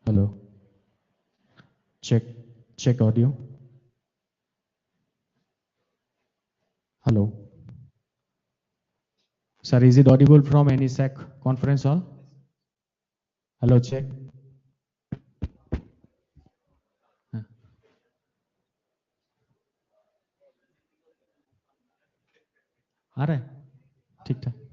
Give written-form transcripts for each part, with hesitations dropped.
Hello. Check audio. Hello. Sir, is it audible from NESAC conference hall? Hello, check. आ रहा है ठीक ठाक.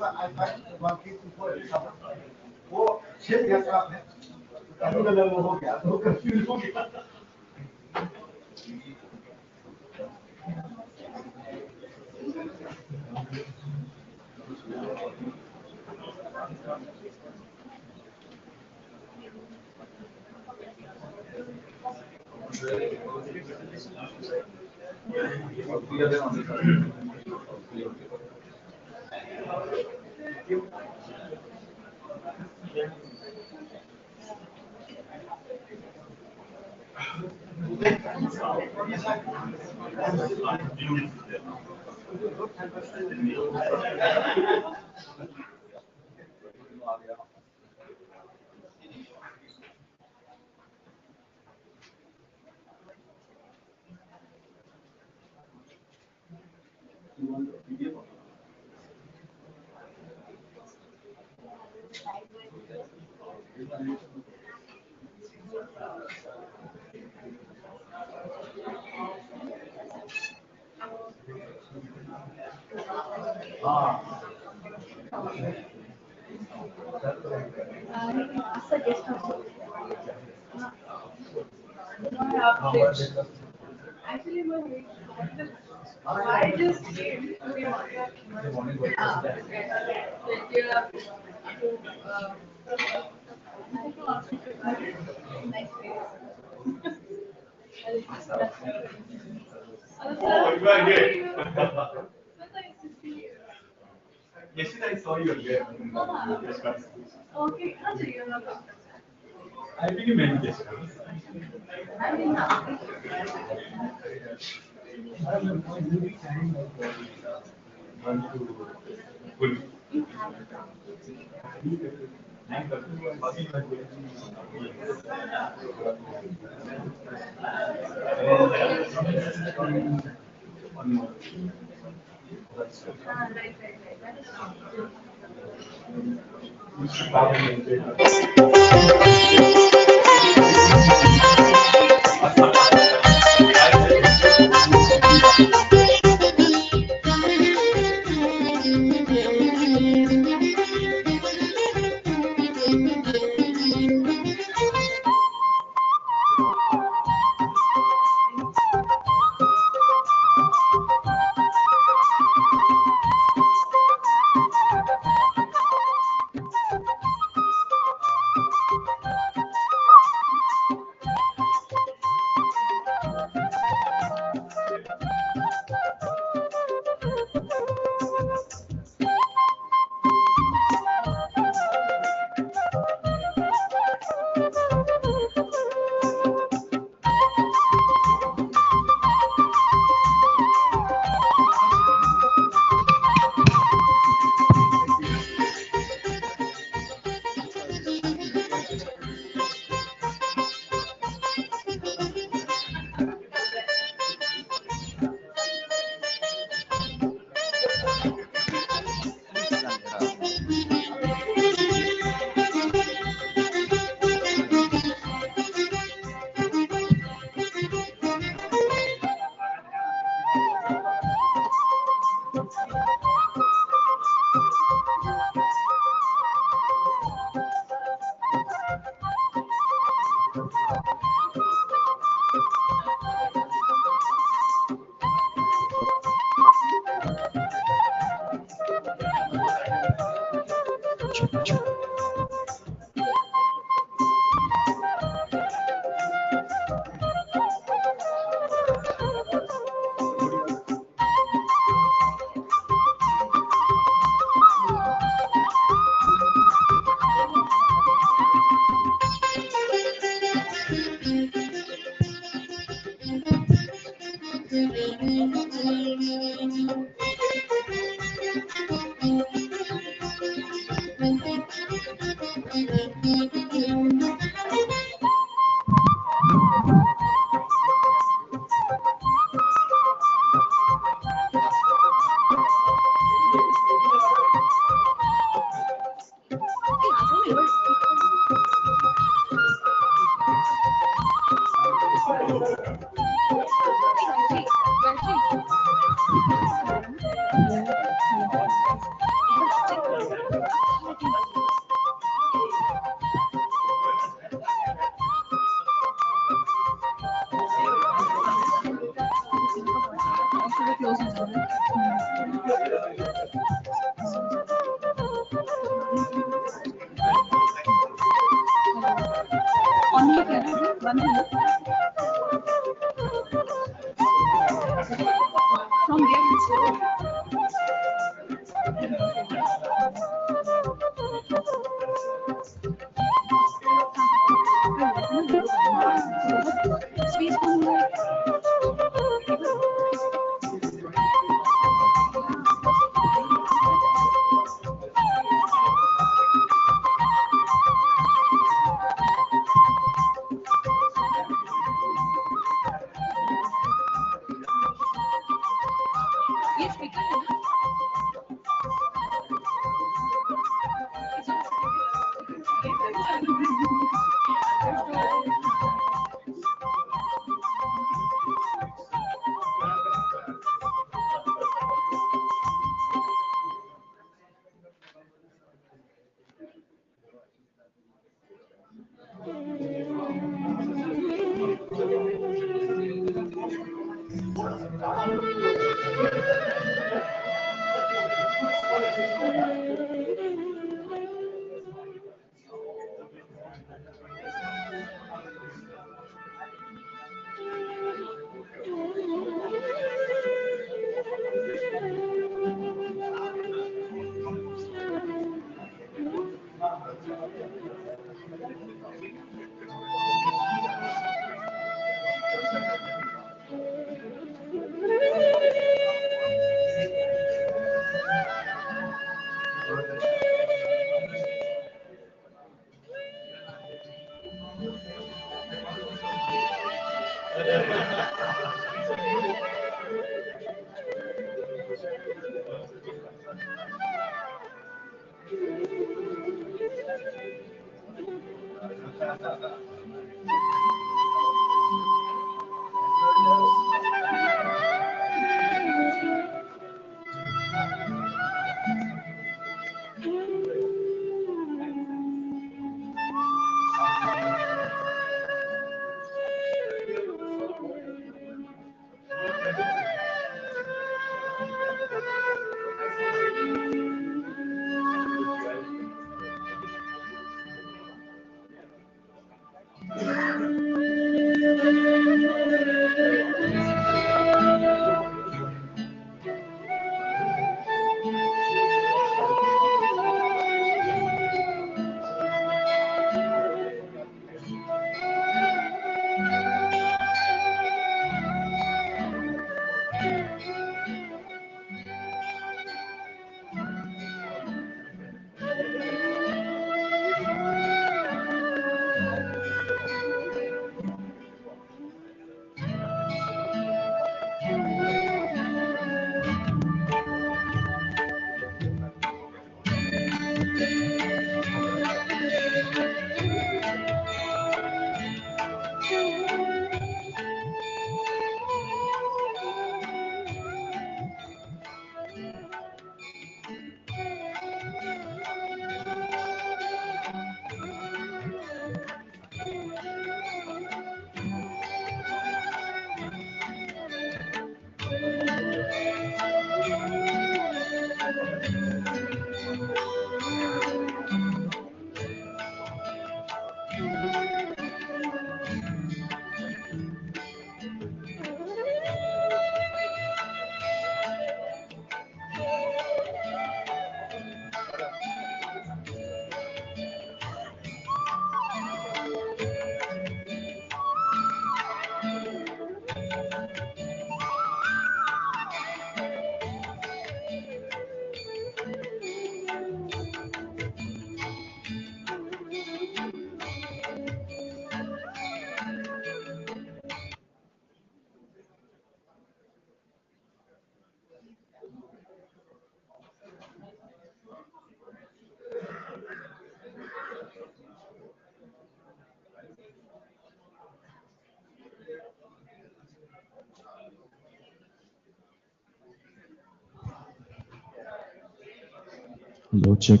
Hello, check.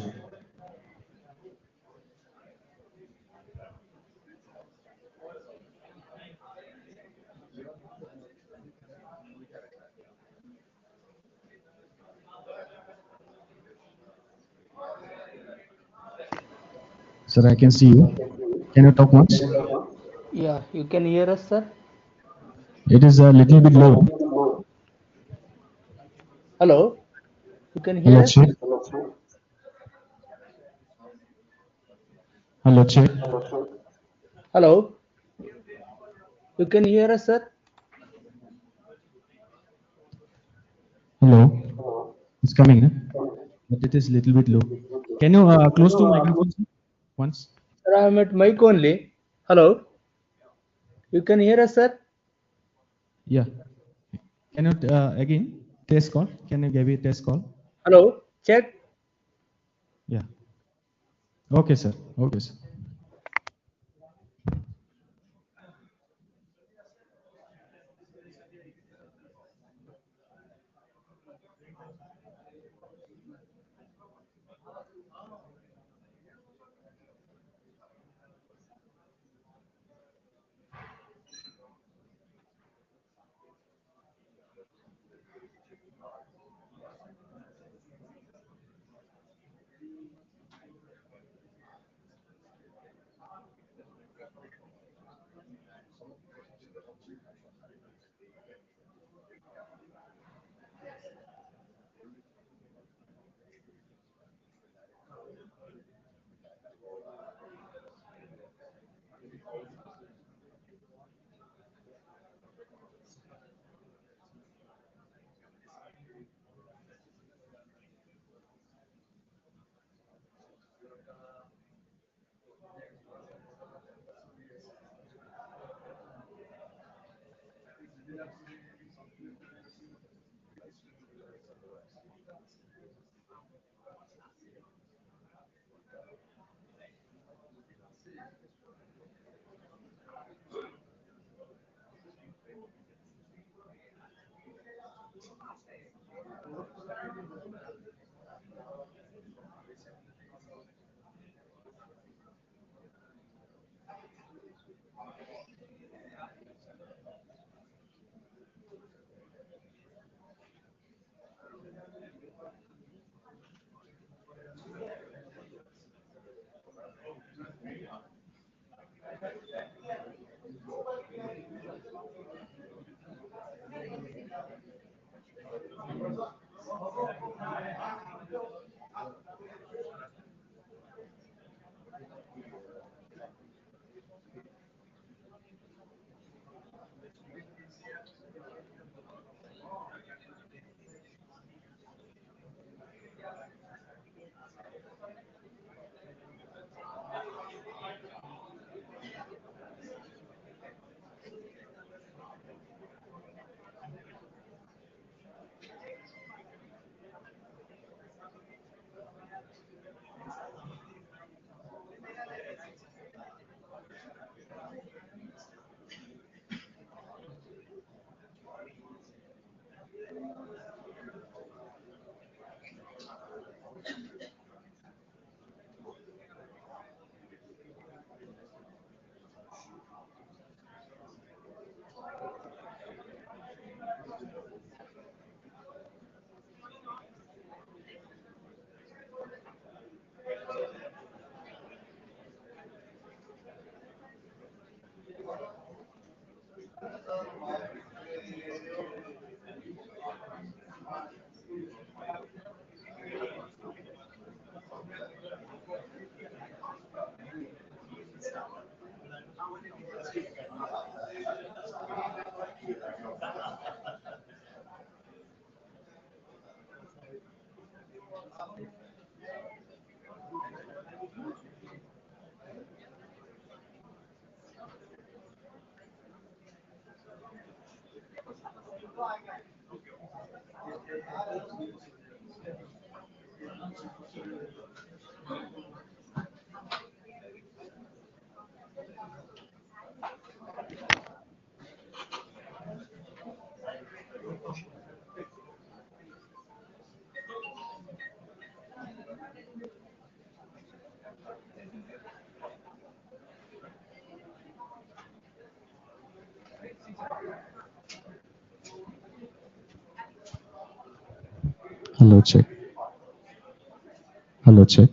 Sir, I can see you. Can you talk once? Yeah, you can hear us, sir? It is a little bit low. Hello? You can hear Hello, us? check. Hello, check. Hello? You can hear us, sir? Hello. It's coming, but it is little bit low. Can you close to microphone sir? Once? Sir, I am at mic only. Hello? You can hear us, sir? Yeah. Can you again test call? Can you give a test call? Hello? Check. Yeah. Okay, sir. Okay, sir. Hello, check. Hello, check.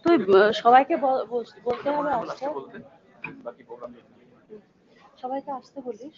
তুই সবাইকে বলতে হবে আসতে, সবাইকে আসতে বলিস।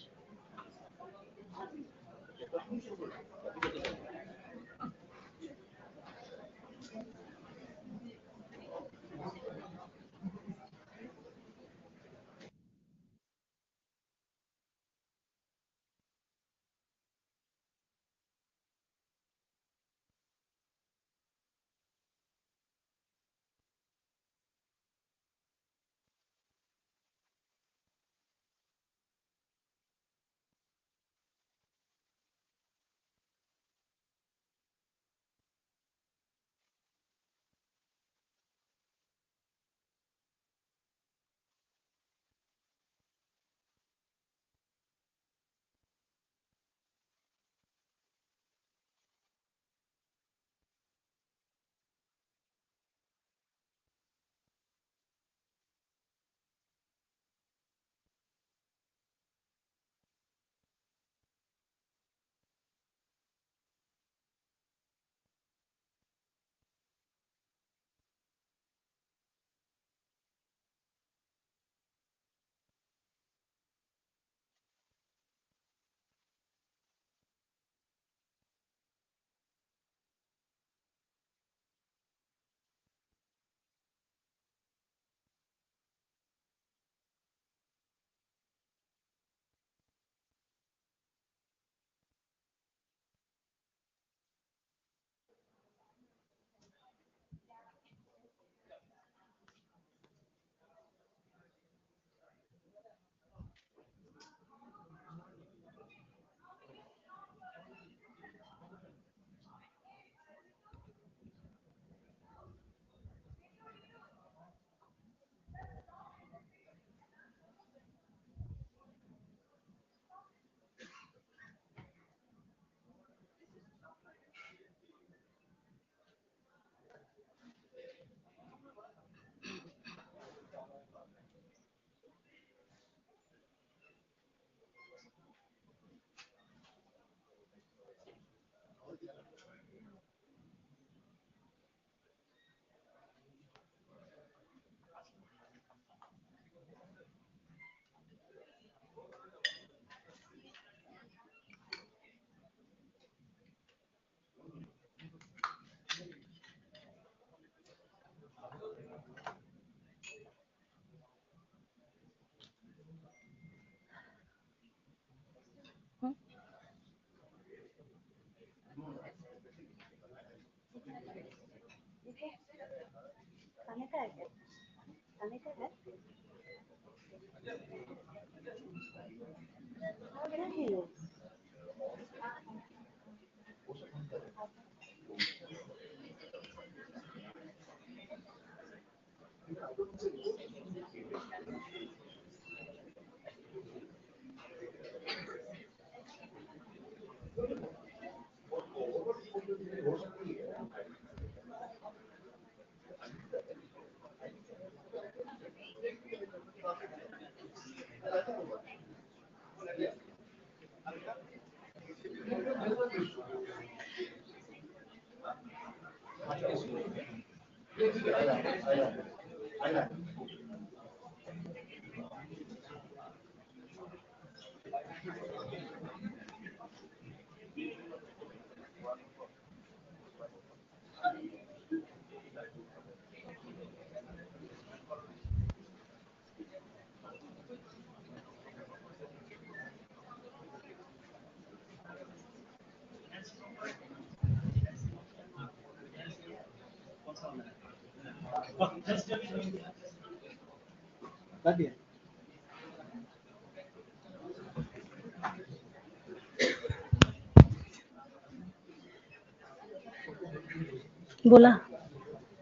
बोला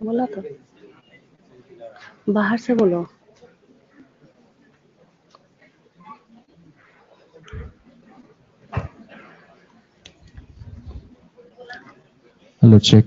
बोला तो बाहर से बोलो. Hello, check.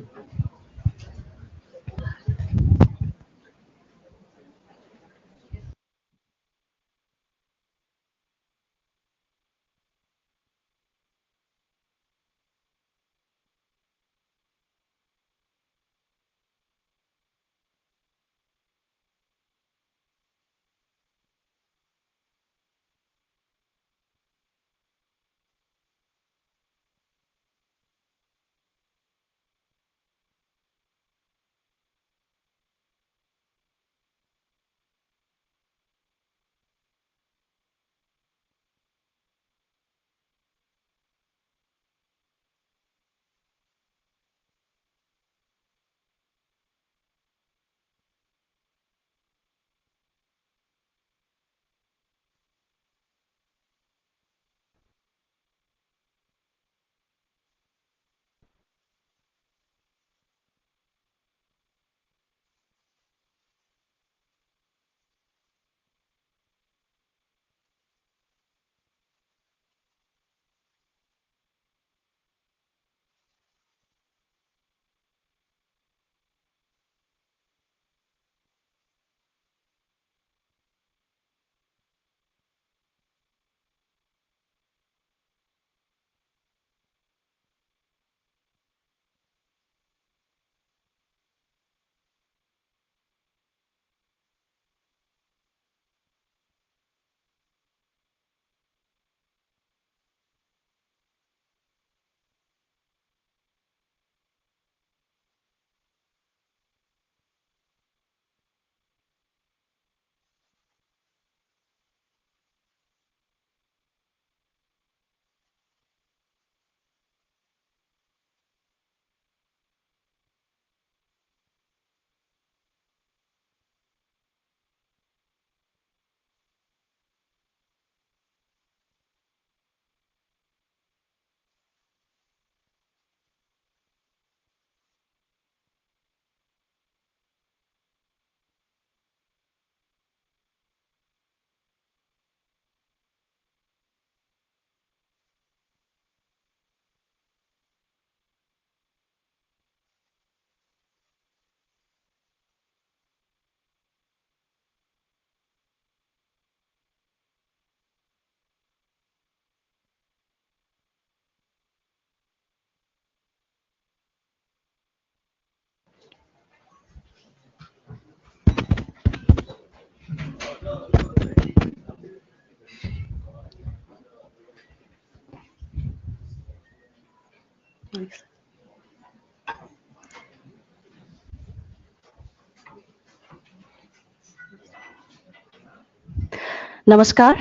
Namaskar.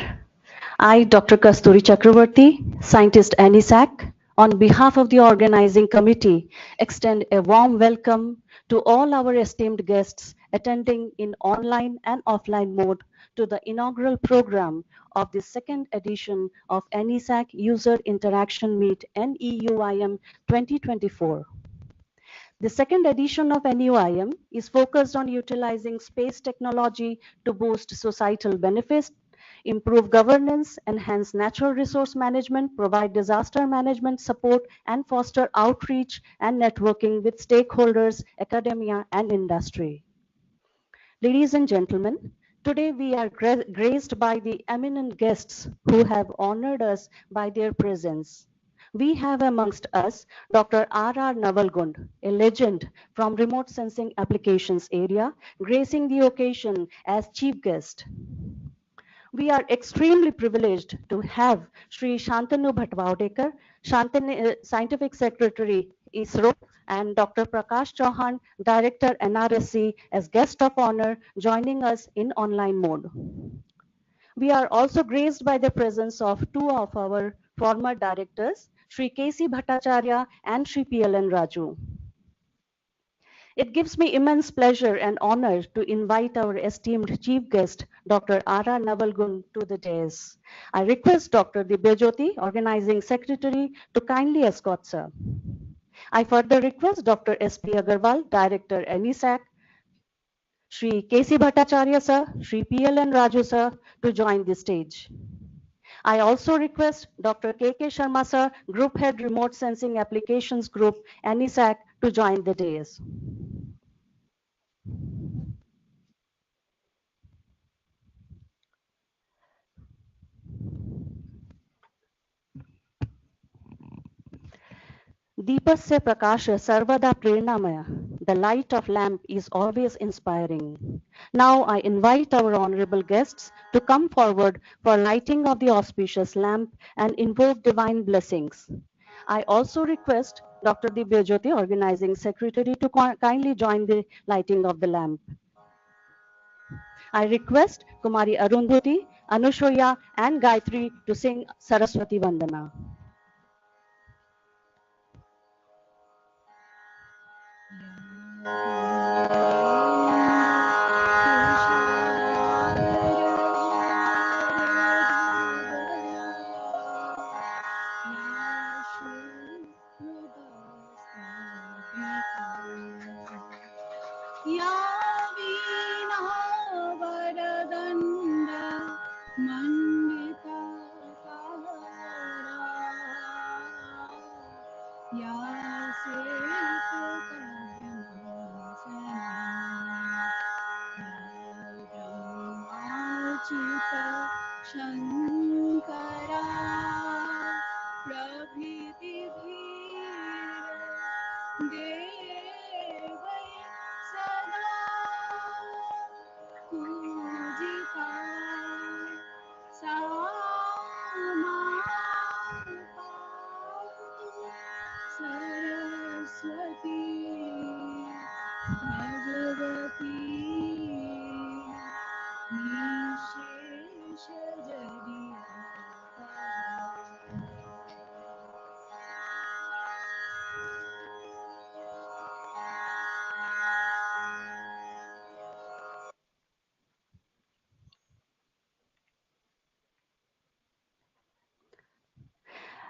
I, Dr. Kasturi Chakravarti, scientist NESAC, on behalf of the organizing committee, extend a warm welcome to all our esteemed guests attending in online and offline mode to the inaugural program of the second edition of NESAC User Interaction Meet NEUIM 2024. The second edition of NUIM is focused on utilizing space technology to boost societal benefits, improve governance, enhance natural resource management, provide disaster management support, and foster outreach and networking with stakeholders, academia, and industry. Ladies and gentlemen, today we are graced by the eminent guests who have honored us by their presence. We have amongst us Dr. R.R. Navalgund, a legend from remote sensing applications area, gracing the occasion as chief guest. We are extremely privileged to have Sri Shantanu Bhatwavdekar, Scientific Secretary, ISRO, and Dr. Prakash Chauhan, Director, NRSC, as guest of honor, joining us in online mode. We are also graced by the presence of two of our former directors, Sri K.C. Bhattacharya and Sri P.L.N. Raju. It gives me immense pleasure and honor to invite our esteemed chief guest, Dr. R.R. Navalgund, to the dais. I request Dr. Dibyajyoti, Organizing Secretary, to kindly escort sir. I further request Dr. S.P. Agarwal, Director, NESAC, Sri K.C. Bhattacharya sir, Sri P.L.N. Raju sir, to join the stage. I also request Dr. K.K. Sharma sir, Group Head, Remote Sensing Applications Group, NESAC, to join the dais. Deepasya Prakasha Sarvada Prernamaya. The light of lamp is always inspiring. Now I invite our honorable guests to come forward for lighting of the auspicious lamp and invoke divine blessings. I also request Dr. Dibyajyoti, Organizing Secretary, to kindly join the lighting of the lamp. I request Kumari Arundhati, Anushoya, and Gayatri to sing Saraswati Vandana. Shankara Prabhiti Devai Sada Pujita Sama Saraswati Bhagavati Nishesha Jadiya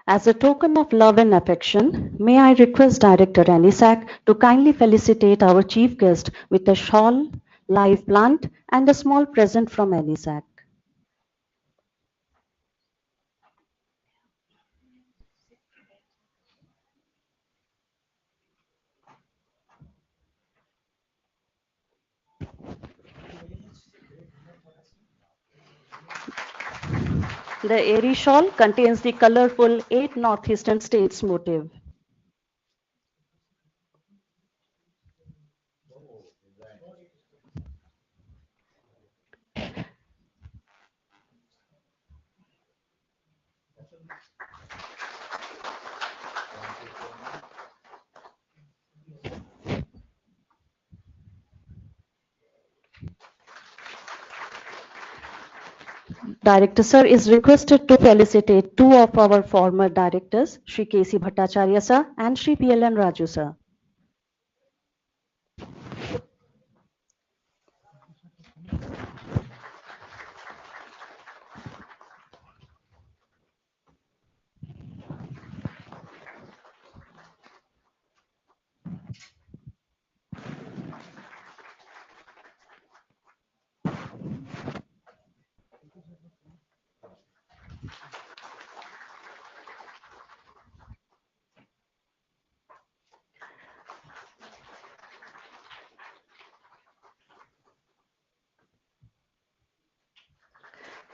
As a token of love and affection, may I request Director NESAC to kindly felicitate our chief guest with a shawl, live plant, and a small present from NESAC. The airy shawl contains the colorful 8 northeastern states motif. Director sir is requested to felicitate two of our former directors, Sri K.C. Bhattacharya sir and Sri P.L.N. Raju sir.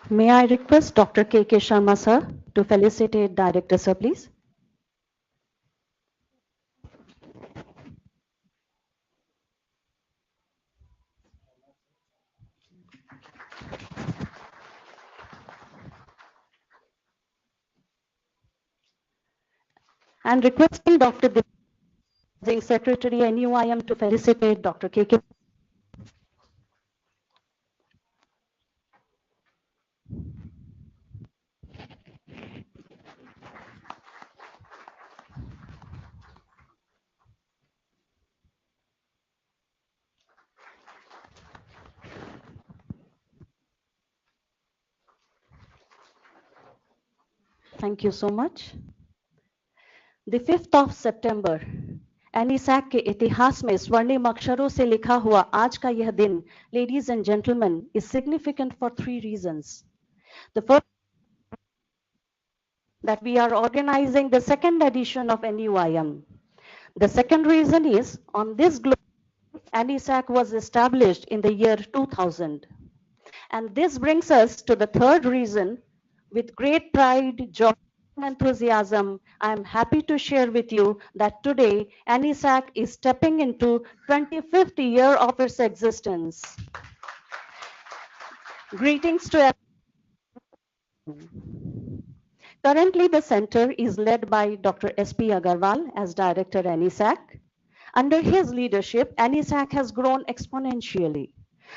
May I request Dr. K.K. Sharma, sir, to felicitate Director, sir, please? And requesting Dr. Secretary NUIM to felicitate Dr. K.K. Thank you so much. The 5th of September, एनीसैक के इतिहास में स्वर्णिम अक्षरों से लिखा हुआ आज का यह दिन, ladies and gentlemen, is significant for 3 reasons. The first, that we are organizing the second edition of NUIM. The second reason is, on this globe, NESAC was established in the year 2000. And this brings us to the third reason. With great pride, joy, and enthusiasm, I am happy to share with you that today NESAC is stepping into 25th year of its existence. Greetings to everyone. Currently, the center is led by Dr. S.P. Agarwal as Director NESAC. Under his leadership, NESAC has grown exponentially.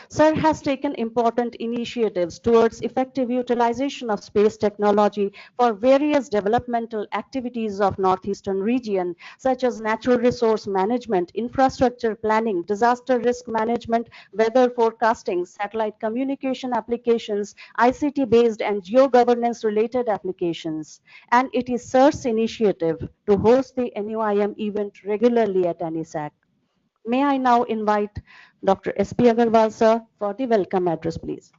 Sir has taken important initiatives towards effective utilization of space technology for various developmental activities of Northeastern region, such as natural resource management, infrastructure planning, disaster risk management, weather forecasting, satellite communication applications, ICT-based and geo-governance related applications. And it is Sir's initiative to host the NUIM event regularly at NESAC. May I now invite Dr. S.P. Agarwal, sir, for the welcome address, please.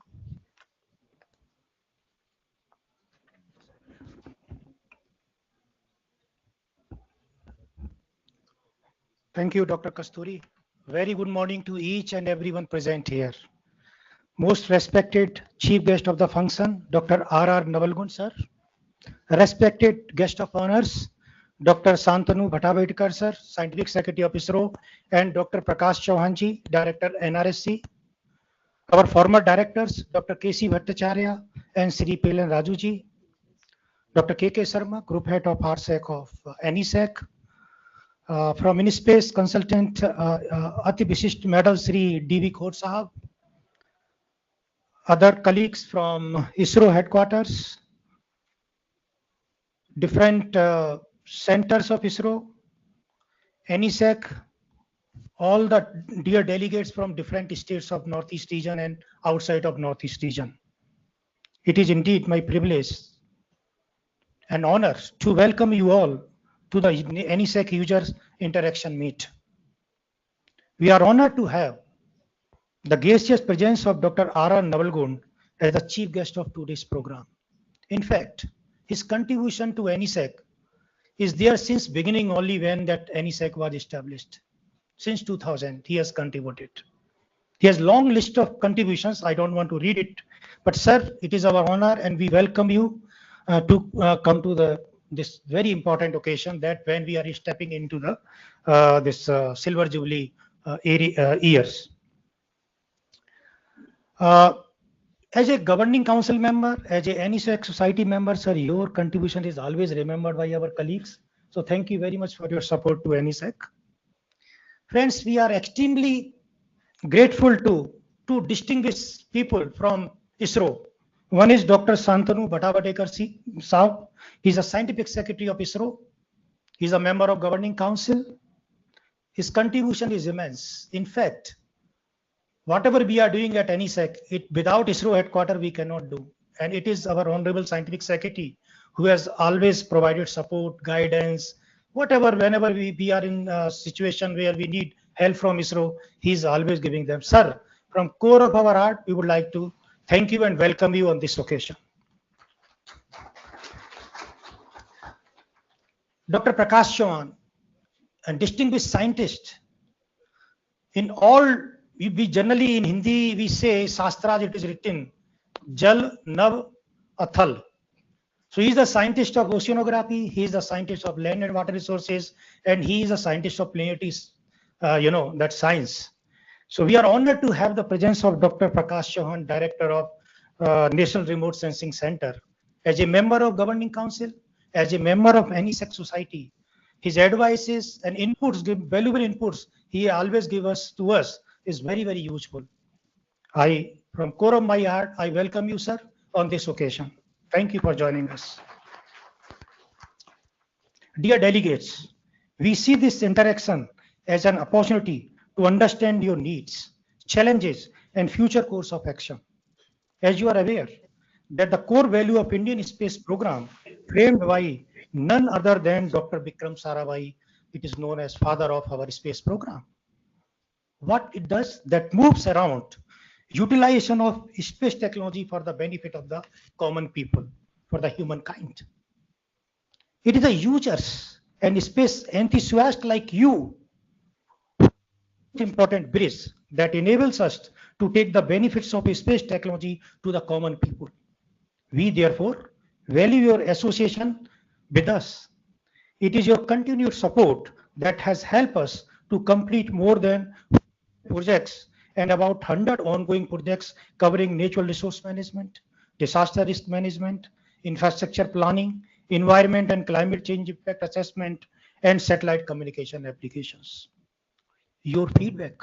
Thank you, Dr. Kasturi. Very good morning to each and everyone present here. Most respected Chief Guest of the function, Dr. R.R. Navalgund, sir. Respected Guest of Honors, Dr. Santanu Bhattacharya, sir, Scientific Secretary of ISRO, and Dr. Prakash Chauhanji, Director NRSC. Our former directors, Dr. K.C. Bhattacharya and Sri Pelan Rajuji. Dr. K.K. Sharma, Group Head of RSEC of NESAC. From InSpace Consultant, Ati Vishisht Medal Sri D.V. Khot Sahab. Other colleagues from ISRO headquarters, different centers of ISRO, NESAC, all the dear delegates from different states of Northeast region and outside of Northeast region. It is indeed my privilege and honor to welcome you all to the NESAC Users Interaction Meet. We are honored to have the gracious presence of Dr. R.R. Navalgund as the chief guest of today's program. In fact, his contribution to NESAC is there since beginning only when that NESAC was established. Since 2000, he has contributed. He has long list of contributions. I don't want to read it, but sir, it is our honor and we welcome you to come to this very important occasion that when we are stepping into the this Silver Jubilee years. As a governing council member, as a NESAC society member, sir, your contribution is always remembered by our colleagues. So thank you very much for your support to NESAC. Friends, we are extremely grateful to two distinguished people from ISRO. One is Dr. Santanu Bhattacharya Sahab. He's a scientific secretary of ISRO. He's a member of governing council. His contribution is immense. In fact, whatever we are doing at NESAC, without ISRO headquarters, we cannot do. And it is our honorable scientific secretary who has always provided support, guidance, whatever, whenever we are in a situation where we need help from ISRO, he is always giving them. Sir, from core of our heart, we would like to thank you and welcome you on this occasion. Dr. Prakash Chauhan, a distinguished scientist. In all, we generally in Hindi, we say Shastras, it is written Jal Nav Athal. So he's the scientist of oceanography, he is the scientist of land and water resources, and he is a scientist of planetary, that science. So we are honored to have the presence of Dr. Prakash Chauhan, Director of National Remote Sensing Center, as a member of Governing Council, as a member of NESAC Society. His advices and inputs, valuable inputs he always gives to us is very, very useful. From core of my heart, I welcome you, sir, on this occasion. Thank you for joining us. Dear delegates, we see this interaction as an opportunity to understand your needs, challenges, and future course of action. As you are aware, that the core value of Indian space program, framed by none other than Dr. Vikram Sarabhai, it is known as father of our space program. What it does, that moves around utilization of space technology for the benefit of the common people, for the humankind. It is the users and space enthusiasts like you, important bridge that enables us to take the benefits of space technology to the common people. We therefore value your association with us. It is your continued support that has helped us to complete more than projects and about 100 ongoing projects covering natural resource management, disaster risk management, infrastructure planning, environment and climate change impact assessment, and satellite communication applications. Your feedback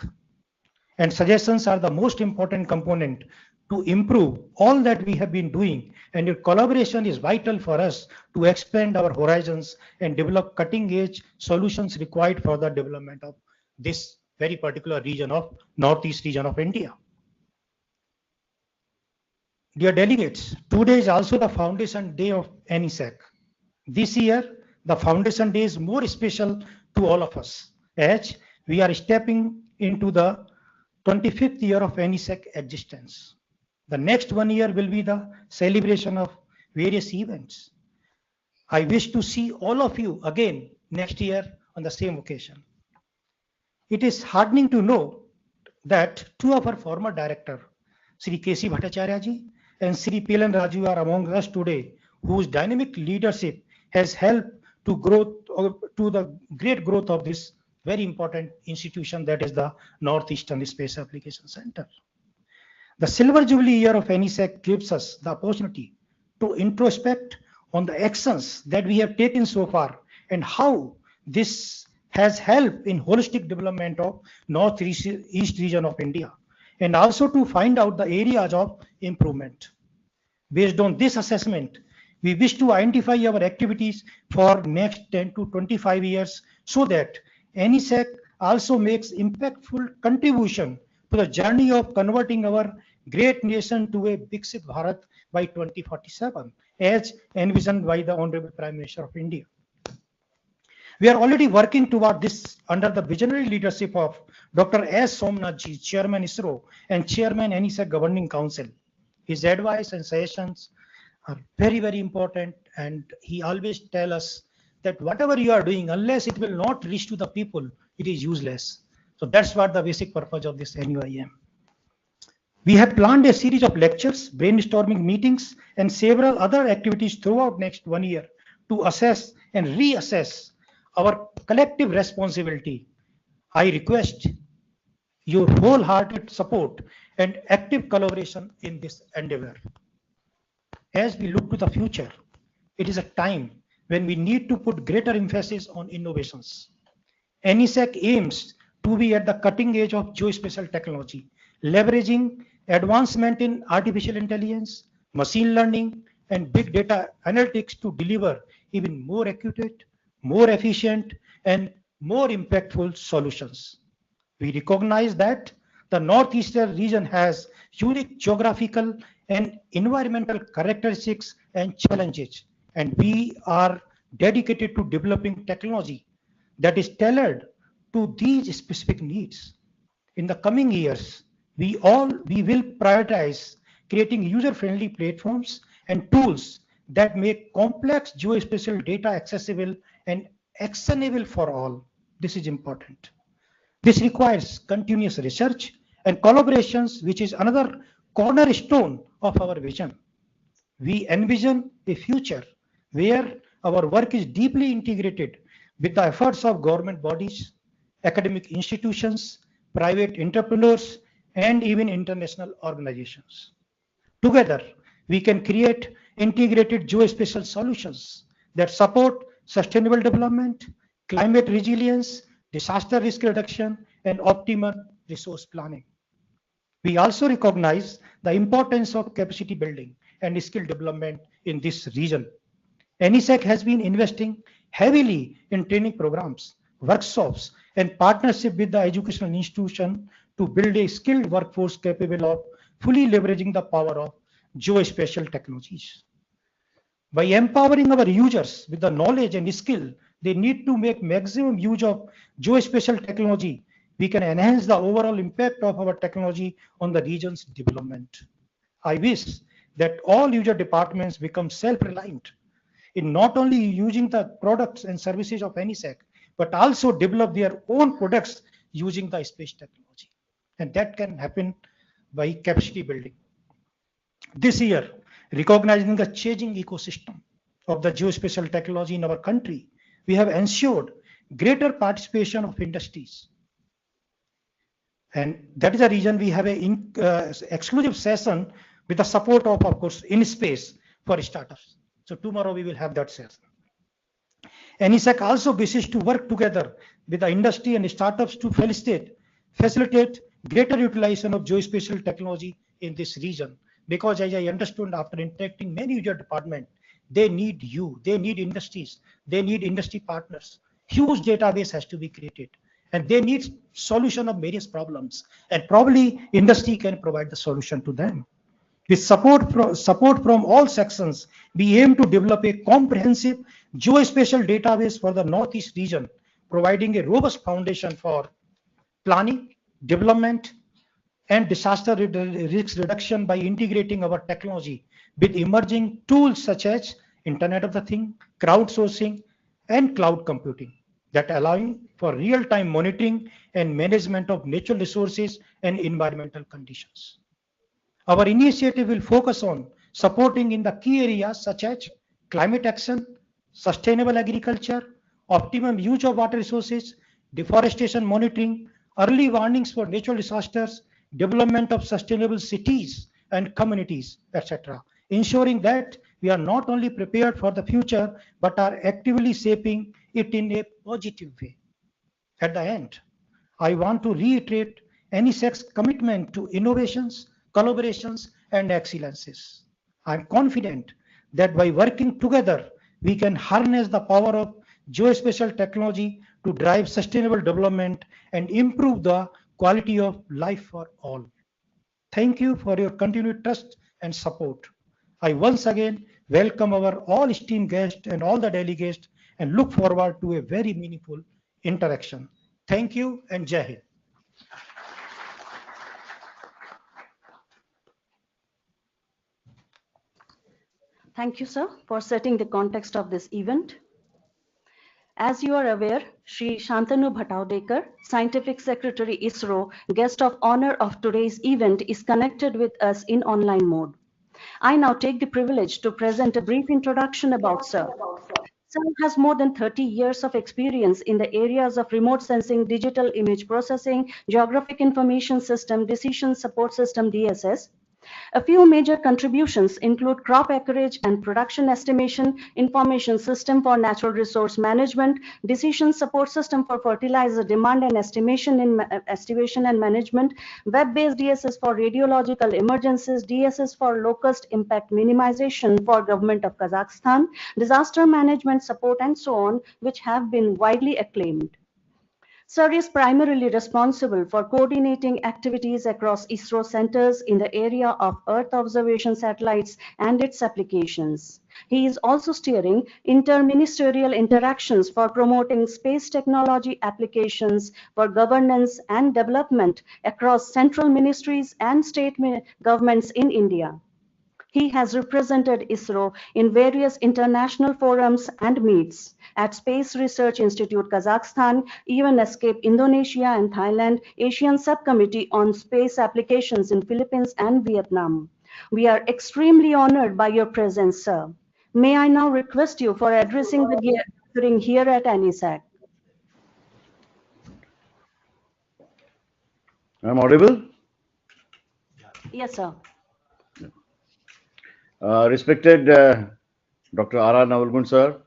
and suggestions are the most important component to improve all that we have been doing, and your collaboration is vital for us to expand our horizons and develop cutting-edge solutions required for the development of this very particular region of Northeast region of India. Dear delegates, today is also the Foundation Day of NESAC. This year, the Foundation Day is more special to all of us, as we are stepping into the 25th year of NESAC existence. The next 1 year will be the celebration of various events. I wish to see all of you again next year on the same occasion. It is heartening to know that two of our former directors, Sri K.C. Bhattacharya ji and Sri P.L.N. Raju, are among us today, whose dynamic leadership has helped to the great growth of this very important institution, that is the Northeastern Space Application Center. The Silver Jubilee year of NESAC gives us the opportunity to introspect on the actions that we have taken so far and how this has helped in holistic development of Northeast region of India, and also to find out the areas of improvement. Based on this assessment, we wish to identify our activities for next 10 to 25 years so that NESAC also makes impactful contribution to the journey of converting our great nation to a Viksit Bharat by 2047, as envisioned by the Honorable Prime Minister of India. We are already working toward this under the visionary leadership of Dr. S. Somnath ji, Chairman ISRO and Chairman NESAC Governing Council. His advice and suggestions are very, very important, and he always tells us that whatever you are doing, unless it will not reach to the people, it is useless. So that's what the basic purpose of this NUIM. We have planned a series of lectures, brainstorming meetings, and several other activities throughout next 1 year to assess and reassess our collective responsibility. I request your wholehearted support and active collaboration in this endeavor. As we look to the future, it is a time when we need to put greater emphasis on innovations. NESAC aims to be at the cutting edge of geospatial technology, leveraging advancement in artificial intelligence, machine learning, and big data analytics to deliver even more accurate, more efficient, and more impactful solutions. We recognize that the Northeastern region has unique geographical and environmental characteristics and challenges, and we are dedicated to developing technology that is tailored to these specific needs. In the coming years, we will prioritize creating user-friendly platforms and tools that make complex geospatial data accessible and actionable for all. This is important. This requires continuous research and collaborations, which is another cornerstone of our vision. We envision a future where our work is deeply integrated with the efforts of government bodies, academic institutions, private entrepreneurs, and even international organizations. Together, we can create integrated geospatial solutions that support sustainable development, climate resilience, disaster risk reduction, and optimal resource planning. We also recognize the importance of capacity building and skill development in this region. NESAC has been investing heavily in training programs, workshops, and partnership with the educational institution to build a skilled workforce capable of fully leveraging the power of geospatial technologies. By empowering our users with the knowledge and skill they need to make maximum use of geospatial technology, we can enhance the overall impact of our technology on the region's development. I wish that all user departments become self-reliant in not only using the products and services of NESAC, but also develop their own products using the space technology. And that can happen by capacity building. This year, recognizing the changing ecosystem of the geospatial technology in our country, we have ensured greater participation of industries. And that is the reason we have an exclusive session with the support of course, InSpace for startups. So tomorrow we will have that session. NESAC also wishes to work together with the industry and startups to facilitate greater utilization of geospatial technology in this region. Because as I understood after interacting many user departments, they need you, they need industries, they need industry partners. Huge database has to be created and they need solution of various problems and probably industry can provide the solution to them. With support from all sections, we aim to develop a comprehensive geospatial database for the Northeast region, providing a robust foundation for planning, development, and disaster risk reduction by integrating our technology with emerging tools such as Internet of the Things, crowdsourcing, and cloud computing that allowing for real-time monitoring and management of natural resources and environmental conditions. Our initiative will focus on supporting in the key areas such as climate action, sustainable agriculture, optimum use of water resources, deforestation monitoring, early warnings for natural disasters, development of sustainable cities and communities, etc., ensuring that we are not only prepared for the future, but are actively shaping it in a positive way. At the end, I want to reiterate NESAC's commitment to innovations, collaborations, and excellences. I'm confident that by working together, we can harness the power of geospatial technology to drive sustainable development and improve the quality of life for all. Thank you for your continued trust and support. I once again welcome our all esteemed guests and all the delegates and look forward to a very meaningful interaction. Thank you and Jai Hind. Thank you, sir, for setting the context of this event. As you are aware, Shri Shantanu Bhattavdekar, Scientific Secretary ISRO, guest of honor of today's event, is connected with us in online mode. I now take the privilege to present a brief introduction about sir. Sir has more than 30 years of experience in the areas of remote sensing, digital image processing, geographic information system, decision support system DSS. A few major contributions include crop acreage and production estimation, information system for natural resource management, decision support system for fertilizer demand and estimation and management, web-based DSS for radiological emergencies, DSS for locust impact minimization for government of Kazakhstan, disaster management support, and so on, which have been widely acclaimed. Sir is primarily responsible for coordinating activities across ISRO centers in the area of Earth observation satellites and its applications. He is also steering interministerial interactions for promoting space technology applications for governance and development across central ministries and state governments in India. He has represented ISRO in various international forums and meets at Space Research Institute Kazakhstan, even Escape Indonesia and Thailand, Asian Subcommittee on Space Applications in Philippines and Vietnam. We are extremely honored by your presence, sir. May I now request you for addressing the gathering here at NESAC? I'm audible? Yes, sir. Respected Dr. R. Navalgund, sir,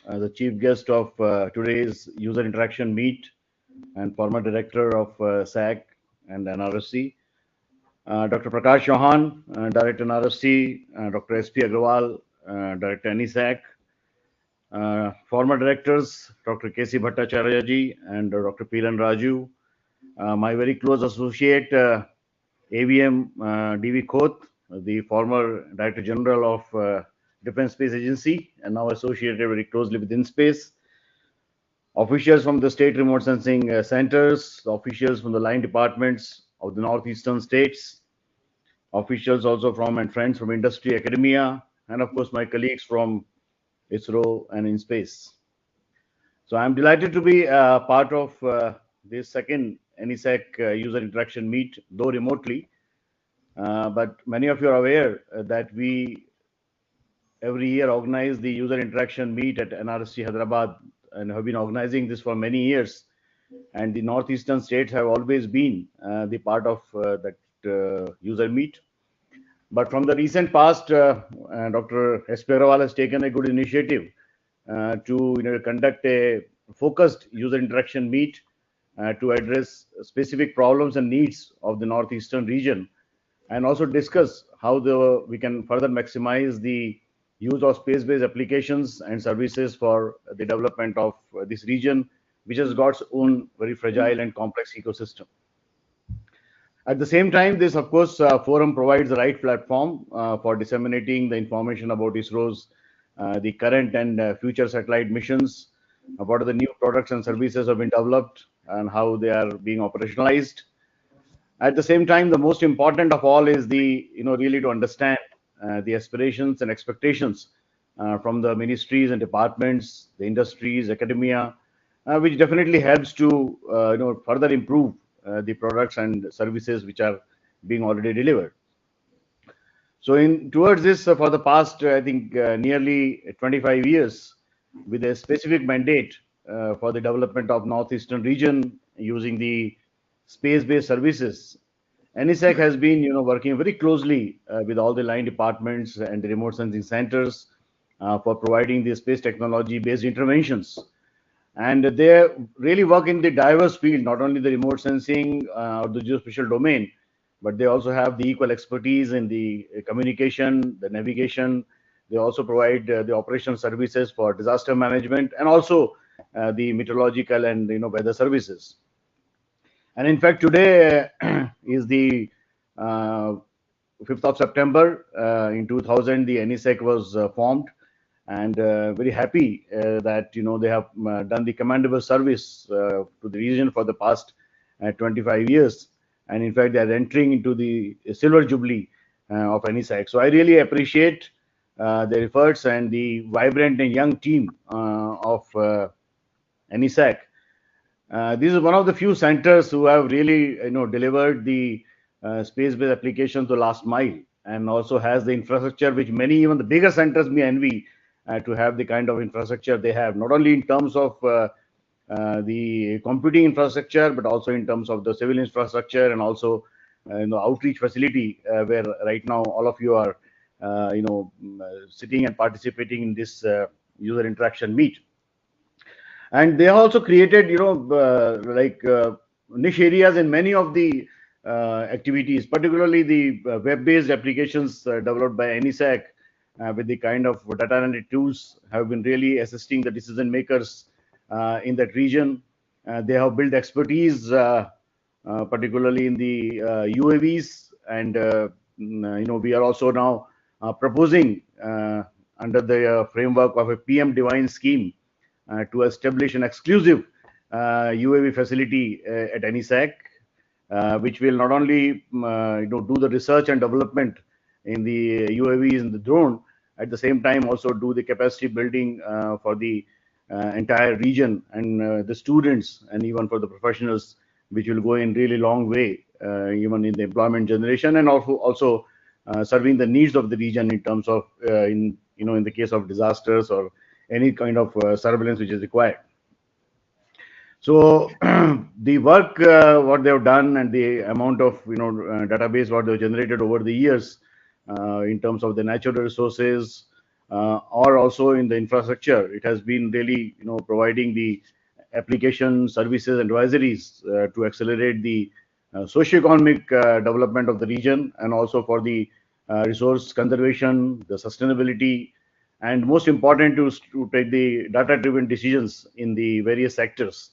the chief guest of today's user interaction meet and former director of SAC and NRSC, Dr. Prakash Chauhan, director NRSC, Dr. S.P. Agrawal, director NESAC, former directors, Dr. K.C. Bhattacharya ji and Dr. Piran Raju, my very close associate, AVM D.V. Khoth, the former Director General of Defense Space Agency and now associated very closely with InSpace, officials from the state remote sensing centers, officials from the line departments of the northeastern states, officials also from and friends from industry, academia, and of course my colleagues from ISRO and InSpace. So I'm delighted to be part of this second NESAC user interaction meet, though remotely. But many of you are aware that we every year organize the user interaction meet at NRSC Hyderabad and have been organizing this for many years. And the northeastern states have always been the part of that user meet. But from the recent past, Dr. S.P. Agrawal has taken a good initiative to conduct a focused user interaction meet to address specific problems and needs of the northeastern region, and also discuss how we can further maximize the use of space-based applications and services for the development of this region, which has got its own very fragile and complex ecosystem. At the same time, this, of course, forum provides the right platform for disseminating the information about ISRO's the current and future satellite missions, what are the new products and services have been developed and how they are being operationalized. At the same time, the most important of all is really to understand the aspirations and expectations from the ministries and departments, the industries, academia, which definitely helps to further improve the products and services which are being already delivered. So towards this, for the past, I think, nearly 25 years, with a specific mandate for the development of northeastern region using the space-based services, NESAC has been working very closely with all the line departments and the remote sensing centers for providing the space technology-based interventions. And they really work in the diverse field, not only the remote sensing or the geospatial domain, but they also have the equal expertise in the communication, the navigation. They also provide the operational services for disaster management and also the meteorological and weather services. And in fact, today is the 5th of September in 2000. The NESAC was formed, and very happy that they have done the commendable service to the region for the past 25 years. And in fact, they are entering into the silver jubilee of NESAC. So I really appreciate their efforts and the vibrant and young team of NESAC. This is one of the few centers who have really delivered the space-based application to last mile, and also has the infrastructure which many, even the bigger centers, may envy to have the kind of infrastructure they have, not only in terms of the computing infrastructure, but also in terms of the civil infrastructure and also outreach facility where right now all of you are sitting and participating in this user interaction meet. And they have also created niche areas in many of the activities, particularly the web-based applications developed by NESAC with the kind of data analytic tools have been really assisting the decision makers in that region. They have built expertise, particularly in the UAVs, and we are also now proposing under the framework of a PM Divine scheme to establish an exclusive UAV facility at NESAC, which will not only do the research and development in the UAVs and the drone, at the same time also do the capacity building for the entire region and the students and even for the professionals, which will go in really long way even in the employment generation and also serving the needs of the region in terms of in the case of disasters or any kind of surveillance which is required. So the work what they have done and the amount of database what they have generated over the years in terms of the natural resources or also in the infrastructure, it has been really providing the application services and advisories to accelerate the socio-economic development of the region, and also for the resource conservation, the sustainability, and most important to take the data-driven decisions in the various sectors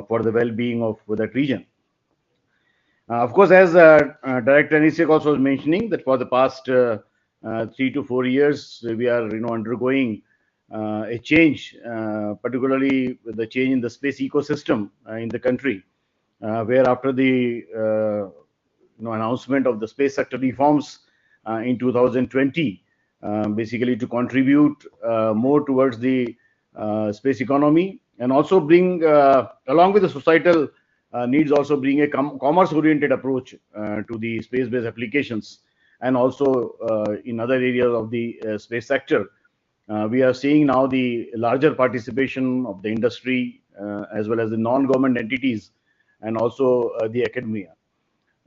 for the well-being of that region. Of course, as Director NESAC also was mentioning, that for the past 3 to 4 years, we are undergoing a change, particularly the change in the space ecosystem in the country, where after the announcement of the space sector reforms in 2020, basically to contribute more towards the space economy, and also bring along with the societal needs, also bring a commerce-oriented approach to the space-based applications, and also in other areas of the space sector. We are seeing now the larger participation of the industry as well as the non-government entities, and also the academia.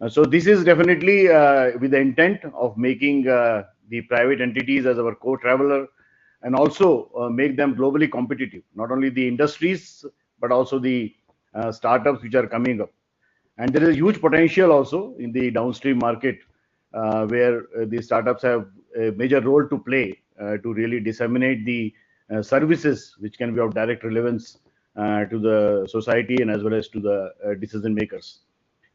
So this is definitely with the intent of making the private entities as our co-traveler, and also make them globally competitive, not only the industries, but also the startups which are coming up. And there is huge potential also in the downstream market, where the startups have a major role to play to really disseminate the services which can be of direct relevance to the society and as well as to the decision makers.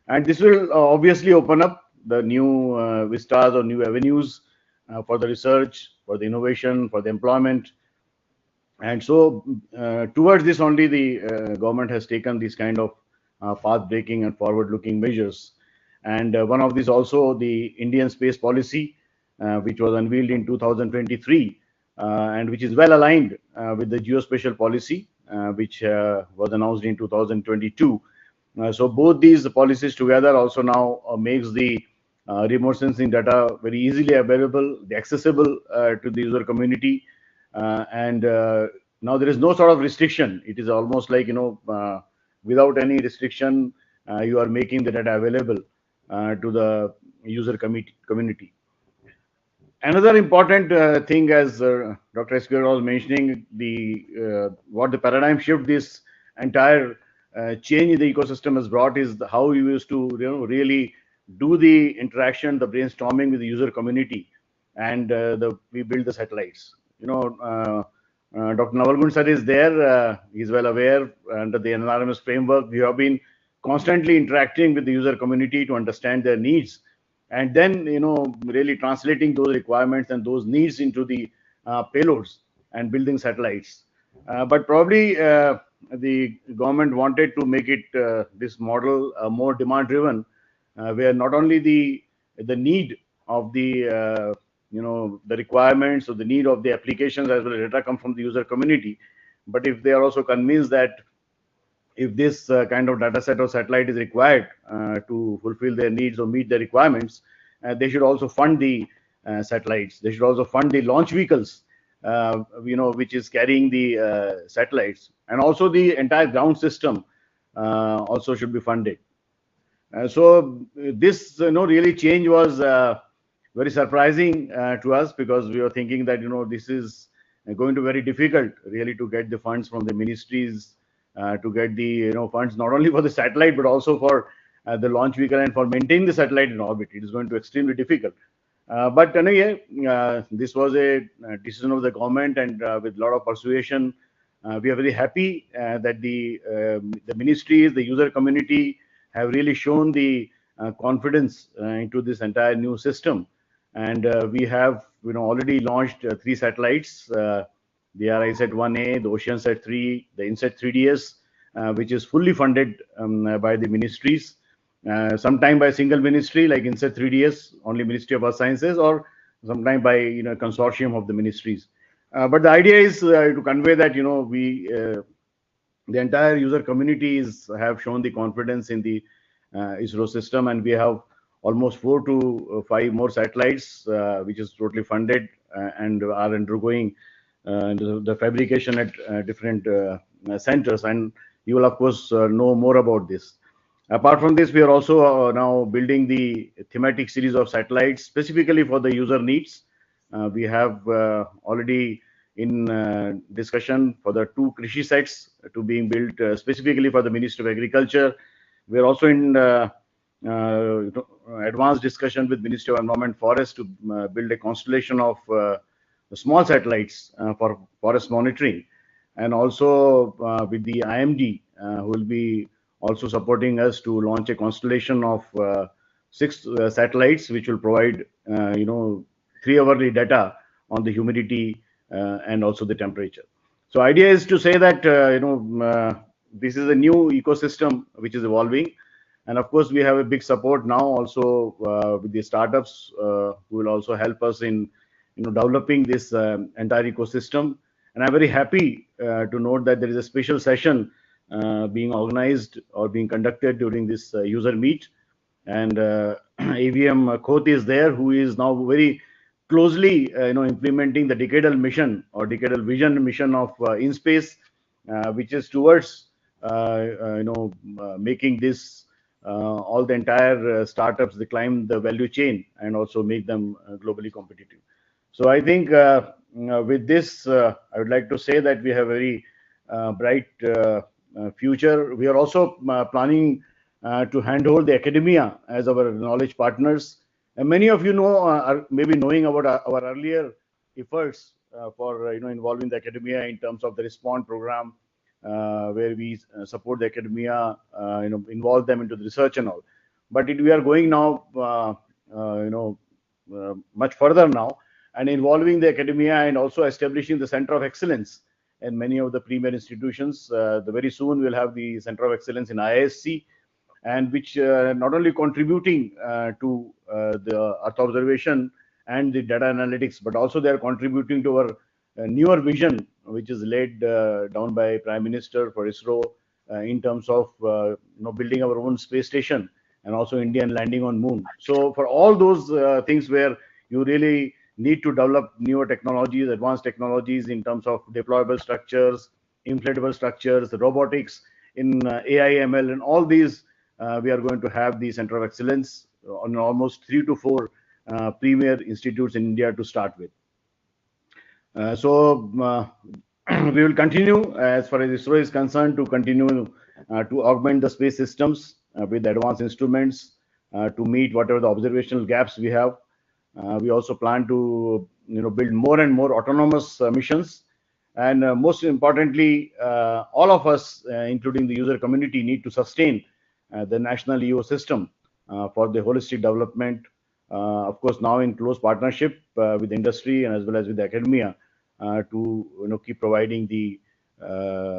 And this will obviously open up the new vistas or new avenues for the research, for the innovation, for the employment. And so towards this only the government has taken these kind of path-breaking and forward-looking measures. And one of these also the Indian space policy, which was unveiled in 2023, and which is well aligned with the geospatial policy, which was announced in 2022. So both these policies together also now makes the remote sensing data very easily available, accessible to the user community, and now there is no sort of restriction. It is almost like without any restriction, you are making the data available to the user community. Another important thing, as Dr. Esquire was mentioning, what the paradigm shift this entire change in the ecosystem has brought is how we used to really do the interaction, the brainstorming with the user community, and we build the satellites. Dr. Navalgund sir is there. He's well aware under the NRMS framework. We have been constantly interacting with the user community to understand their needs, and then really translating those requirements and those needs into the payloads and building satellites. But probably the government wanted to make it this model more demand driven, where not only the need of the the requirements or the need of the applications as well as data come from the user community, but if they are also convinced that if this kind of data set or satellite is required to fulfill their needs or meet their requirements, they should also fund the satellites. They should also fund the launch vehicles, which is carrying the satellites, and also the entire ground system also should be funded. So this really change was very surprising to us, because we were thinking that this is going to be very difficult really to get the funds from the ministries, to get the funds not only for the satellite but also for the launch vehicle and for maintaining the satellite in orbit. It is going to be extremely difficult. But anyway, this was a decision of the government, and with a lot of persuasion, we are very happy that the ministries, the user community have really shown the confidence into this entire new system. And we have already launched 3 satellites. They are ISAT-1A, the OceanSat-3, the INSAT-3DS, which is fully funded by the ministries, sometime by a single ministry like INSAT-3DS, only Ministry of Earth Sciences, or sometime by consortium of the ministries. But the idea is to convey that the entire user communities have shown the confidence in the ISRO system, and we have almost 4 to 5 more satellites, which is totally funded and are undergoing the fabrication at different centers. And you will, of course, know more about this. Apart from this, we are also now building the thematic series of satellites specifically for the user needs. We have already in discussion for the 2 Krishi sets to being built specifically for the Ministry of Agriculture. We are also in advanced discussion with Ministry of Environment Forest to build a constellation of small satellites for forest monitoring, and also with the IMD who will be also supporting us to launch a constellation of 6 satellites which will provide 3-hourly data on the humidity and also the temperature. So idea is to say that this is a new ecosystem which is evolving, and of course we have a big support now also with the startups who will also help us in developing this entire ecosystem. And I'm very happy to note that there is a special session being organized or being conducted during this user meet, and AVM Khote is there, who is now very closely implementing the decadal mission or decadal vision mission of InSpace, which is towards making this all the entire startups, they climb the value chain and also make them globally competitive. So I think with this, I would like to say that we have very bright future. We are also planning to handhold the academia as our knowledge partners. And many of you know, are maybe knowing about our earlier efforts for involving the academia in terms of the Respond program, where we support the academia, involve them into the research and all. But we are going now, much further now, and involving the academia and also establishing the Center of Excellence in many of the premier institutions. Very soon we'll have the Center of Excellence in IISc, and which not only contributing to the Earth observation and the data analytics, but also they are contributing to our newer vision, which is laid down by Prime Minister for ISRO in terms of building our own space station and also Indian landing on moon. So for all those things where you really need to develop newer technologies, advanced technologies in terms of deployable structures, inflatable structures, robotics, in AI, ML, and all these, we are going to have the Center of Excellence on almost 3 to 4 premier institutes in India to start with. So we will continue, as far as ISRO is concerned, to continue to augment the space systems with advanced instruments to meet whatever the observational gaps we have. We also plan to build more and more autonomous missions, and most importantly, all of us, including the user community, need to sustain the national EO system for the holistic development. Of course, now in close partnership with industry and as well as with the academia to keep providing the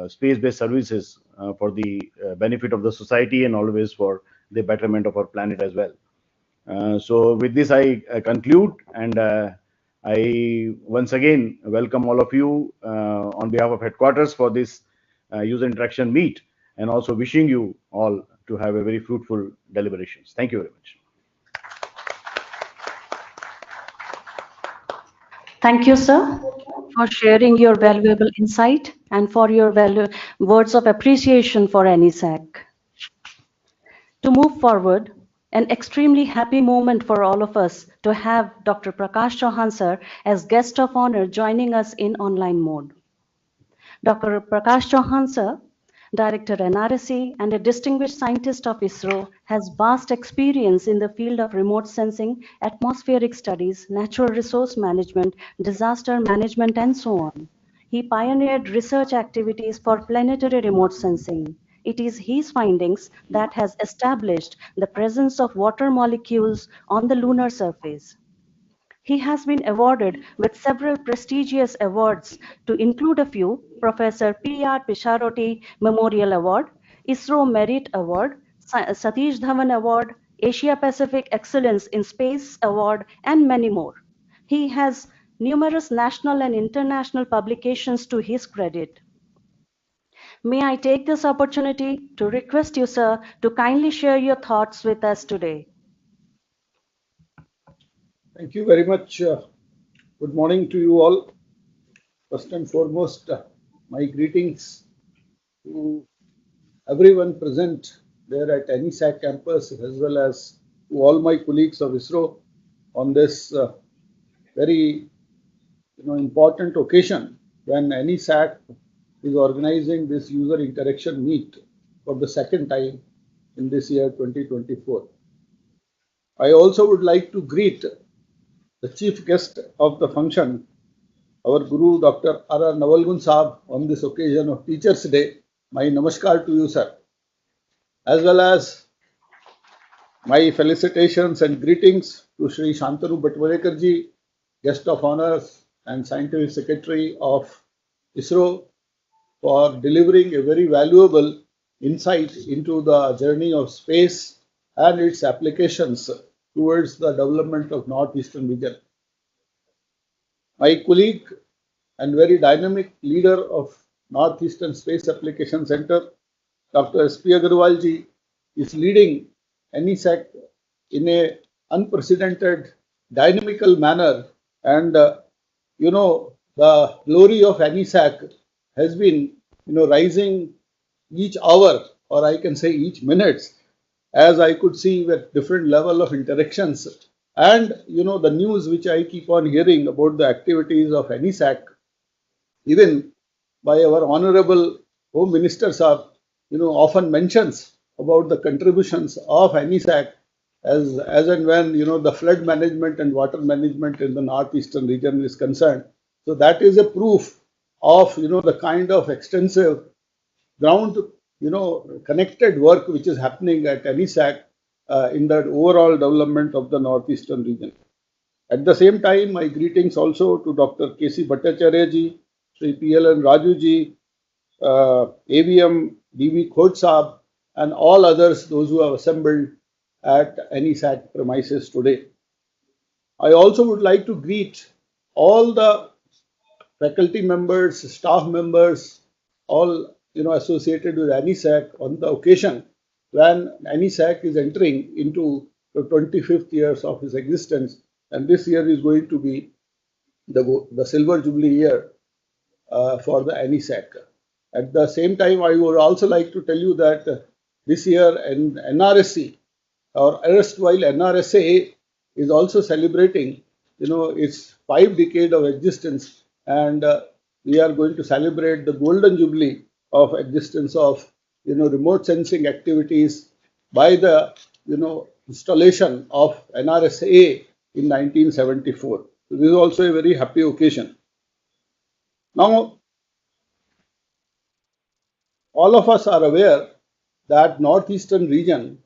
space-based services for the benefit of the society and always for the betterment of our planet as well. So with this, I conclude, and I once again welcome all of you on behalf of headquarters for this user interaction meet, and also wishing you all to have a very fruitful deliberations. Thank you very much. Thank you, sir, for sharing your valuable insight and for your words of appreciation for NESAC. To move forward, an extremely happy moment for all of us to have Dr. Prakash Chauhan sir as guest of honor joining us in online mode. Dr. Prakash Chauhan sir, Director NRSE and a distinguished scientist of ISRO, has vast experience in the field of remote sensing, atmospheric studies, natural resource management, disaster management, and so on. He pioneered research activities for planetary remote sensing. It is his findings that has established the presence of water molecules on the lunar surface. He has been awarded with several prestigious awards, to include a few: Professor P.R. Pisharotti Memorial Award, ISRO Merit Award, Satish Dhawan Award, Asia Pacific Excellence in Space Award, and many more. He has numerous national and international publications to his credit. May I take this opportunity to request you, sir, to kindly share your thoughts with us today. Thank you very much. Good morning to you all. First and foremost, my greetings to everyone present there at NESAC campus, as well as to all my colleagues of ISRO on this very important occasion when NESAC is organizing this user interaction meet for the second time in this year 2024. I also would like to greet the chief guest of the function, our Guru Dr. R. Navalgund Saab, on this occasion of Teachers' Day. My namaskar to you, sir. As well as my felicitations and greetings to Sri Shantanu Bhatwarekar ji, Guest of Honors and Scientific Secretary of ISRO, for delivering a very valuable insight into the journey of space and its applications towards the development of Northeastern region. My colleague and very dynamic leader of Northeastern Space Application Center, Dr. S.P. Agarwal ji, is leading NESAC in a unprecedented, dynamical manner. And the glory of NESAC has been rising each hour, or I can say each minute, as I could see with different level of interactions. And the news which I keep on hearing about the activities of NESAC, even by our honorable Home Minister Saab, often mentions about the contributions of NESAC as and when the flood management and water management in the northeastern region is concerned. So that is a proof of the kind of extensive ground connected work which is happening at NESAC in the overall development of the northeastern region. At the same time, my greetings also to Dr. K.C. Bhattacharya ji, Sri P.L.N. Raju ji, AVM D.V. Khod Saab, and all others, those who have assembled at NESAC premises today. I also would like to greet all the faculty members, staff members, all associated with NESAC on the occasion when NESAC is entering into the 25th years of its existence, and this year is going to be the silver jubilee year for the NESAC. At the same time, I would also like to tell you that this year NRSC, or erstwhile NRSA, is also celebrating its 5 decade of existence, and we are going to celebrate the golden jubilee of existence of remote sensing activities by the installation of NRSA in 1974. So this is also a very happy occasion. Now, all of us are aware that northeastern region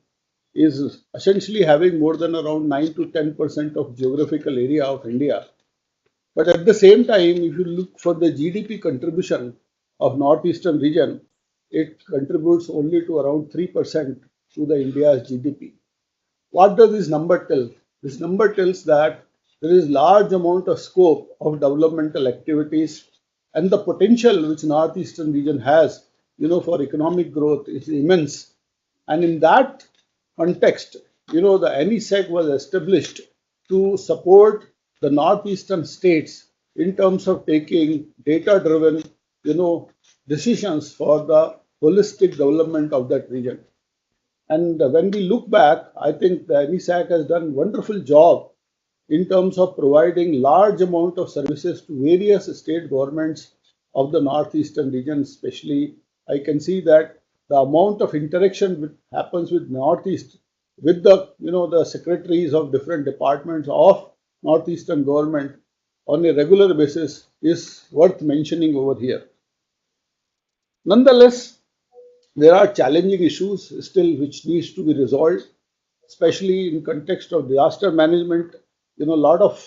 is essentially having more than around 9 to 10% of geographical area of India. But at the same time, if you look for the GDP contribution of northeastern region, it contributes only to around 3% to the India's GDP. What does this number tell? This number tells that there is large amount of scope of developmental activities, and the potential which northeastern region has for economic growth is immense. And in that context, the NESAC was established to support the northeastern states in terms of taking data-driven, decisions for the holistic development of that region. And when we look back, I think the NESAC has done a wonderful job in terms of providing large amount of services to various state governments of the northeastern region. Especially, I can see that the amount of interaction which happens with Northeast, with the secretaries of different departments of Northeastern government on a regular basis is worth mentioning over here. Nonetheless, there are challenging issues still which needs to be resolved, especially in context of disaster management. A lot of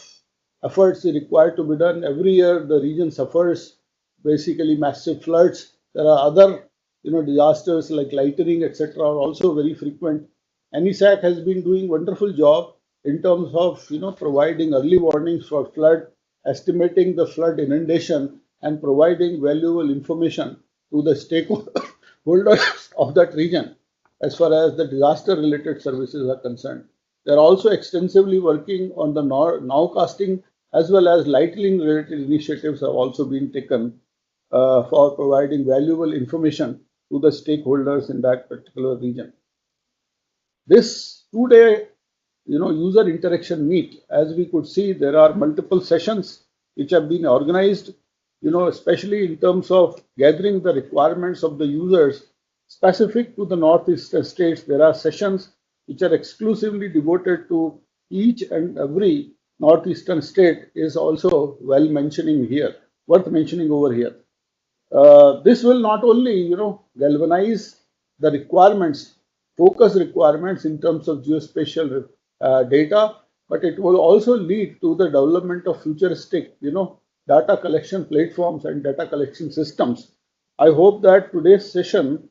efforts are required to be done. Every year, the region suffers basically massive floods. There are other disasters like lightning, etc., are also very frequent. NESAC has been doing wonderful job in terms of providing early warnings for flood, estimating the flood inundation, and providing valuable information to the stakeholders of that region as far as the disaster related services are concerned. They're also extensively working on the nowcasting as well as lightning related initiatives have also been taken for providing valuable information to the stakeholders in that particular region. This 2-day user interaction meet, as we could see, there are multiple sessions which have been organized, especially in terms of gathering the requirements of the users specific to the northeastern states. There are sessions which are exclusively devoted to each and every northeastern state is also worth mentioning over here. This will not only, galvanize the requirements, focus requirements in terms of geospatial data, but it will also lead to the development of futuristic, data collection platforms and data collection systems. I hope that today's session,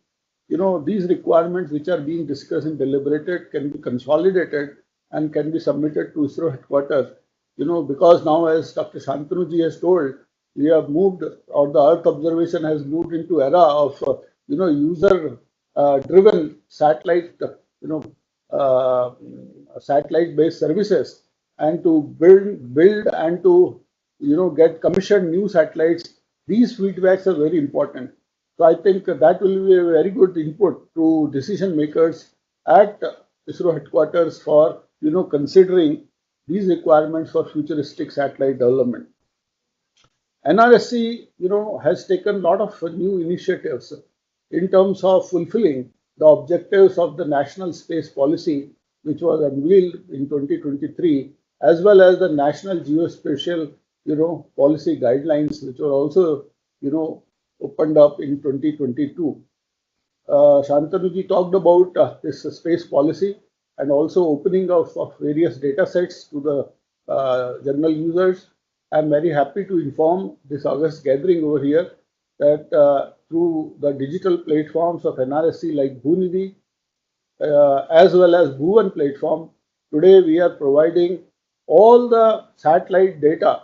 these requirements which are being discussed and deliberated can be consolidated and can be submitted to ISRO headquarters, because now, as Dr. Shantanu has told, we have moved, or the Earth observation has moved into era of, user driven satellite, satellite-based services, and to build and to, get commissioned new satellites. These feedbacks are very important. So I think that will be a very good input to decision makers at ISRO headquarters for, considering these requirements for futuristic satellite development. NRSC, has taken a lot of new initiatives in terms of fulfilling the objectives of the National Space Policy, which was unveiled in 2023, as well as the National Geospatial, policy guidelines, which were also, opened up in 2022. Shantanu talked about this space policy and also opening of various data sets to the general users. I'm very happy to inform this August gathering over here that through the digital platforms of NRSC like Bhoonidhi as well as Bhuvan platform, today we are providing all the satellite data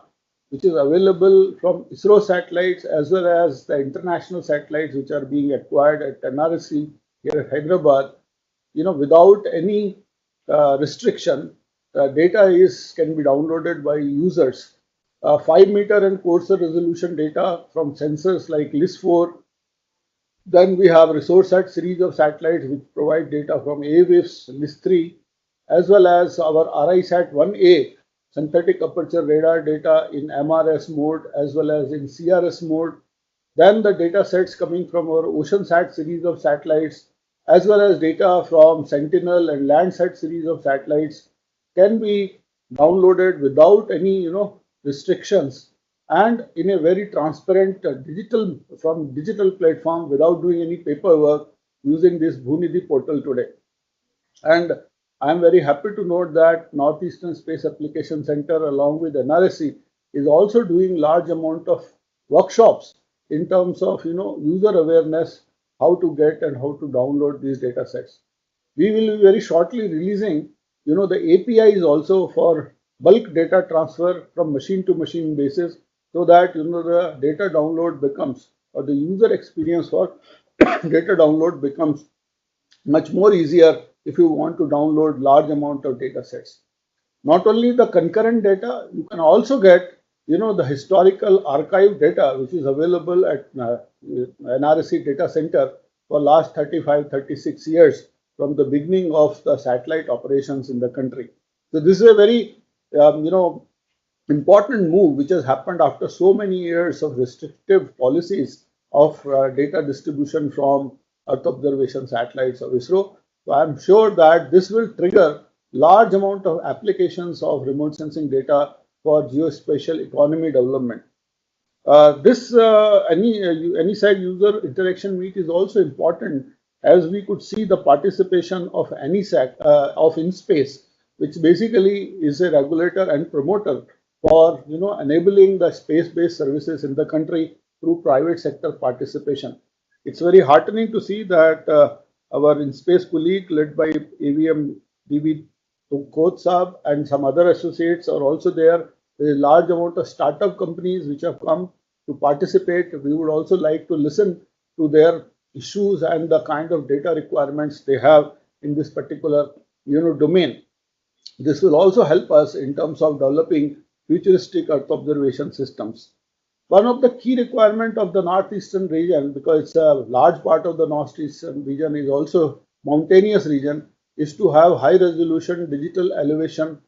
which is available from ISRO satellites as well as the international satellites which are being acquired at NRSC here at Hyderabad, without any restriction. Data can be downloaded by users. 5-meter and coarser resolution data from sensors like LIS4. Then we have ResourceSat series of satellites which provide data from AWIFS, LIS3, as well as our RISAT-1A synthetic aperture radar data in MRS mode as well as in CRS mode. Then the data sets coming from our OceanSat series of satellites as well as data from Sentinel and Landsat series of satellites can be downloaded without any, restrictions and in a very transparent digital platform without doing any paperwork using this Bhoonidhi portal today. And I'm very happy to note that Northeastern Space Application Center along with NRSC is also doing large amount of workshops in terms of user awareness, how to get and how to download these data sets. We will be very shortly releasing the APIs also for bulk data transfer from machine to machine basis, so that the data download becomes, or the user experience for data download becomes much more easier if you want to download large amount of data sets. Not only the concurrent data, you can also get the historical archive data which is available at NRSC data center for last 35-36 years from the beginning of the satellite operations in the country. So this is a very important move which has happened after so many years of restrictive policies of data distribution from Earth observation satellites of ISRO. So I'm sure that this will trigger large amount of applications of remote sensing data for geospatial economy development. This NESAC user interaction meet is also important, as we could see the participation of NESAC of InSpace, which basically is a regulator and promoter for enabling the space-based services in the country through private sector participation. It's very heartening to see that our InSpace colleague led by AVM DB Koth and some other associates are also there. There is a large amount of startup companies which have come to participate. We would also like to listen to their issues and the kind of data requirements they have in this particular domain. This will also help us in terms of developing futuristic Earth observation systems. One of the key requirements of the northeastern region, because it's a large part of the northeastern region is also mountainous region, is to have high resolution digital elevation,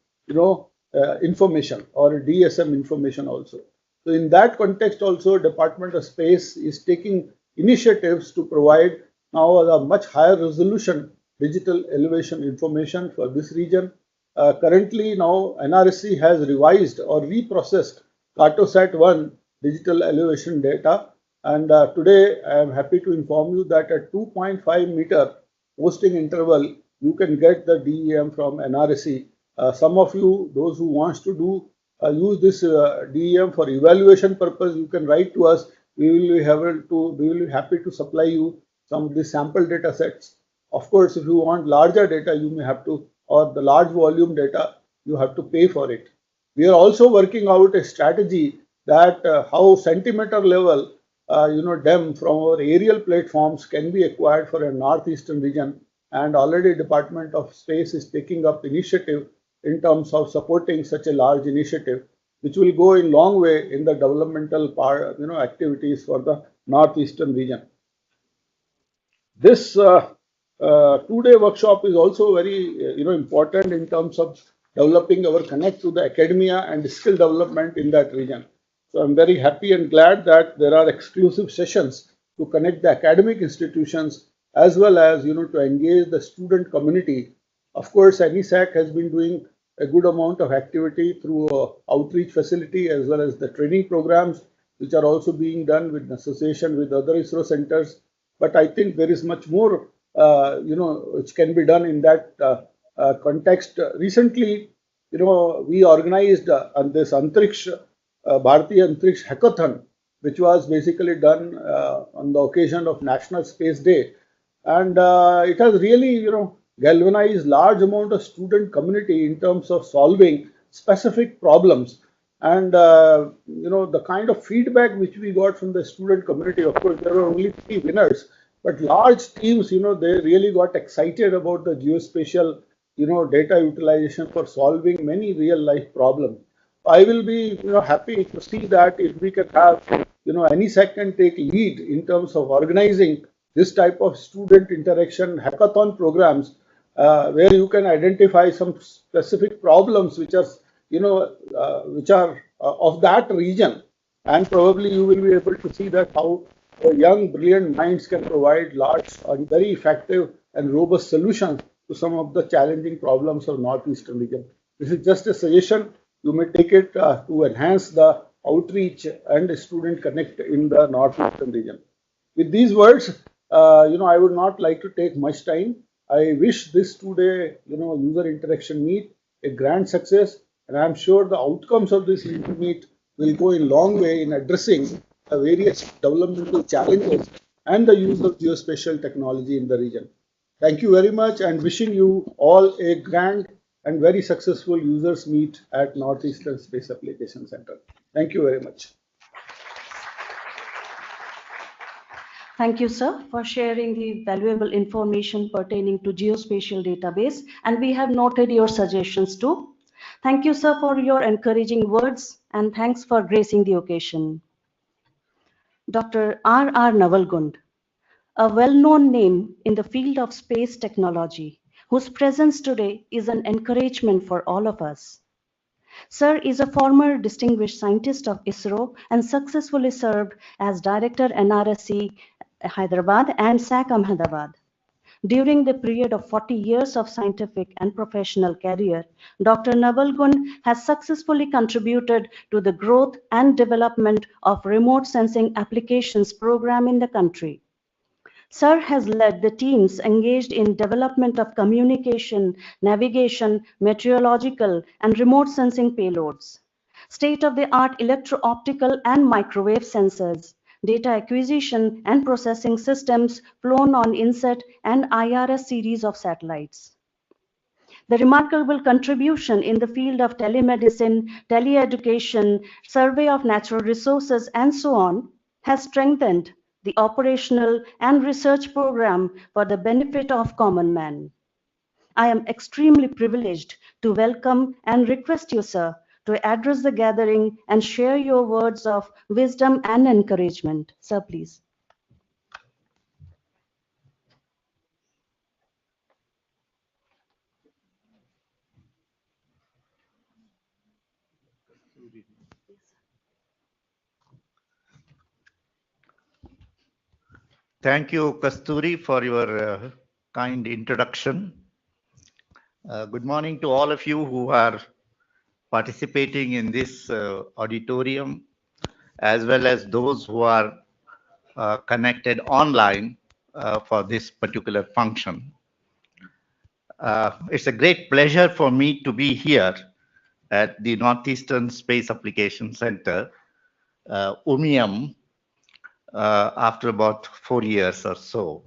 information or DSM information also. So in that context also, Department of Space is taking initiatives to provide now a much higher resolution digital elevation information for this region. Currently now NRSC has revised or reprocessed Cartosat 1 digital elevation data, and today I am happy to inform you that at 2.5-meter posting interval you can get the DEM from NRSC. Some of you, those who wants to do use this DEM for evaluation purpose, you can write to us. We will be happy to supply you some of the sample data sets. Of course, if you want larger data, you may have to, or the large volume data, you have to pay for it. We are also working out a strategy that how centimeter level, DEM from our aerial platforms can be acquired for a northeastern region, and already Department of Space is taking up initiative in terms of supporting such a large initiative, which will go a long way in the developmental part, activities for the northeastern region. This two-day workshop is also very important in terms of developing our connect to the academia and skill development in that region. So I'm very happy and glad that there are exclusive sessions to connect the academic institutions as well as to engage the student community. Of course, NESAC has been doing a good amount of activity through outreach facility as well as the training programs, which are also being done with association with other ISRO centers. But I think there is much more, which can be done in that context. Recently, we organized this Antriksh, Bharatiya Antriksh Hackathon, which was basically done on the occasion of National Space Day. And it has really, galvanized large amount of student community in terms of solving specific problems. And, the kind of feedback which we got from the student community, of course, there were only 3 winners, but large teams, they really got excited about the geospatial, data utilization for solving many real life problems. I will be, happy to see that if we can have, NESAC can take lead in terms of organizing this type of student interaction hackathon programs, where you can identify some specific problems which are, of that region, and probably you will be able to see that how young, brilliant minds can provide large and very effective and robust solutions to some of the challenging problems of northeastern region. This is just a suggestion. You may take it to enhance the outreach and student connect in the northeastern region. With these words, I would not like to take much time. I wish this two-day, user interaction meet a grand success, and I'm sure the outcomes of this meet will go a long way in addressing the various developmental challenges and the use of geospatial technology in the region. Thank you very much, and wishing you all a grand and very successful users meet at Northeastern Space Application Center. Thank you very much. Thank you, sir, for sharing the valuable information pertaining to geospatial database, and we have noted your suggestions too. Thank you, sir, for your encouraging words, and thanks for gracing the occasion. Dr. R. Navalgund, a well-known name in the field of space technology, whose presence today is an encouragement for all of us. Sir is a former distinguished scientist of ISRO and successfully served as Director NRSC Hyderabad and SAC Ahmedabad. During the period of 40 years of scientific and professional career, Dr. Navalgund has successfully contributed to the growth and development of remote sensing applications program in the country. Sir has led the teams engaged in development of communication, navigation, meteorological, and remote sensing payloads, state-of-the-art electro-optical and microwave sensors, data acquisition and processing systems flown on INSAT and IRS series of satellites. The remarkable contribution in the field of telemedicine, teleeducation, survey of natural resources, and so on has strengthened the operational and research program for the benefit of common man. I am extremely privileged to welcome and request you, sir, to address the gathering and share your words of wisdom and encouragement. Sir, please. Thank you, Kasturi, for your kind introduction. Good morning to all of you who are participating in this auditorium, as well as those who are connected online for this particular function. It's a great pleasure for me to be here at the Northeastern Space Application Center, UMIAM, after about 4 years or so.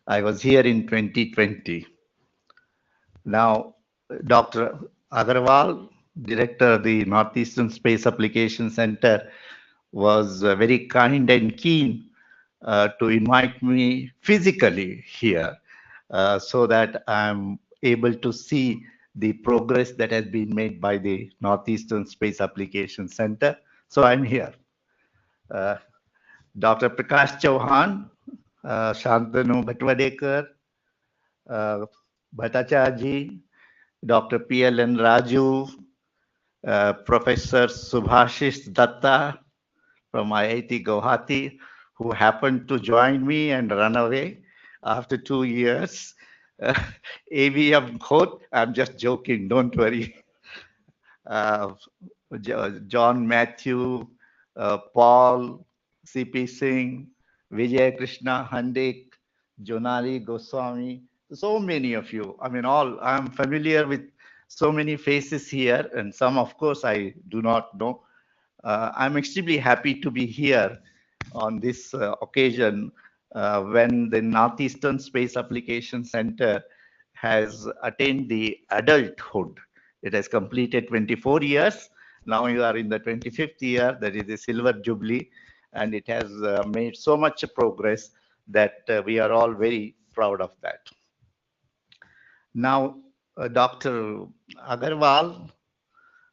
I was here in 2020. Now, Dr. Agarwal, Director of the Northeastern Space Application Center, was very kind and keen to invite me physically here so that I'm able to see the progress that has been made by the Northeastern Space Application Center. So I'm here. Dr. Prakash Chauhan, Shantanu Bhatwadekar, Bhattacharya, Dr. P.L.N. Raju, Professor Subhashish Datta from IIT Guwahati, who happened to join me and run away after 2 years. AVM Khot, I'm just joking, don't worry. John Matthew, Paul, C.P. Singh, Vijay Krishna Handik, Jonali Goswami, so many of you. I mean, I'm familiar with so many faces here, and some, of course, I do not know. I'm extremely happy to be here on this occasion when the Northeastern Space Application Center has attained the adulthood. It has completed 24 years. Now you are in the 25th year, that is the silver jubilee, and it has made so much progress that we are all very proud of that. Now, Dr. Agarwal,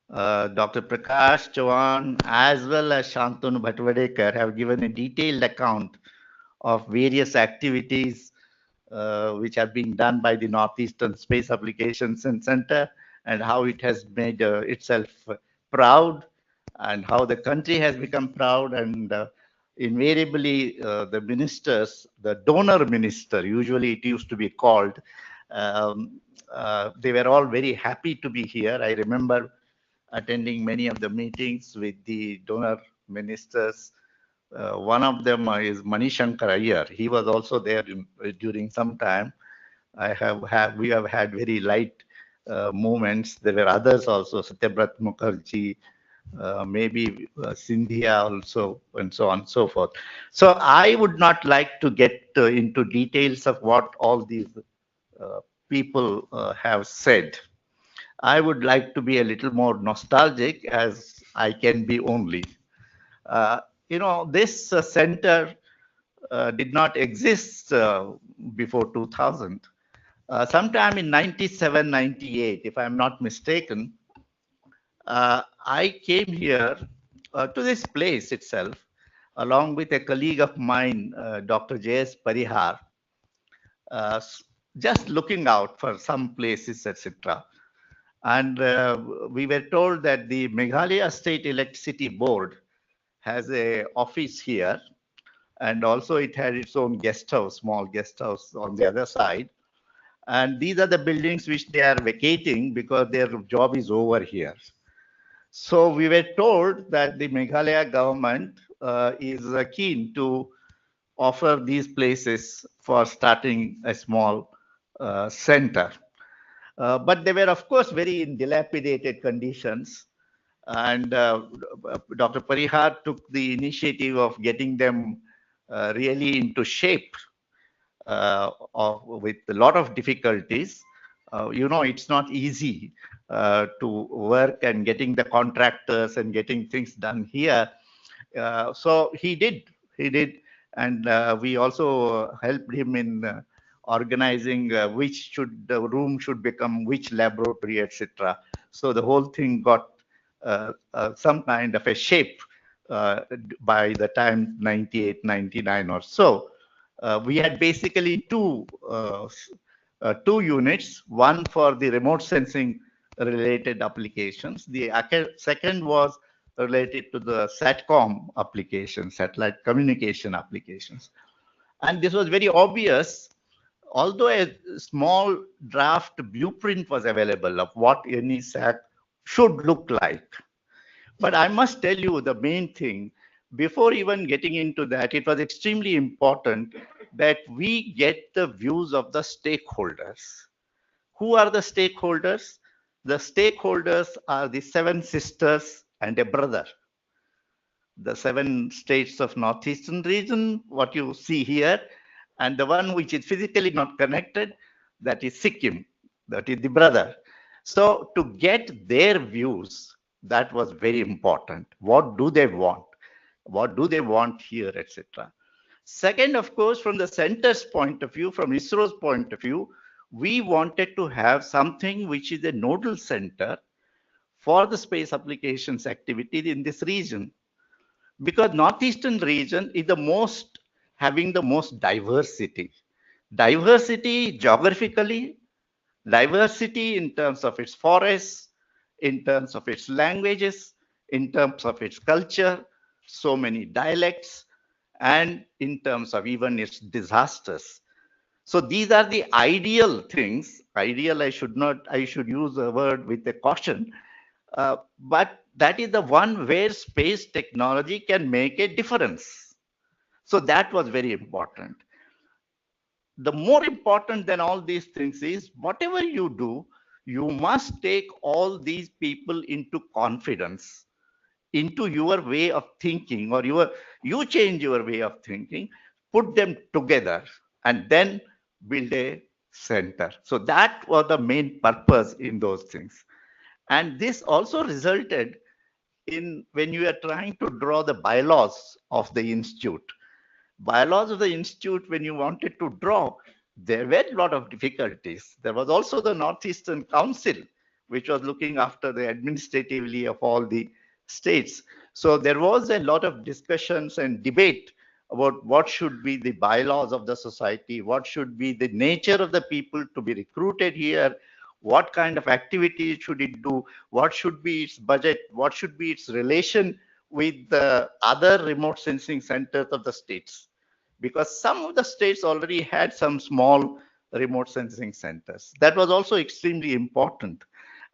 Dr. Prakash Chauhan, as well as Shantanu Bhatwadekar have given a detailed account of various activities which are being done by the Northeastern Space Applications Center and how it has made itself proud and how the country has become proud, and invariably the ministers, the donor minister, usually it used to be called, they were all very happy to be here. I remember attending many of the meetings with the donor ministers. One of them is Manishankar Iyer. He was also there during some time. We have had very light movements. There were others also, Satyabrat Mukherjee, maybe Sindhia also, and so on and so forth. So I would not like to get into details of what all these people have said. I would like to be a little more nostalgic, as I can be only. This center did not exist before 2000. Sometime in 97, 98, if I'm not mistaken, I came here to this place itself, along with a colleague of mine, Dr. J.S. Parihar, just looking out for some places, etc. And we were told that the Meghalaya State Electricity Board has an office here, and also it had its own guest house, small guest house on the other side. And these are the buildings which they are vacating because their job is over here. So we were told that the Meghalaya government is keen to offer these places for starting a small center. But they were, of course, very in dilapidated conditions. And Dr. Parihar took the initiative of getting them really into shape with a lot of difficulties. It's not easy to work and getting the contractors and getting things done here. So he did. And we also helped him in organizing which the room should become which laboratory, etc. So the whole thing got some kind of a shape by the time 98, 99 or so. We had basically two units, one for the remote sensing related applications. The second was related to the SATCOM applications, satellite communication applications. And this was very obvious, although a small draft blueprint was available of what NESAC should look like. But I must tell you the main thing, before even getting into that, it was extremely important that we get the views of the stakeholders. Who are the stakeholders? The stakeholders are the 7 sisters and a brother. The 7 states of Northeastern region, what you see here, and the one which is physically not connected, that is Sikkim, that is the brother. So to get their views, that was very important. What do they want? What do they want here, etc. Second, of course, from the center's point of view, from ISRO's point of view, we wanted to have something which is a nodal center for the space applications activity in this region. Because Northeastern region is having the most diversity. Diversity geographically, diversity in terms of its forests, in terms of its languages, in terms of its culture, so many dialects, and in terms of even its disasters. So these are the ideal things. Ideal, I should use a word with a caution, but that is the one where space technology can make a difference. So that was very important. The more important than all these things is whatever you do, you must take all these people into confidence, into your way of thinking, or you change your way of thinking, put them together, and then build a center. So that was the main purpose in those things. And this also resulted in, when you are trying to draw the bylaws of the institute, bylaws of the institute, when you wanted to draw, there were a lot of difficulties. There was also the Northeastern Council, which was looking after the administratively of all the states. So there was a lot of discussions and debate about what should be the bylaws of the society, what should be the nature of the people to be recruited here, what kind of activities should it do, what should be its budget, what should be its relation with the other remote sensing centers of the states. Because some of the states already had some small remote sensing centers. That was also extremely important.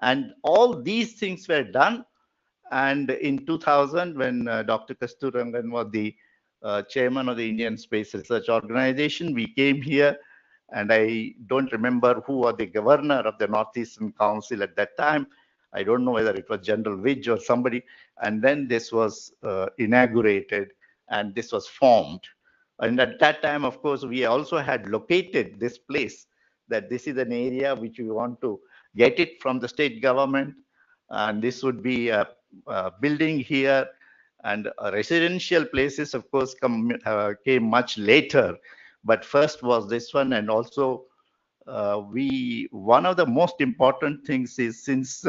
And all these things were done. And in 2000, when Dr. Kasturangan was the chairman of the Indian Space Research Organization, we came here, and I don't remember who was the governor of the Northeastern Council at that time. I don't know whether it was General Vidge or somebody. And then this was inaugurated and this was formed. And at that time, of course, we also had located this place, that this is an area which we want to get it from the state government. And this would be a building here, and residential places, of course, came much later. But first was this one. And also one of the most important things is, since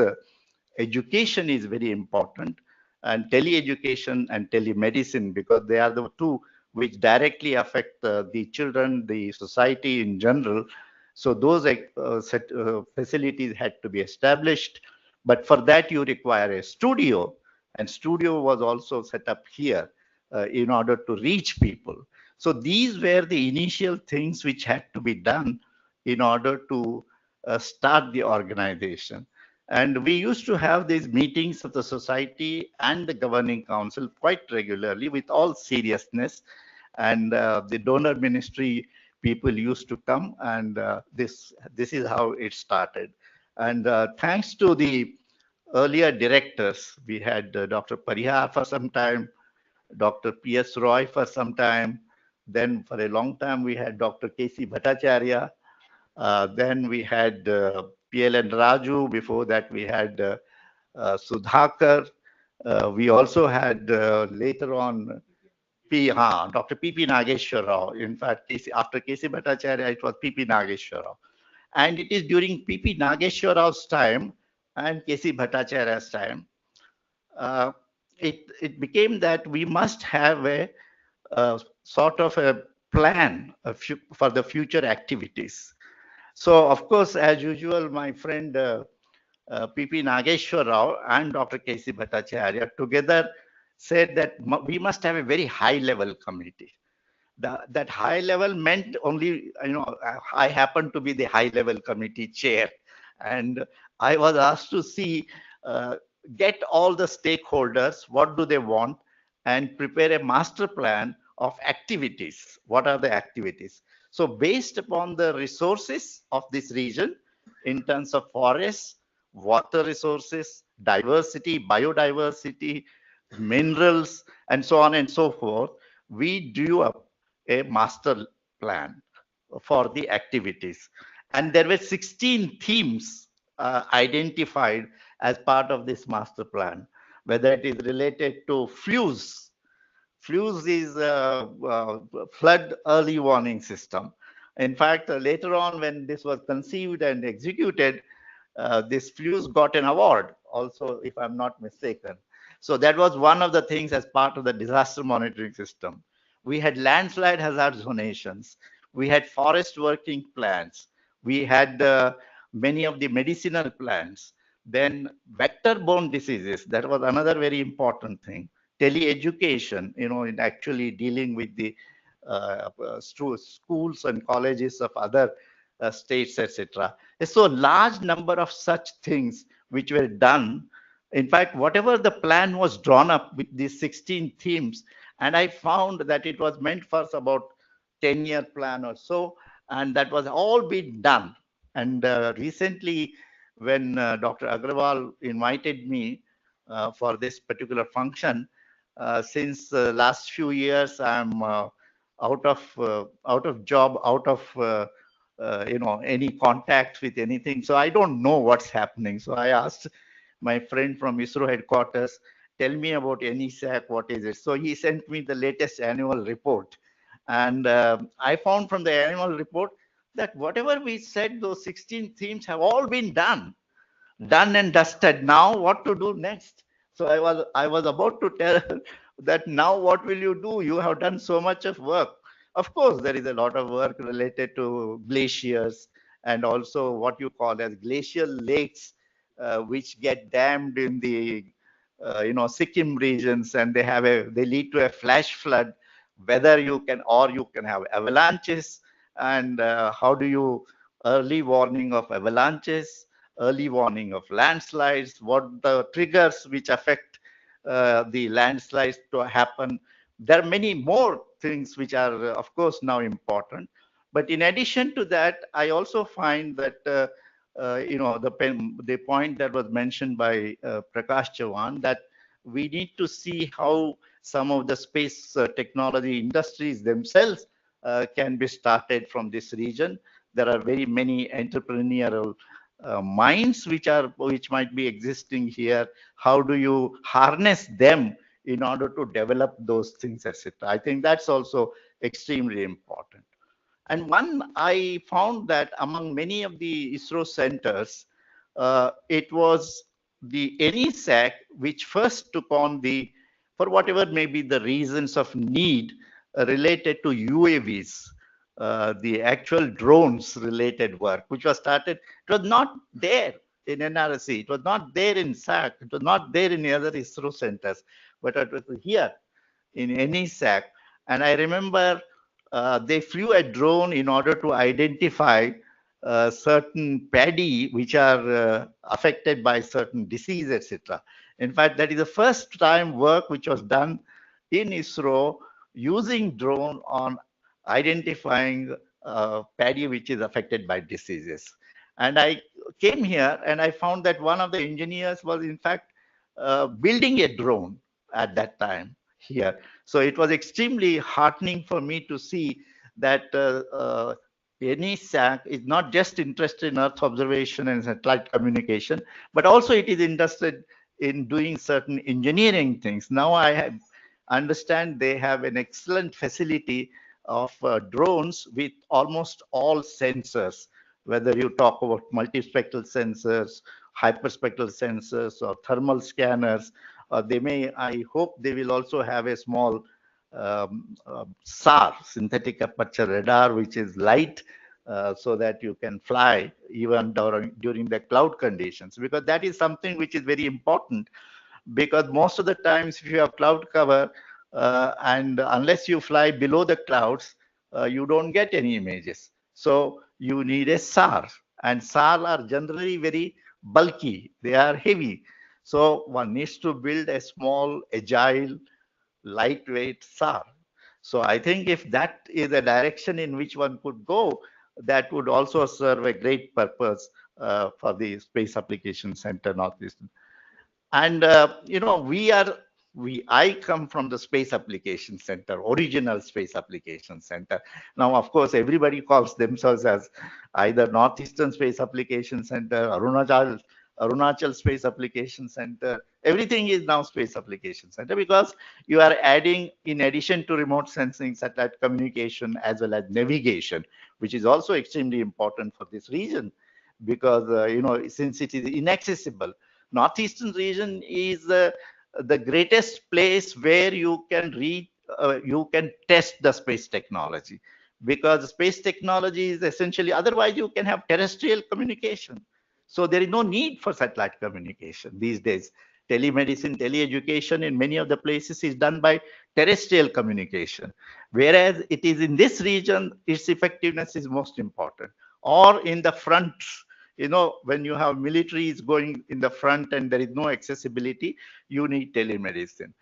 education is very important, and teleeducation and telemedicine, because they are the two which directly affect the children, the society in general. So those facilities had to be established. But for that, you require a studio. And studio was also set up here in order to reach people. So these were the initial things which had to be done in order to start the organization. And we used to have these meetings of the society and the governing council quite regularly with all seriousness. And the donor ministry people used to come, and this is how it started. And thanks to the earlier directors, we had Dr. Parihar for some time, Dr. P.S. Roy for some time. Then for a long time, we had Dr. K.C. Bhattacharya. Then we had P.L.N. Raju. Before that, we had Sudhakar. We also had later on Dr. P.P. Nageshwar Rao. In fact, after K.C. Bhattacharya, it was P.P. Nageshwar Rao. And it is during P.P. Nageshwar Rao's time and K.C. Bhattacharya's time, it became that we must have a sort of a plan for the future activities. So, of course, as usual, my friend P.P. Nageshwar Rao and Dr. K.C. Bhattacharya together said that we must have a very high level committee. That high level meant only, I happened to be the high level committee chair. And I was asked to see, get all the stakeholders, what do they want, and prepare a master plan of activities. What are the activities? So based upon the resources of this region, in terms of forests, water resources, diversity, biodiversity, minerals, and so on and so forth, we drew up a master plan for the activities. And there were 16 themes identified as part of this master plan, whether it is related to FLUES. FLUES is a flood early warning system. In fact, later on when this was conceived and executed, this FLUES got an award also, if I'm not mistaken. So that was one of the things as part of the disaster monitoring system. We had landslide hazard zonations. We had forest working plans. We had many of the medicinal plans. Then vector-borne diseases, that was another very important thing. Tele-education, in actually dealing with the schools and colleges of other states, etc. So a large number of such things which were done. In fact, whatever the plan was drawn up with these 16 themes, and I found that it was meant for about 10-year plan or so, and that was all been done. And recently, when Dr. Agrawal invited me for this particular function, since the last few years, I'm out of job, out of any contact with anything. So I don't know what's happening. So I asked my friend from ISRO headquarters, tell me about NESAC, what is it? So he sent me the latest annual report. And I found from the annual report that whatever we said, those 16 themes have all been done and dusted. Now what to do next? So I was about to tell that now what will you do? You have done so much of work. Of course, there is a lot of work related to glaciers and also what you call as glacial lakes, which get dammed in the Sikkim regions, and they lead to a flash flood. Whether you can have avalanches, and how do you early warning of avalanches, early warning of landslides, what the triggers which affect the landslides to happen. There are many more things which are, of course, now important. But in addition to that, I also find that, the point that was mentioned by Prakash Chavan, that we need to see how some of the space technology industries themselves can be started from this region. There are very many entrepreneurial minds which might be existing here. How do you harness them in order to develop those things, etc.? I think that's also extremely important. And one, I found that among many of the ISRO centers, it was the NESAC which first took on for whatever may be the reasons of need related to UAVs, the actual drones related work, which was started. It was not there in NRC, it was not there in SAC, it was not there in the other ISRO centers, but it was here in NESAC. And I remember they flew a drone in order to identify certain paddy which are affected by certain disease, etc. In fact, that is the first time work which was done in ISRO using drone on identifying paddy which is affected by diseases. And I came here and I found that one of the engineers was in fact building a drone at that time here. So it was extremely heartening for me to see that NESAC is not just interested in Earth observation and satellite communication, but also it is interested in doing certain engineering things. Now I understand they have an excellent facility of drones with almost all sensors, whether you talk about multispectral sensors, hyperspectral sensors, or thermal scanners. I hope they will also have a small SAR, synthetic aperture radar, which is light, so that you can fly even during the cloud conditions, because that is something which is very important. Because most of the times, if you have cloud cover, and unless you fly below the clouds, you don't get any images. So you need a SAR, and SAR are generally very bulky. They are heavy. So one needs to build a small, agile, lightweight SAR. So I think if that is the direction in which one could go, that would also serve a great purpose for the Space Application Center Northeastern. And I come from the Space Application Center, original Space Application Center. Now, of course, everybody calls themselves as either Northeastern Space Application Center, Arunachal Space Application Center. Everything is now Space Application Center, because you are adding, in addition to remote sensing, satellite communication, as well as navigation, which is also extremely important for this region, because since it is inaccessible, Northeastern region is the greatest place where you can test the space technology, because space technology is essentially, otherwise you can have terrestrial communication. So there is no need for satellite communication these days. Telemedicine, teleeducation in many of the places is done by terrestrial communication, whereas it is in this region, its effectiveness is most important. Or in the front, when you have militaries going in the front and there is no accessibility, you need telemedicine.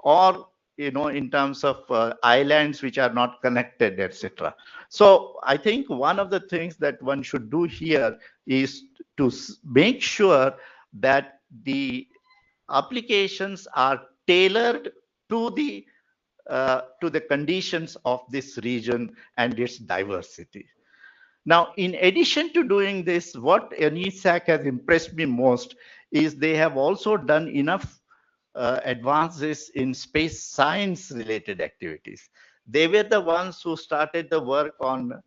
Or in terms of islands which are not connected, etc. So I think one of the things that one should do here is to make sure that the applications are tailored to the conditions of this region and its diversity. Now, in addition to doing this, what NESAC has impressed me most is they have also done enough advances in space science related activities. They were the ones who started the work on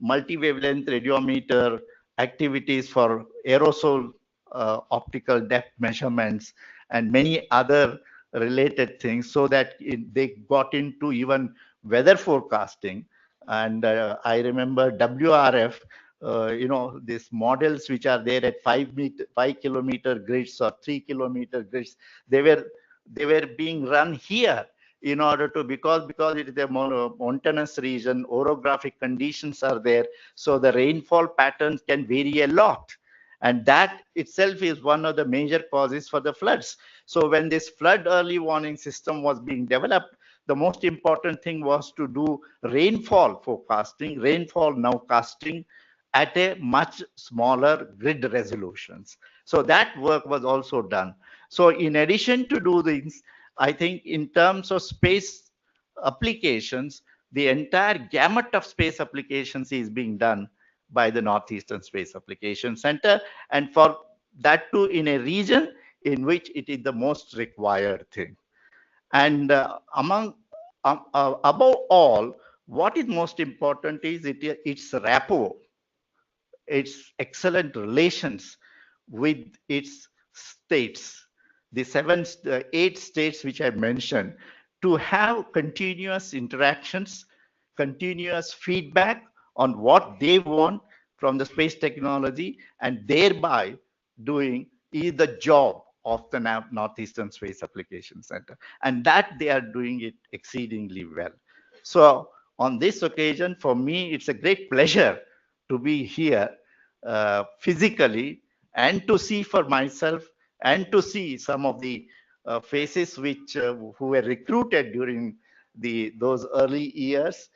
multi-wavelength radiometer activities for aerosol optical depth measurements and many other related things, so that they got into even weather forecasting. And I remember WRF, these models which are there at 5 kilometer grids or 3 kilometer grids, they were being run here in order to, because it is a mountainous region, orographic conditions are there, so the rainfall patterns can vary a lot. And that itself is one of the major causes for the floods. So when this flood early warning system was being developed, the most important thing was to do rainfall forecasting, rainfall nowcasting at a much smaller grid resolutions. So that work was also done. So in addition to do this, I think in terms of space applications, the entire gamut of space applications is being done by the Northeastern Space Application Center, and for that too in a region in which it is the most required thing. And above all, what is most important is its rapport, its excellent relations with its states, the 8 states which I mentioned, to have continuous interactions, continuous feedback on what they want from the space technology, and thereby doing is the job of the Northeastern Space Application Center. And that they are doing it exceedingly well. So on this occasion, for me, it's a great pleasure to be here physically, and to see for myself, and to see some of the faces which who were recruited during those early years,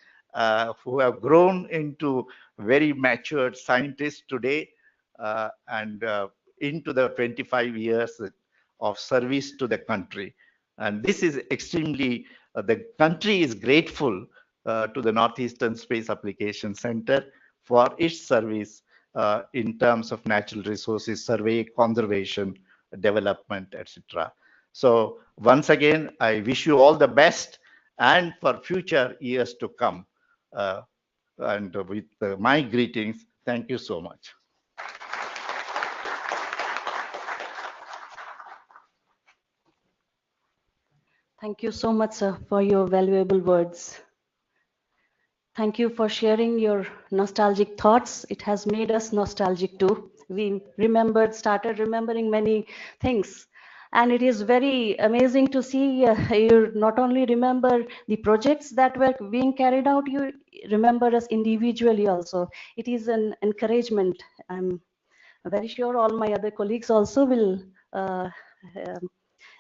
who have grown into very matured scientists today, and into the 25 years of service to the country. And this is extremely, the country is grateful to the Northeastern Space Application Center for its service in terms of natural resources survey, conservation, development, etc. So once again, I wish you all the best and for future years to come. And with my greetings, thank you so much. Thank you so much, sir, for your valuable words. Thank you for sharing your nostalgic thoughts. It has made us nostalgic too. We started remembering many things. And it is very amazing to see you not only remember the projects that were being carried out, you remember us individually also. It is an encouragement. I'm very sure all my other colleagues also will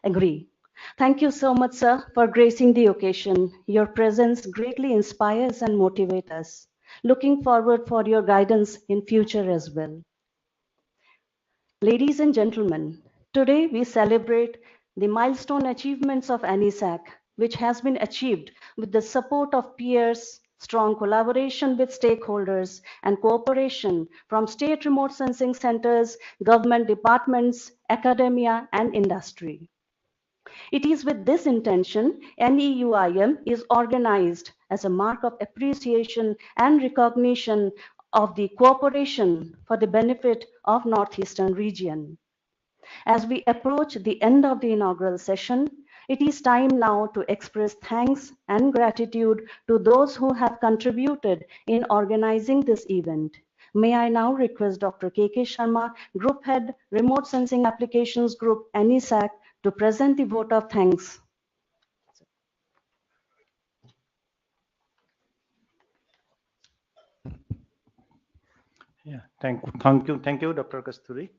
agree. Thank you so much, sir, for gracing the occasion. Your presence greatly inspires and motivates us. Looking forward for your guidance in future as well. Ladies and gentlemen, today we celebrate the milestone achievements of NESAC, which has been achieved with the support of peers, strong collaboration with stakeholders, and cooperation from state remote sensing centers, government departments, academia, and industry. It is with this intention NEUIM is organized as a mark of appreciation and recognition of the cooperation for the benefit of Northeastern region. As we approach the end of the inaugural session, it is time now to express thanks and gratitude to those who have contributed in organizing this event. May I now request Dr. K.K. Sharma, Group Head, Remote Sensing Applications Group, NESAC, to present the vote of thanks. Yeah, thank you, Dr. Kasturi.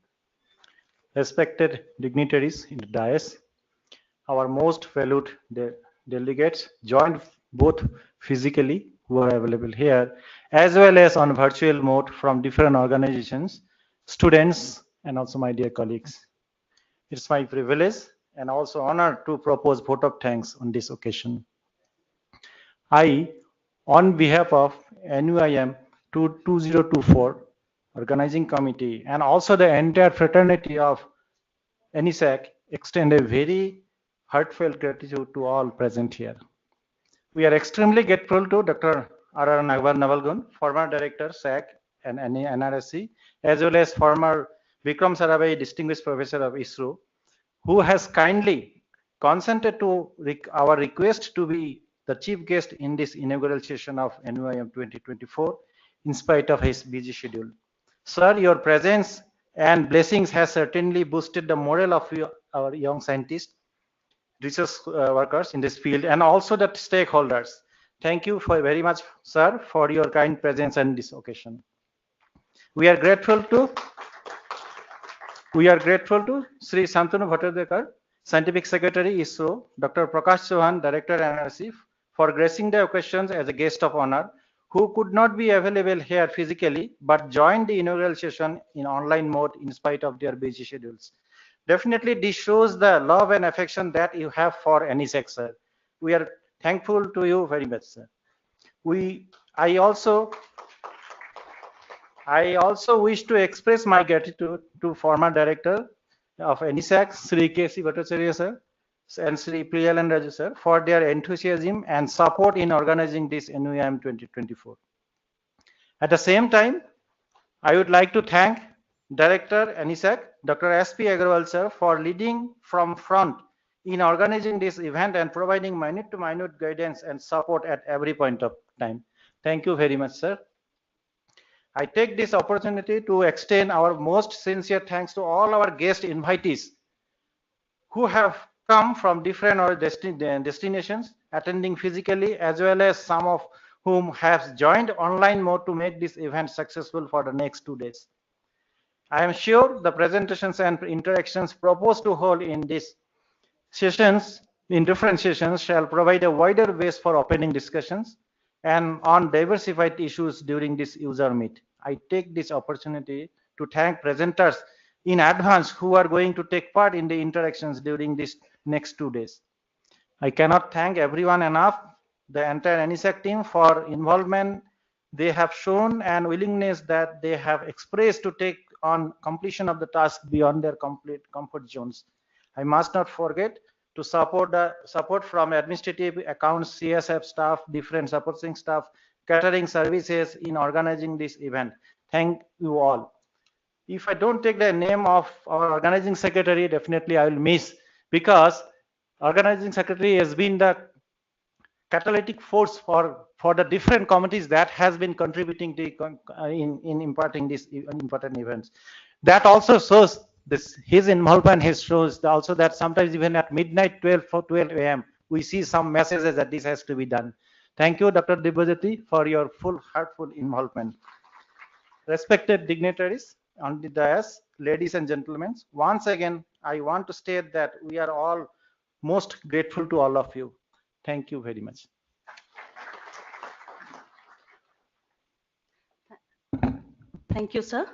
Respected dignitaries in the dais, our most valued delegates joined both physically, who are available here, as well as on virtual mode from different organizations, students, and also my dear colleagues. It's my privilege and also honor to propose vote of thanks on this occasion. I, on behalf of NUIM 2024 Organizing Committee and also the entire fraternity of NESAC, extend a very heartfelt gratitude to all present here. We are extremely grateful to Dr. R.R. Navalgun, former Director, SAC and NRSC, as well as former Vikram Sarabhai, Distinguished Professor of ISRO, who has kindly consented to our request to be the chief guest in this inaugural session of NUIM 2024, in spite of his busy schedule. Sir, your presence and blessings has certainly boosted the morale of our young scientists, research workers in this field, and also the stakeholders. Thank you very much, sir, for your kind presence on this occasion. We are grateful to Sri Santanu Bhattadekar, Scientific Secretary, ISRO, Dr. Prakash Chauhan, Director, NRC, for gracing the occasions as a guest of honor, who could not be available here physically, but joined the inaugural session in online mode in spite of their busy schedules. Definitely, this shows the love and affection that you have for NESAC, sir. We are thankful to you very much, sir. I also wish to express my gratitude to former director of NESAC, Sri K.C. Bhattacharya, sir, and Sri Priyalan Raju, sir, for their enthusiasm and support in organizing this NUIM 2024. At the same time, I would like to thank Director NESAC, Dr. S.P. Agarwal, sir, for leading from front in organizing this event and providing minute-to-minute guidance and support at every point of time. Thank you very much, sir. I take this opportunity to extend our most sincere thanks to all our guest invitees who have come from different destinations, attending physically, as well as some of whom have joined online mode to make this event successful for the next 2 days. I am sure the presentations and interactions proposed to hold in these sessions, in different sessions, shall provide a wider base for opening discussions and on diversified issues during this user meet. I take this opportunity to thank presenters in advance who are going to take part in the interactions during these next 2 days. I cannot thank everyone enough, the entire NESAC team, for involvement they have shown and willingness that they have expressed to take on completion of the task beyond their complete comfort zones. I must not forget to support from administrative accounts, CSF staff, different supporting staff, catering services in organizing this event. Thank you all. If I don't take the name of our organizing secretary, definitely I will miss, because organizing secretary has been the catalytic force for the different committees that has been contributing to in imparting these important events. That also shows this his involvement. His shows also that sometimes even at midnight 12 a.m. we see some messages that this has to be done. Thank you, Dr. Dibbajati, for your full heartful involvement. Respected dignitaries on the dais, ladies and gentlemen, once again I want to state that we are all most grateful to all of you. Thank you very much. Thank you, sir.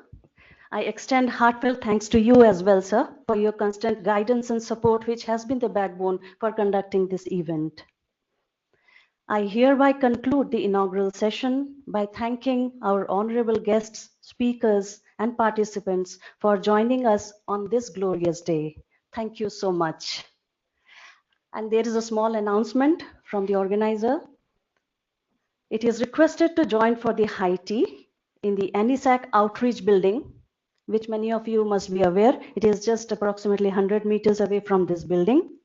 I extend heartfelt thanks to you as well, sir, for your constant guidance and support, which has been the backbone for conducting this event. I hereby conclude the inaugural session by thanking our honorable guests, speakers, and participants for joining us on this glorious day. Thank you so much. And there is a small announcement from the organizer. It is requested to join for the high tea in the NESAC outreach building, which many of you must be aware. It is just approximately 100 meters away from this building.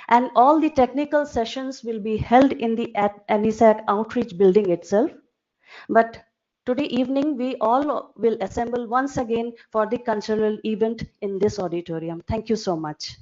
And all the technical sessions will be held in the NESAC outreach building itself. But today evening, we all will assemble once again for the cultural event in this auditorium. Thank you so much.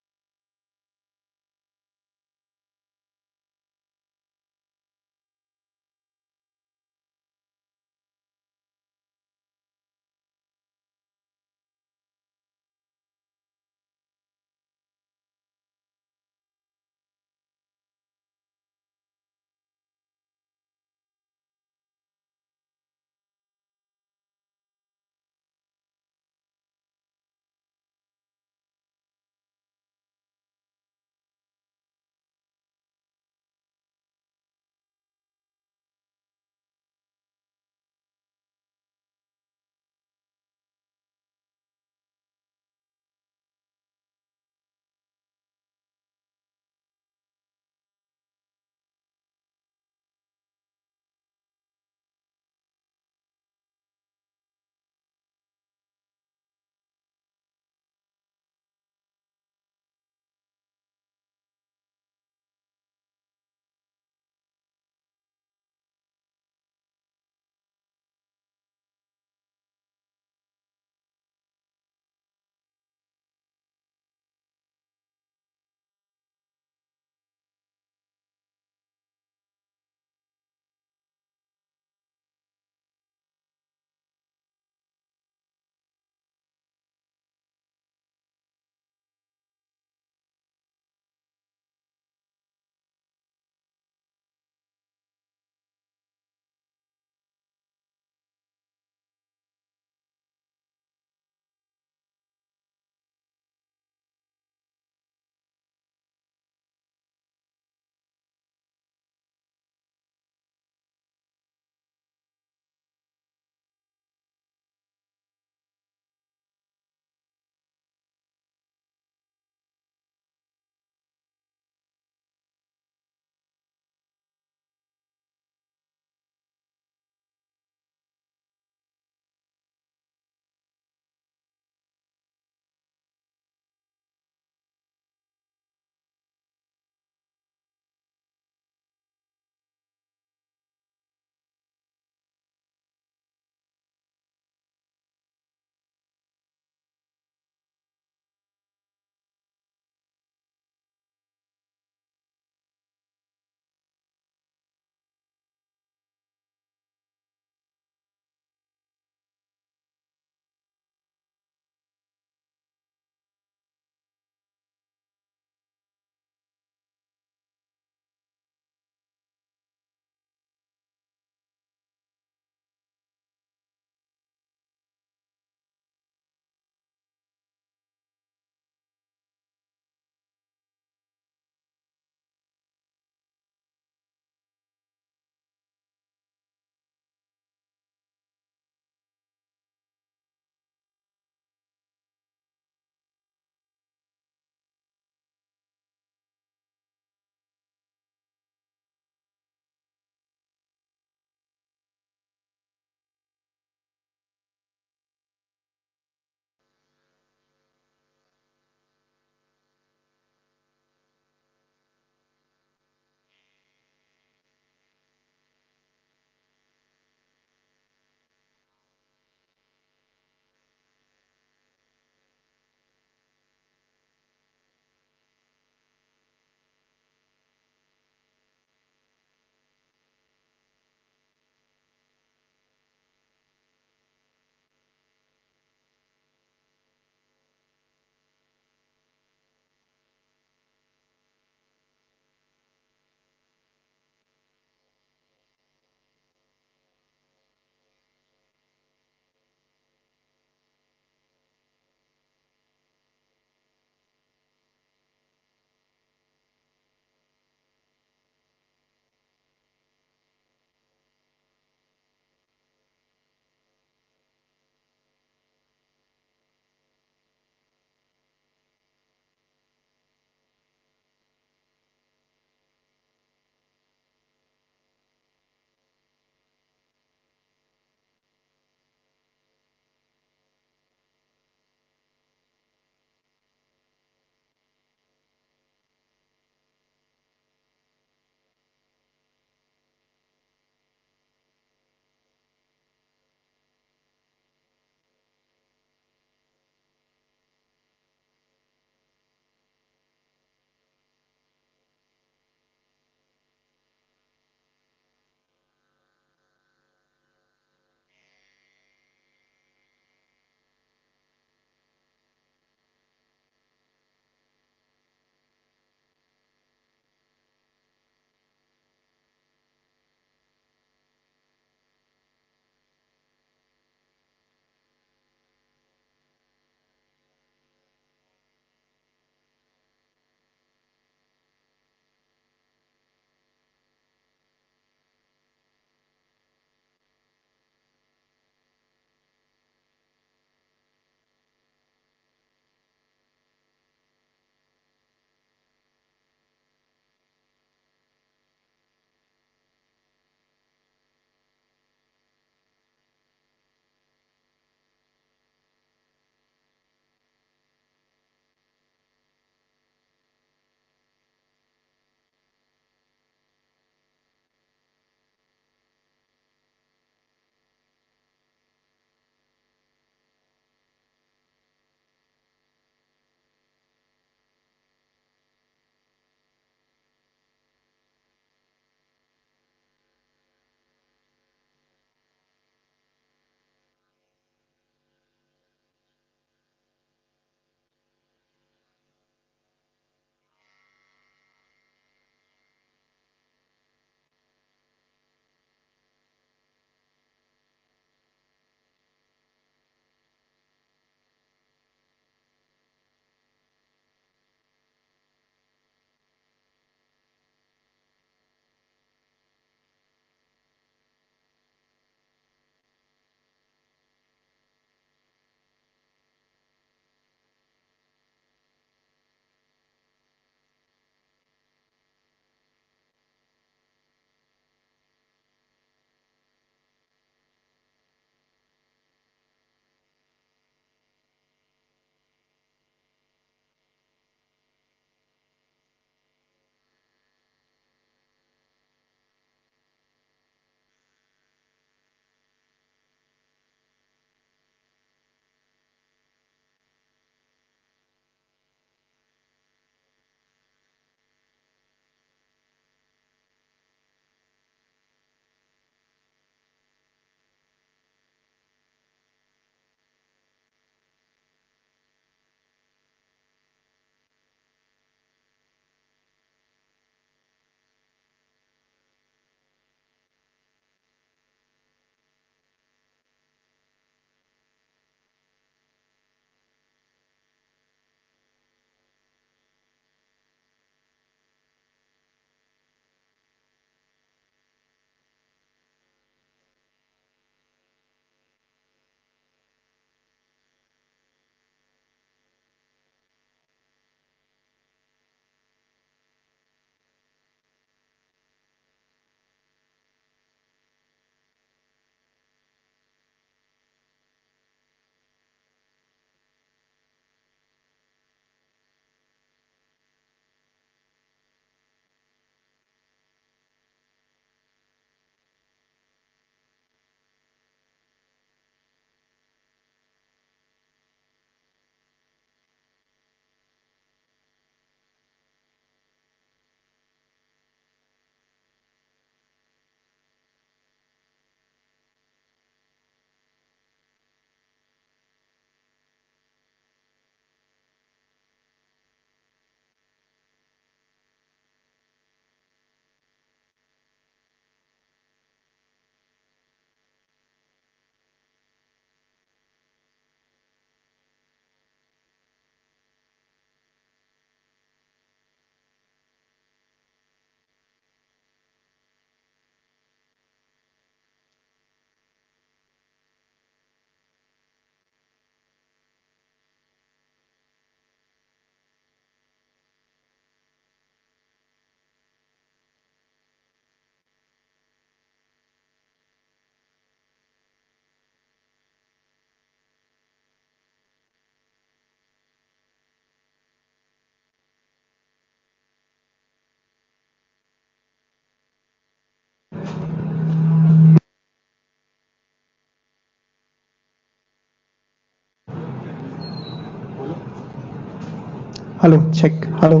Hello, check. Hello,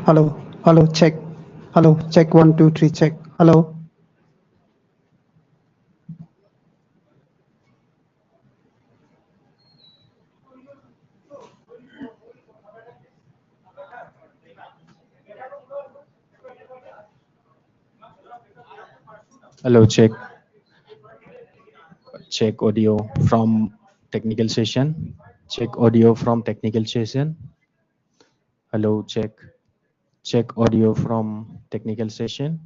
hello, hello, check. Hello, check. 1, 2, 3, check. Hello. Hello, check. Check audio from technical session. Check audio from technical session. Hello, check. Check audio from technical session.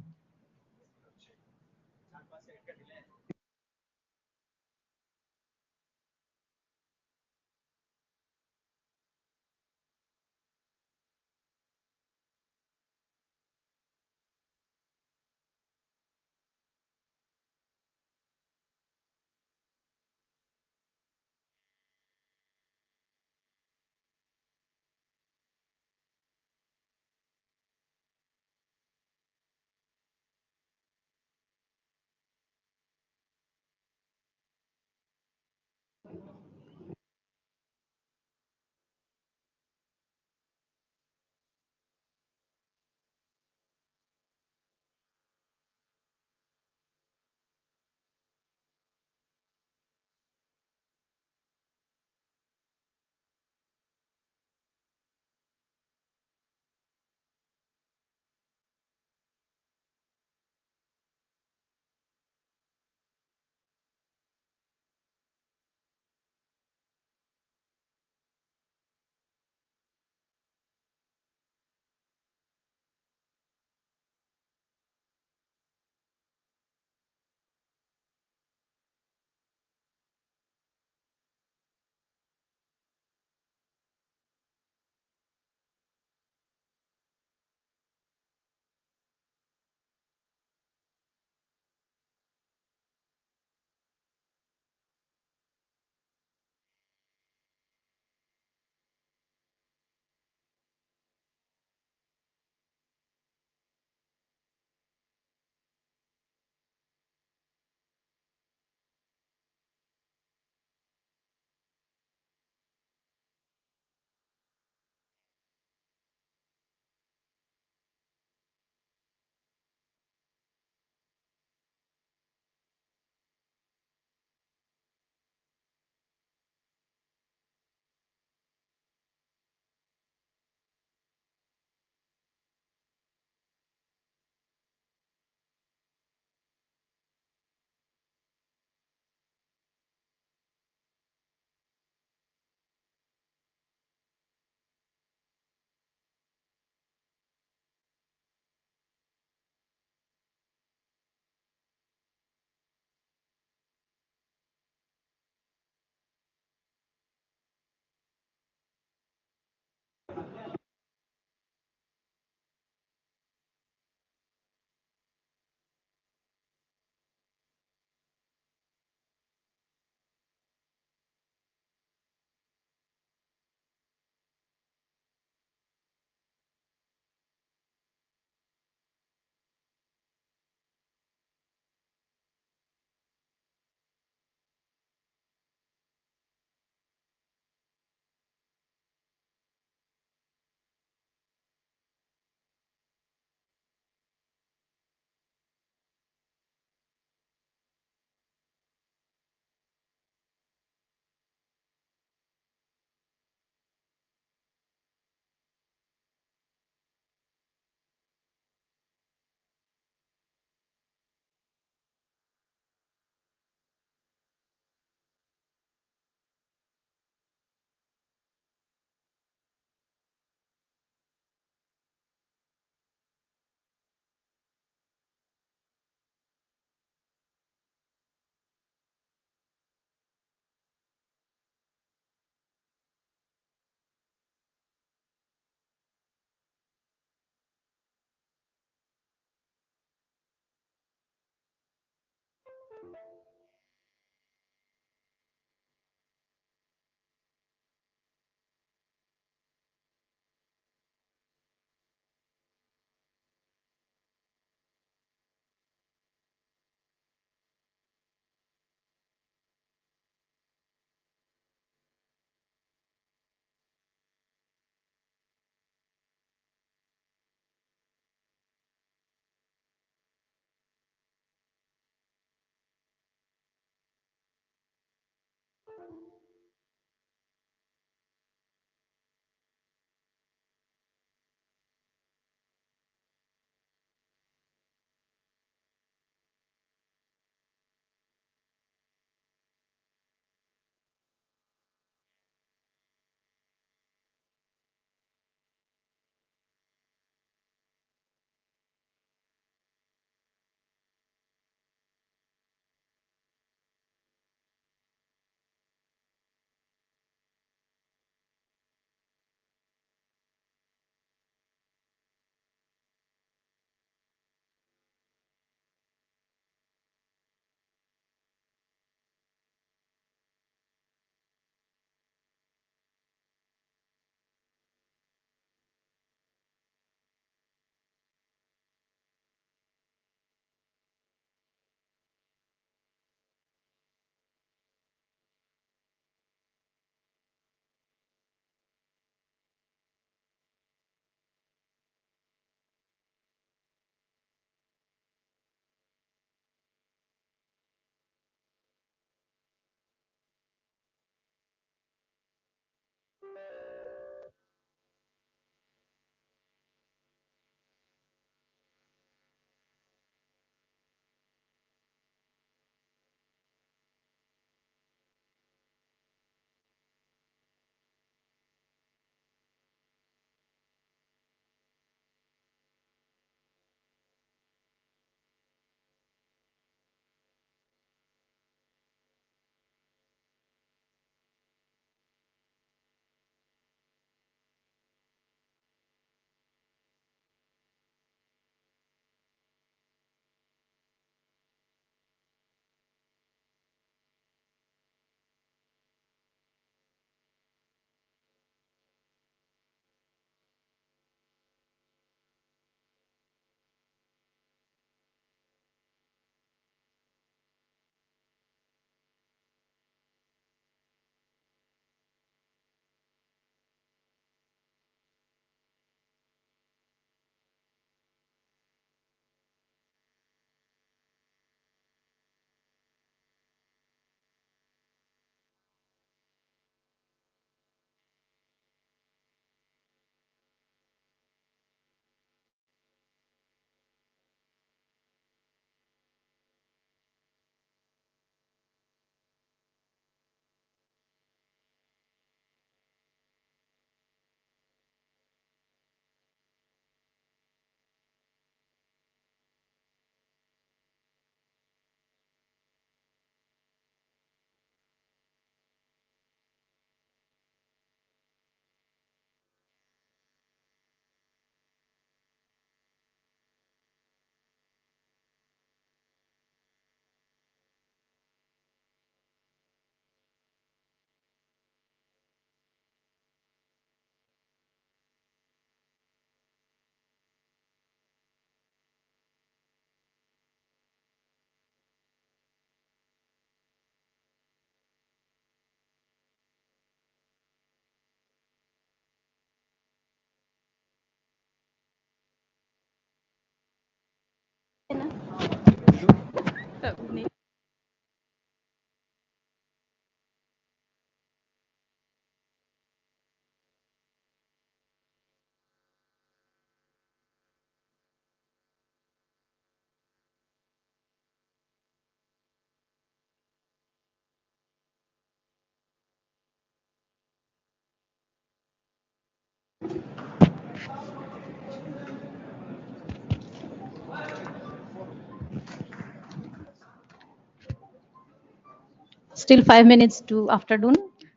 Still 5 minutes to afternoon.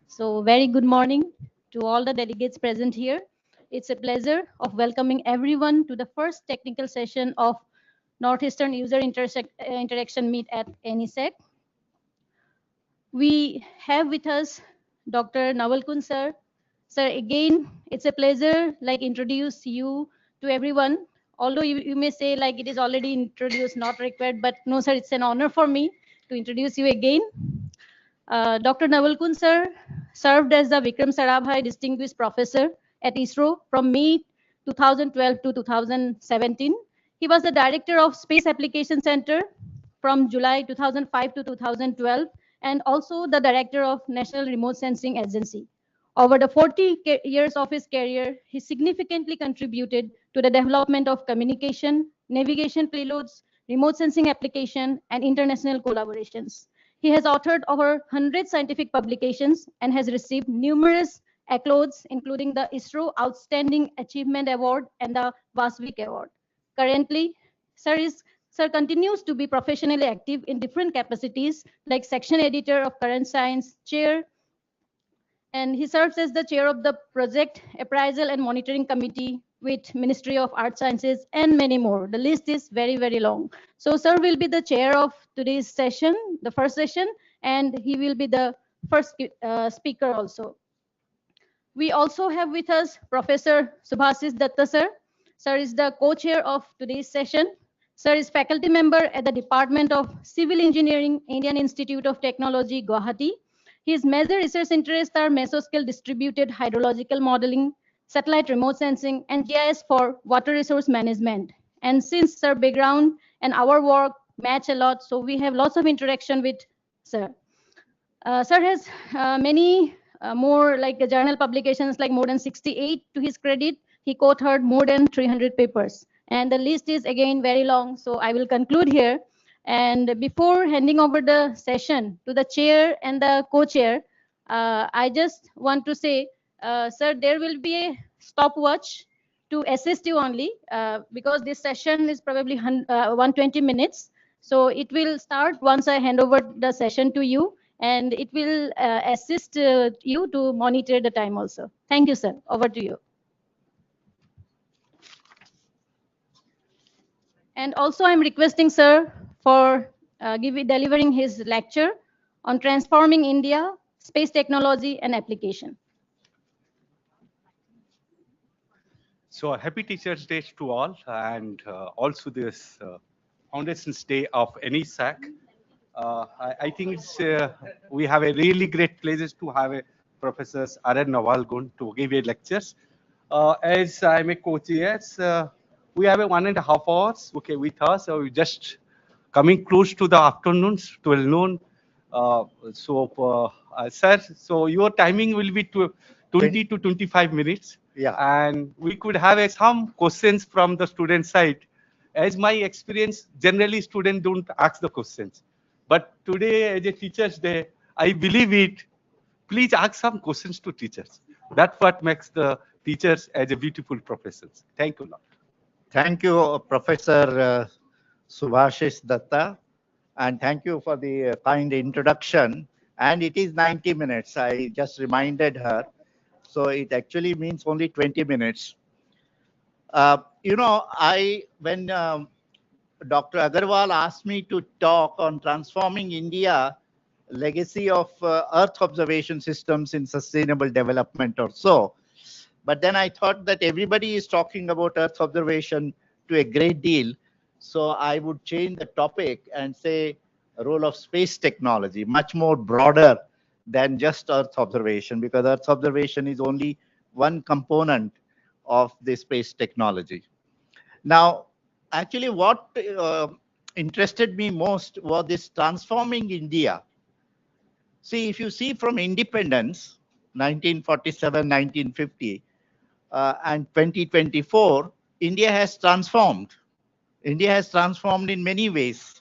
So very good morning to all the delegates present here. It's a pleasure of welcoming everyone to the first technical session of Northeastern User Interaction Meet at NESAC. We have with us Dr. Nawalkund sir. Sir, again, it's a pleasure like introduce you to everyone. Although you may say like it is already introduced, not required, but no, sir, it's an honor for me to introduce you again. Dr. Nawalkund sir served as the Vikram Sarabhai Distinguished Professor at ISRO from May 2012 to 2017. He was the Director of Space Application Center from July 2005 to 2012 and also the director of National Remote Sensing Agency. Over the 40 years of his career, he significantly contributed to the development of communication, navigation payloads, remote sensing application, and international collaborations. He has authored over 100 scientific publications and has received numerous accolades, including the ISRO Outstanding Achievement Award and the Vasvik Award. Currently, Sir continues to be professionally active in different capacities like section editor of Current Science, chair, and he serves as the chair of the Project Appraisal and Monitoring Committee with Ministry of Art Sciences and many more. The list is very, very long. So sir will be the chair of today's session, the first session, and he will be the first speaker also. We also have with us Professor Subhasis Datta sir. Sir is the co-chair of today's session. Sir is faculty member at the Department of Civil Engineering, Indian Institute of Technology, Guwahati. His major research interests are mesoscale distributed hydrological modeling, satellite remote sensing, and GIS for water resource management. And since Sir background and our work match a lot, so we have lots of interaction with Sir. Sir has many more like journal publications, like more than 68 to his credit. He co-authored more than 300 papers. And the list is again very long, so I will conclude here. And before handing over the session to the chair and the co-chair, I just want to say, sir, there will be a stopwatch to assist you only because this session is probably 120 minutes. So it will start once I hand over the session to you, and it will assist you to monitor the time also. Thank you, sir. Over to you. And also I'm requesting sir for delivering his lecture on transforming India, space technology and application. So happy Teachers' Day to all, and also this Foundations Day of NESAC. I think it's, we have a really great pleasure to have a Professor R.N. Navalgund to give a lectures. As I'm a co-chair, we have a 1.5 hours with us. So we just coming close to the afternoons, 12 noon. Sir, so your timing will be 20 to 25 minutes. Yeah. And we could have some questions from the student side. As my experience, generally students don't ask the questions. But today, as a Teachers' Day, I believe it. Please ask some questions to teachers. That's what makes the teachers as a beautiful professions. Thank you. Thank you, Professor Subhasis Datta, and thank you for the kind introduction. And it is 90 minutes. I just reminded her. So it actually means only 20 minutes. You know, when Dr. Agarwal asked me to talk on transforming India, legacy of Earth observation systems in sustainable development or so. But then I thought that everybody is talking about Earth observation to a great deal. So I would change the topic and say role of space technology, much more broader than just Earth observation, because Earth observation is only one component of the space technology. Now, actually what interested me most was this transforming India. See, if you see from independence, 1947, 1950, and 2024, India has transformed. India has transformed in many ways.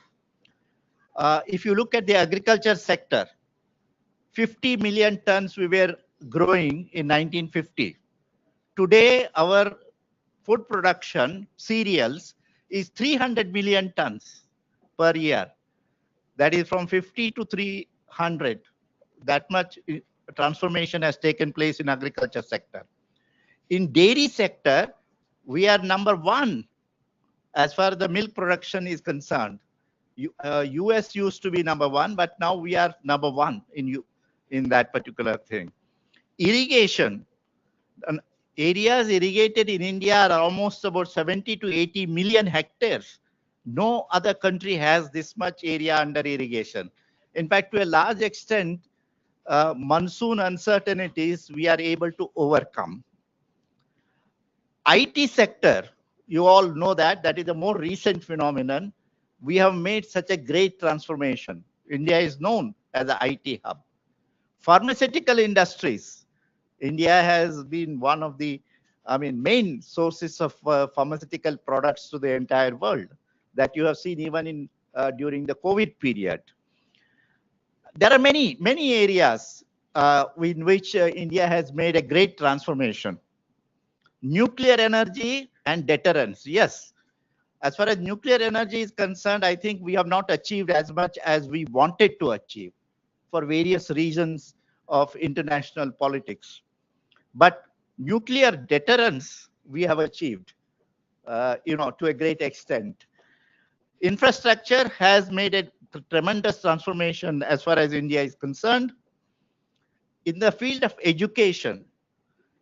If you look at the agriculture sector, 50 million tons we were growing in 1950. Today, our food production, cereals, is 300 million tons per year. That is from 50 to 300. That much transformation has taken place in agriculture sector. In dairy sector, we are #1 as far as the milk production is concerned. US used to be #1, but now we are #1 in that particular thing. Irrigation, areas irrigated in India are almost about 70 to 80 million hectares. No other country has this much area under irrigation. In fact, to a large extent, monsoon uncertainties we are able to overcome. IT sector, you all know that is a more recent phenomenon. We have made such a great transformation. India is known as an IT hub. Pharmaceutical industries, India has been one of the, main sources of pharmaceutical products to the entire world that you have seen even in during the COVID period. There are many areas in which India has made a great transformation. Nuclear energy and deterrence. Yes, as far as nuclear energy is concerned, I think we have not achieved as much as we wanted to achieve for various reasons of international politics. But nuclear deterrence we have achieved, to a great extent. Infrastructure has made a tremendous transformation as far as India is concerned. In the field of education,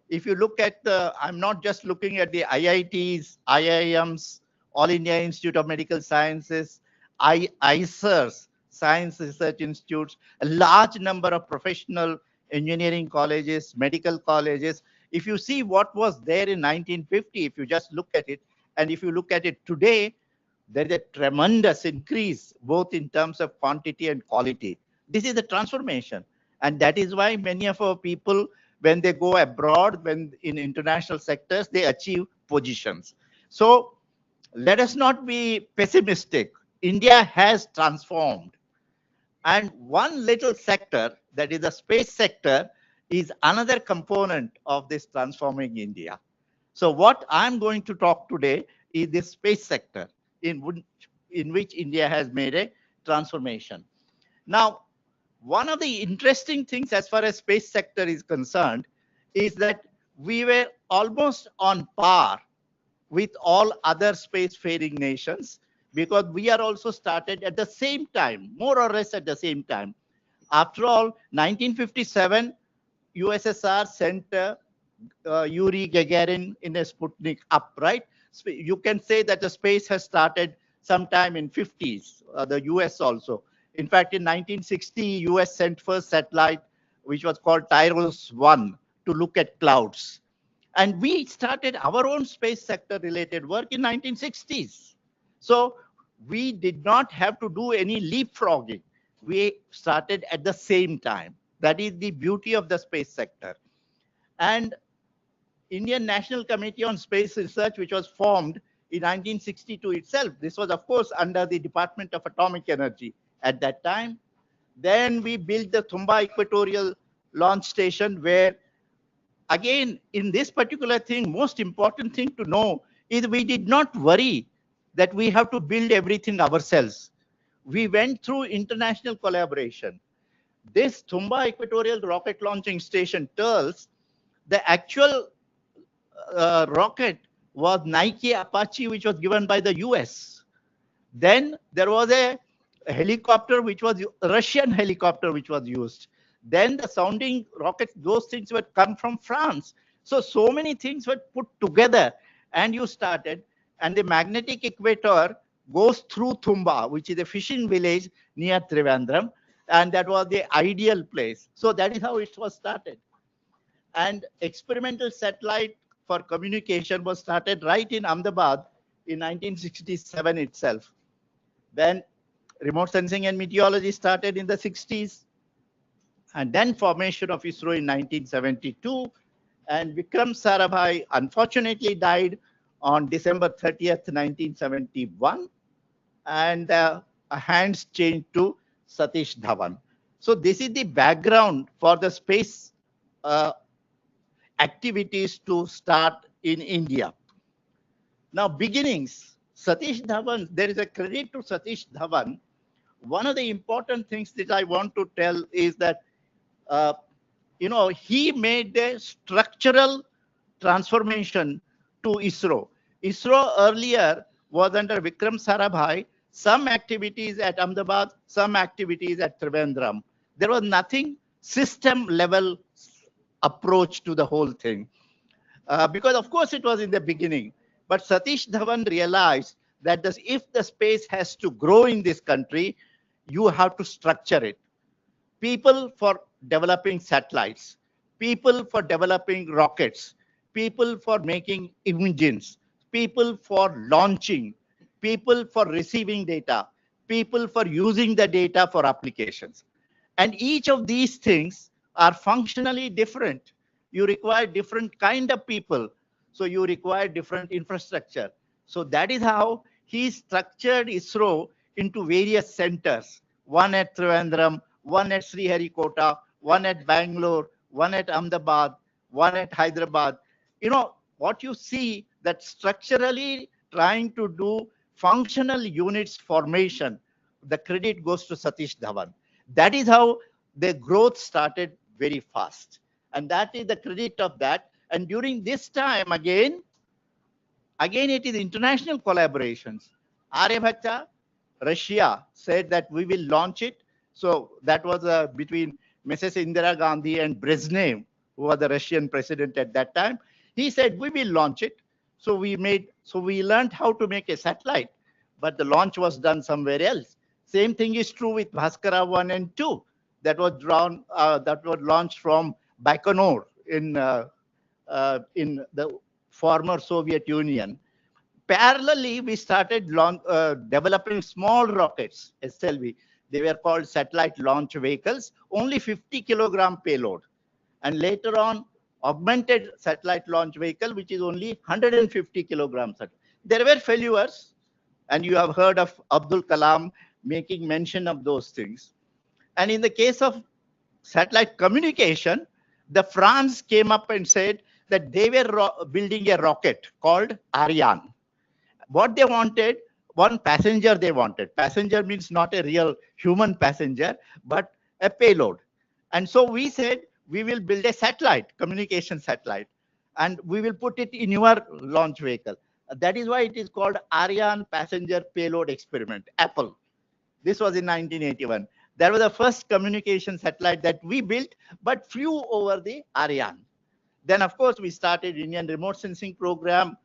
if you look at I'm not just looking at the IITs, IIMs, All India Institute of Medical Sciences, ICERs, Science Research Institutes, a large number of professional engineering colleges, medical colleges. If you see what was there in 1950, if you just look at it, and if you look at it today, there is a tremendous increase, both in terms of quantity and quality. This is the transformation. And that is why many of our people, when they go abroad, when in international sectors, they achieve positions. So let us not be pessimistic. India has transformed. And one little sector, that is the space sector, is another component of this transforming India. So what I'm going to talk today is the space sector in which India has made a transformation. Now, one of the interesting things as far as space sector is concerned is that we were almost on par with all other spacefaring nations because we are also started at the same time, more or less at the same time. After all, 1957, USSR sent Yuri Gagarin in a Sputnik up, right? You can say that the space has started sometime in 50s, the US also. In fact, in 1960, US sent first satellite, which was called Tyros-1, to look at clouds. And we started our own space sector related work in 1960s. So we did not have to do any leapfrogging. We started at the same time. That is the beauty of the space sector. And Indian National Committee on Space Research, which was formed in 1962 itself. This was, of course, under the Department of Atomic Energy at that time. Then we built the Thumba Equatorial Launch Station, where, again, in this particular thing, most important thing to know is we did not worry that we have to build everything ourselves. We went through international collaboration. This Thumba Equatorial Rocket Launching Station, TERLS, the actual rocket was Nike Apache, which was given by the US. Then there was a helicopter, which was a Russian helicopter, which was used. Then the sounding rockets, those things would come from France. So many things were put together and you started. And the magnetic equator goes through Thumba, which is a fishing village near Trivandrum. And that was the ideal place. So that is how it was started. And experimental satellite for communication was started right in Ahmedabad in 1967 itself. Then remote sensing and meteorology started in the 60s. And then formation of ISRO in 1972. And Vikram Sarabhai unfortunately died on December 30th, 1971. And hands changed to Satish Dhawan. So this is the background for the space activities to start in India. Now, beginnings, Satish Dhawan, there is a credit to Satish Dhawan. One of the important things that I want to tell is that, he made a structural transformation to ISRO. ISRO earlier was under Vikram Sarabhai, some activities at Ahmedabad, some activities at Trivandrum. There was nothing system level approach to the whole thing. Because of course it was in the beginning, but Satish Dhawan realized that if the space has to grow in this country, you have to structure it. People for developing satellites, people for developing rockets, people for making engines, people for launching, people for receiving data, people for using the data for applications. And each of these things are functionally different. You require different kind of people. So you require different infrastructure. So that is how he structured ISRO into various centers, one at Trivandrum, one at Sriharikota, one at Bangalore, one at Ahmedabad, one at Hyderabad. You know, what you see that structurally trying to do functional units formation, the credit goes to Satish Dhawan. That is how the growth started very fast. And that is the credit of that. And during this time, again, it is international collaborations. Aryabhatta, Russia said that we will launch it. So that was between Mrs. Indira Gandhi and Brezhnev, who was the Russian president at that time. He said, we will launch it. So we learned how to make a satellite, but the launch was done somewhere else. Same thing is true with Bhaskara 1 and 2. That was launched from Baikonur in the former Soviet Union. Parallelly, we started developing small rockets, SLV. They were called satellite launch vehicles, only 50 kilogram payload. And later on, augmented satellite launch vehicle, which is only 150 kilograms. There were failures, and you have heard of Abdul Kalam making mention of those things. And in the case of satellite communication, the France came up and said that they were building a rocket called Ariane. What they wanted, one passenger they wanted. Passenger means not a real human passenger, but a payload. And so we said, we will build a satellite, communication satellite, and we will put it in your launch vehicle. That is why it is called Ariane Passenger Payload Experiment, Apple. This was in 1981. That was the first communication satellite that we built, but flew over the Ariane. Then, of course, we started Indian Remote Sensing Program,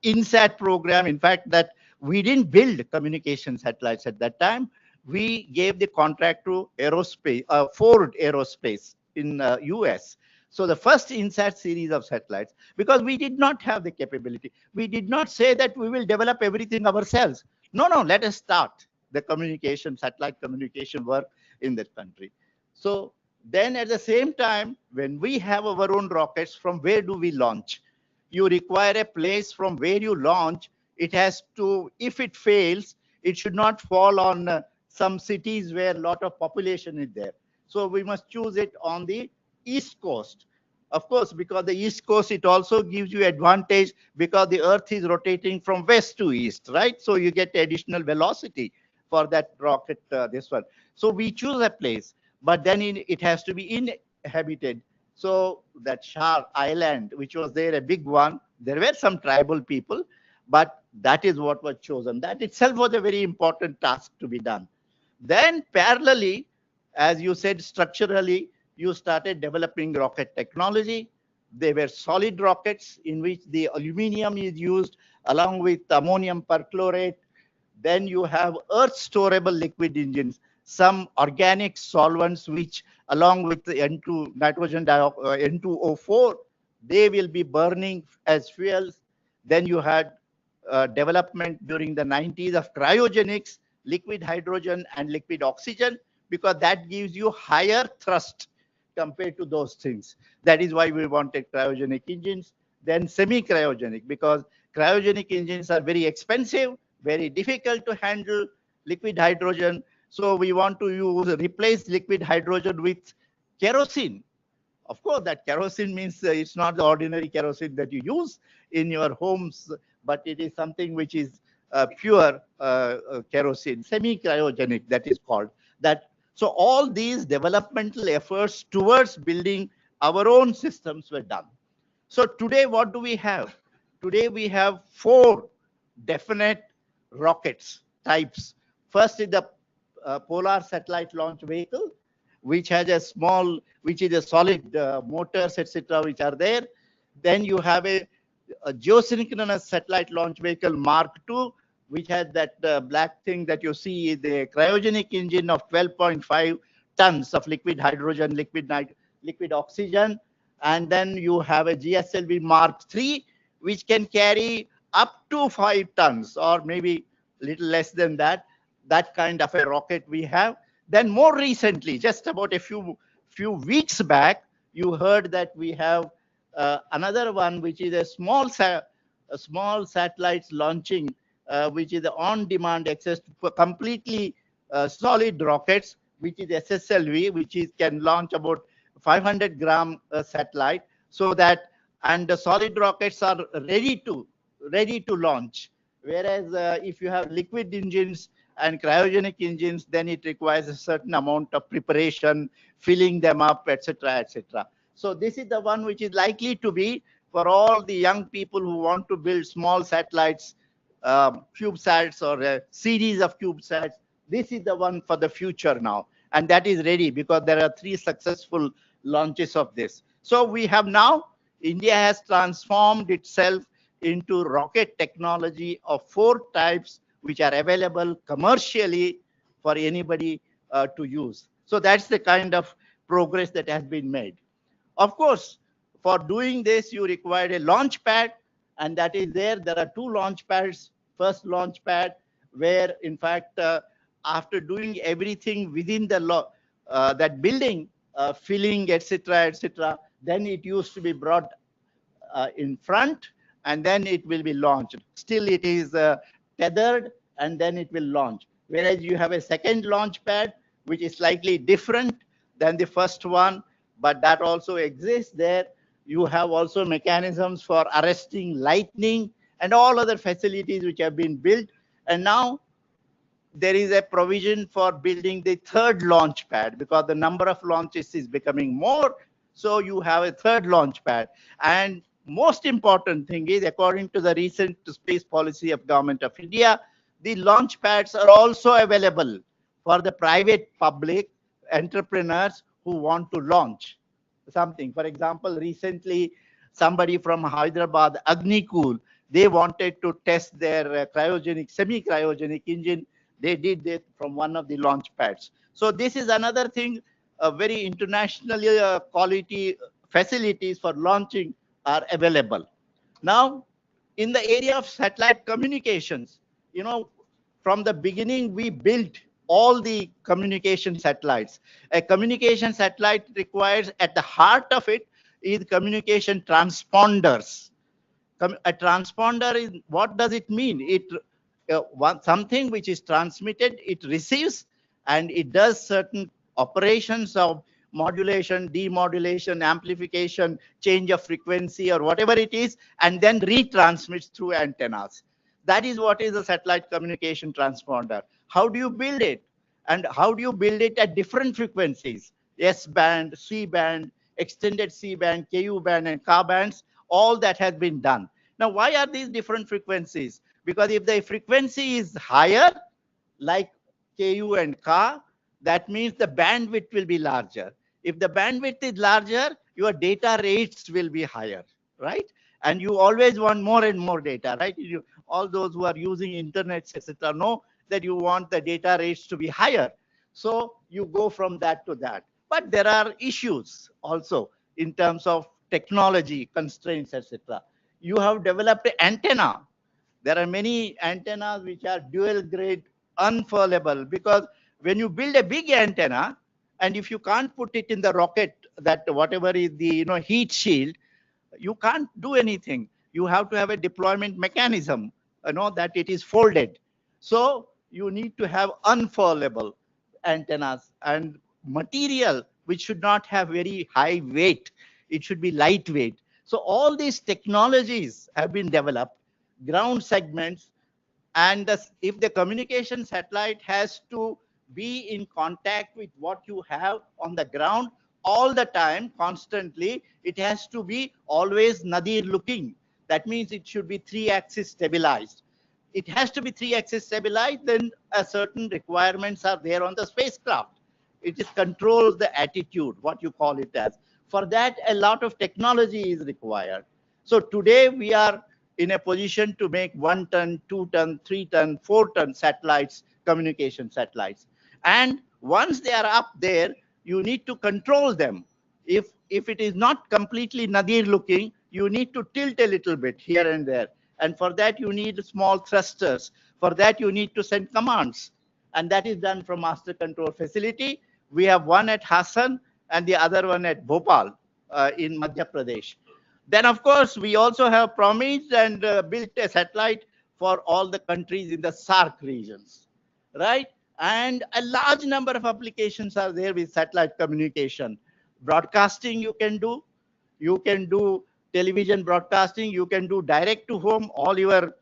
INSAT program. In fact, that we didn't build communication satellites at that time. We gave the contract to aerospace, Ford Aerospace in US. So the first INSAT series of satellites, because we did not have the capability. We did not say that we will develop everything ourselves. No, let us start the communication, satellite communication work in that country. So then at the same time, when we have our own rockets, from where do we launch? You require a place from where you launch. It has to, if it fails, it should not fall on some cities where a lot of population is there. So we must choose it on the East Coast. Of course, because the East Coast, it also gives you advantage because the Earth is rotating from west to east, right? So you get additional velocity for that rocket, this one. So we choose a place, but then it has to be inhabited. So that Shar Island, which was there, a big one, there were some tribal people, but that is what was chosen. That itself was a very important task to be done. Then parallelly, as you said, structurally, you started developing rocket technology. They were solid rockets in which the aluminum is used along with ammonium perchlorate. Then you have earth storable liquid engines, some organic solvents which along with the N2O4, they will be burning as fuels. Then you had development during the 90s of cryogenics, liquid hydrogen and liquid oxygen, because that gives you higher thrust compared to those things. That is why we wanted cryogenic engines. Then semi-cryogenic, because cryogenic engines are very expensive, very difficult to handle liquid hydrogen. So we want to replace liquid hydrogen with kerosene. Of course, that kerosene means it's not the ordinary kerosene that you use in your homes, but it is something which is pure kerosene, semi-cryogenic, that is called. So all these developmental efforts towards building our own systems were done. So today, what do we have? Today, we have 4 definite rockets types. First is the Polar Satellite Launch Vehicle, which has a small, which is a solid motors, etc., which are there. Then you have a geosynchronous satellite launch vehicle Mark II, which has that black thing that you see, the cryogenic engine of 12.5 tons of liquid hydrogen, liquid oxygen. And then you have a GSLV Mark III, which can carry up to 5 tons or maybe little less than that. That kind of a rocket we have. Then more recently, just about a few weeks back, you heard that we have another one, which is a small satellites launching, which is the on-demand access for completely solid rockets, which is SSLV, which is can launch about 500-gram satellite, so that, and the solid rockets are ready to launch. Whereas if you have liquid engines and cryogenic engines, then it requires a certain amount of preparation, filling them up, etc., etc. So this is the one which is likely to be for all the young people who want to build small satellites, CubeSats, or a series of CubeSats. This is the one for the future now, and that is ready because there are 3 successful launches of this. So we have now, India has transformed itself into rocket technology of 4 types, which are available commercially for anybody to use. So that's the kind of progress that has been made. Of course, for doing this, you require a launch pad, and that is there. There are 2 launch pads. First launch pad, where in fact, after doing everything within the that building, filling, etc., etc., then it used to be brought in front, and then it will be launched. Still it is tethered, and then it will launch. Whereas you have a second launch pad, which is slightly different than the first one, but that also exists there. You have also mechanisms for arresting lightning and all other facilities which have been built. And now there is a provision for building the third launch pad, because the number of launches is becoming more. So you have a third launch pad. And most important thing is, according to the recent space policy of Government of India, the launch pads are also available for the private public entrepreneurs who want to launch something. For example, recently somebody from Hyderabad, Agnikul, they wanted to test their cryogenic, semi-cryogenic engine. They did it from one of the launch pads. So this is another thing, very internationally quality facilities for launching are available. Now, in the area of satellite communications, you know, from the beginning, we built all the communication satellites. A communication satellite requires, at the heart of it, is communication transponders. A transponder is, what does it mean? It something which is transmitted, it receives, and it does certain operations of modulation, demodulation, amplification, change of frequency, or whatever it is, and then retransmits through antennas. That is what is a satellite communication transponder. How do you build it? And how do you build it at different frequencies? S-band, C-band, extended C-band, KU band, and Ka bands, all that has been done. Now, why are these different frequencies? Because if the frequency is higher, like KU and Ka, that means the bandwidth will be larger. If the bandwidth is larger, your data rates will be higher, right? And you always want more and more data, right? All those who are using internet, etc., know that you want the data rates to be higher. So you go from that to that. But there are issues also in terms of technology constraints, etc. You have developed an antenna. There are many antennas which are dual grade unfurlable, because when you build a big antenna, and if you can't put it in the rocket, that whatever is the heat shield, you can't do anything. You have to have a deployment mechanism, that it is folded. So you need to have unfurlable antennas and material which should not have very high weight. It should be lightweight. So all these technologies have been developed, ground segments, and if the communication satellite has to be in contact with what you have on the ground all the time, constantly, it has to be always nadir looking. That means it should be 3-axis stabilized. It has to be 3-axis stabilized, then a certain requirements are there on the spacecraft. It is controls the attitude, what you call it as. For that, a lot of technology is required. So today we are in a position to make 1 ton, 2 ton, 3 ton, 4 ton satellites, communication satellites. And once they are up there, you need to control them. If it is not completely nadir looking, you need to tilt a little bit here and there. And for that, you need small thrusters. For that, you need to send commands. and that is done from master control facility. We have one at Hassan and the other one at Bhopal in Madhya Pradesh. Then, of course, we also have promised and built a satellite for all the countries in the SAARC regions, right? And a large number of applications are there with satellite communication. Broadcasting you can do television broadcasting, you can do direct to home, all your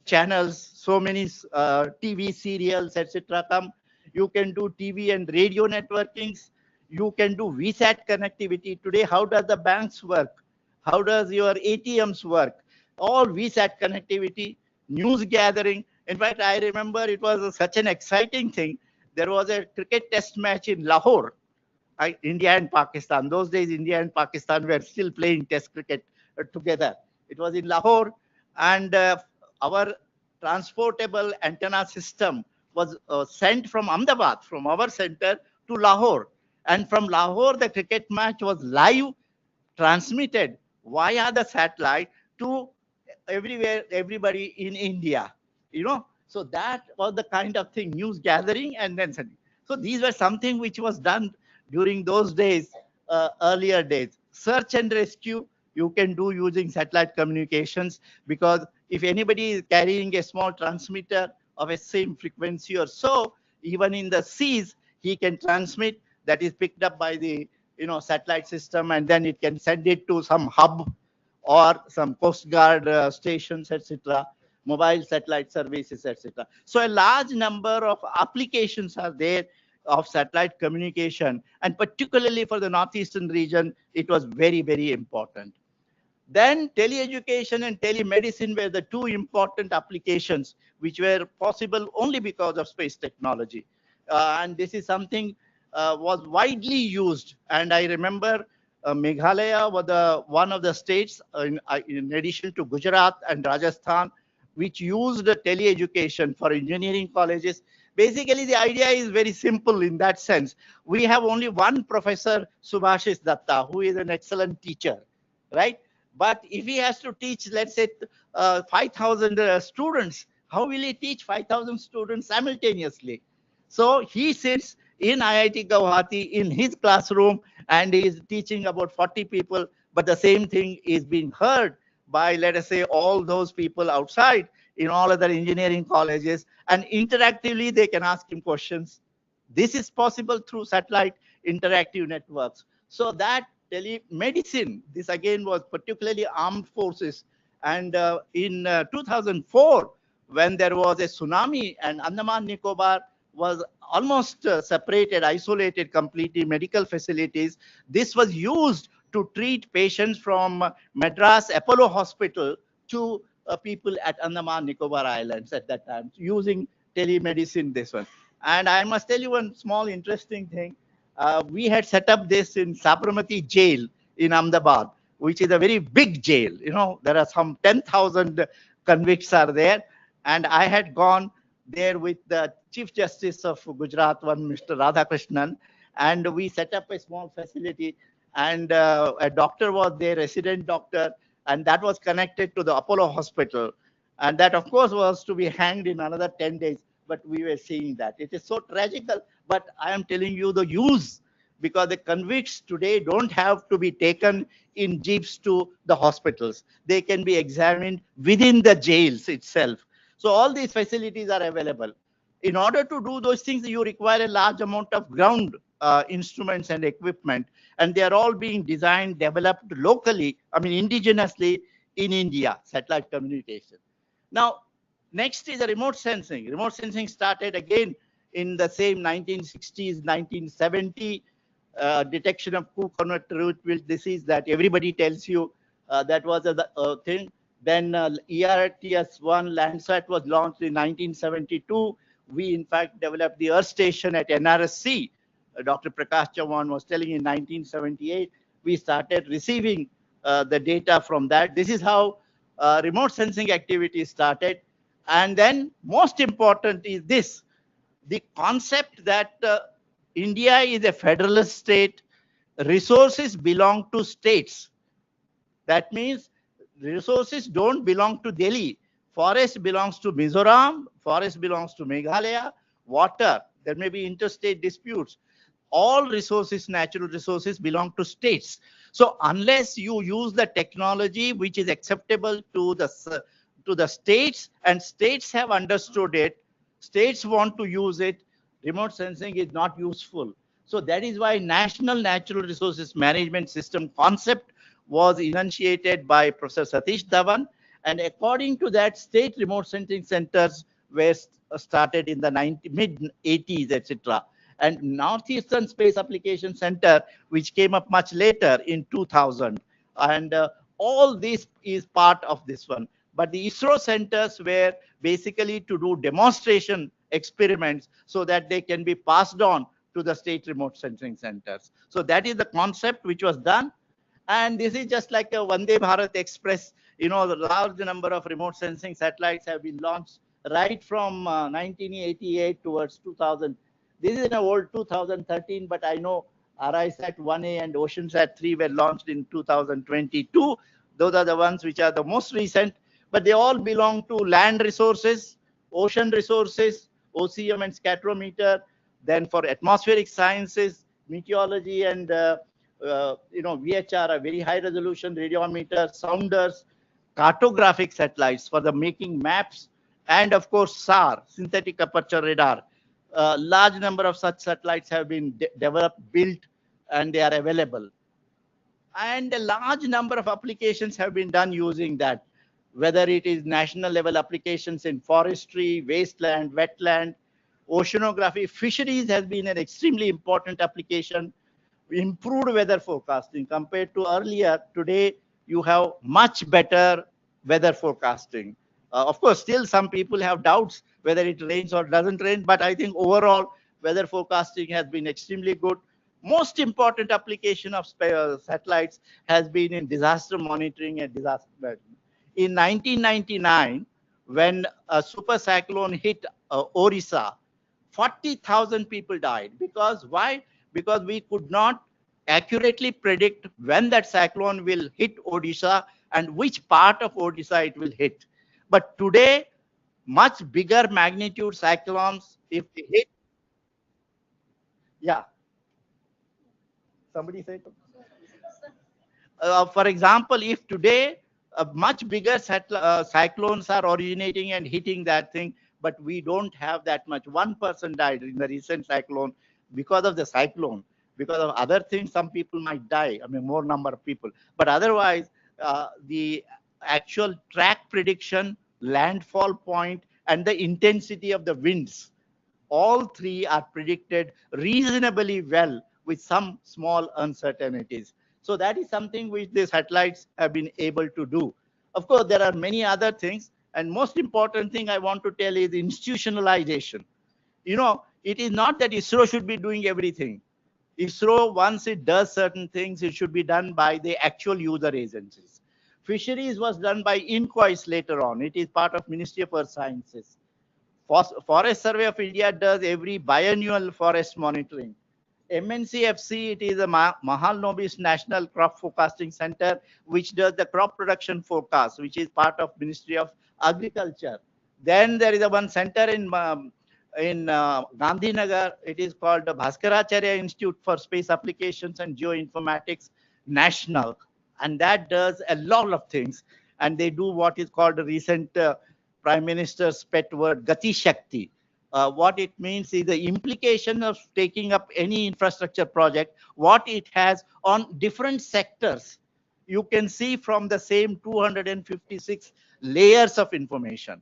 channels, so many TV serials, etc. come. You can do TV and radio networkings. You can do VSAT connectivity. Today, how does the banks work? How does your ATMs work? All VSAT connectivity, news gathering. In fact, I remember it was such an exciting thing. There was a cricket test match in Lahore, India and Pakistan. Those days, India and Pakistan were still playing test cricket together. It was in Lahore, and our transportable antenna system was sent from Ahmedabad, from our center, to Lahore. And from Lahore, the cricket match was live transmitted via the satellite to everywhere, everybody in India, you know. So that was the kind of thing, news gathering and then sending. So these were something which was done during those days, earlier days. Search and rescue, you can do using satellite communications, because if anybody is carrying a small transmitter of a same frequency or so, even in the seas, he can transmit, that is picked up by the satellite system, and then it can send it to some hub or some Coast Guard stations, etc., mobile satellite services, etc. So a large number of applications are there of satellite communication, and particularly for the northeastern region, it was very, very important. Then teleeducation and telemedicine were the two important applications which were possible only because of space technology. And this is something was widely used. And I remember Meghalaya was one of the states, in addition to Gujarat and Rajasthan, which used teleeducation for engineering colleges. Basically, the idea is very simple in that sense. We have only one professor, Subhashis Datta, who is an excellent teacher, right? But if he has to teach, let's say, 5,000 students, how will he teach 5,000 students simultaneously? So he sits in IIT Guwahati in his classroom and he is teaching about 40 people, but the same thing is being heard by, let us say, all those people outside in all other engineering colleges, and interactively they can ask him questions. This is possible through satellite interactive networks. So that telemedicine, this again was particularly armed forces. And in 2004, when there was a tsunami and Andaman Nicobar was almost separated, isolated completely, medical facilities, this was used to treat patients from Madras Apollo Hospital to people at Andaman Nicobar Islands at that time, using telemedicine, this one. And I must tell you one small interesting thing. We had set up this in Sabarmati jail in Ahmedabad, which is a very big jail. You know, there are some 10,000 convicts are there. And I had gone there with the Chief Justice of Gujarat, one Mr. Radhakrishnan, and we set up a small facility, and a doctor was there, resident doctor, and that was connected to the Apollo Hospital. And that, of course, was to be hanged in another 10 days, but we were seeing that. It is so tragical, but I am telling you the use, because the convicts today don't have to be taken in jeeps to the hospitals. They can be examined within the jails itself. So all these facilities are available. In order to do those things, you require a large amount of ground instruments and equipment, and they are all being designed, developed locally, I mean indigenously in India, satellite communication. Now, next is the remote sensing. Remote sensing started again in the same 1960s, 1970, detection of Ku-connected disease that everybody tells you that was a thing. Then ERTS-1 Landsat was launched in 1972. We, in fact, developed the Earth Station at NRSC. Dr. Prakash Chauhan was telling in 1978, we started receiving the data from that. This is how remote sensing activity started. And then most important is this, the concept that India is a federalist state, resources belong to states. That means resources don't belong to Delhi. Forest belongs to Mizoram, forest belongs to Meghalaya, water, there may be interstate disputes. All resources, natural resources, belong to states. So unless you use the technology which is acceptable to the states, and states have understood it, states want to use it, remote sensing is not useful. So that is why National Natural Resources Management System concept was initiated by Professor Satish Dhawan, and according to that, state remote sensing centers were started in the mid 80s, etc. And Northeastern Space Application Center, which came up much later in 2000. And all this is part of this one. But the ISRO centers were basically to do demonstration experiments so that they can be passed on to the state remote sensing centers. So that is the concept which was done. And this is just like a Vande Bharat Express. You know, the large number of remote sensing satellites have been launched right from 1988 towards 2000. This is in a old 2013, but I know RISat 1A and OceanSat 3 were launched in 2022. Those are the ones which are the most recent, but they all belong to land resources, ocean resources, OCM and scatterometer. Then for atmospheric sciences, meteorology and VHR, a very high resolution radiometer, sounders, cartographic satellites for the making maps, and of course SAR, synthetic aperture radar. Large number of such satellites have been developed, built, and they are available. And a large number of applications have been done using that, whether it is national level applications in forestry, wasteland, wetland, oceanography. Fisheries has been an extremely important application. Improved weather forecasting compared to earlier. Today, you have much better weather forecasting. Of course, still some people have doubts whether it rains or doesn't rain, but I think overall weather forecasting has been extremely good. Most important application of satellites has been in disaster monitoring and disaster management. In 1999, when a super cyclone hit Orissa, 40,000 people died. Because why? Because we could not accurately predict when that cyclone will hit Odisha and which part of Odisha it will hit. But today, much bigger magnitude cyclones, if they hit, yeah. Somebody say. For example, if today much bigger cyclones are originating and hitting that thing, but we don't have that much. One person died in the recent cyclone because of the cyclone. Because of other things, some people might die. I mean, more number of people. But otherwise, the actual track prediction, landfall point, and the intensity of the winds, all three are predicted reasonably well with some small uncertainties. So that is something which the satellites have been able to do. Of course, there are many other things. And most important thing I want to tell is institutionalization. You know, it is not that ISRO should be doing everything. ISRO, once it does certain things, it should be done by the actual user agencies. Fisheries was done by INCOIS later on. It is part of Ministry of Earth Sciences. Forest Survey of India does every biannual forest monitoring. MNCFC, it is a Mahalanobis National Crop Forecasting Center, which does the crop production forecast, which is part of Ministry of Agriculture. Then there is a one center in Gandhinagar. It is called the Bhaskaracharya Institute for Space Applications and Geoinformatics National. And that does a lot of things. And they do what is called the recent Prime Minister's pet word, Gati Shakti. What it means is the implication of taking up any infrastructure project, what it has on different sectors. You can see from the same 256 layers of information.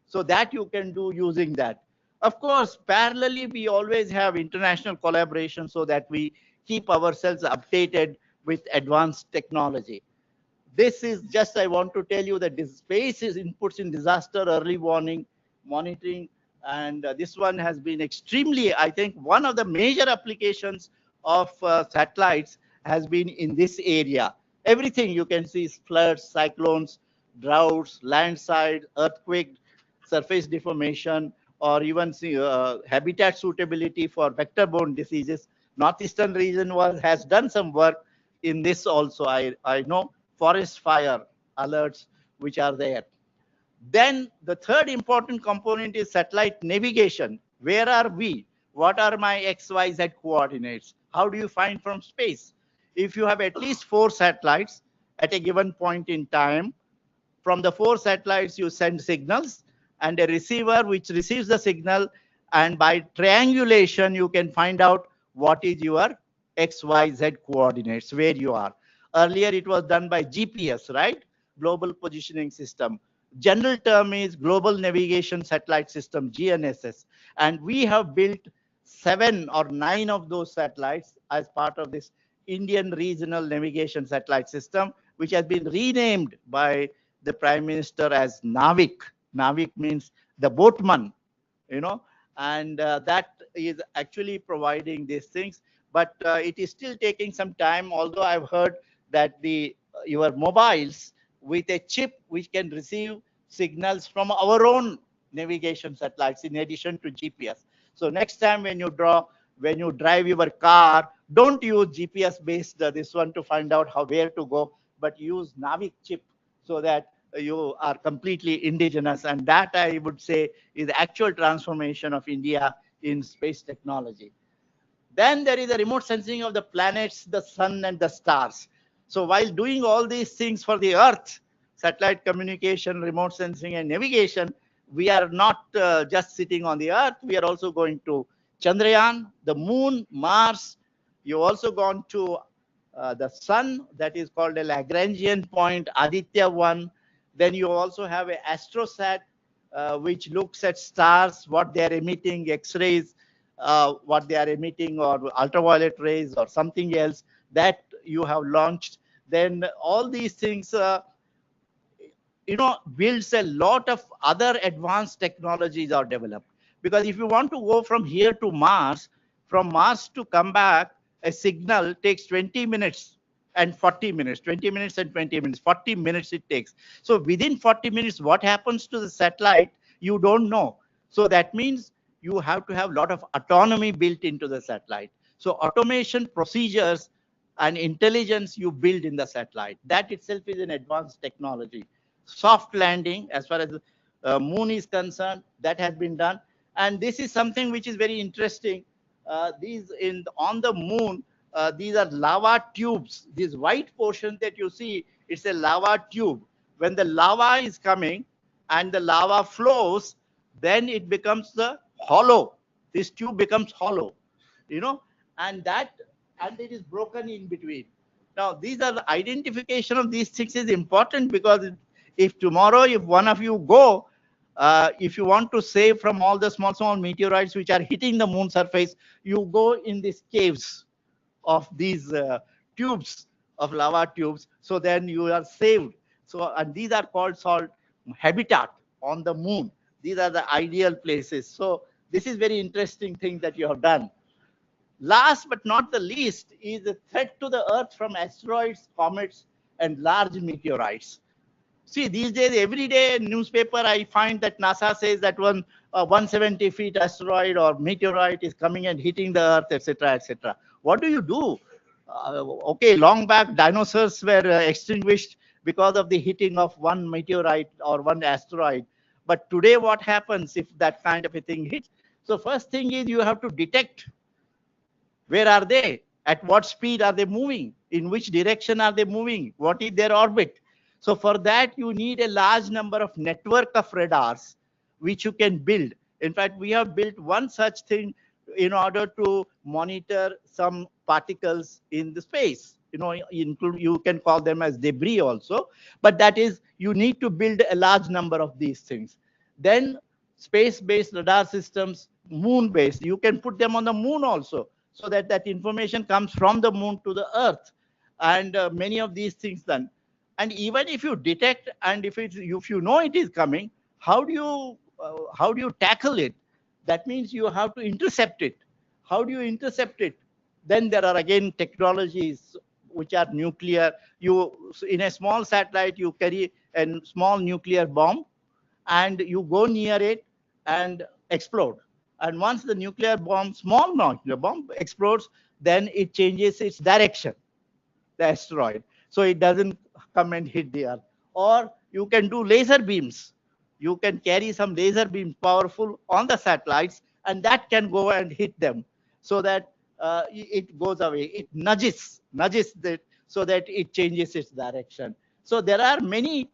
So that you can do using that. Of course, parallelly, we always have international collaboration so that we keep ourselves updated with advanced technology. This is just, I want to tell you that this space is inputs in disaster early warning, monitoring, and this one has been extremely, I think, one of the major applications of satellites has been in this area. Everything you can see is floods, cyclones, droughts, landslide, earthquake, surface deformation, or even see, habitat suitability for vector-borne diseases. Northeastern region has done some work in this also. I know forest fire alerts which are there. Then the third important component is satellite navigation. Where are we? What are my X, Y, Z coordinates? How do you find from space? If you have at least 4 satellites at a given point in time, from the 4 satellites, you send signals and a receiver which receives the signal. And by triangulation, you can find out what is your X, Y, Z coordinates, where you are. Earlier, it was done by GPS, right? Global Positioning System. General term is Global Navigation Satellite System, GNSS. And we have built 7 or 9 of those satellites as part of this Indian Regional Navigation Satellite System, which has been renamed by the Prime Minister as Navik. Navik means the boatman, and that is actually providing these things. But it is still taking some time, although I've heard that your mobiles with a chip which can receive signals from our own navigation satellites in addition to GPS. So next time when you drive your car, don't use GPS based this one to find out where to go, but use Navik chip so that you are completely indigenous. And that, I would say, is the actual transformation of India in space technology. Then there is a remote sensing of the planets, the sun, and the stars. So while doing all these things for the Earth, satellite communication, remote sensing, and navigation, we are not just sitting on the Earth. We are also going to Chandrayaan, the moon, Mars. You've also gone to the sun, that is called a Lagrangian point, Aditya 1. Then you also have an astrosat, which looks at stars, what they are emitting, X-rays, what they are emitting, or ultraviolet rays, or something else that you have launched. Then all these things, builds a lot of other advanced technologies are developed. Because if you want to go from here to Mars, from Mars to come back, a signal takes 20 minutes and 40 minutes, 20 minutes and 20 minutes, 40 minutes it takes. So within 40 minutes, what happens to the satellite, you don't know. So that means you have to have a lot of autonomy built into the satellite. So automation procedures and intelligence you build in the satellite, that itself is an advanced technology. Soft landing, as far as the moon is concerned, that has been done. And this is something which is very interesting. On the moon, these are lava tubes. This white portion that you see, it's a lava tube. When the lava is coming and the lava flows, then it becomes the hollow. This tube becomes hollow, and it is broken in between. Now, these are the identification of these things is important, because if tomorrow, if one of you go, if you want to save from all the small meteorites which are hitting the moon surface, you go in these caves of these tubes, of lava tubes. So then you are saved. So, and these are called habitat on the moon. These are the ideal places. So this is very interesting thing that you have done. Last but not the least is the threat to the Earth from asteroids, comets, and large meteorites. See, these days, every day in newspaper, I find that NASA says that 170 feet asteroid or meteorite is coming and hitting the Earth, etc., etc. What do you do? Okay, long back, dinosaurs were extinguished because of the hitting of one meteorite or one asteroid. But today, what happens if that kind of a thing hits? So first thing is you have to detect where are they, at what speed are they moving, in which direction are they moving, what is their orbit. So for that, you need a large number of network of radars, which you can build. In fact, we have built one such thing in order to monitor some particles in the space. You can call them as debris also, but that is, you need to build a large number of these things. Then space-based radar systems, moon-based, you can put them on the moon also, so that that information comes from the moon to the Earth, and many of these things done. And even if you detect, and if you know it is coming, how do you tackle it? That means you have to intercept it. How do you intercept it? Then there are again technologies which are nuclear. In a small satellite, you carry a small nuclear bomb, and you go near it and explode. And once the small nuclear bomb explodes, then it changes its direction, the asteroid, so it doesn't come and hit the Earth. Or you can do laser beams. You can carry some laser beams, powerful, on the satellites, and that can go and hit them, so that it goes away. It nudges that, so that it changes its direction. So there are many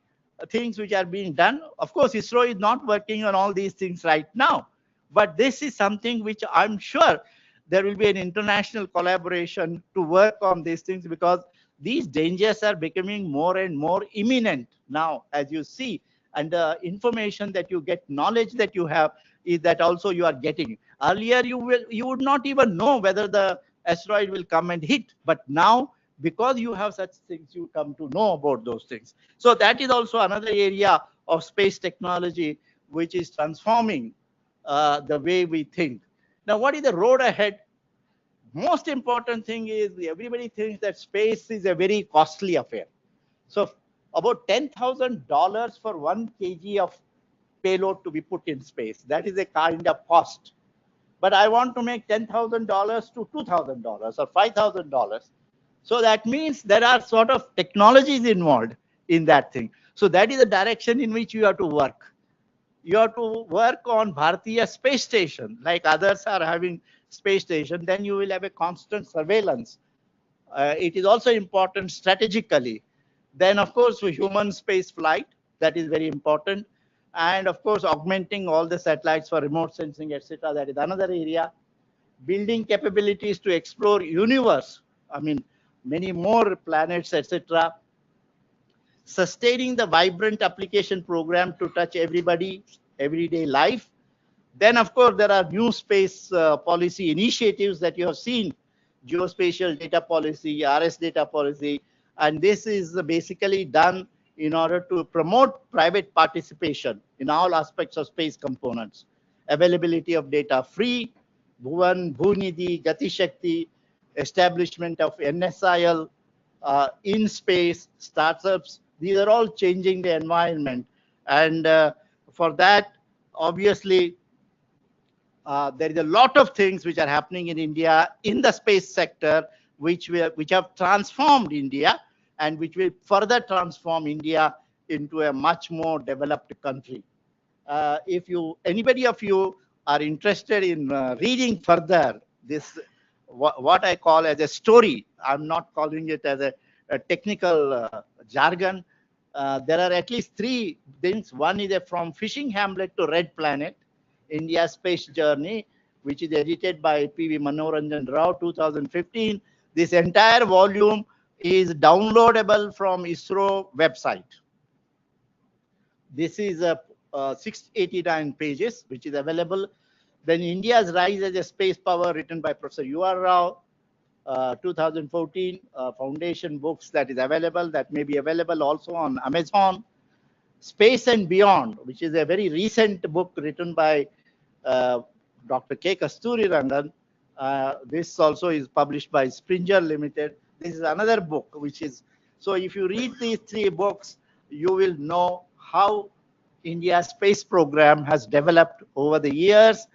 things which are being done. Of course, ISRO is not working on all these things right now, but this is something which I'm sure there will be an international collaboration to work on these things, because these dangers are becoming more and more imminent now, as you see. And the information that you get, knowledge that you have, is that also you are getting. Earlier, you would not even know whether the asteroid will come and hit, but now, because you have such things, you come to know about those things. So that is also another area of space technology which is transforming the way we think. Now, what is the road ahead? Most important thing is, everybody thinks that space is a very costly affair. So about $10,000 for 1 kg of payload to be put in space. That is a kind of cost. But I want to make $10,000 to $2,000 or $5,000. So that means there are sort of technologies involved in that thing. So that is the direction in which you have to work. You have to work on Bharatiya space station, like others are having space station. Then you will have a constant surveillance. It is also important strategically. Then, of course, human space flight, that is very important. And of course, augmenting all the satellites for remote sensing, etc. That is another area. Building capabilities to explore universe. I mean, many more planets, etc. Sustaining the vibrant application program to touch everybody, everyday life. Then, of course, there are new space policy initiatives that you have seen, geospatial data policy, RS data policy, and this is basically done in order to promote private participation in all aspects of space components. Availability of data free, Bhuvan, Bhunidhi, Gati Shakti, establishment of NSIL, in space, startups, these are all changing the environment. And for that, obviously, there is a lot of things which are happening in India in the space sector, which have transformed India and which will further transform India into a much more developed country. If anybody of you are interested in reading further this, what I call as a story, I'm not calling it as a technical jargon. There are at least 3 things. One is from Fishing Hamlet to Red Planet, India's Space Journey, which is edited by P.V. Manoranjan Rao, 2015. This entire volume is downloadable from ISRO website. This is 689 pages, which is available. Then India's Rise as a Space Power, written by Professor U.R. Rao, 2014, foundation books that is available, that may be available also on Amazon. Space and Beyond, which is a very recent book written by Dr. K. Kasturirangan. This also is published by Springer Limited. This is another book, which is, so if you read these 3 books, you will know how India's space program has developed over the years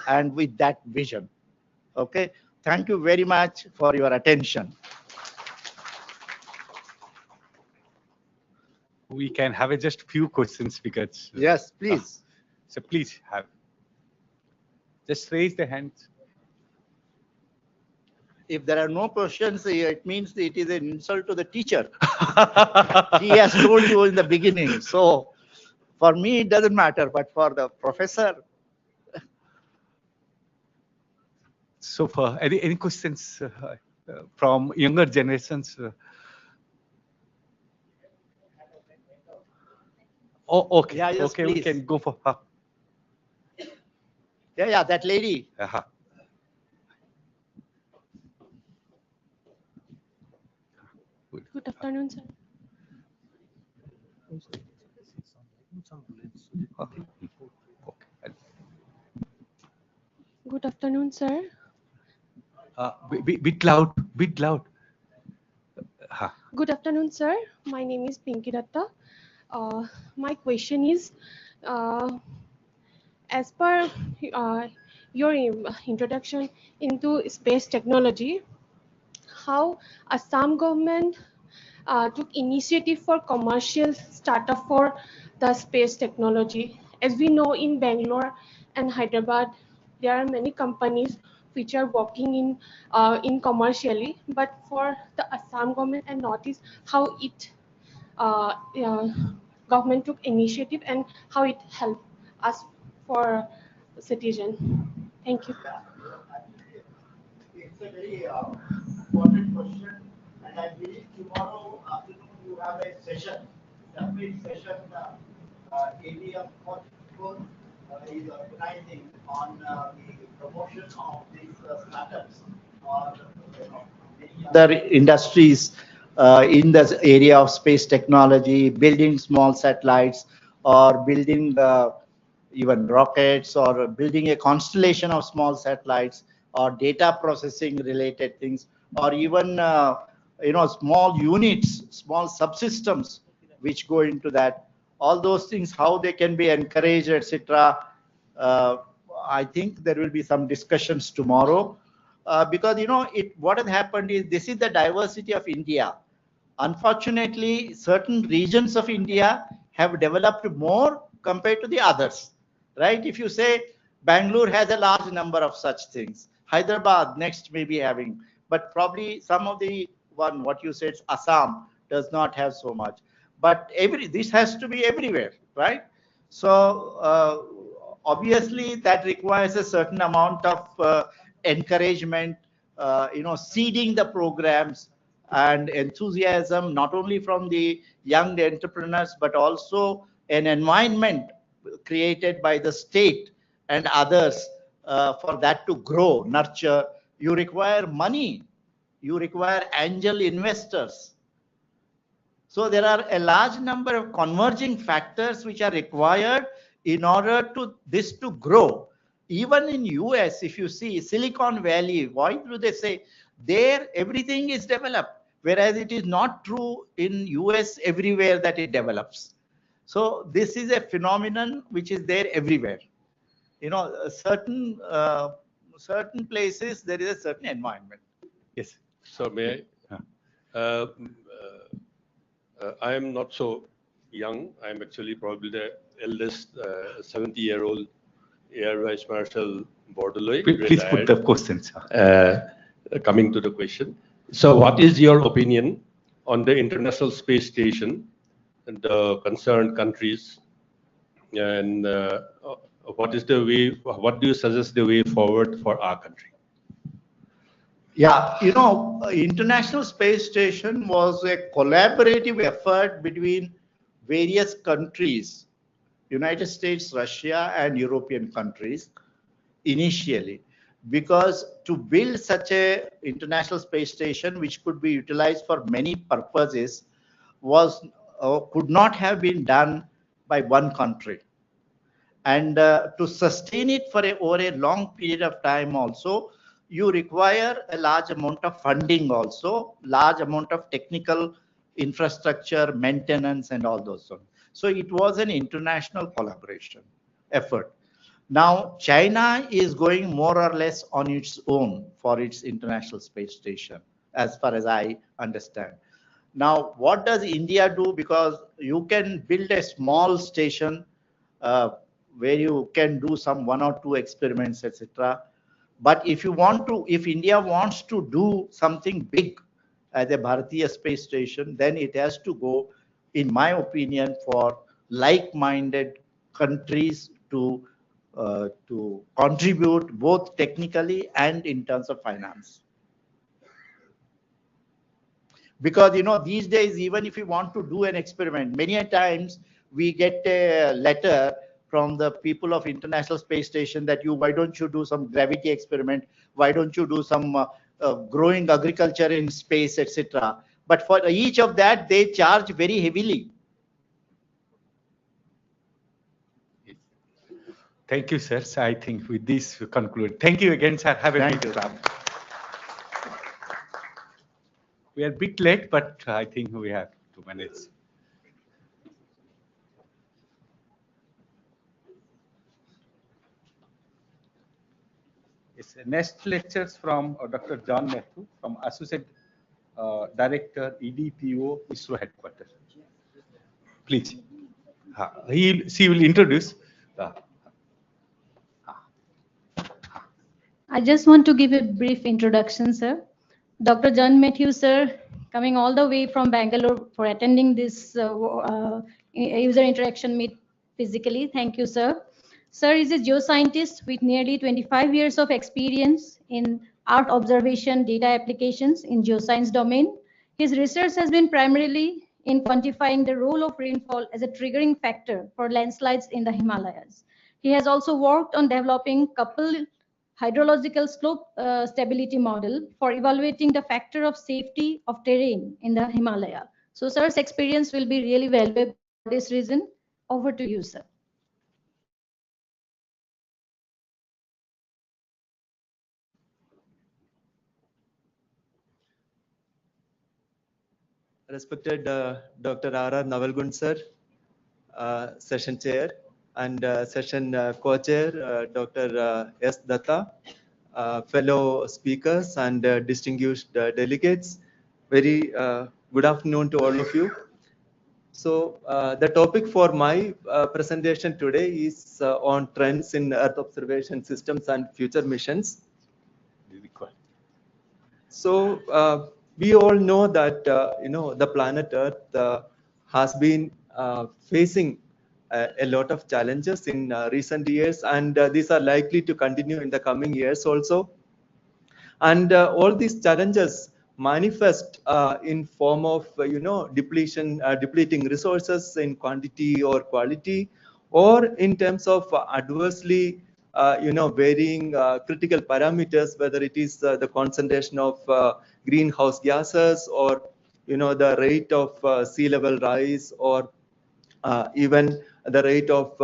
and with that vision. Okay, thank you very much for your attention. We can have just few questions because. Yes, please. So please have. Just raise the hands. If there are no questions, it means it is an insult to the teacher. He has told you in the beginning. So for me, it doesn't matter, but for the professor. So for any questions from younger generations? Oh, okay. Yeah, yes, okay, please. We can go for her. Yeah, that lady. Good afternoon, sir. Good afternoon, sir. Bit loud, bit loud. Good afternoon, sir. My name is Pinky Datta. My question is, as per your introduction into space technology, how Assam government took initiative for commercial startup for the space technology. As we know, in Bangalore and Hyderabad, there are many companies which are working in commercially, but for the Assam government and Northeast, how it uh, uh, government took initiative and how it helped us for citizen. Thank you. It's a very important question, and I believe tomorrow afternoon you have a session, separate session, area 44 is organizing on the promotion of these startups or many other industries in the area of space technology, building small satellites or building even rockets or building a constellation of small satellites or data processing related things or even small units, small subsystems which go into that. All those things, how they can be encouraged, etc. I think there will be some discussions tomorrow because what has happened is this is the diversity of India. Unfortunately, certain regions of India have developed more compared to the others, right? If you say Bangalore has a large number of such things, Hyderabad next may be having, but probably some of the one, what you said, Assam does not have so much. But this has to be everywhere, right? So obviously that requires a certain amount of encouragement, seeding the programs and enthusiasm, not only from the young entrepreneurs, but also an environment created by the state and others for that to grow, nurture. You require money. You require angel investors. So there are a large number of converging factors which are required in order to this to grow. Even in US, if you see Silicon Valley, why do they say there everything is developed, whereas it is not true in US everywhere that it develops. So this is a phenomenon which is there everywhere. Certain places there is a certain environment. Yes. So may I? I am not so young. I'm actually probably the eldest 70-year-old Air Vice Marshal Bordelais. Please put the questions. Coming to the question. So what is your opinion on the International Space Station and the concerned countries? And what do you suggest the way forward for our country? Yeah, International Space Station was a collaborative effort between various countries, United States, Russia, and European countries initially, because to build such a International Space Station, which could be utilized for many purposes, could not have been done by one country. And to sustain it for over a long period of time also, you require a large amount of funding also, large amount of technical infrastructure, maintenance, and all those things. So it was an international collaboration effort. Now, China is going more or less on its own for its International Space Station, as far as I understand. Now, what does India do? Because you can build a small station where you can do some 1 or 2 experiments, etc. But if India wants to do something big as a Bharatiya space station, then it has to go, in my opinion, for like-minded countries to contribute both technically and in terms of finance. Because these days, even if you want to do an experiment, many a times we get a letter from the people of International Space Station that why don't you do some gravity experiment? Why don't you do some growing agriculture in space, etc. But for each of that, they charge very heavily. Thank you, sir. So I think with this we conclude. Thank you again, sir. Have a big clap. We are a bit late, but I think we have 2 minutes. Yes, next lectures from Dr. John Matthew, from Associate Director, EDPO, ISRO Headquarters. Please. She will introduce. I just want to give a brief introduction, sir. Dr. John Matthew, sir, coming all the way from Bangalore for attending this user interaction meet physically. Thank you, sir. Sir is a geoscientist with nearly 25 years of experience in Earth observation data applications in geoscience domain. His research has been primarily in quantifying the role of rainfall as a triggering factor for landslides in the Himalayas. He has also worked on developing coupled hydrological slope stability model for evaluating the factor of safety of terrain in the Himalaya. So sir's experience will be really valuable for this reason. Over to you, sir. Respected Dr. R.R. Navalgund sir, session chair, and session co-chair, Dr. S. Datta, fellow speakers and distinguished delegates. Very good afternoon to all of you. So the topic for my presentation today is on trends in Earth observation systems and future missions. So we all know that the planet Earth has been facing a lot of challenges in recent years, and these are likely to continue in the coming years also. And all these challenges manifest in form of depleting resources in quantity or quality, or in terms of adversely varying critical parameters, whether it is the concentration of greenhouse gases, or the rate of sea level rise, or even the rate of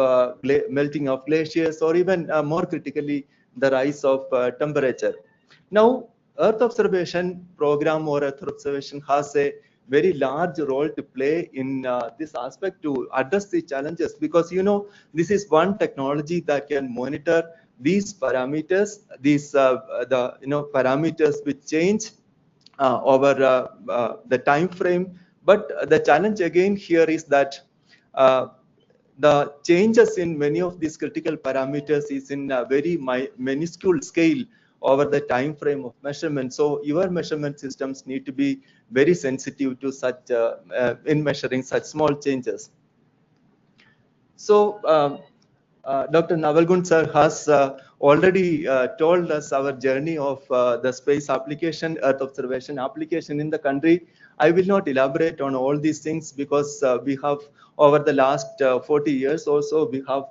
melting of glaciers, or even more critically, the rise of temperature. Now, Earth observation program or Earth observation has a very large role to play in this aspect to address the challenges, because this is one technology that can monitor these parameters, parameters which change over the time frame. But the challenge again here is that the changes in many of these critical parameters is in a very minuscule scale over the time frame of measurement. So your measurement systems need to be very sensitive to such in measuring such small changes. So Dr. Navalgund sir has already told us our journey of the space application, Earth observation application in the country. I will not elaborate on all these things, because we have, over the last 40 years also, we have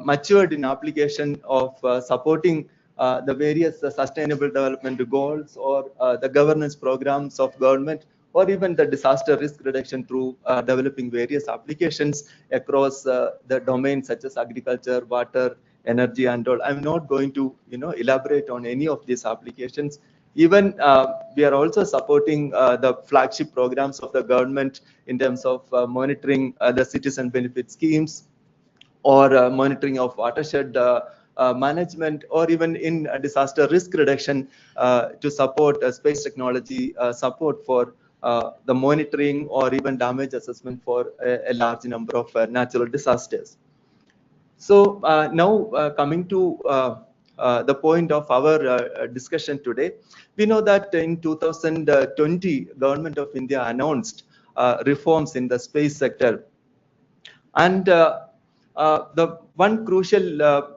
matured in application of supporting the various sustainable development goals, or the governance programs of government, or even the disaster risk reduction through developing various applications across the domains such as agriculture, water, energy, and all. I'm not going to elaborate on any of these applications. Even we are also supporting the flagship programs of the government in terms of monitoring the citizen benefit schemes, or monitoring of watershed management, or even in disaster risk reduction to support space technology support for the monitoring or even damage assessment for a large number of natural disasters. So now coming to the point of our discussion today, we know that in 2020, Government of India announced reforms in the space sector. And the one crucial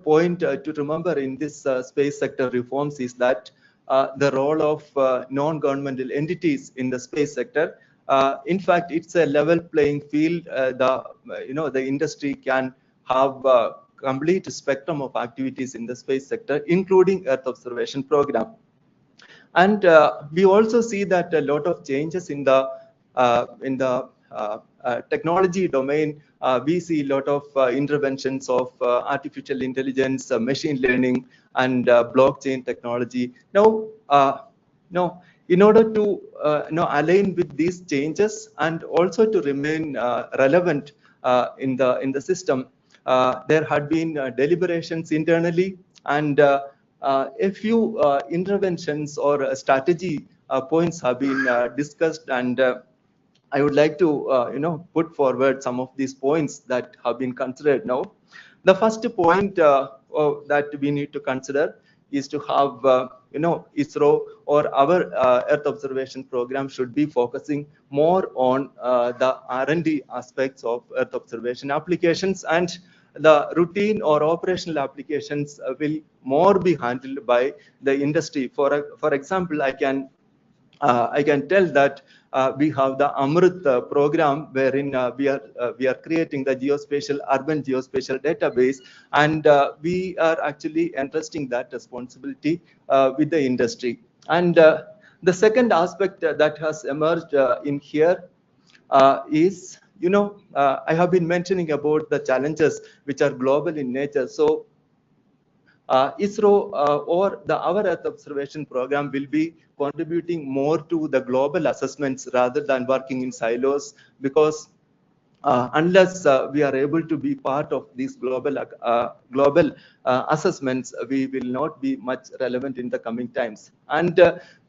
point to remember in this space sector reforms is that the role of non-governmental entities in the space sector. In fact, it's a level playing field. The industry can have a complete spectrum of activities in the space sector, including Earth observation program. And we also see that a lot of changes in the technology domain. We see a lot of interventions of artificial intelligence, machine learning, and blockchain technology. Now, in order to align with these changes and also to remain relevant in the system, there had been deliberations internally, and a few interventions or strategy points have been discussed, and I would like to put forward some of these points that have been considered now. The first point that we need to consider is to have, ISRO or our Earth observation program should be focusing more on the R&D aspects of Earth observation applications, and the routine or operational applications will more be handled by the industry. For example, I can tell that we have the Amrit program, wherein we are creating the urban geospatial database, and we are actually entrusting that responsibility with the industry. And the second aspect that has emerged in here is, I have been mentioning about the challenges which are global in nature. So ISRO or our Earth observation program will be contributing more to the global assessments rather than working in silos, because unless we are able to be part of these global assessments, we will not be much relevant in the coming times. And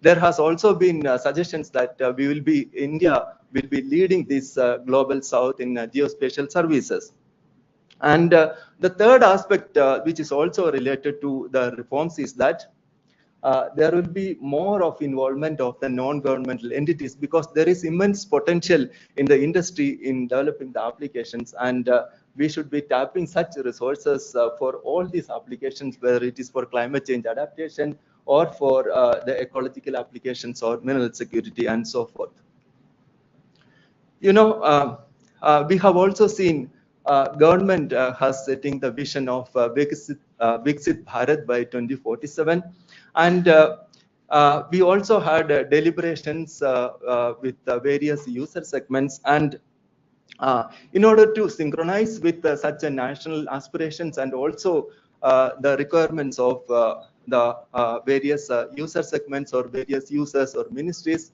there has also been suggestions that India will be leading this global south in geospatial services. And the third aspect, which is also related to the reforms, is that there will be more of involvement of the non-governmental entities, because there is immense potential in the industry in developing the applications, and we should be tapping such resources for all these applications, whether it is for climate change adaptation or for the ecological applications or mineral security and so forth. We have also seen government has setting the vision of Viksit Bharat by 2047, and we also had deliberations with various user segments, and in order to synchronize with such a national aspirations and also the requirements of the various user segments or various users or ministries,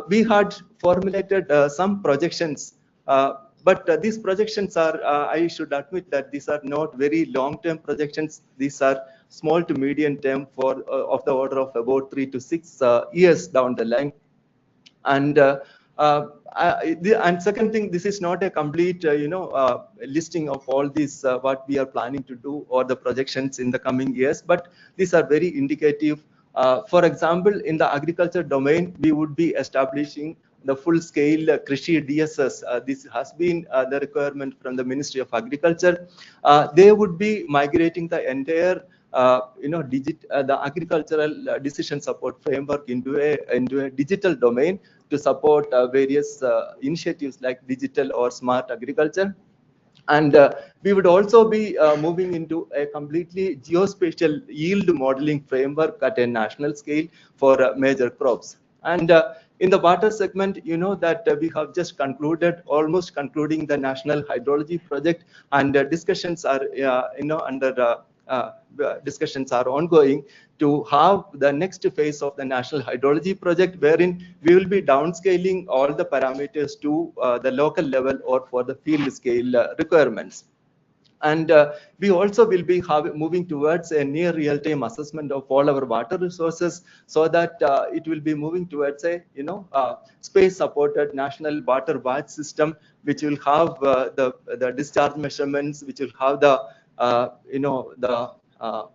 we had formulated some projections, but these projections are, I should admit that these are not very long-term projections. These are small to medium term for of the order of about 3 to 6 years down the line. And and second thing, this is not a complete, listing of all these what we are planning to do or the projections in the coming years, but these are very indicative. For example, in the agriculture domain, we would be establishing the full-scale Krishi DSS. This has been the requirement from the Ministry of Agriculture. They would be migrating the entire, the agricultural decision support framework into a digital domain to support various initiatives like digital or smart agriculture. And we would also be moving into a completely geospatial yield modeling framework at a national scale for major crops. And in the water segment, that we have just almost concluding the national hydrology project, and discussions are, discussions are ongoing to have the next phase of the national hydrology project, wherein we will be downscaling all the parameters to the local level or for the field scale requirements. And we also will be moving towards a near real-time assessment of all our water resources, so that it will be moving towards a space-supported national water watch system, which will have the discharge measurements, which will have the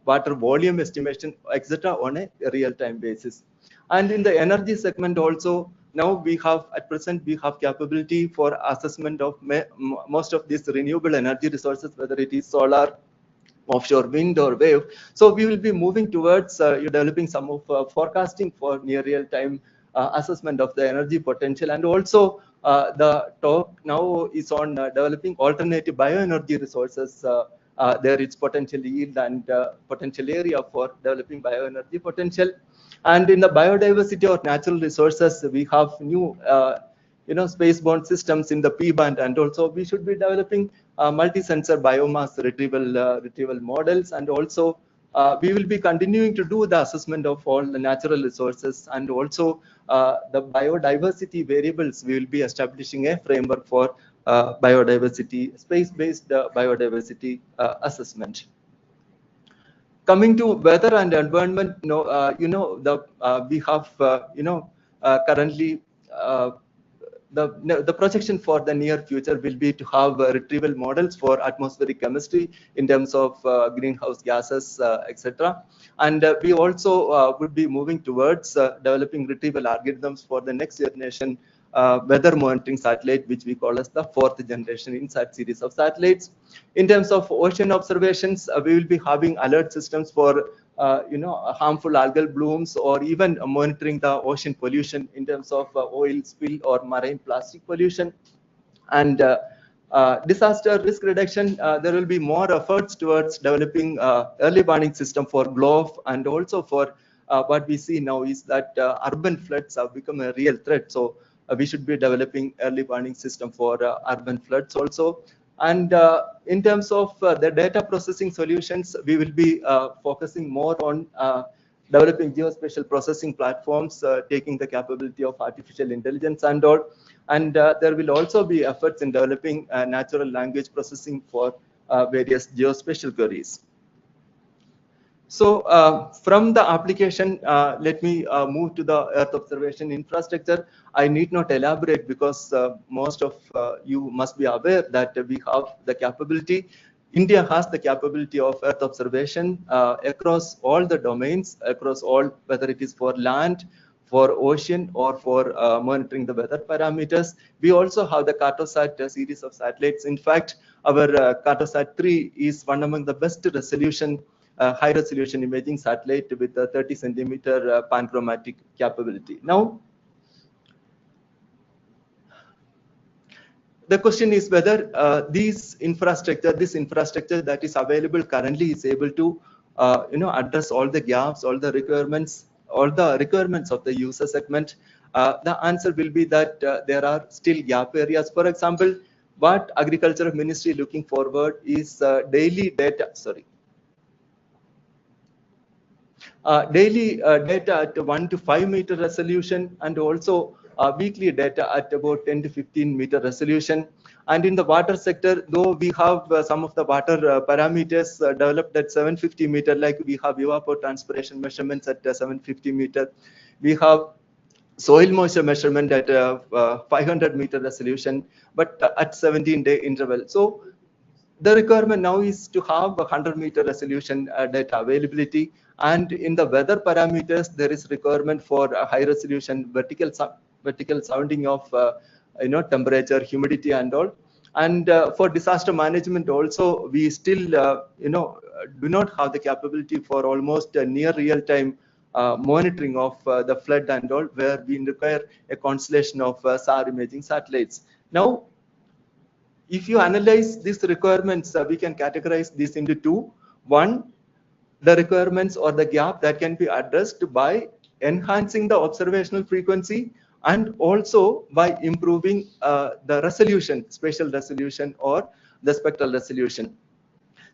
water volume estimation, etc., on a real-time basis. And in the energy segment also, now we have, at present, we have capability for assessment of most of these renewable energy resources, whether it is solar, offshore wind or wave. So we will be moving towards developing some of forecasting for near real-time assessment of the energy potential. And also the talk now is on developing alternative bioenergy resources. There is potential yield and potential area for developing bioenergy potential. And in the biodiversity or natural resources, we have new space-borne systems in the P-band, and also we should be developing multi-sensor biomass retrieval models. And also we will be continuing to do the assessment of all the natural resources, and also the biodiversity variables. We will be establishing a framework for biodiversity, space-based biodiversity assessment. Coming to weather and environment, we have currently the projection for the near future will be to have retrieval models for atmospheric chemistry in terms of greenhouse gases, etc. And we also would be moving towards developing retrieval algorithms for the next generation weather monitoring satellite, which we call as the 4th generation INSAT series of satellites. In terms of ocean observations, we will be having alert systems for harmful algal blooms, or even monitoring the ocean pollution in terms of oil spill or marine plastic pollution. And disaster risk reduction, there will be more efforts towards developing early warning system for GLOF, and also for what we see now is that urban floods have become a real threat. So we should be developing early warning system for urban floods also. And in terms of the data processing solutions, we will be focusing more on developing geospatial processing platforms, taking the capability of artificial intelligence and all. And there will also be efforts in developing natural language processing for various geospatial queries. So from the application, let me move to the Earth observation infrastructure. I need not elaborate, because most of you must be aware that we have the capability. India has the capability of Earth observation across all the domains, across all, whether it is for land, for ocean, or for monitoring the weather parameters. We also have the Cartosat series of satellites. In fact, our Cartosat 3 is one among the best resolution high resolution imaging satellite with a 30 centimeter panchromatic capability. Now, the question is whether this infrastructure that is available currently is able to address all the gaps, all the requirements of the user segment. The answer will be that there are still gap areas. For example, what Agriculture Ministry looking forward is daily data. Daily data at 1 to 5 meter resolution, and also weekly data at about 10 to 15 meter resolution. And in the water sector, though we have some of the water parameters developed at 750 meter, like we have evapotranspiration measurements at 750 meter. We have soil moisture measurement at 500 meter resolution, but at 17-day interval. So the requirement now is to have 100 meter resolution data availability. And in the weather parameters, there is requirement for a high resolution vertical sounding of temperature, humidity, and all. And for disaster management also, we still do not have the capability for almost near real time monitoring of the flood and all, where we require a constellation of SAR imaging satellites. Now, if you analyze these requirements, we can categorize this into two. One, the requirements or the gap that can be addressed by enhancing the observational frequency, and also by improving the resolution, spatial resolution, or the spectral resolution.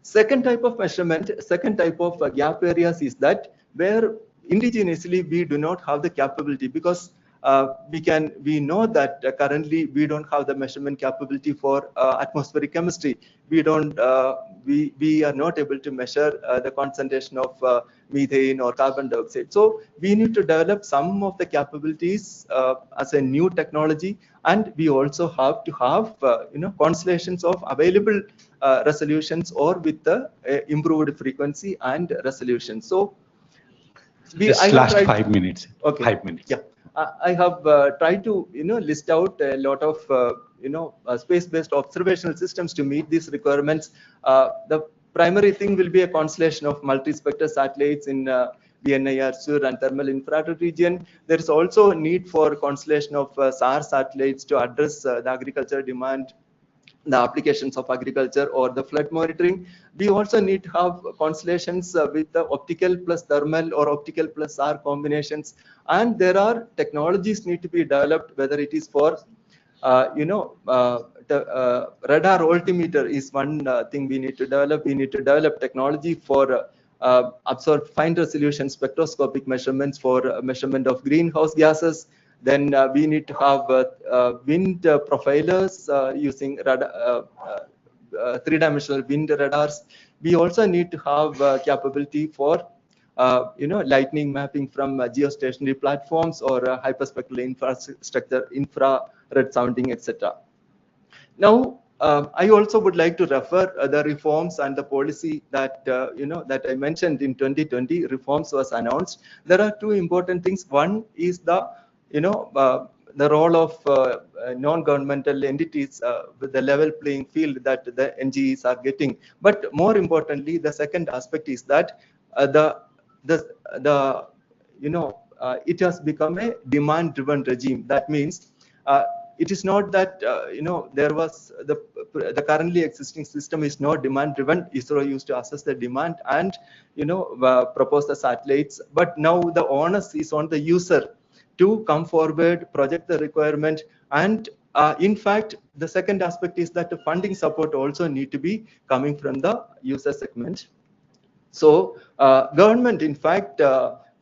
Second type of measurement, second type of gap areas is that where indigenously we do not have the capability, because we know that currently we don't have the measurement capability for atmospheric chemistry. We are not able to measure the concentration of methane or carbon dioxide. So we need to develop some of the capabilities as a new technology, and we also have to have constellations of available resolutions, or with the improved frequency and resolution. So just last 5 minutes. Okay. 5 minutes. Yeah. I have tried to list out a lot of space-based observational systems to meet these requirements. The primary thing will be a constellation of multispectral satellites in VNIR, SUR, and thermal infrared region. There is also a need for constellation of SAR satellites to address the agriculture demand, the applications of agriculture, or the flood monitoring. We also need to have constellations with the optical plus thermal or optical plus SAR combinations. And there are technologies need to be developed, whether it is for the radar altimeter is one thing we need to develop. We need to develop technology for absorb fine resolution spectroscopic measurements for measurement of greenhouse gases. Then we need to have wind profilers using three-dimensional wind radars. We also need to have capability for lightning mapping from geostationary platforms, or hyperspectral infrastructure, infra red sounding, etc. Now, I also would like to refer the reforms and the policy that that I mentioned in 2020. Reforms was announced. There are two important things. One is the the role of non-governmental entities with the level playing field that the NGEs are getting. But more importantly, the second aspect is that it has become a demand-driven regime. That means it is not that there was the currently existing system is not demand driven. ISRO used to assess the demand and propose the satellites, but now the onus is on the user to come forward, project the requirement, and in fact the second aspect is that the funding support also need to be coming from the user segment. So government in fact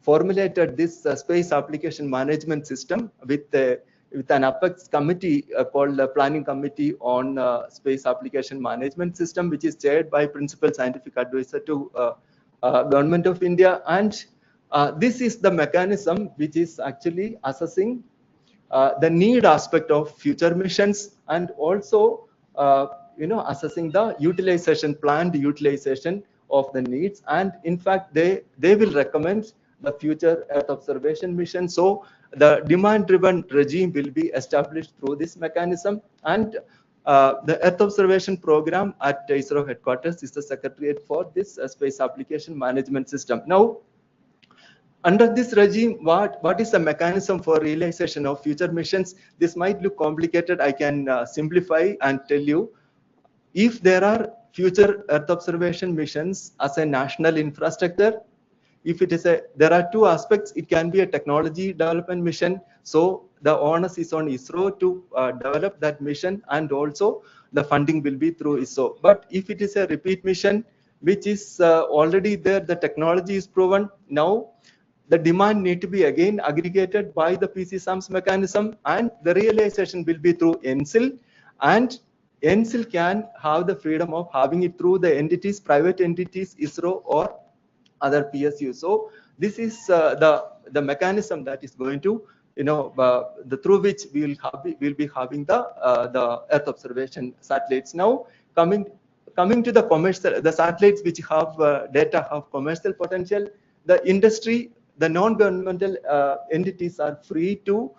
formulated this space application management system with an apex committee called the Planning Committee on Space Application Management System, which is chaired by Principal Scientific Advisor to Government of India. And this is the mechanism which is actually assessing the need aspect of future missions and also assessing the utilization, planned utilization of the needs. And in fact, they will recommend the future Earth observation mission. So the demand-driven regime will be established through this mechanism, and the Earth observation program at ISRO headquarters is the secretariat for this space application management system. Now, under this regime, what is the mechanism for realization of future missions? This might look complicated. I can simplify and tell you. If there are future Earth observation missions as a national infrastructure, if it is there are two aspects. It can be a technology development mission, so the onus is on ISRO to develop that mission, and also the funding will be through ISRO. But if it is a repeat mission which is already there, the technology is proven, now the demand need to be again aggregated by the PC-SAMS mechanism, and the realization will be through NCIL, and NCIL can have the freedom of having it through the entities, private entities, ISRO or other PSU. So this is the mechanism that is going to through which we will be having the Earth observation satellites. Now coming to the commercial, the satellites which have data have commercial potential. The industry, the non-governmental entities are free to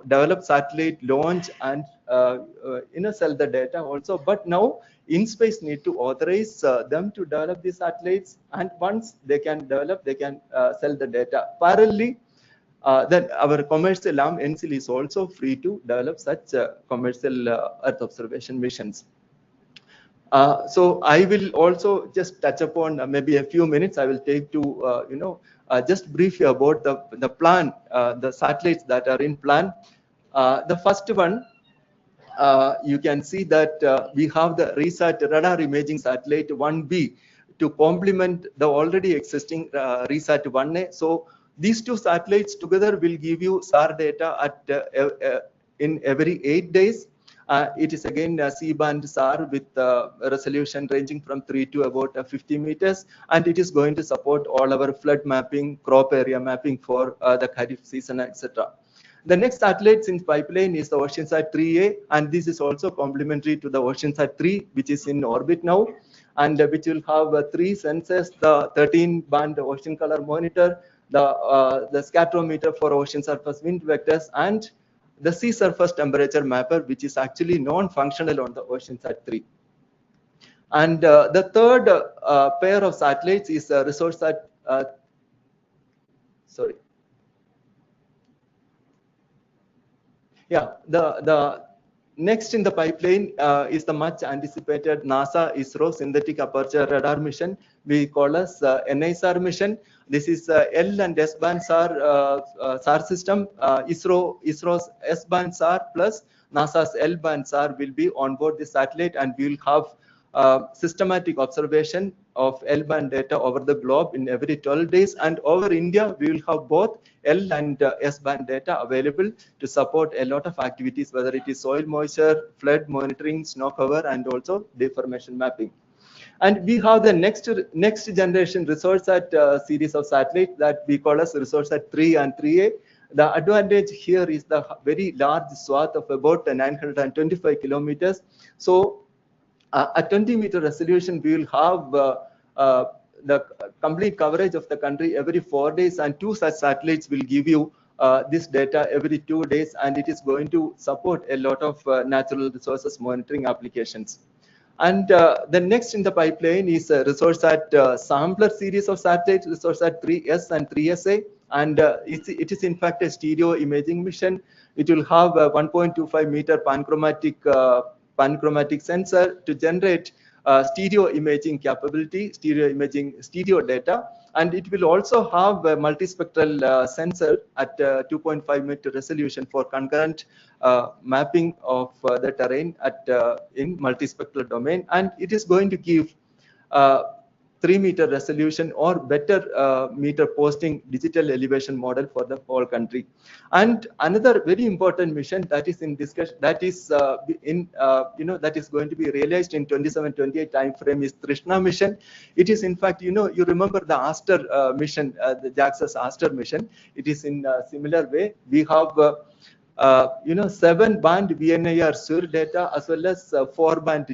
develop satellite, launch, and sell the data also. But now InSpace need to authorize them to develop these satellites, and once they can develop, they can sell the data. Parallelly, then our commercial arm NCIL is also free to develop such commercial Earth observation missions. So I will also just touch upon maybe a few minutes. I will take to just brief you about the plan, the satellites that are in plan. The first one, you can see that we have the RESAT radar imaging satellite 1B to complement the already existing RESAT 1A. So these two satellites together will give you SAR data at in every 8 days. It is again a C-band SAR with resolution ranging from 3 to about 50 meters, and it is going to support all our flood mapping, crop area mapping for the Kharif season, etc. The next satellites in pipeline is the OceanSat 3A, and this is also complementary to the OceanSat 3, which is in orbit now, and which will have 3 sensors: the 13-band ocean color monitor, the scatterometer for ocean surface wind vectors, and the sea surface temperature mapper, which is actually non-functional on the OceanSat 3. And the third pair of satellites is ResourceSat. Sorry. Yeah, the next in the pipeline is the much anticipated NASA ISRO synthetic aperture radar mission. We call as NESAR mission. This is L and S band SAR system. ISRO's S band SAR plus NASA's L band SAR will be on board the satellite, and we will have systematic observation of L band data over the globe in every 12 days. And over India, we will have both L and S band data available to support a lot of activities, whether it is soil moisture, flood monitoring, snow cover, and also deformation mapping. And we have the next generation ResourceSat series of satellites that we call as ResourceSat 3 and 3A. The advantage here is the very large swath of about 925 kilometers. So at 20-meter resolution, we will have the complete coverage of the country every 4 days, and 2 such satellites will give you this data every 2 days, and it is going to support a lot of natural resources monitoring applications. And the next in the pipeline is ResourceSat sampler series of satellites, ResourceSat 3S and 3SA, and it is in fact a stereo imaging mission. It will have a 1.25 meter panchromatic sensor to generate stereo imaging capability, stereo data, and it will also have a multispectral sensor at 2.5 meter resolution for concurrent mapping of the terrain at in multispectral domain, and it is going to give 3-meter resolution or better meter posting digital elevation model for the whole country. And another very important mission that is in discussion, that is that is going to be realized in 27-28 time frame is Trishna mission. It is in fact, you remember the Aster mission, the JAXA's Aster mission. It is in a similar way. We have 7-band VNIR SUR data as well as 4-band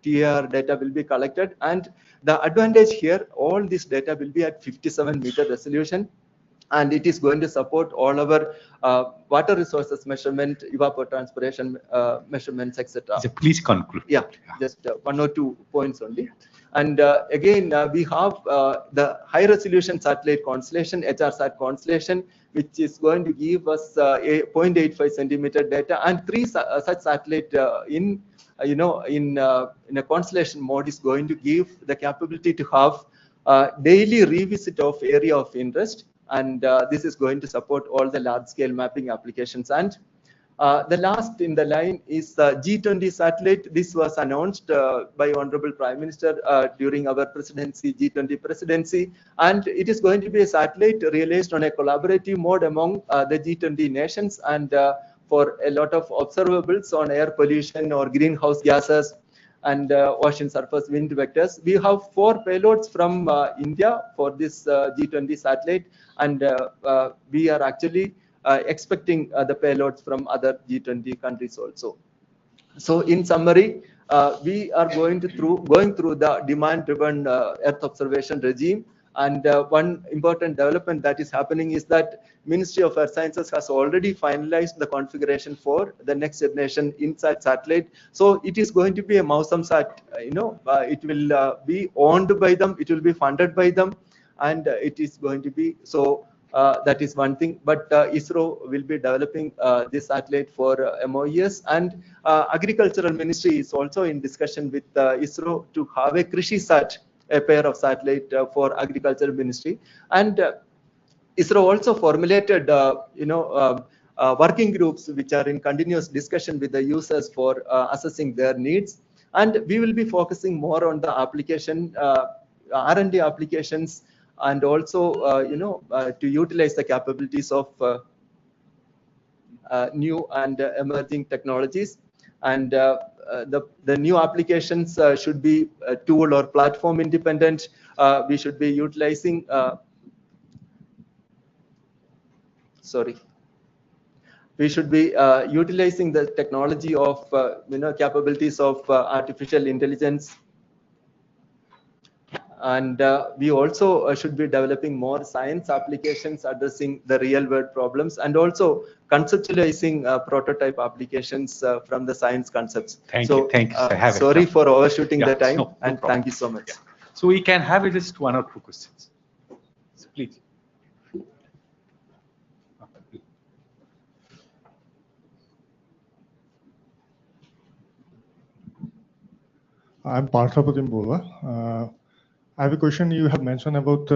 TAR data will be collected, and the advantage here, all this data will be at 57-meter resolution, and it is going to support all our water resources measurement, evapotranspiration measurements, etc. So please conclude. Yeah, just 1 or 2 points only. And again, we have the high resolution satellite constellation, HRSat constellation, which is going to give us a 0.85 centimeter data, and 3 such satellite in a constellation mode is going to give the capability to have daily revisit of area of interest, and this is going to support all the large scale mapping applications. And the last in the line is G20 satellite. This was announced by Honorable Prime Minister during our presidency, G20 presidency, and it is going to be a satellite realized on a collaborative mode among the G20 nations, and for a lot of observables on air pollution or greenhouse gases and ocean surface wind vectors. We have 4 payloads from India for this G20 satellite, and we are actually expecting the payloads from other G20 countries also. So in summary, we are going through the demand-driven Earth observation regime, and one important development that is happening is that Ministry of Earth Sciences has already finalized the configuration for the next generation InSat satellite. So it is going to be a Mausamsat. It will be owned by them, it will be funded by them, and it is going to be so. That is one thing, but ISRO will be developing this satellite for MOES, and Agricultural Ministry is also in discussion with ISRO to have a KrishiSat, a pair of satellite for Agricultural Ministry, and ISRO also formulated working groups which are in continuous discussion with the users for assessing their needs, and we will be focusing more on the application R&D applications, and also to utilize the capabilities of new and emerging technologies, and the new applications should be tool or platform independent. We should be utilizing we should be utilizing the technology of capabilities of artificial intelligence, and we also should be developing more science applications addressing the real world problems, and also conceptualizing prototype applications from the science concepts. Thank you. Sorry for overshooting the time, no and problem. Thank you so much. Yeah. So we can have just 1 or 2 questions. So please. I'm Parthapatim Bola. I have a question. You have mentioned about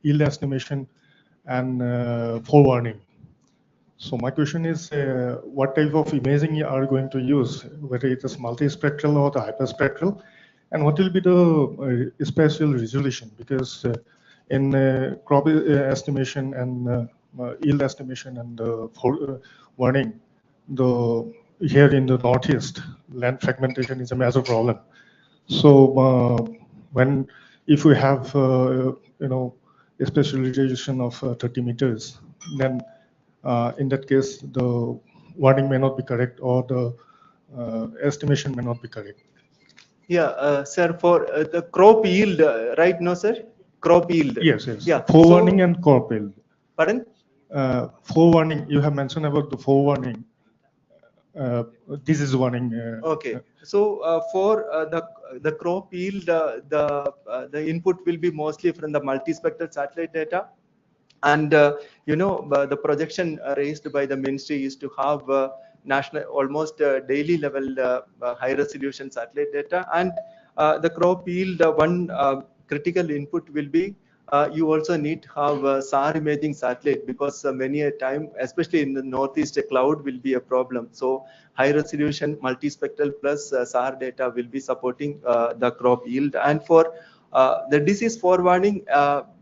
yield estimation and forewarning. So my question is, what type of imaging you are going to use, whether it is multispectral or the hyperspectral, and what will be the spatial resolution? Because in crop estimation and yield estimation and forewarning, here in the Northeast, land fragmentation is a major problem. So if we have a spatial resolution of 30 meters, then in that case, the warning may not be correct or the estimation may not be correct. Yeah, sir, for the crop yield, right? No, sir? Crop yield. Yes, yes. Yeah. Forewarning So, and crop yield. pardon? Forewarning, you have mentioned about the forewarning. Disease warning. Okay. So for the crop yield, the input will be mostly from the multispectral satellite data. And the projection raised by the ministry is to have national, almost daily level high resolution satellite data. And the crop yield, one critical input will be you also need to have SAR imaging satellite, because many a time, especially in the northeast, a cloud will be a problem. So high resolution multispectral plus SAR data will be supporting the crop yield. And for the disease forewarning,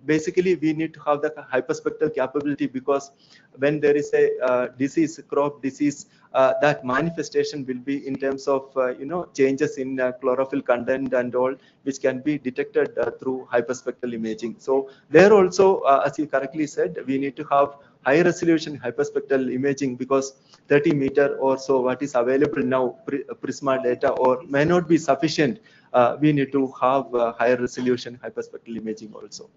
basically we need to have the hyperspectral capability, because when there is a disease, crop disease, that manifestation will be in terms of changes in chlorophyll content and all, which can be detected through hyperspectral imaging. So there also, as you correctly said, we need to have high resolution hyperspectral imaging, because 30 meter or so what is available now, Prisma data, or may not be sufficient. We need to have higher resolution hyperspectral imaging also.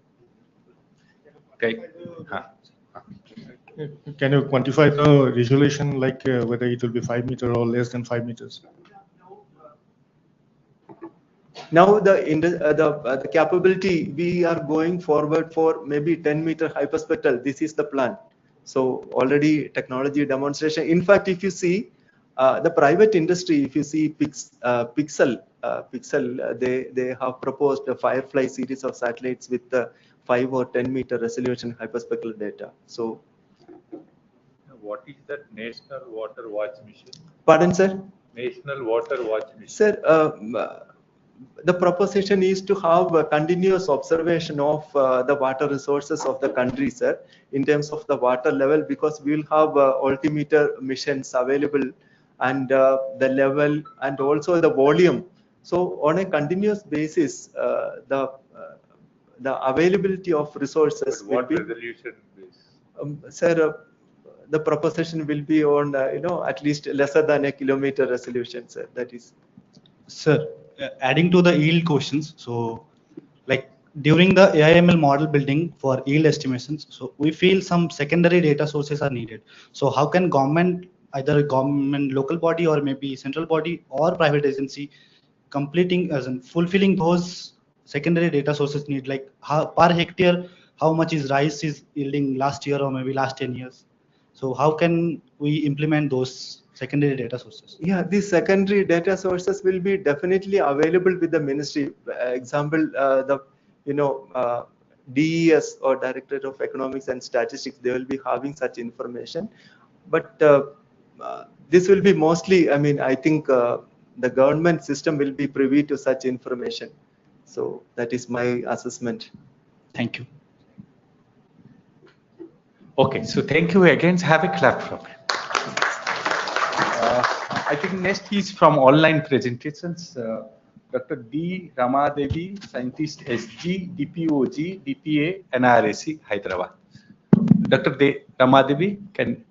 Okay. Can you quantify the resolution, like whether it will be 5 meters or less than 5 meters? Now the capability, we are going forward for maybe 10-meter hyperspectral. This is the plan. So already technology demonstration. In fact, if you see the private industry, if you see Pixel, they have proposed a Firefly series of satellites with 5 or 10-meter resolution hyperspectral data. So what is that National Water Watch Mission? Pardon, sir? National Water Watch Mission. Sir, the proposition is to have a continuous observation of the water resources of the country, sir, in terms of the water level, because we will have altimeter missions available, and the level and also the volume. So on a continuous basis, the availability of resources will be. What resolution is? Sir, the proposition will be on at least lesser than a kilometer resolution, sir. That is. Sir, adding to the yield questions, so like during the AIML model building for yield estimations, so we feel some secondary data sources are needed. So how can government, either government local body or maybe central body or private agency, completing as in fulfilling those secondary data sources need, like how, per hectare, how much is rice is yielding last year or maybe last 10 years? So how can we implement those secondary data sources? Yeah, these secondary data sources will be definitely available with the ministry. Example, DES or Directorate of Economics and Statistics, they will be having such information. But this will be mostly, I think the government system will be privy to such information. So that is my assessment. Thank you. Okay, so thank you again. Have a clap from me. I think next is from online presentations. Dr. D. Ramadevi, scientist SG, DPOG, DPA, NRSC, Hyderabad. Dr. D. Ramadevi, can.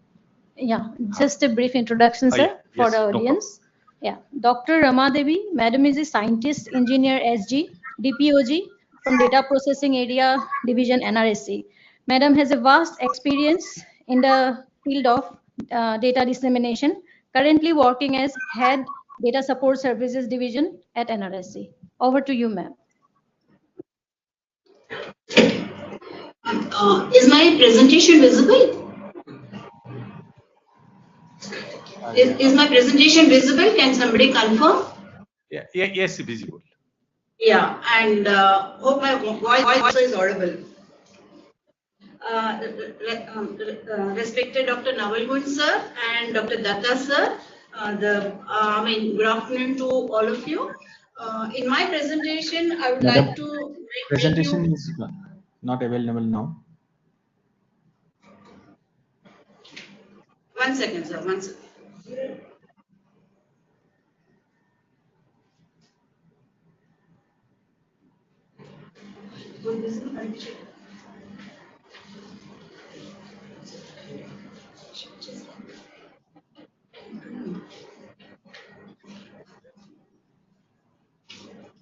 Yeah, just a brief introduction, sir, for yes, the audience. Yeah, Dr. Ramadevi, Madam is a scientist, engineer SG, DPOG from Data Processing Area Division NRSC. Madam has a vast experience in the field of data dissemination, currently working as Head Data Support Services Division at NRSC. Over to you, ma'am. Is my presentation visible? Is my presentation visible? Can somebody confirm? Yeah, yes, visible. Yeah, and hope my voice is audible. Respected Dr. Navalgund sir and Dr. Datta sir, good afternoon to all of you. In my presentation, I would Madam, like to presentation is not available now. One second, sir. One second.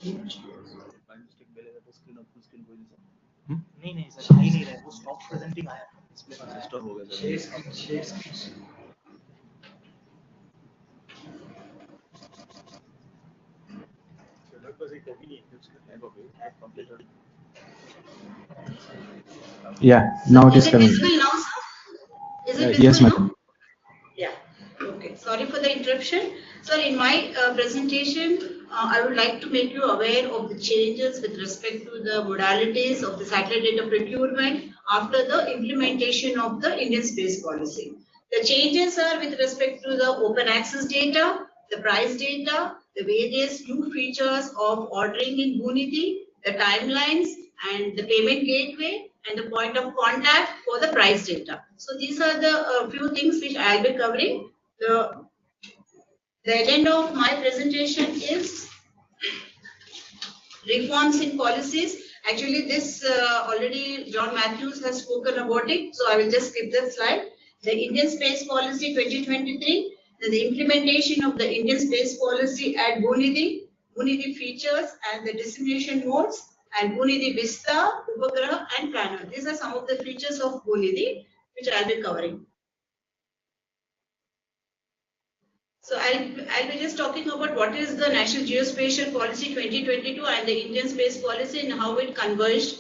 नहीं नहीं sir नहीं नहीं रहा है, वो stop presenting आया stop हो गया sir. Yeah, now it is Is it coming. visible now, sir? Is it visible Yes, now? madam. Yeah. Okay. Sorry for the interruption. Sir, in my presentation, I would like to make you aware of the changes with respect to the modalities of the satellite data procurement after the implementation of the Indian space policy. The changes are with respect to the open access data, the price data, the various new features of ordering in Buniti, the timelines, and the payment gateway, and the point of contact for the price data. So these are the few things which I'll be covering. The agenda of my presentation is reforms in policies. Actually, this already John Matthews has spoken about it, so I will just skip that slide. The Indian Space Policy 2023, the implementation of the Indian Space Policy at Bunidi features and the dissemination modes, and Bunidi Vista, Upagraha, and Keynote. These are some of the features of Bunidi, which I'll be covering. So I'll be just talking about what is the National Geospatial Policy 2022 and the Indian Space Policy and how it converged.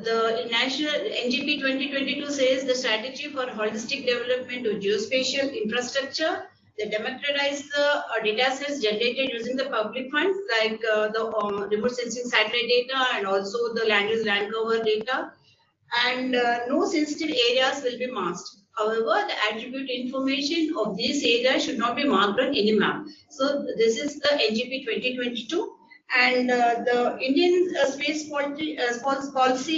The National NGP 2022 says the strategy for holistic development of geospatial infrastructure. They democratize the data sets generated using the public funds like the remote sensing satellite data and also the land use land cover data. And no sensitive areas will be masked. However, the attribute information of these areas should not be marked on any map. So this is the NGP 2022, and the Indian space policy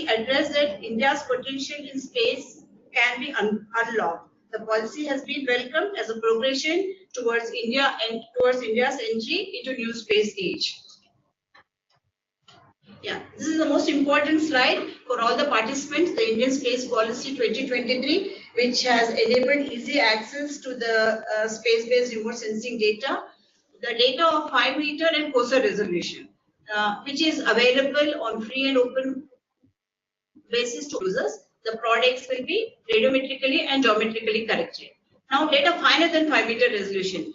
addressed that India's potential in space can be unlocked. The policy has been welcomed as a progression towards India and towards India's entry into new space age. Yeah, this is the most important slide for all the participants, the Indian Space Policy 2023, which has enabled easy access to the space-based remote sensing data, the data of 5 meter and closer resolution, which is available on free and open basis to users. The products will be radiometrically and geometrically corrected. Now, data finer than 5 meter resolution,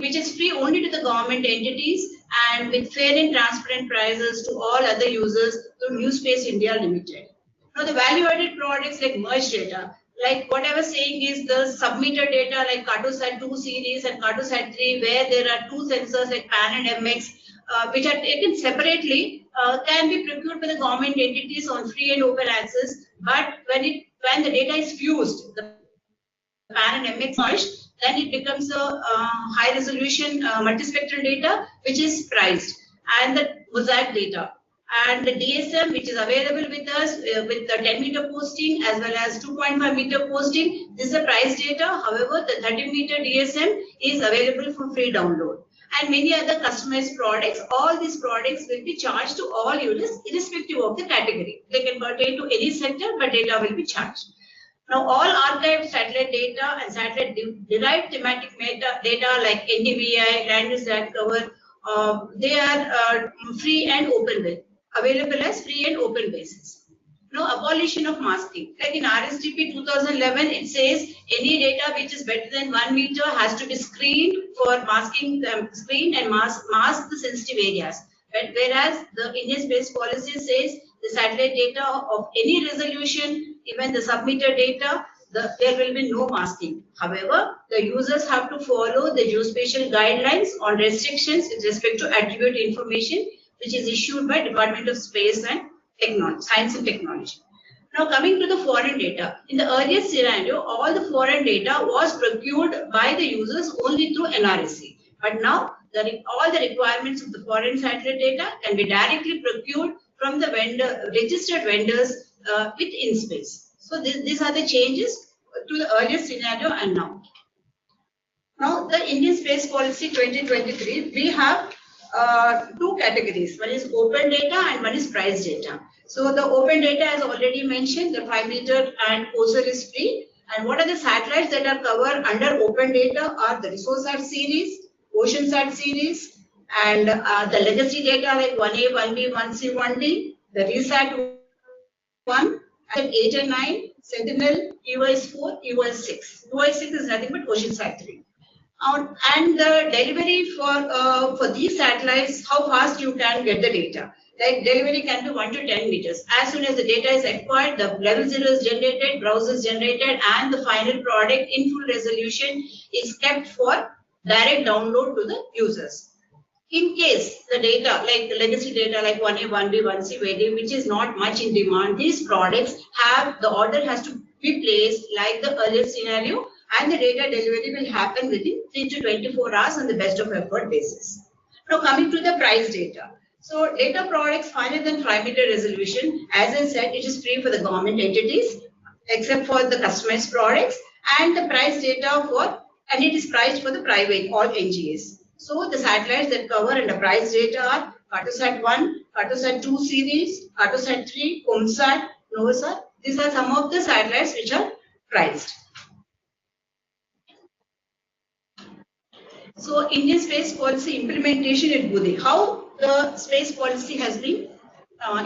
which is free only to the government entities and with fair and transparent prices to all other users through New Space India Limited. Now, the value-added products like merged data, like what I was saying is the submeter data like Cartosat 2 series and Cartosat 3, where there are two sensors like PAN and MX, which are taken separately, can be procured by the government entities on free and open access. But when the data is fused, the PAN and MX merged, then it becomes a high resolution multispectral data, which is priced, and the mosaic data. And the DSM, which is available with us with the 10 meter posting as well as 2.5 meter posting, this is the price data. However, the 30 meter DSM is available for free download. And many other customized products. All these products will be charged to all users irrespective of the category. They can pertain to any sector, but data will be charged. Now, all archived satellite data and satellite derived thematic data like NDVI, land use land cover, they are free and open, available as free and open basis. Now, abolition of masking. Like in RSTP 2011, it says any data which is better than 1 meter has to be screened for masking, screen and mask the sensitive areas. But whereas the Indian Space Policy says the satellite data of any resolution, even the submeter data, there will be no masking. However, the users have to follow the geospatial guidelines on restrictions with respect to attribute information, which is issued by Department of Space and Science and Technology. Now, coming to the foreign data. In the earlier scenario, all the foreign data was procured by the users only through NRSC. But now, all the requirements of the foreign satellite data can be directly procured from the registered vendors with InSpace. So these are the changes to the earlier scenario and now. Now, the Indian Space Policy 2023, we have two categories. One is open data and one is price data. So the open data, as already mentioned, the 5 meter and COSAR is free. And what are the satellites that are covered under open data are the ResourceSat series, OceanSat series, And the legacy data like 1A, 1B, 1C, 1D, the RESAT 1, and 8 and 9, Sentinel, EOS 4, EOS 6. EOS 6 is nothing but OceanSat 3. And the delivery for these satellites, how fast you can get the data. Like delivery can be 1 to 10 meters. As soon as the data is acquired, the level 0 is generated, browser is generated, and the final product in full resolution is kept for direct download to the users. In case the data, like legacy data like 1A, 1B, 1C, which is not much in demand, these products have, the order has to be placed like the earlier scenario, and the data delivery will happen within 3 to 24 hours on the best of effort basis. Now coming to the price data. So data products finer than 5 meter resolution, as I said, it is free for the government entities, except for the customized products, and the price data for, and it is priced for the private, all NGAs. So the satellites that cover and the price data are Cartosat 1, Cartosat 2 series, Cartosat 3, COMSAT, NOVASAT. These are some of the satellites which are priced. So Indian space policy implementation at Budi. How the space policy has been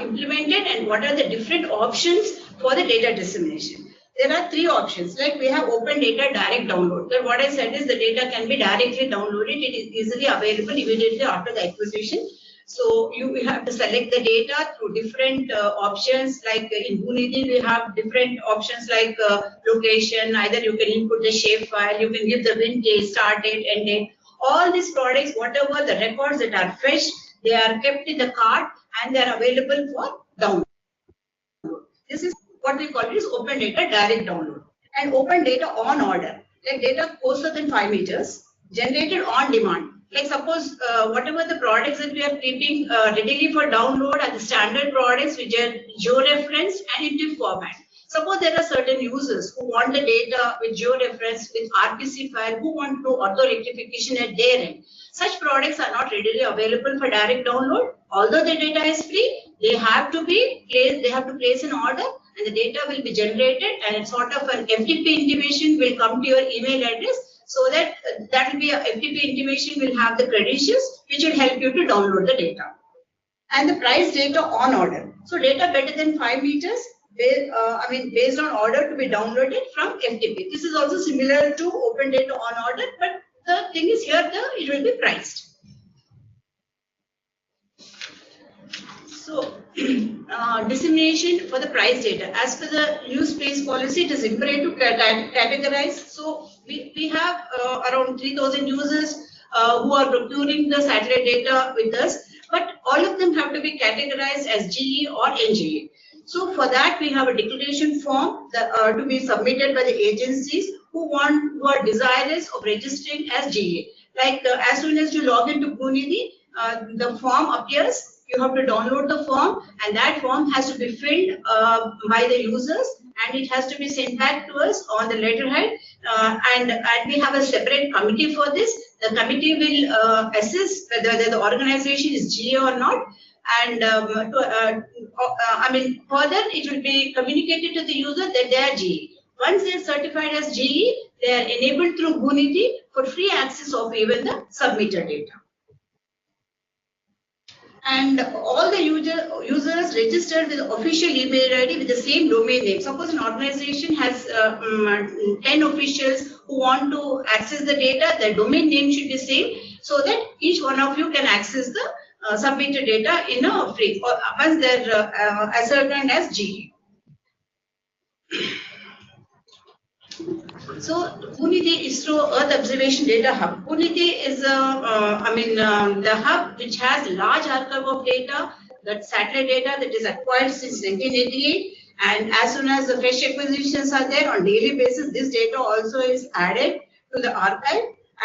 implemented and what are the different options for the data dissemination. There are 3 options, like we have open data direct download. That what I said is the data can be directly downloaded. It is easily available immediately after the acquisition. So you have to select the data through different options. Like in Bhuanidhi, we have different options like location. Either you can input the shape file, you can give the vintage, start date, end date. All these products, whatever the records that are fetched, they are kept in the cart and they are available for download. This is what we call it is open data direct download. And open data on order, like data closer than 5 meters, generated on demand. Like suppose whatever the products that we are keeping readily for download are the standard products which are georeferenced and in TIFF format. Suppose there are certain users who want the data with georeference, with RPC file, who want to auto rectification at their end. Such products are not readily available for direct download. Although the data is free, they have to be placed, they have to place an order, and the data will be generated, and it's sort of an FTP intimation will come to your email address, so that that will be a FTP intimation will have the credentials which will help you to download the data. And the price data on order. So data better than 5 meters, based on order to be downloaded from FTP. This is also similar to open data on order, but the thing is here it will be priced. So dissemination for the price data. As per the new space policy, it is imperative to categorize. So we have around 3,000 users who are procuring the satellite data with us, but all of them have to be categorized as GE or NGA. So for that, we have a declaration form that, to be submitted by the agencies who are desirous of registering as GA. Like as soon as you log into Bhuanidhi, the form appears. You have to download the form, and that form has to be filled by the users, and it has to be sent back to us on the letterhead. And we have a separate committee for this. The committee will assess whether the organization is GA or not. And further it will be communicated to the user that they are GE. Once they are certified as GE, they are enabled through Bhuanidhi for free access of even the submitted data. And all the users registered with official email ID with the same domain name. Suppose an organization has 10 officials who want to access the data, their domain name should be same, so that each one of you can access the submitted data in a free, once they're ascertained as GE. So Bhuanidhi ISRO Earth Observation Data Hub. Bhuanidhi is the hub which has a large archive of data, that satellite data that is acquired since 1988. And as soon as the fresh acquisitions are there on daily basis, this data also is added to the archive.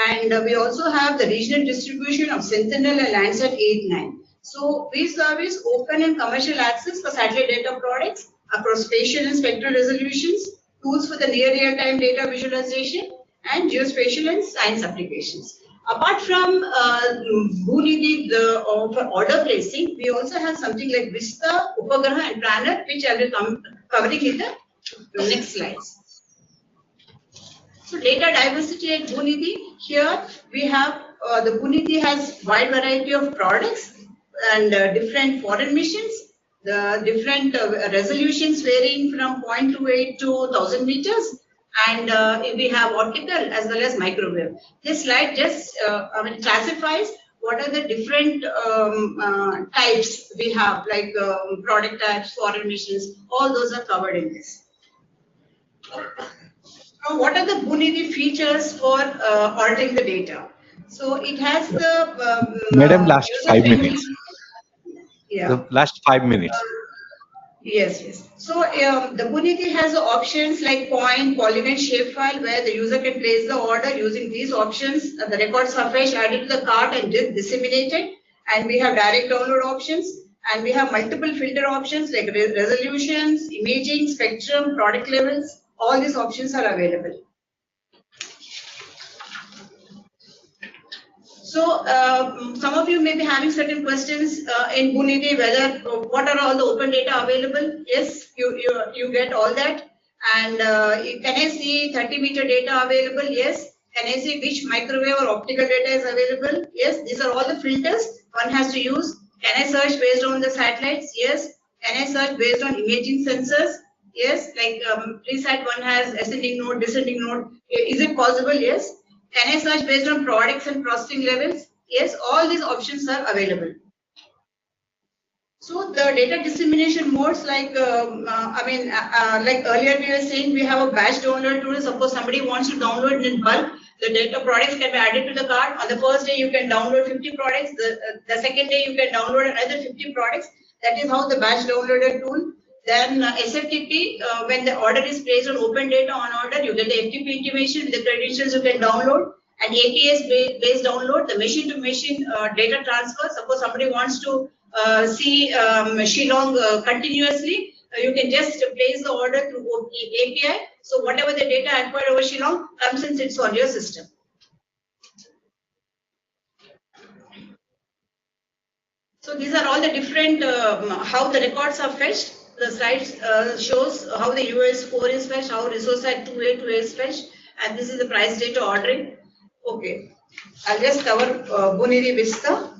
And we also have the regional distribution of Sentinel and Landsat 8-9. So we service open and commercial access for satellite data products across spatial and spectral resolutions, tools for the near real-time data visualization, and geospatial and science applications. Apart from Bhuanidhi for order placing, we also have something like Vista, Upagraha, and Planner, which I will come covering in the next slides. So data diversity at Bhuanidhi, here we have the Puniti has wide variety of products and different foreign missions, the different resolutions varying from 0.28 to 1000 meters, and we have optical as well as microwave. This slide just classifies what are the different types we have, like product types, foreign missions, all those are covered in this. Now, what are the Puniti features for altering the data? So it has the Madam, last 5 user-friendly. minutes. Yeah. The last 5 minutes. Yes, yes. So the Puniti has options like point, polygon, shapefile, where the user can place the order using these options. The records are fetched, added to the cart, and disseminated. And we have direct download options, and we have multiple filter options like resolutions, imaging, spectrum, product levels. All these options are available. So some of you may be having certain questions in Puniti, whether what are all the open data available? Yes, you get all that. And can I see 30-meter data available? Yes. Can I see which microwave or optical data is available? Yes. These are all the filters one has to use. Can I search based on the satellites? Yes. Can I search based on imaging sensors? Yes. Like presat one has ascending node, descending node. Is it possible? Yes. Can I search based on products and processing levels? Yes, all these options are available. So the data dissemination modes, like like earlier we were saying, we have a batch download tool. Suppose somebody wants to download in bulk, the data products can be added to the cart. On the first day, you can download 50 products. The second day, you can download another 50 products. That is how the batch downloader tool. Then SFTP, when the order is placed on open data on order, you get the FTP intimation with the credentials you can download. And APS-based download, the machine-to-machine data transfer. Suppose somebody wants to see Shillong continuously, you can just place the order through API. So whatever the data acquired over Shillong comes and sits on your system. So these are all the different, how the records are fetched. The slides shows how the US4 is fetched, how resource site 2A is fetched, and this is the price data ordering. Okay, I'll just cover Puniti Vista.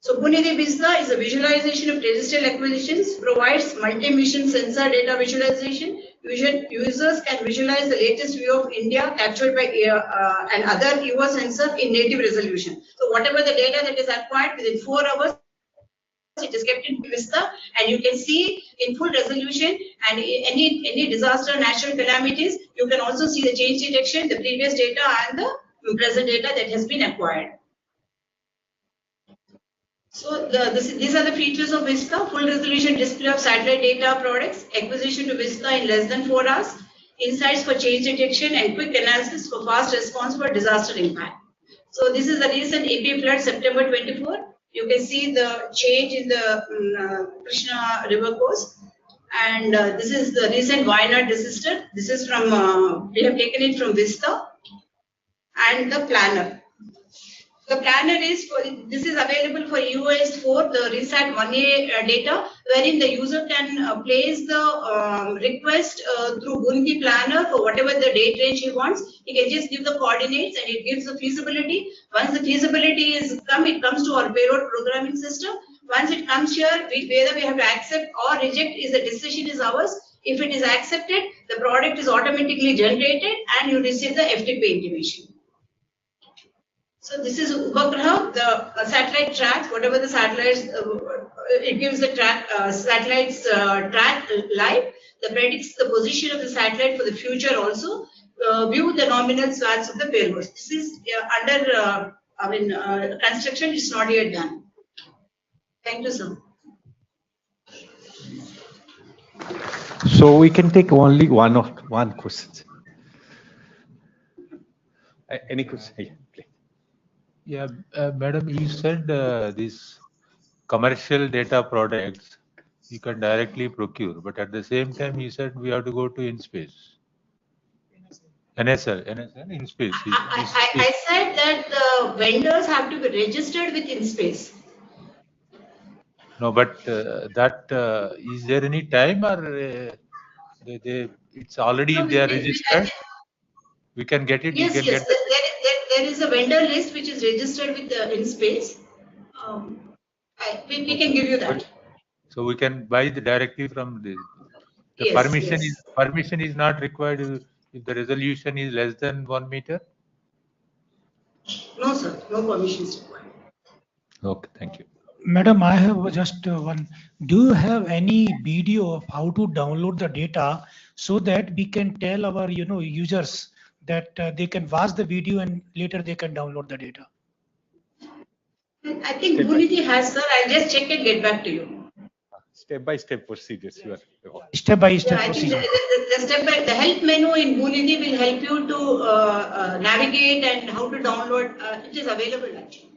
So Puniti Vista is a visualization of terrestrial acquisitions, provides multi-mission sensor data visualization. Users can visualize the latest view of India captured by and other UO sensor in native resolution. So whatever the data that is acquired within 4 hours, it is kept in Vista, and you can see in full resolution, and any disaster, natural calamities, you can also see the change detection, the previous data and the present data that has been acquired. So these are the features of Vista: full resolution display of satellite data products, acquisition to Vista in less than 4 hours, insights for change detection, and quick analysis for fast response for disaster impact. So this is the recent AP flood, September 24. You can see the change in the Krishna river course. And this is the recent Wayanad disaster. This is from, we have taken it from Vista. And the planner. The planner is, this is available for US4, the RESAT 1A data, wherein the user can place the request through Bunti planner for whatever the date range he wants. He can just give the coordinates and it gives the feasibility. Once the feasibility is come, it comes to our payload programming system. Once it comes here, whether we have to accept or reject, is the decision is ours. If it is accepted, the product is automatically generated and you receive the FTP intimation. So this is Upagraha, the satellite tracks, whatever the satellites, it gives the track, satellites track live, that predicts the position of the satellite for the future also, view the nominal swaths of the payloads. This is under, construction, it's not yet done. Thank you, sir. So we can take only one question. Any question? Yeah, please. Yeah, madam, you said these commercial data products you can directly procure, but at the same time you said we have to go to InSpace. NSL, InSpace. I said that the vendors have to be registered with InSpace. No, but is there any time or it's already they are registered? We can get it. Yes, We can yes. get. There is a vendor list which is registered with InSpace. We can give you that. So we can buy directly from this. The Yes, permission is not required if the resolution is less than 1 meter. No, sir. No permission is required. Okay, thank you. Madam, I have just one. Do you have any video of how to download the data so that we can tell our users that they can watch the video and later they can download the data? I think Bhuniti has, sir. I'll just check and get back to you. Step-by-step procedures. Step by step I think procedure. the help menu in Bhuniti will help you to navigate and how to download. It is available actually.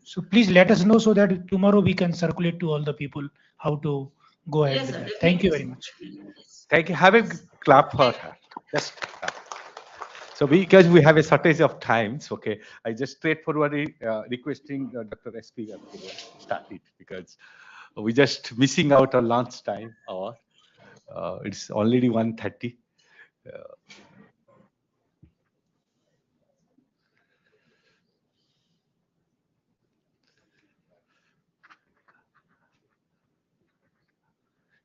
So please let us know so that tomorrow we can circulate to all the people how to go ahead Yes, with sir, that. Thank you very much. Thank you. Have a clap for her. Just so because we have a shortage of times, okay, I just straightforwardly requesting Dr. SP to start it because we just missing out on lunch time hour. It's already 1:30.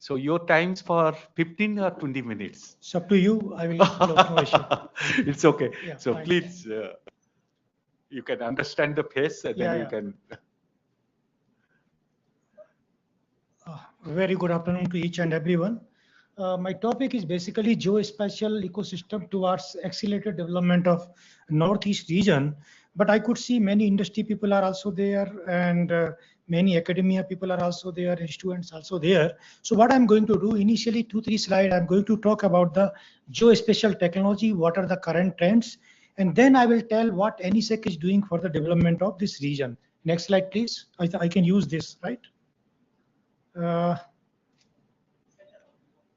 So your times for 15 or 20 minutes? It's up to you. I will close, no issue. It's okay. Yeah, So fine. please, you can understand the pace and then you can. Very good afternoon to each and everyone. My topic is basically geospatial ecosystem towards accelerated development of Northeast region. But I could see many industry people are also there and many academia people are also there and students also there. So what I'm going to do initially 2-3 slides, I'm going to talk about the geospatial technology, what are the current trends, and then I will tell what NESAC is doing for the development of this region. Next slide, please. I can use this, right?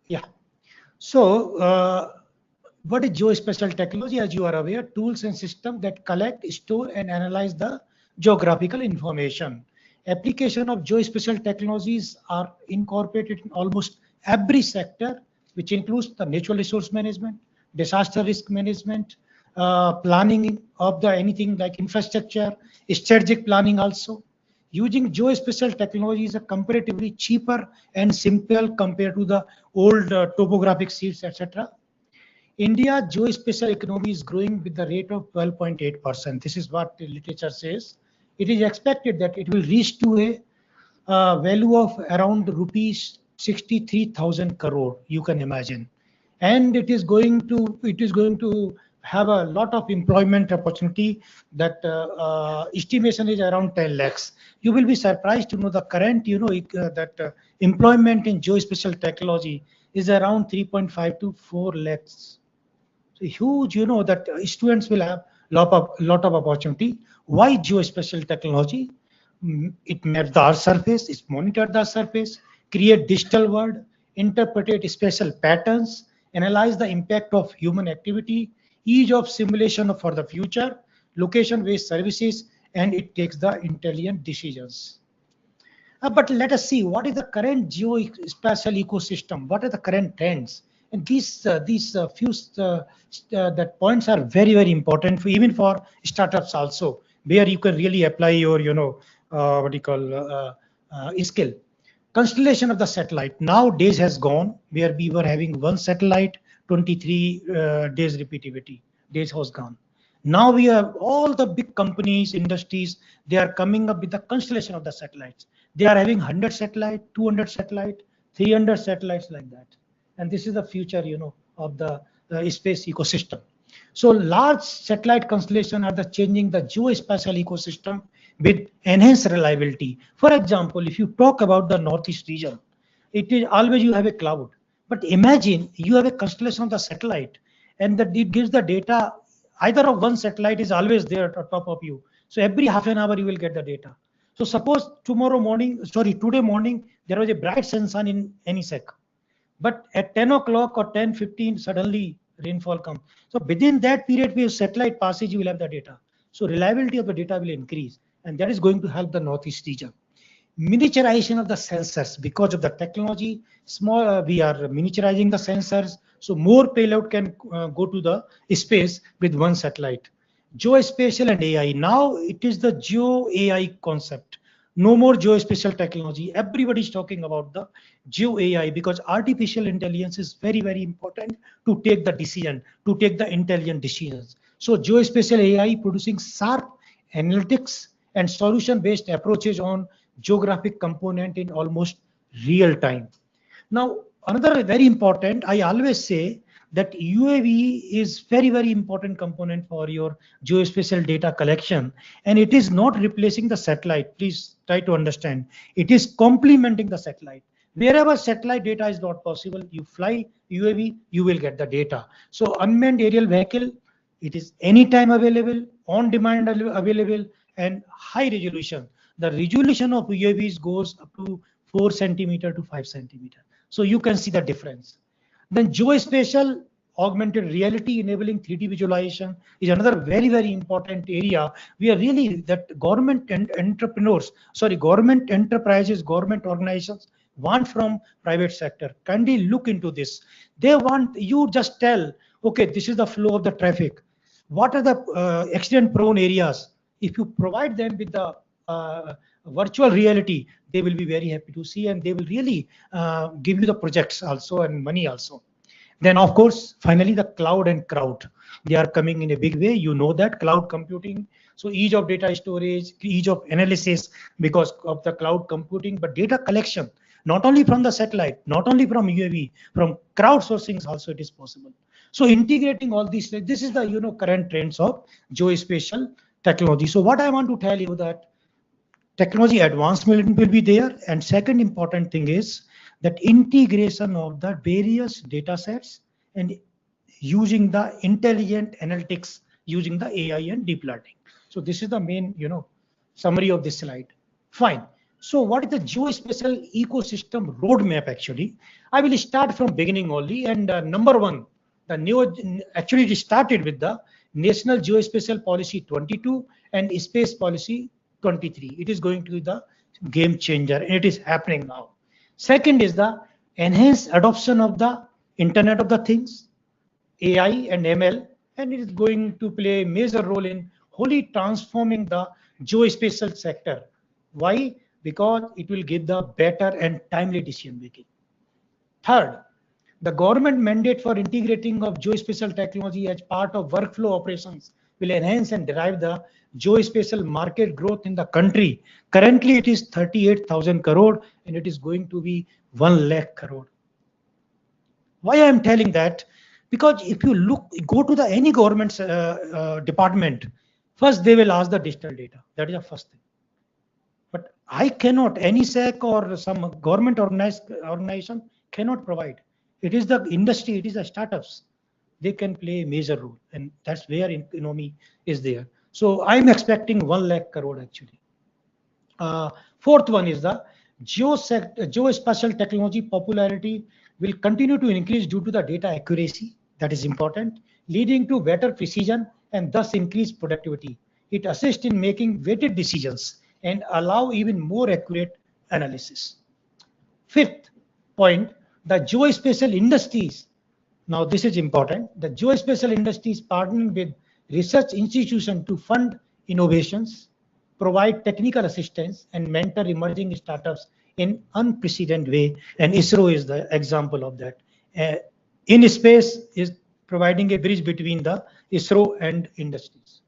Yeah. So what is geospatial technology? As you are aware, tools and systems that collect, store, and analyze the geographical information. Application of geospatial technologies are incorporated in almost every sector, which includes the natural resource management, disaster risk management, planning of the anything like infrastructure, strategic planning also. Using geospatial technology is comparatively cheaper and simple compared to the old topographic sheets, etc. India geospatial economy is growing with the rate of 12.8%. This is what the literature says. It is expected that it will reach to a value of around rupees 63,000 crore. You can imagine, and it is going to have a lot of employment opportunity. That estimation is around 10 lakhs. You will be surprised to know the current employment in geospatial technology is around 3.5 to 4 lakhs. So huge, that students will have lot of opportunity. Why geospatial technology? It maps the Earth surface, it monitors the surface, create digital world, interpret spatial patterns, analyze the impact of human activity, ease of simulation for the future, location-based services, and it takes the intelligent decisions. But let us see what is the current geospatial ecosystem. What are the current trends? And these few that points are very important for even for startups also, where you can really apply your skill. Constellation of the satellite nowadays has gone, where we were having one satellite, 23 days repeativity. Days was gone. Now we have all the big companies, industries, they are coming up with the constellation of the satellites. They are having 100 satellite, 200 satellite, 300 satellites like that. And this is the future, of the space ecosystem. So large satellite constellation are changing the geospatial ecosystem with enhanced reliability. For example, if you talk about the Northeast region, it is always you have a cloud. But imagine you have a constellation of the satellite, and that it gives the data. Either of one satellite is always there on top of you. So every half an hour you will get the data. So suppose today morning, there was a bright sunshine in NESAC. But at 10 o'clock or 10:15, suddenly rainfall comes. So within that period, we have satellite passage, you will have the data. So reliability of the data will increase, and that is going to help the Northeast region. miniaturization of the sensors because of the technology. We are miniaturizing the sensors, so more payload can go to the space with one satellite. Geospatial and AI. Now it is the geo AI concept. No more geospatial technology. Everybody is talking about the geo AI because artificial intelligence is very, very important to take the decision, to take the intelligent decisions. So geospatial AI producing sharp analytics and solution-based approaches on geographic component in almost real time. Now, another very important, I always say that UAV is very, very important component for your geospatial data collection, and it is not replacing the satellite. Please try to understand. It is complementing the satellite. Wherever satellite data is not possible, you fly UAV, you will get the data. So unmanned aerial vehicle, it is anytime available, on demand available, and high resolution. The resolution of UAVs goes up to 4 centimeter to 5 centimeter. So you can see the difference. Then geospatial augmented reality enabling 3D visualization is another very, very important area. We are really that government and government enterprises, government organizations want from private sector. Kindly look into this. They want you just tell, okay, this is the flow of the traffic. What are the accident prone areas? If you provide them with the virtual reality, they will be very happy to see, and they will really give you the projects also and money also. Then of course, finally the cloud and crowd, they are coming in a big way. You know that cloud computing, so ease of data storage, ease of analysis because of the cloud computing, but data collection, not only from the satellite, not only from UAV, from crowdsourcing also it is possible. So integrating all these, this is the current trends of geospatial technology. So what I want to tell you that technology advancement will be there, and second important thing is that integration of the various data sets and using the intelligent analytics using the AI and deep learning. So this is the main summary of this slide. Fine. So what is the geospatial ecosystem roadmap actually? I will start from beginning only, and number one, actually it started with the National Geospatial Policy 22 and Space Policy 23. It is going to be the game changer, and it is happening now. Second is the enhanced adoption of the Internet of the Things, AI and ML, and it is going to play a major role in wholly transforming the geospatial sector. Why? Because it will give the better and timely decision making. Third, the government mandate for integrating of geospatial technology as part of workflow operations will enhance and drive the geospatial market growth in the country. Currently, it is 38,000 crore, and it is going to be 1 lakh crore. Why I am telling that? Because if you go to any government department, first they will ask the digital data. That is the first thing. But I cannot, NESAC or some government organization cannot provide. It is the industry, it is the startups. They can play a major role, and that's where economy is there. So I'm expecting 1 lakh crore actually. Fourth one is the geospatial technology popularity will continue to increase due to the data accuracy. That is important, leading to better precision and thus increased productivity. It assists in making weighted decisions and allow even more accurate analysis. Fifth point, the geospatial industries. Now this is important. The geospatial industries partnering with research institutions to fund innovations, provide technical assistance, and mentor emerging startups in unprecedented way. And ISRO is the example of that. In space is providing a bridge between the ISRO and industries.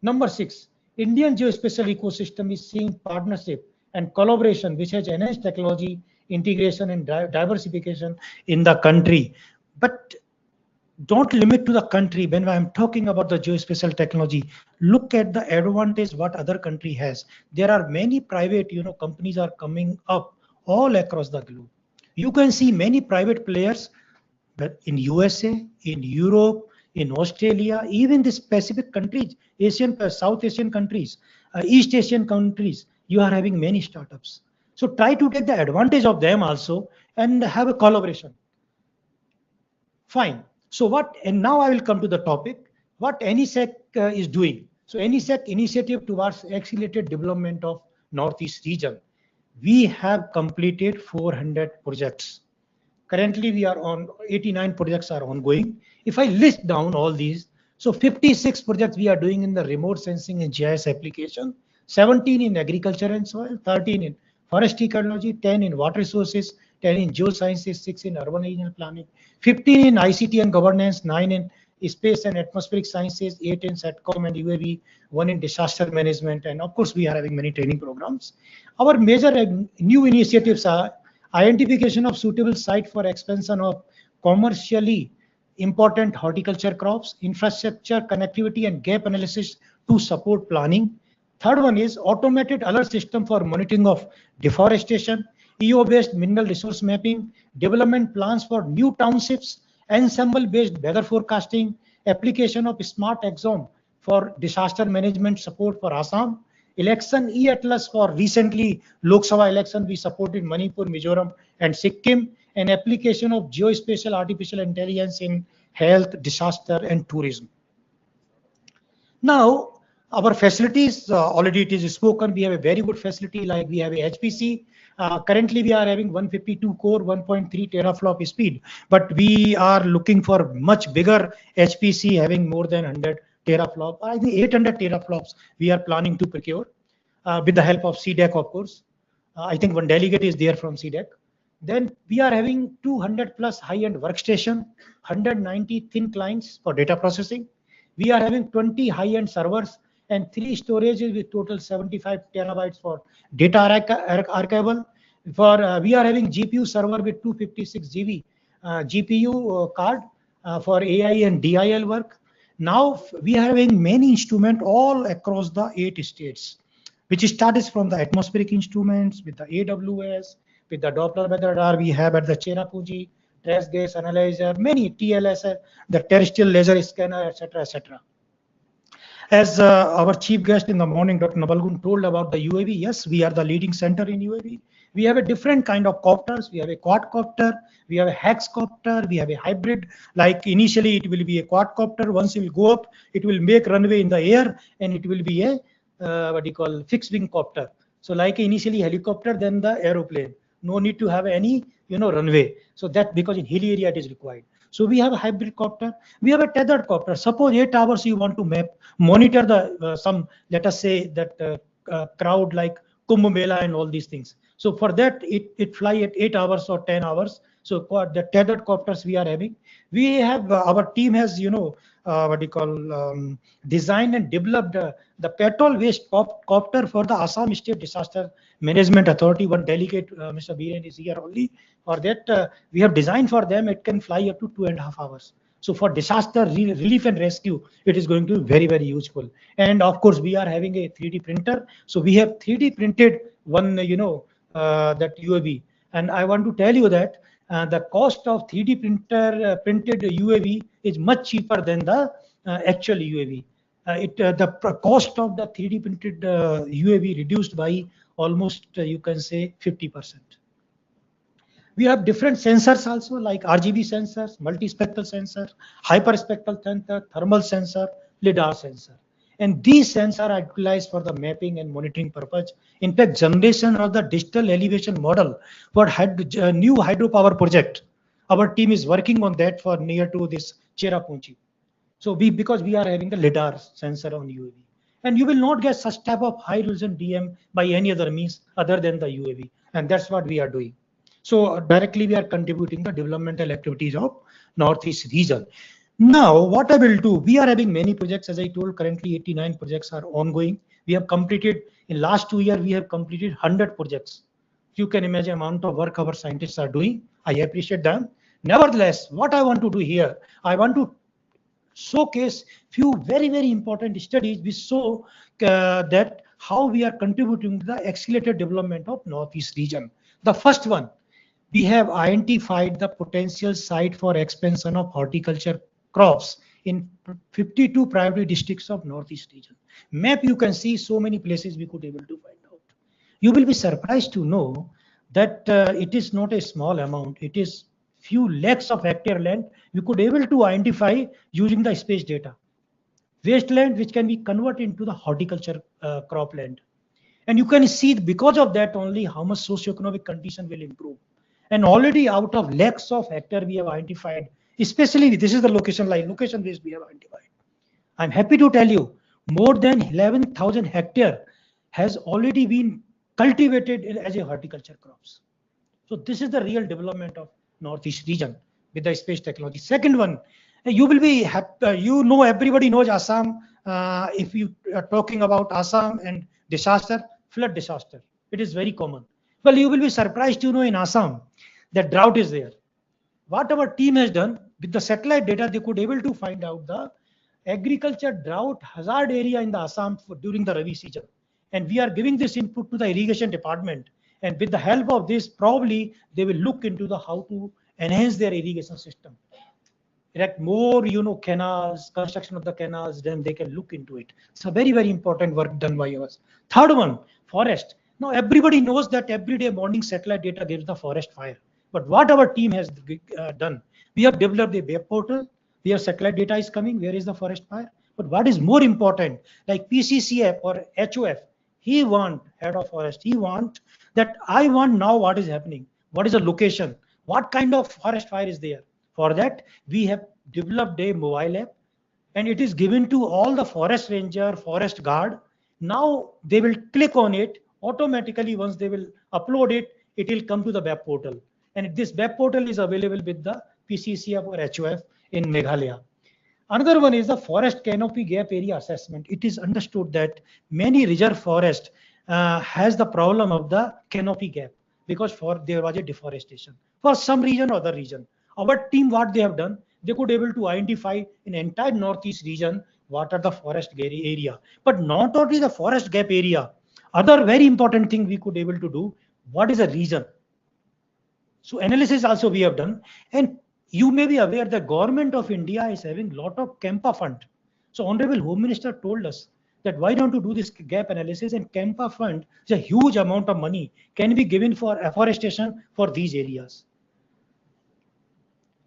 Number 6, Indian geospatial ecosystem is seeing partnership and collaboration which has enhanced technology integration and diversification in the country. But don't limit to the country. When I'm talking about the geospatial technology, look at the advantage what other country has. There are many private companies are coming up all across the globe. You can see many private players but in USA, in Europe, in Australia, even the specific countries, South Asian countries, East Asian countries, you are having many startups. So try to take the advantage of them also and have a collaboration. Fine. So and now I will come to the topic, what NESAC is doing. So NESAC initiative towards accelerated development of Northeast region. we have completed 400 projects. Currently, we are on 89 projects are ongoing. If I list down all these, so 56 projects we are doing in the remote sensing and GIS application, 17 in agriculture and soil, 13 in forest ecology, 10 in water resources, 10 in geosciences, 6 in urban regional planning, 15 in ICT and governance, 9 in space and atmospheric sciences, 8 in SATCOM and UAV, 1 in disaster management, and of course we are having many training programs. Our major new initiatives are identification of suitable site for expansion of commercially important horticulture crops, infrastructure, connectivity, and gap analysis to support planning. Third one is automated alert system for monitoring of deforestation, EO-based mineral resource mapping, development plans for new townships, ensemble-based weather forecasting, application of smart exome for disaster management support for Assam, election e-atlas for recently Lok Sabha election we supported Manipur, Mizoram and Sikkim, and application of geospatial artificial intelligence in health, disaster and tourism. Now, our facilities, already it is spoken, we have a very good facility like we have a HPC. Currently, we are having 152 core, 1.3 teraflop speed, but we are looking for much bigger HPC having more than 100 teraflop. I think 800 teraflops we are planning to procure with the help of CDEC, of course. I think one delegate is there from CDEC. Then we are having 200 plus high-end workstation, 190 thin clients for data processing. We are having 20 high-end servers and 3 storages with total 75 terabytes for data archival. For we are having GPU server with 256 GB GPU card for AI and DIL work. Now we are having many instruments all across the 8 states, which starts from the atmospheric instruments with the AWS, with the Doppler weather radar we have at the Cherrapunji, trace gas analyzer, many TLS, the terrestrial laser scanner, etc., etc. As our chief guest in the morning, Dr. Navalgund told about the UAV, yes, we are the leading center in UAV. We have a different kind of copters. We have a quadcopter, we have a hexcopter, we have a hybrid. Like initially it will be a quadcopter. Once it will go up, it will make runway in the air and it will be a what you call fixed wing copter. So like initially helicopter, then the aeroplane. No need to have any runway. So that because in hilly area it is required. So we have a hybrid copter. We have a tethered copter. Suppose 8 hours you want to monitor the some, let us say that crowd like Kumbh Mela and all these things. So for that it fly at 8 hours or 10 hours. So the tethered copters we are having. We have our team has designed and developed the petrol waste copter for the Assam State Disaster Management Authority. One delegate, Mr. Biren, is here only. For that, we have designed for them. It can fly up to 2.5 hours. So for disaster relief and rescue, it is going to be very, very useful. And of course, we are having a 3D printer. So we have 3D printed one, that UAV. And I want to tell you that the cost of 3D printed UAV is much cheaper than the actual UAV. The cost of the 3D printed UAV reduced by almost you can say 50%. We have different sensors also like RGB sensors, multispectral sensor, hyperspectral sensor, thermal sensor, LiDAR sensor. And these sensors are utilized for the mapping and monitoring purpose. In fact, generation of the digital elevation model for new hydropower project, our team is working on that for near to this Cherrapunji. So because we are having the LiDAR sensor on UAV. And you will not get such type of high resolution DM by any other means other than the UAV. And that's what we are doing. So directly we are contributing the developmental activities of Northeast region. Now, what I will do, we are having many projects, as I told, currently 89 projects are ongoing. We have completed, in last 2 years, we have completed 100 projects. You can imagine amount of work our scientists are doing. I appreciate them. Nevertheless, what I want to do here, I want to showcase few very, very important studies which show that how we are contributing to the accelerated development of Northeast region. The first one, we have identified the potential site for expansion of horticulture crops in 52 priority districts of Northeast region. Map you can see so many places we could able to find out. You will be surprised to know that it is not a small amount. It is few lakhs of hectare land we could able to identify using the space data. Wasteland which can be converted into the horticulture cropland. And you can see because of that only how much socioeconomic condition will improve. And already out of lakhs of hectare we have identified, especially this is the location based we have identified. I'm happy to tell you more than 11,000 hectare has already been cultivated as a horticulture crops. So this is the real development of Northeast region with the space technology. Second one, you will be everybody knows Assam. If you are talking about Assam and disaster, flood disaster, it is very common. Well, you will be surprised to know in Assam that drought is there. What our team has done with the satellite data, they could able to find out the agriculture drought hazard area in the Assam during the Rabi season. And we are giving this input to the irrigation department. And with the help of this, probably they will look into the how to enhance their irrigation system. Erect more, canals, construction of the canals, then they can look into it. It's a very, very important work done by us. Third one, forest. Now everybody knows that every day morning satellite data gives the forest fire. But what our team has done, we have developed a web portal where satellite data is coming, where is the forest fire. But what is more important, like PCCF or HOF, head of forest, he want that I want now what is happening, what is the location, what kind of forest fire is there. For that, we have developed a mobile app and it is given to all the forest ranger, forest guard. Now they will click on it automatically. Once they will upload it, it will come to the web portal. And this web portal is available with the PCCF or HOF in Meghalaya. Another one is the forest canopy gap area assessment. It is understood that many reserve forest has the problem of the canopy gap because there was a deforestation for some region or other region. Our team, what they have done, they could able to identify in entire Northeast region what are the forest area. But not only the forest gap area, other very important thing we could able to do, what is a region. So analysis also we have done, and you may be aware the government of India is having lot of Campa fund. So Honorable Home Minister told us that why don't you do this gap analysis, and Campa fund is a huge amount of money can be given for afforestation for these areas.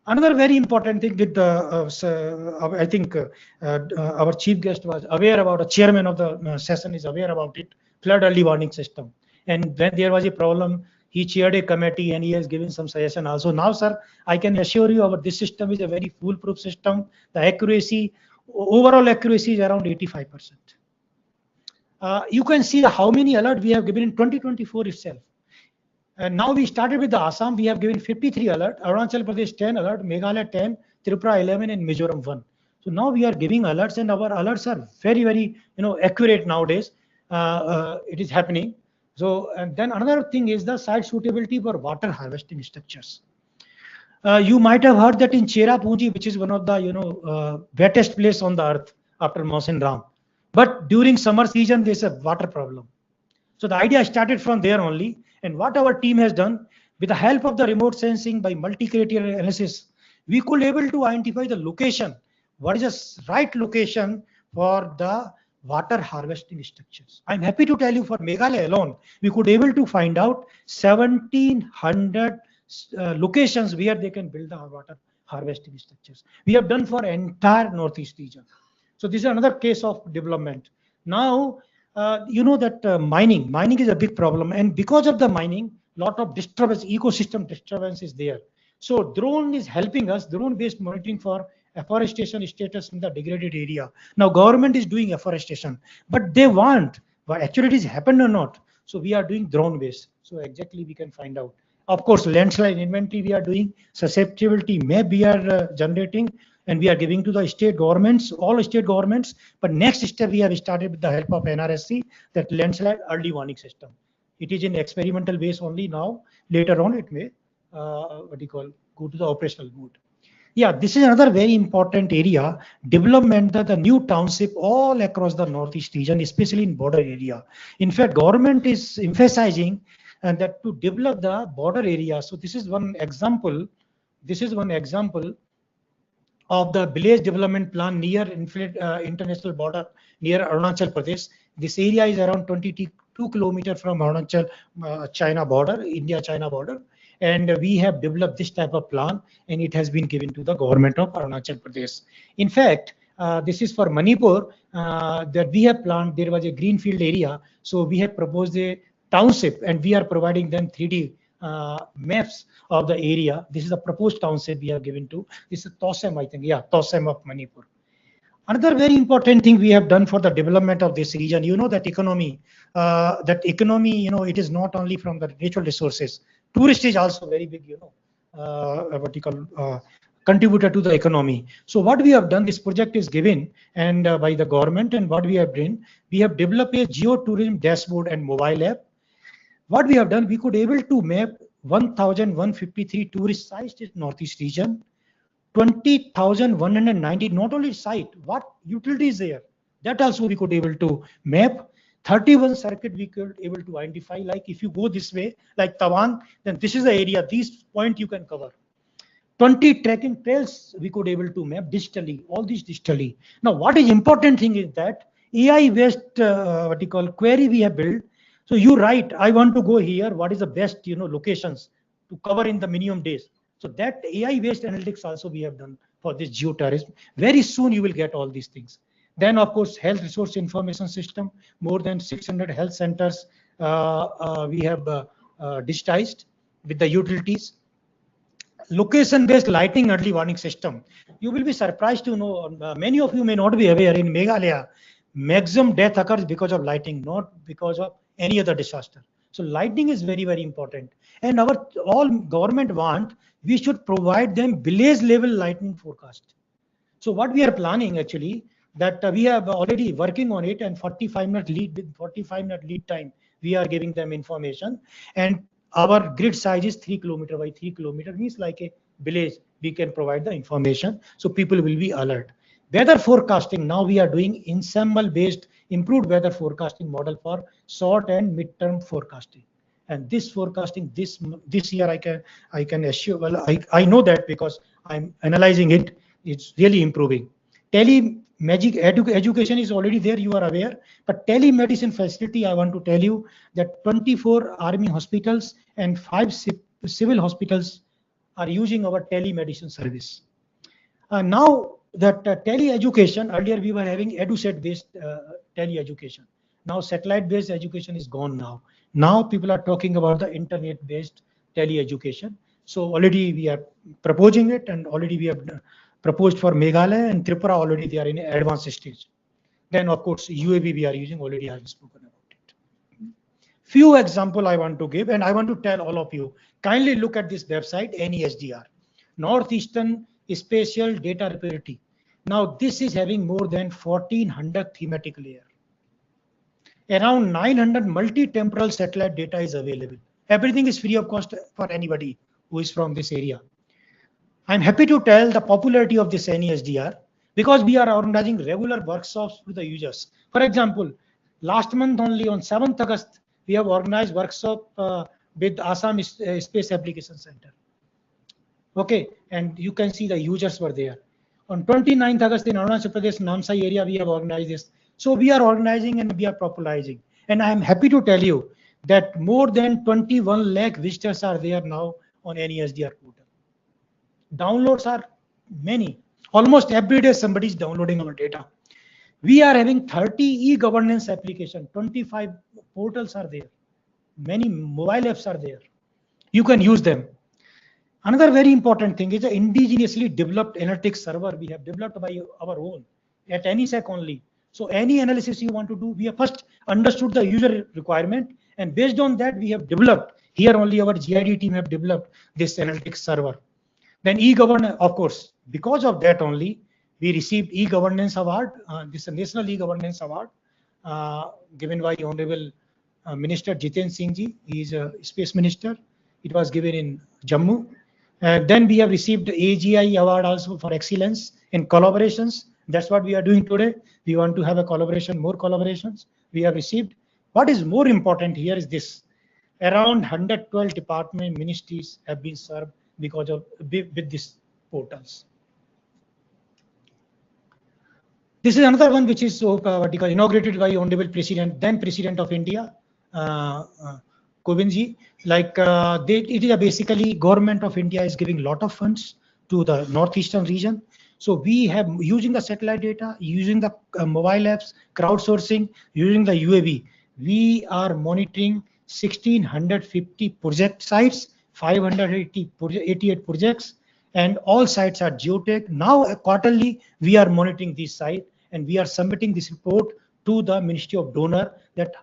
Another very important thing with I think our chief guest was aware about, the chairman of the session is aware about it, flood early warning system. And when there was a problem, he chaired a committee and he has given some suggestion also. Now, sir, I can assure you this system is a very foolproof system. The accuracy, overall accuracy is around 85%. You can see how many alerts we have given in 2024 itself. And now we started with the Assam, we have given 53 alert, Arunachal Pradesh 10 alert, Meghalaya 10, Tripura 11 and Mizoram 1. So now we are giving alerts and our alerts are very, very accurate nowadays. It is happening. So, and then another thing is the site suitability for water harvesting structures. You might have heard that in Cherrapunji, which is one of the wettest place on the earth after Monsoon Ram. But during summer season, there's a water problem. So the idea started from there only. And what our team has done, with the help of the remote sensing by multi-criteria analysis, we could able to identify the location. What is the right location for the water harvesting structures? I'm happy to tell you for Meghalaya alone, we could able to find out 1,700 locations where they can build the water harvesting structures. We have done for entire Northeast region. So this is another case of development. Now, you know that mining is a big problem, and because of the mining, lot of disturbance, ecosystem disturbance is there. So drone is helping us, drone-based monitoring for afforestation status in the degraded area. Now government is doing afforestation, but they want, but actually it is happened or not. So we are doing drone-based. So exactly we can find out. Of course, landslide inventory we are doing, susceptibility map we are generating, and we are giving to the state governments, all state governments. But next step we have started with the help of NRSC, that landslide early warning system. It is in experimental base only now. Later on, it may go to the operational mode. Yeah, this is another very important area, development that the new township all across the Northeast region, especially in border area. In fact, government is emphasizing and that to develop the border area. So this is one example. This is one example of the village development plan near international border near Arunachal Pradesh. This area is around 22 kilometers from Arunachal China border, India-China border. And we have developed this type of plan and it has been given to the government of Arunachal Pradesh. In fact, This is for Manipur that we have planned. There was a greenfield area, so we have proposed a township, and we are providing them 3D maps of the area. This is a proposed township we have given to. This is Tosem, I think. Yeah, Tosem of Manipur. Another very important thing we have done for the development of this region, you know, that economy, you know, it is not only from the natural resources. Tourist is also very big, you know, contributor to the economy. So what we have done, this project is given and by the government, and what we have done, we have developed a geotourism dashboard and mobile app. What we have done, we could able to map 1,153 tourist sites in Northeast region, 20,190 not only site, what utilities there, that also we could able to map. 31 circuit we could able to identify, like if you go this way, like Tawang, then this is the area, these point you can cover. 20 trekking trails we could able to map digitally, all these digitally. Now, what is important thing is that AI-based query we have built. So you write, I want to go here. What is the best, you know, locations to cover in the minimum days? So that AI-based analytics also we have done for this geotourism. Very soon you will get all these things. Then of course, health resource information system, more than 600 health centers we have digitized with the utilities. Location-based lighting early warning system. You will be surprised to know, many of you may not be aware, in Meghalaya, maximum death occurs because of lighting, not because of any other disaster. So lighting is very, very important. And our all government want, we should provide them village level lighting forecast. So what we are planning actually, that we are already working on it, and 45-minute lead with 45-minute lead time, we are giving them information. And our grid size is 3 km by 3 km, means like a village, we can provide the information. So people will be alert. Weather forecasting, now we are doing ensemble based improved weather forecasting model for short and mid-term forecasting. And this forecasting this year I can assure, well, I know that because I'm analyzing it, it's really improving. Education is already there, you are aware, but telemedicine facility, I want to tell you that 24 army hospitals and 5 civil hospitals are using our telemedicine service. Now that tele-education, earlier we were having EduSat based tele-education. Now satellite based education is gone now. Now people are talking about the internet based tele-education. So already we are proposing it, and already we have proposed for Meghalaya and Tripura, already they are in advanced stage. Then of course UAV we are using, already I have spoken about it. Few example I want to give, and I want to tell all of you, kindly look at this website, NESDR, Northeastern Spatial Data Repository. Now this is having more than 1400 thematic layer. Around 900 multi-temporal satellite data is available. Everything is free of cost for anybody who is from this area. I'm happy to tell the popularity of this NESDR because we are organizing regular workshops with the users. For example, last month only on 7th August, we have organized workshop with Assam Space Application Center. Okay, and you can see the users were there. On 29th August in Arunachal Pradesh, Namsai area, we have organized this. So we are organizing and we are popularizing. And I am happy to tell you that more than 21 lakh visitors are there now on NESDR portal. Downloads are many. Almost every day somebody is downloading our data. We are having 30 e-governance applications, 25 portals are there. Many mobile apps are there. You can use them. Another very important thing is the indigenously developed analytics server we have developed by our own at NESAC only. So any analysis you want to do, we have first understood the user requirement, and based on that we have developed. Here only our GID team have developed this analytics server. Then e-governance, of course, because of that only, we received e-governance award. This is a national e-governance award given by Honorable Minister Jiten Singh Ji. He is a space minister. It was given in Jammu. Then we have received AGI award also for excellence in collaborations. That's what we are doing today. We want to have a collaboration, more collaborations we have received. What is more important here is this. Around 112 department ministries have been served because of with these portals. This is another one which is inaugurated by Honorable President, then President of India, Kovind ji. Like it is basically government of India is giving lot of funds to the northeastern region. So we have using the satellite data, using the mobile apps, crowdsourcing, using the UAV. We are monitoring 1,650 project sites, 588 projects, and all sites are geotech. Now quarterly, we are monitoring these sites and we are submitting this report to the Ministry of Donor that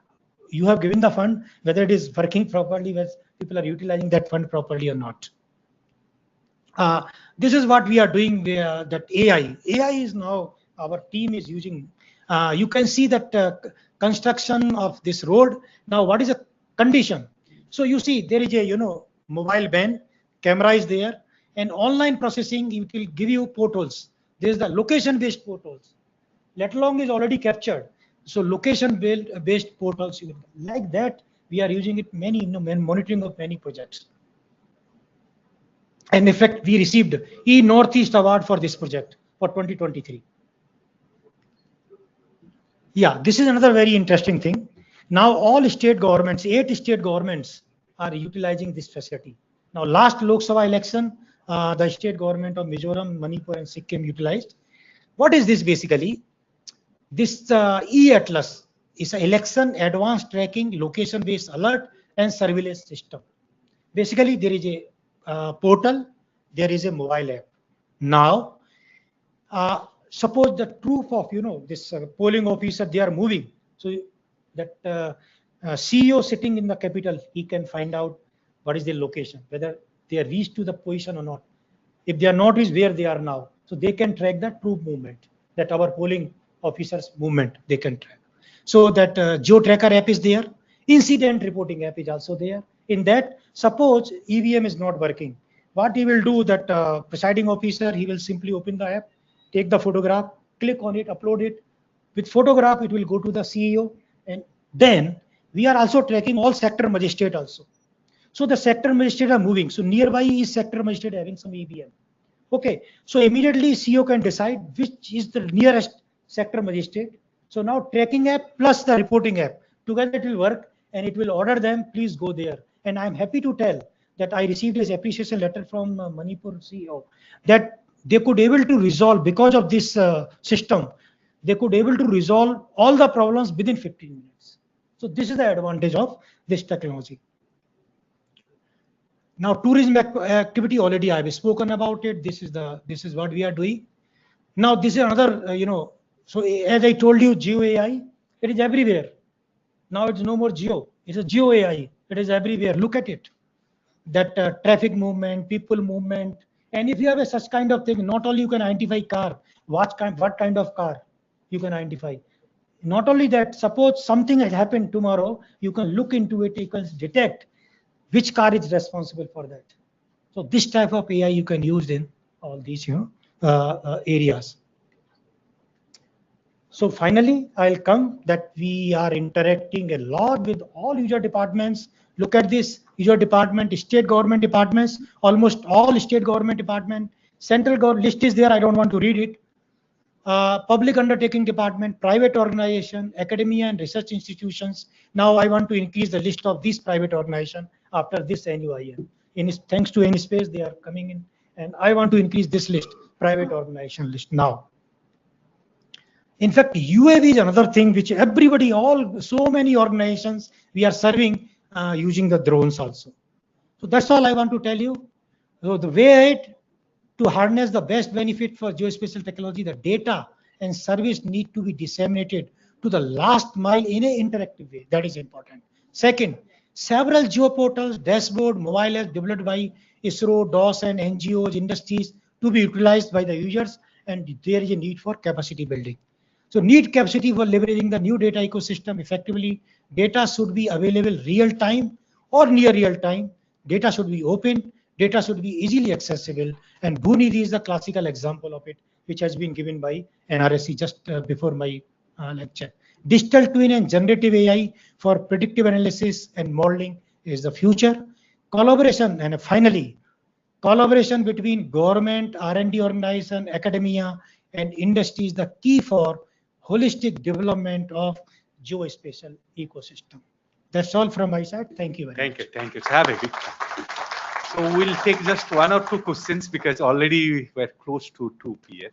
you have given the fund, whether it is working properly, whether people are utilizing that fund properly or not. This is what we are doing. That AI is now our team is using. You can see that construction of this road. Now, what is the condition? So you see there is a mobile van, camera is there, and online processing. It will give you portals. There is the location-based portals. Let alone is already captured. So location-based portals like that. We are using it many monitoring of many projects. And in fact, we received Northeast Award for this project for 2023. Yeah, this is another very interesting thing. Now all state governments, 8 state governments are utilizing this facility. Now last Lok Sabha election, the state government of Mizoram, Manipur and Sikkim utilized. What is this basically? This e-Atlas is an election advanced tracking, location-based alert and surveillance system. Basically, there is a portal, there is a mobile app. Now, suppose the proof of this polling officer, they are moving. So that CEO sitting in the capital, he can find out what is the location, whether they are reached to the position or not. If they are not reached, where they are now. So they can track that troop movement, that our polling officers movement, they can track. So that GeoTracker app is there. Incident reporting app is also there. In that, suppose EVM is not working. What he will do, that presiding officer, he will simply open the app, take the photograph, click on it, upload it. With photograph, it will go to the CEO. And then we are also tracking all sector magistrate also. So the sector magistrate are moving. So nearby is sector magistrate having some EVM. Okay. So immediately CEO can decide which is the nearest sector magistrate. So now tracking app plus the reporting app, together it will work and it will order them, please go there. And I'm happy to tell that I received his appreciation letter from Manipur CEO that they could able to resolve, because of this system, they could able to resolve all the problems within 15 minutes. So this is the advantage of this technology. Now tourism activity, already I've spoken about it. This is what we are doing. Now this is another, so as I told you, Geo AI, it is everywhere. Now it's no more Geo, it's a Geo AI. It is everywhere. Look at it. That traffic movement, people movement, and if you have such kind of thing, not only you can identify car, what kind of car you can identify. Not only that, suppose something has happened tomorrow, you can look into it, you can detect which car is responsible for that. So this type of AI you can use in all these areas. So finally, I'll come that we are interacting a lot with all user departments. Look at this user department, state government departments, almost all state government department, central government list is there. I don't want to read it. Public undertaking department, private organization, academia and research institutions. Now I want to increase the list of these private organizations after this NUIN. Thanks to NSpace, they are coming in, and I want to increase this list, private organization list now. In fact, UAV is another thing which everybody, so many organizations, we are serving using the drones also. So that's all I want to tell you. So the way to harness the best benefit for geospatial technology, the data and service need to be disseminated to the last mile in an interactive way. That is important. Second, several geoportals, dashboard, mobile apps developed by ISRO, DOS and NGOs, industries to be utilized by the users, and there is a need for capacity building. So need capacity for leveraging the new data ecosystem effectively. Data should be available real time or near real time. Data should be open. Data should be easily accessible. And Bunidi is the classical example of it, which has been given by NRSC just before my lecture. Digital twin and generative AI for predictive analysis and modeling is the future. Collaboration, and finally, collaboration between government, R&D organization, academia, and industry is the key for holistic development of geospatial ecosystem. That's all from my side. Thank you very much. Thank you. Have a big time. So we'll take just one or two questions because already we're close to 2 p.m.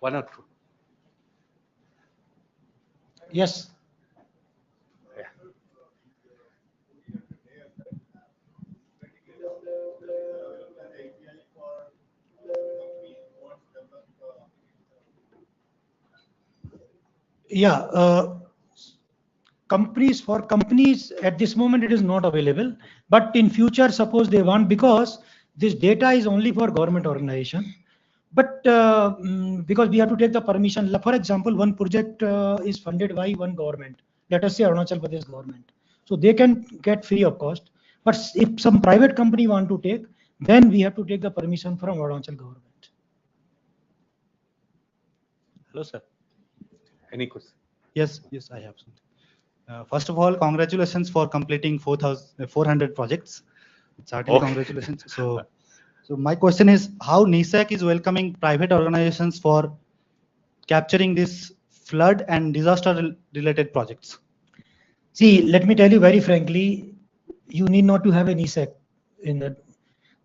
One or two. Yes. Yeah, for companies at this moment it is not available, but in future suppose they want, because this data is only for government organization, but because we have to take the permission. For example, one project is funded by one government, let us say Arunachal Pradesh government, so they can get free of cost. But if some private company want to take, then we have to take the permission from Arunachal government. Hello, sir. Any question? Yes, I have something. First of all, congratulations for completing 400 projects. Certainly, Okay. congratulations. So my question is, how NESAC is welcoming private organizations for capturing this flood and disaster-related projects? See, let me tell you very frankly, you need not to have an NESAC in that.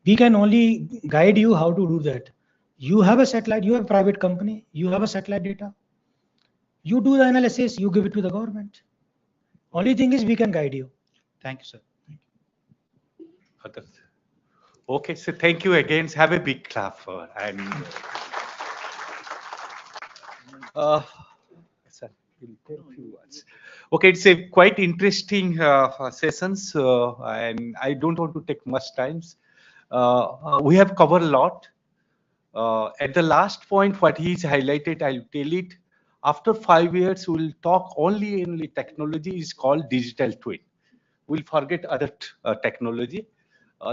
We can only guide you how to do that. You have a satellite, you have a private company, you have a satellite data. You do the analysis, you give it to the government. Only thing is we can guide you. Thank you, sir. Others? Okay, so thank you again. Have a big clap for and. Sir, we'll take a few words. Okay, it's a quite interesting sessions, and I don't want to take much time. We have covered a lot. At the last point, what he's highlighted, I'll tell it. After 5 years, we'll talk only in the technology is called digital twin. We'll forget other technology.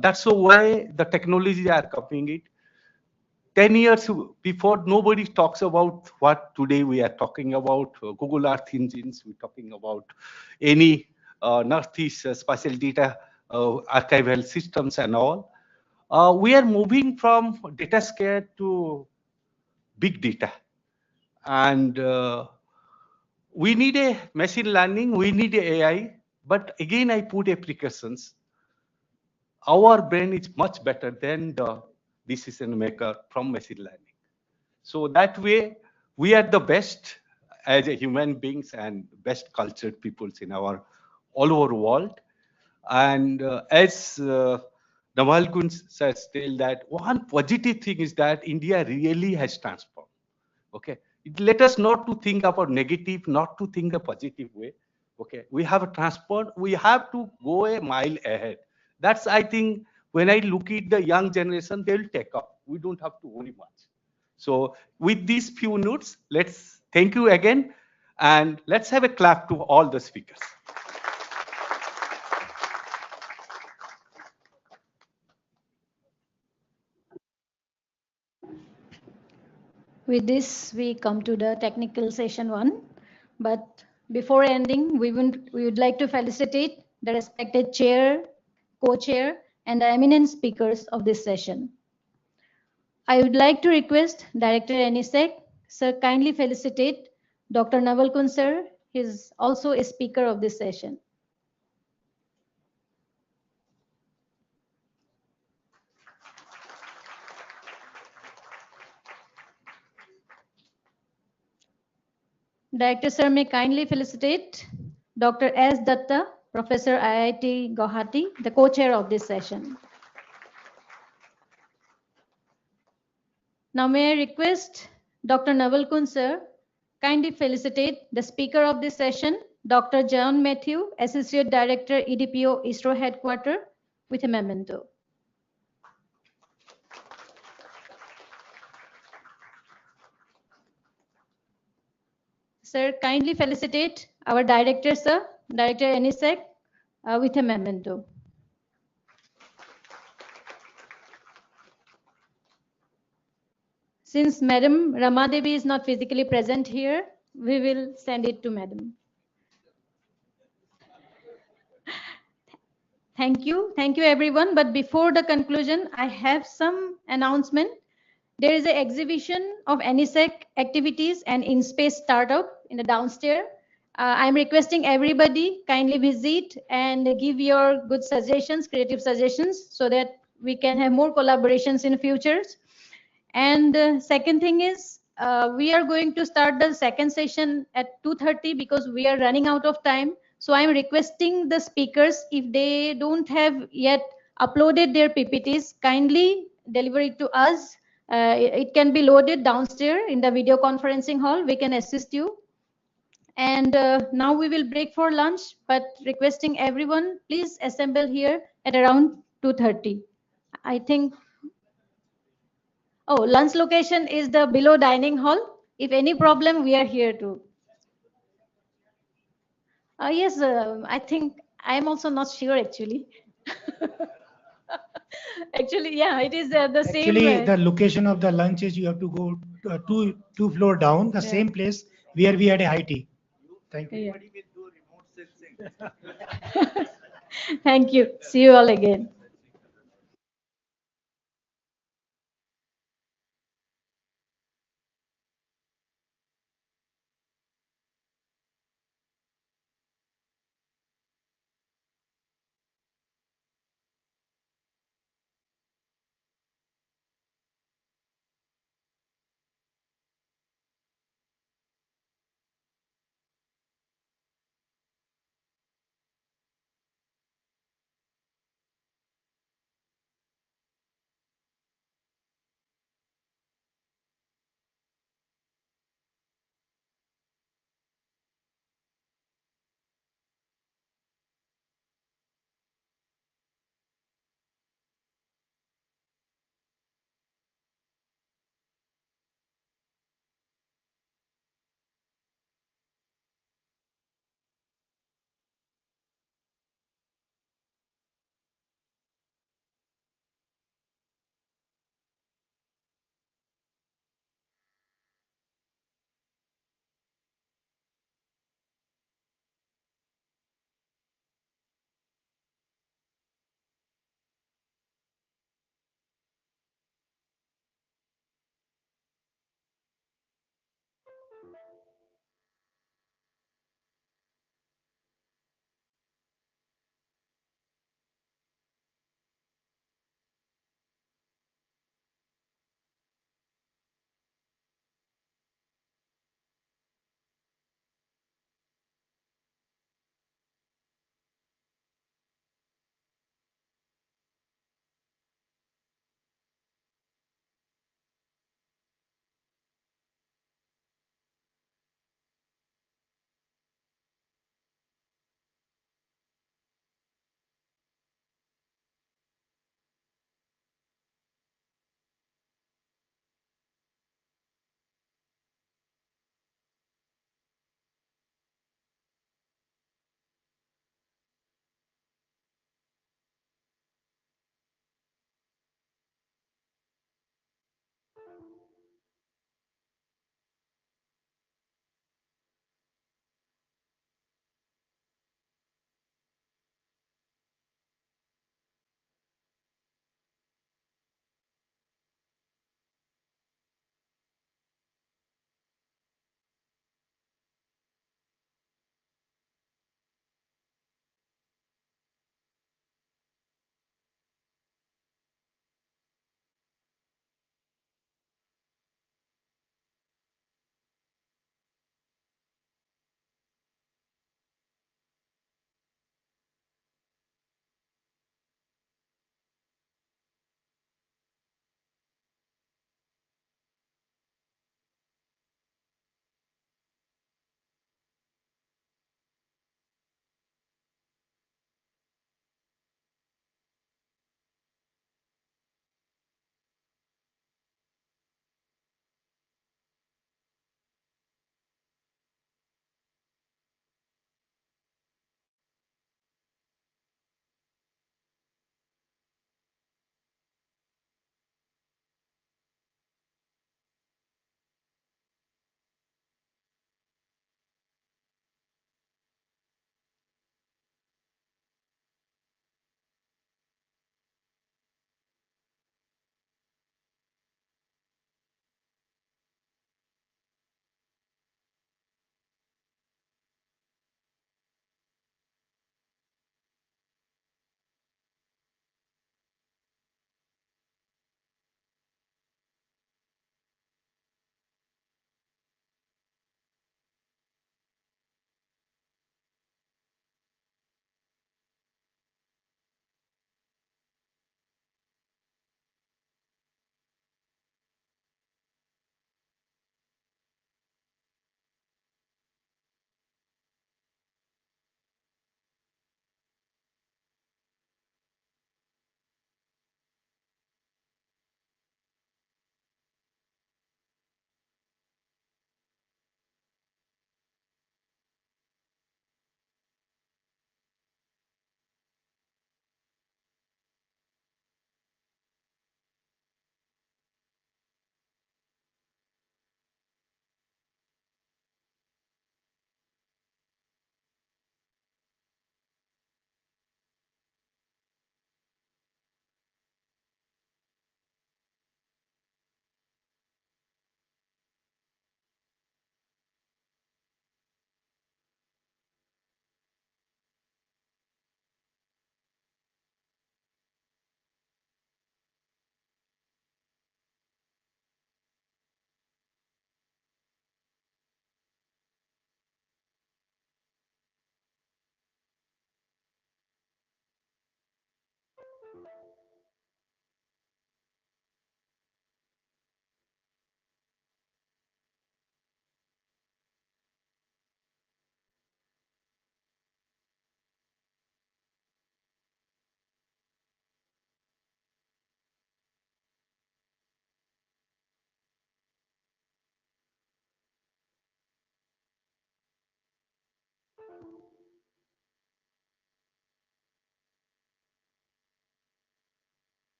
That's why the technology are copying it. 10 years before, nobody talks about what today we are talking about. Google Earth engines, we're talking about any Northeast spatial data archival systems and all. We are moving from data scale to big data. And we need a machine learning, we need AI, but again, I put a precautions. Our brain is much better than the decision maker from machine learning. So that way, we are the best as a human beings and best cultured peoples in our all over world. And as Naval Kun says, tell that one positive thing is that India really has transformed. Okay, let us not to think about negative, not to think the positive way. Okay, we have a transport, we have to go a mile ahead. That's, I think, when I look at the young generation, they'll take up. We don't have to worry much. So with these few notes, let's thank you again, and let's have a clap to all the speakers. With this, we come to the technical session 1. But before ending, we would like to felicitate the respected chair, co-chair, and the eminent speakers of this session. I would like to request Director NESAC, sir, kindly felicitate Dr. Naval Kun sir. He is also a speaker of this session. Director sir may kindly felicitate Dr. S. Datta, Professor IIT Guwahati, the co-chair of this session. Now may I request Dr. Naval Kun sir kindly felicitate the speaker of this session, Dr. John Matthew, Associate Director, EDPO, ISRO Headquarters, with a memento. Sir, kindly felicitate our director, sir, Director NESAC, with a memento. Since Madam Ramadevi is not physically present here, we will send it to Madam. Thank you everyone. But before the conclusion, I have some announcement. There is an exhibition of NESAC activities and in-space startup in the downstairs. I'm requesting everybody kindly visit and give your good suggestions, creative suggestions, so that we can have more collaborations in futures. And second thing is, we are going to start the second session at 2:30 because we are running out of time. So I'm requesting the speakers, if they don't have yet uploaded their PPTs, kindly deliver it to us. It can be loaded downstairs in the video conferencing hall. We can assist you. And now we will break for lunch, but requesting everyone, please assemble here at around 2:30. I think, oh, lunch location is the below dining hall. If any problem, we are here too. Yes, I think I'm also not sure actually. Actually, yeah, it is the same. Actually, the location of the lunch is you have to go two floor down, the same place where we had a high tea. Thank you. Thank you. See you all again.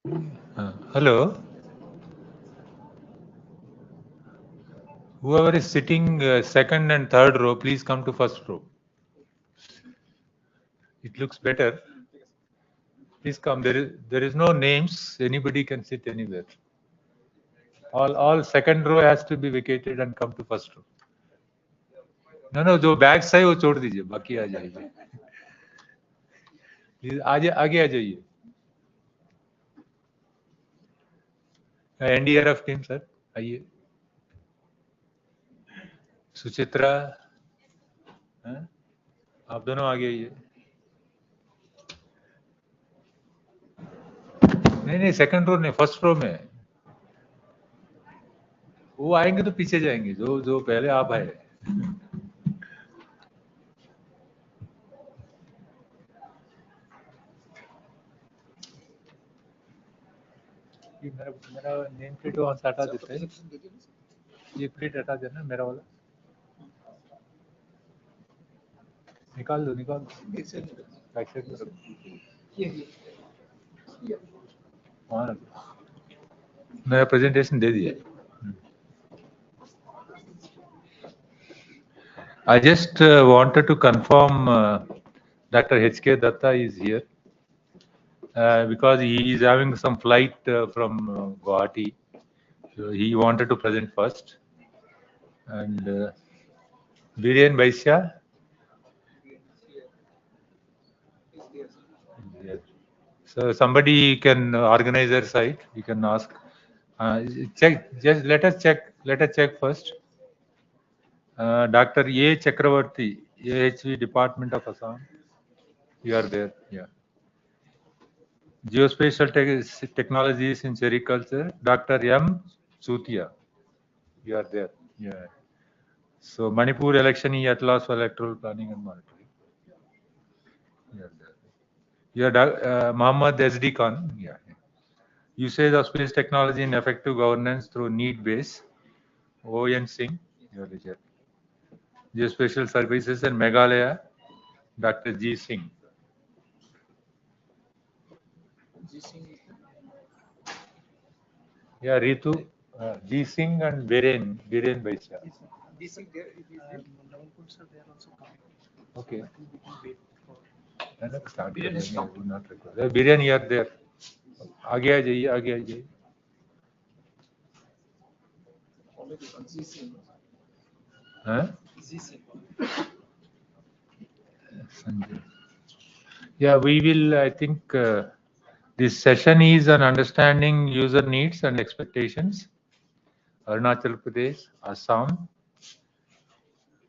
Hello. Whoever is sitting second and third row, please come to first row. It looks better. Please come. There is no names. Anybody can sit anywhere. All second row has to be vacated and come to first row. No, जो bags है वो छोड़ दीजिए, बाकी आ जाइए. Please आगे आ जाइए. NDRF team sir आइए. सुचित्रा, आप दोनों आगे आइए. नहीं सेकंड रो नहीं, फर्स्ट रो में. वो आएंगे तो पीछे जाएंगे, जो पहले आप आए. मेरा नेम प्लेट वहां से हटा देते हैं. ये प्लेट हटा देना मेरा वाला. निकाल दो. बैक साइड में वहां रखो. मेरा प्रेजेंटेशन दे दिया. I just wanted to confirm Dr. H.K. Datta is here because he is having some flight from Guwahati. So he wanted to present first. And Viren Vaishya. So somebody can organize their site. You can ask. Check. Just let us check first. Dr. A. Chakravarti, AHV Department of Assam. You are there. Yeah. Geospatial Technologies in Sericulture. Dr. M. Chutia. You are there. Yeah. So Manipur Election Atlas for Electoral Planning and Monitoring. You are there. You are Muhammad S.D. Khan. Yeah. Usage of space technology in effective governance through need-based. O.N. Singh. You are there. Geospatial Services in Meghalaya, Dr. G. Singh. Yeah, Ritu, G. Singh and Viren Vaishya. G. Singh there, Navalkund sir, they are also coming. Okay. Viren, you are there. आगे आ जाइए. Yeah, we will. I think this session is on understanding user needs and expectations. Arunachal Pradesh, Assam,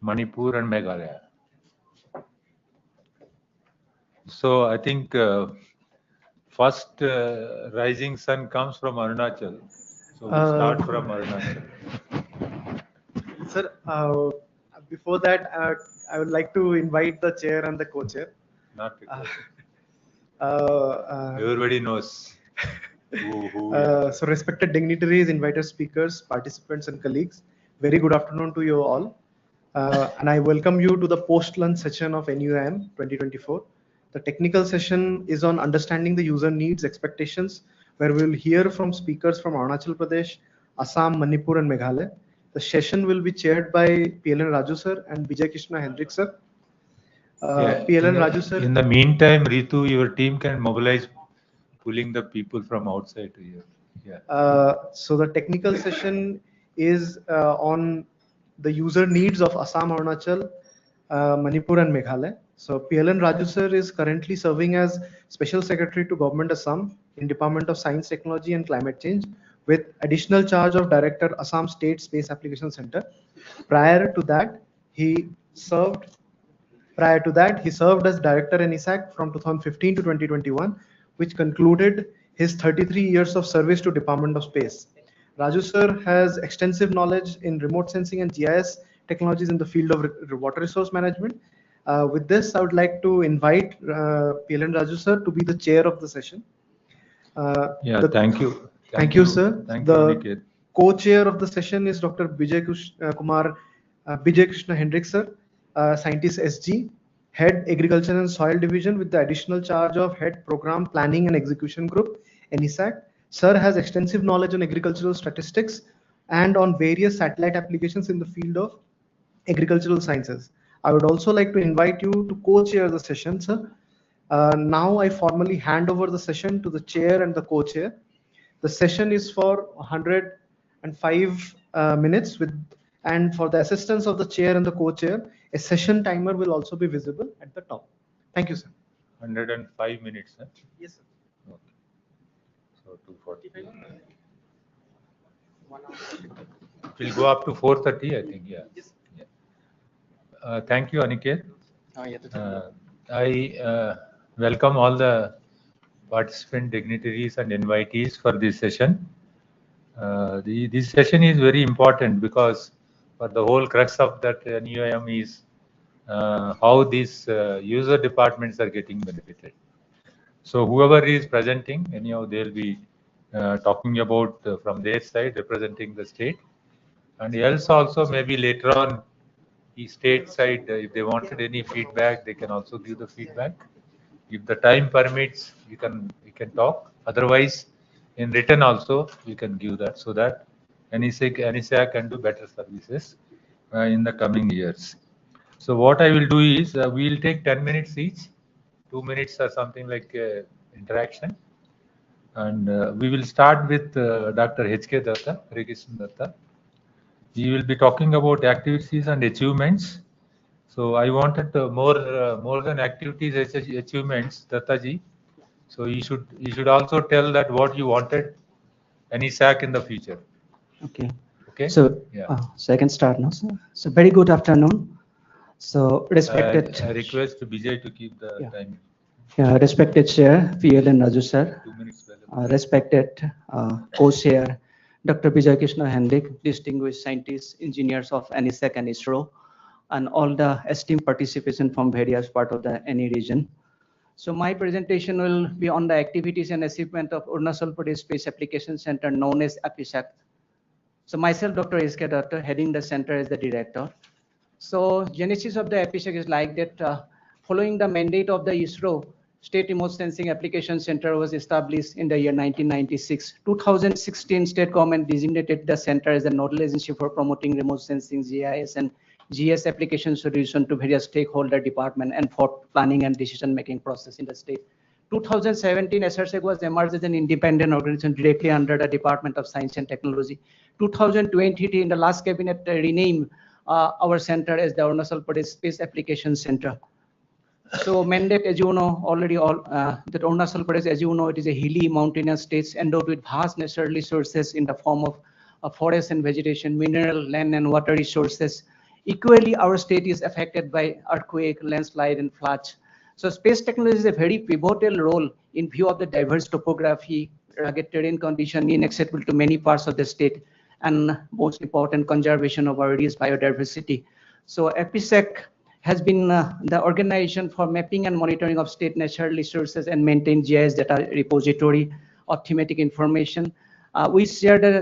Manipur, and Meghalaya. So I think first rising sun comes from Arunachal. So we start from Arunachal. Sir, before that, I would like to invite the chair and the co-chair. Not everybody knows. So respected dignitaries, invited speakers, participants and colleagues, very good afternoon to you all. And I welcome you to the post-lunch session of NUM 2024. The technical session is on understanding the user needs, expectations, where we will hear from speakers from Arunachal Pradesh, Assam, Manipur and Meghalaya. The session will be chaired by PLN Raju sir and Vijay Krishna Hendrik sir. PLN Raju sir. In the meantime, Ritu, your team can mobilize pulling the people from outside to here. Yeah. So the technical session is on the user needs of Assam, Arunachal, Manipur and Meghalaya. So PLN Raju sir is currently serving as Special Secretary to Government Assam in Department of Science, Technology and Climate Change with additional charge of Director Assam State Space Application Center. Prior to that, he served as Director NESAC from 2015 to 2021, which concluded his 33 years of service to Department of Space. Raju sir has extensive knowledge in remote sensing and GIS technologies in the field of water resource management. With this, I would like to invite PLN Raju sir to be the chair of the session. Thank you. Thank you, sir. Thank the you, co-chair of the session is Dr. Vijay Krishna Hendrik sir, Scientist SG, Head Agriculture and Soil Division with the additional charge of Head Program Planning and Execution Group, NESAC, Sir has extensive knowledge on agricultural statistics and on various satellite applications in the field of agricultural sciences. I would also like to invite you to co-chair the session, sir. Now I formally hand over the session to the chair and the co-chair. The session is for 105 minutes and for the assistance of the chair and the co-chair, a session timer will also be visible at the top. Thank you, sir. 105 minutes. Huh? Yes, sir. Okay. So 240. We'll go up to 4:30, I think. Yeah. Yes. Thank you, Aniket. I welcome all the participant dignitaries and invitees for this session. This session is very important because for the whole crux of that NUIM is how these user departments are getting benefited. So whoever is presenting, anyhow, they'll be talking about from their side, representing the state. And else also maybe later on, the state side, if they wanted any feedback, they can also give the feedback. If the time permits, we can talk. Otherwise, in written also, we can give that so that NESAC can do better services in the coming years. So what I will do is we will take 10 minutes each, 2 minutes or something like interaction. And we will start with Dr. H.K. Datta, Harikrishnan Datta. He will be talking about activities and achievements. So I wanted more than activities, achievements, Dattaji. So you should also tell that what you wanted NESAC in the future. Okay. Okay. So yeah. So I can start now, sir. So very good afternoon. So respected. I request Vijay to keep the time. Yeah, respected Chair, PL and Raju sir. 2 minutes. Respected co-chair, Dr. Vijay Krishna Hendik, distinguished scientists, engineers of NESAC and ISRO, and all the esteemed participation from various parts of the NE region. So my presentation will be on the activities and achievement of Arunachal Pradesh Space Application Center known as APISAC. So myself, Dr. S.K. Datta, heading the center as the director. So genesis of the APISAC is like that, following the mandate of the ISRO, State Remote Sensing Application Center was established in the year 1996. 2016, state government designated the center as a nodal agency for promoting remote sensing, GIS and GS application solution to various stakeholder department and for planning and decision-making process in the state. 2017, SRSEC was emerged as an independent organization directly under the Department of Science and Technology. 2023, in the last cabinet, renamed our center as the Arunachal Pradesh Space Application Center. So mandate, as you know, already that Arunachal Pradesh, as you know, it is a hilly mountainous state endowed with vast natural resources in the form of forest and vegetation, mineral, land and water resources. Equally, our state is affected by earthquake, landslide and floods. So space technology is a very pivotal role in view of the diverse topography, rugged terrain condition inaccessible to many parts of the state, and most important, conservation of our rich biodiversity. So APISAC has been the organization for mapping and monitoring of state natural resources and maintain GIS data repository of thematic information. We share the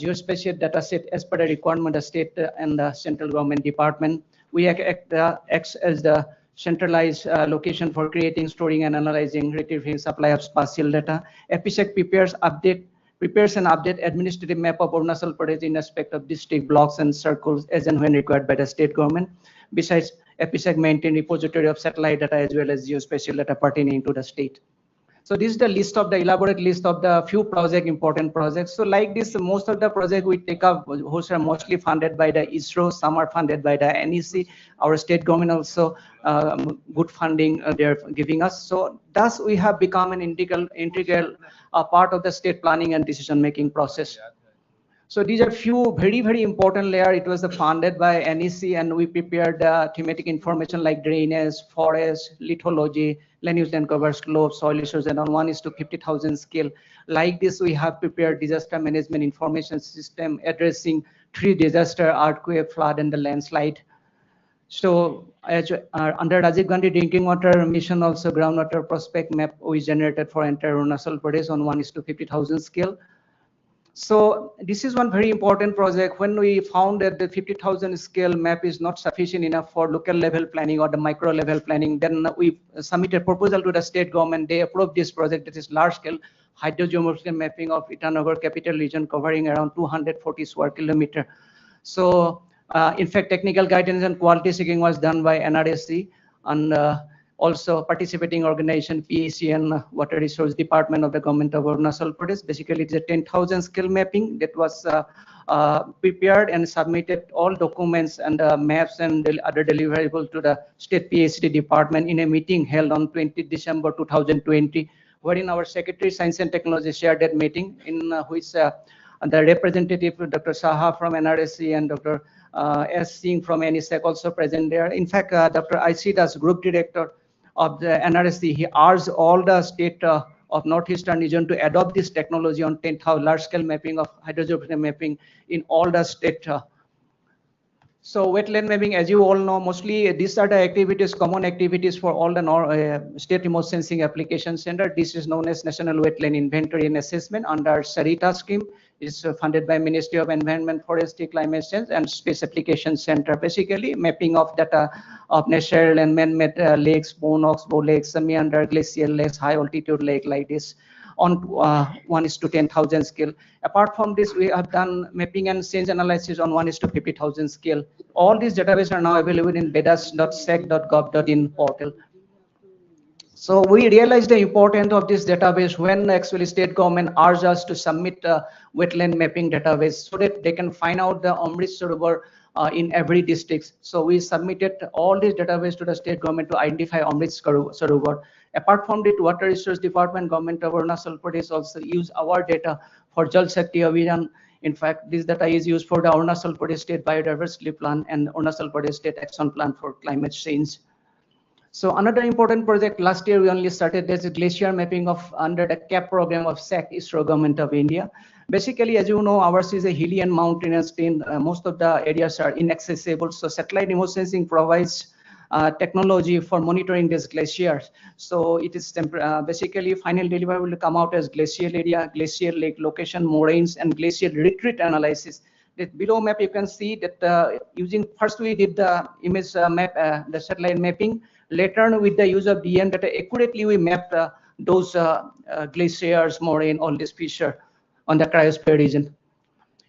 geospatial data set as per the requirement of the state and the central government department. We act as the centralized location for creating, storing and analyzing, retrieving supply of spatial data. APISAC prepares and update administrative map of Arunachal Pradesh in respect of district blocks and circles as and when required by the state government. Besides, APISAC maintain repository of satellite data as well as geospatial data pertaining to the state. So this is the list of the elaborate list of the few important projects. So like this, most of the projects we take up, which are mostly funded by the ISRO, some are funded by the NEC, our state government also good funding they're giving us. So thus we have become an integral part of the state planning and decision-making process. So these are few very important layer. It was funded by NEC and we prepared thematic information like drainage, forest, lithology, land use and cover slope, soil resources, and on 1:50,000 scale. Like this, we have prepared disaster management information system addressing 3 disaster, earthquake, flood, and the landslide. So as, under Rajiv Gandhi Drinking Water Mission, also groundwater prospect map we generated for entire Arunachal Pradesh on 1:50,000 scale. So this is one very important project. When we found that the 50,000 scale map is not sufficient enough for local level planning or the micro level planning, then we submitted proposal to the state government. They approved this project, that is large scale hydrogeographical mapping of Itanagar capital region covering around 240 square kilometer. So in fact, technical guidance and quality checking was done by NRSC, and also participating organization PAC and Water Resource Department of the Government of Arunachal Pradesh. Basically, it's a 10,000 skill mapping that was prepared and submitted all documents and maps and other deliverables to the State PhD Department in a meeting held on 20 December 2020, wherein our Secretary Science and Technology shared that meeting, in which the representative Dr. Saha from NRSC and Dr. S. Singh from NESAC also present there. In fact, Dr. I.C. Das, Group Director of the NRSC, he urged all the state of Northeastern region to adopt this technology on 10,000 large-scale mapping of hydrogeographic mapping in all the state. So wetland mapping, as you all know, mostly these are the activities, common activities for all the state remote sensing application center. This is known as National Wetland Inventory and Assessment under SARITA scheme. It's funded by Ministry of Environment, Forestry, Climate Change and Space Application Center. Basically, mapping of data of natural and man-made lakes, bone ox, bow lakes, meander, glacial lakes, high altitude lake like this on 1:10,000 scale. Apart from this, we have done mapping and change analysis on 1:50,000 scale. All these databases are now available in bedas.sec.gov.in portal. So we realized the importance of this database when actually state government urged us to submit a wetland mapping database so that they can find out the Amrit Sarovar in every district. So we submitted all these database to the state government to identify Amrit Sarovar. Apart from the Water Resource Department, Government of Arunachal Pradesh also use our data for Jal Shakti Abhiyan. In fact, this data is used for the Arunachal Pradesh State Biodiversity Plan and Arunachal Pradesh State Action Plan for Climate Change. So another important project, last year we only started, there's a glacier mapping of under the CAP program of SAC, ISRO Government of India. Basically, as you know, ours is a hilly and mountainous terrain. Most of the areas are inaccessible. So satellite remote sensing provides technology for monitoring these glaciers. So it is basically final delivery will come out as glacial area, glacial lake location, moraines, and glacial retreat analysis. That below map you can see that using first we did the image map, the satellite mapping. Later with the use of DM data, accurately we mapped those glaciers, moraine, all this feature on the cryosphere region.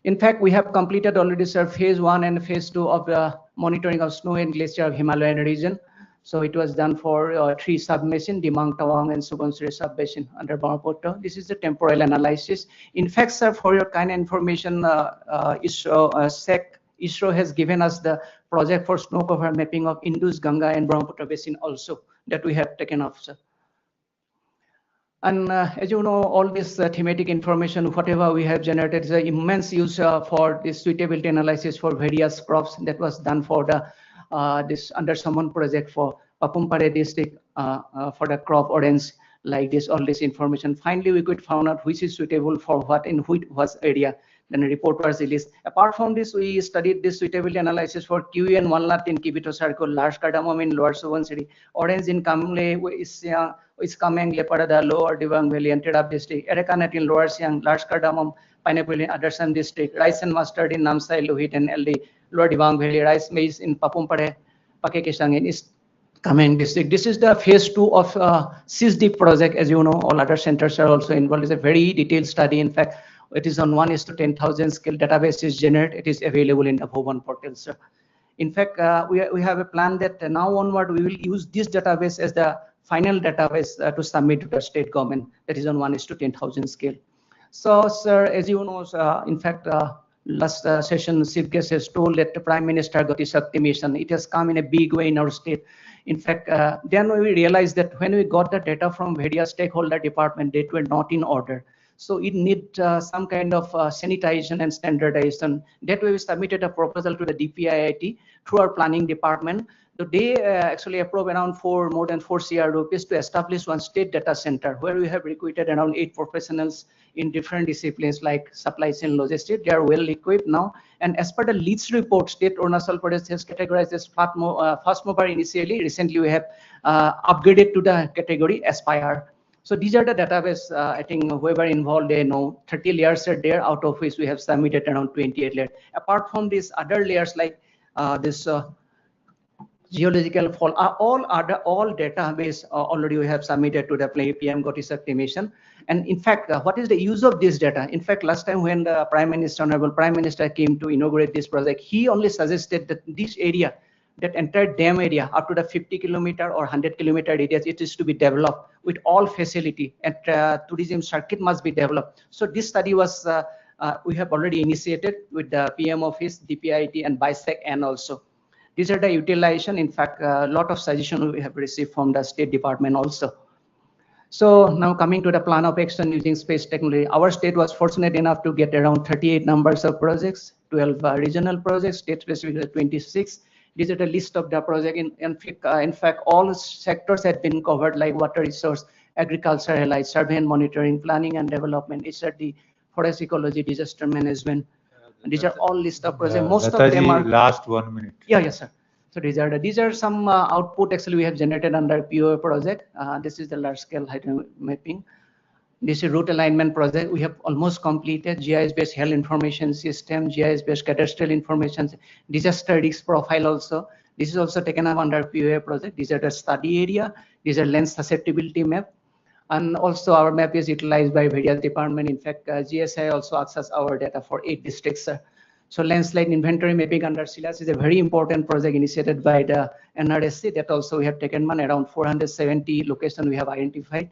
In fact, we have completed already, sir, phase 1 and phase 2 of the monitoring of snow and glacier of Himalayan region. So it was done for 3 submission, Dimang, Tawang, and Subansiri submission under Brahmaputra. This is the temporal analysis. In fact, sir, for your kind information, ISRO has given us the project for snow cover mapping of Indus, Ganga, and Brahmaputra basin also that we have taken off, sir. And as you know, all this thematic information, whatever we have generated, is an immense use for this suitability analysis for various crops that was done for the this under Saman project for Papumpare district for the crop orange, like this, all this information. Finally, we could find out which is suitable for what in which was area. Then a report was released. Apart from this, we studied this suitability analysis for QE and Walnut in Kibito Circle, large cardamom in Lower Subansiri, orange in Kamle, is Kameng, Leparada, Lower Dibang Valley, and Tedap district, Erekanat in Lower Siang, large cardamom, pineapple in Adarsam district, rice and mustard in Namsai, Lohit, and LD, Lower Dibang Valley, rice maize in Papumpare, Pakekesang in East Kameng district. This is the phase 2 of SysDeep project. As you know, all other centers are also involved. It's a very detailed study. In fact, it is on 1:10,000 scale database is generated. It is available in the Bhuvan portal, sir. In fact, we have a plan that now onward we will use this database as the final database to submit to the state government. That is on 1:10,000 scale. So, sir, as you know, in fact, last session, Chief Guest has told that the Prime Minister Gati Shakti mission, it has come in a big way in our state. In fact, then we realized that when we got the data from various stakeholder departments, they were not in order. So it needs some kind of sanitization and standardization. That way we submitted a proposal to the DPIIT through our planning department. So they actually approved around more than 4 crore rupees to establish one state data center where we have recruited around 8 professionals in different disciplines like supply chain logistics. They are well equipped now. And as per the LEADS report, State Arunachal Pradesh has categorized as fast mover initially. Recently we have upgraded to the category Aspire. So these are the database. I think whoever involved, they know 30 layers are there, out of which we have submitted around 28 layers. Apart from these other layers like this geological fall, all database already we have submitted to the PM Gotis estimation. And in fact, what is the use of this data? In fact, last time when the Honorable Prime Minister came to inaugurate this project, he only suggested that this area, that entire dam area up to the 50 kilometer or 100 kilometer areas, it is to be developed with all facility, and tourism circuit must be developed. So this study was, we have already initiated with the PM office, DPIT and BISEC, and also. These are the utilization. In fact, a lot of suggestions we have received from the State Department also. So now coming to the plan of action using space technology, our state was fortunate enough to get around 38 numbers of projects, 12 regional projects, state specific 26. These are the list of the project. In fact, all sectors have been covered, like water resource, agriculture, allied, survey and monitoring, planning and development. These are the forest ecology, disaster management. These are all list of projects. Most of them are last 1 minute. Yeah, yes, sir. So these are some output actually we have generated under POA project. This is the large scale hydro mapping. This is route alignment project. We have almost completed GIS-based health information system, GIS-based cadastral information, disaster risk profile also. This is also taken up under POA project. These are the study area. These are land susceptibility map. And also our map is utilized by various departments. In fact, GSI also access our data for 8 districts. So landslide inventory mapping under SILAS is a very important project initiated by the NRSC. That also we have taken one around 470 locations we have identified.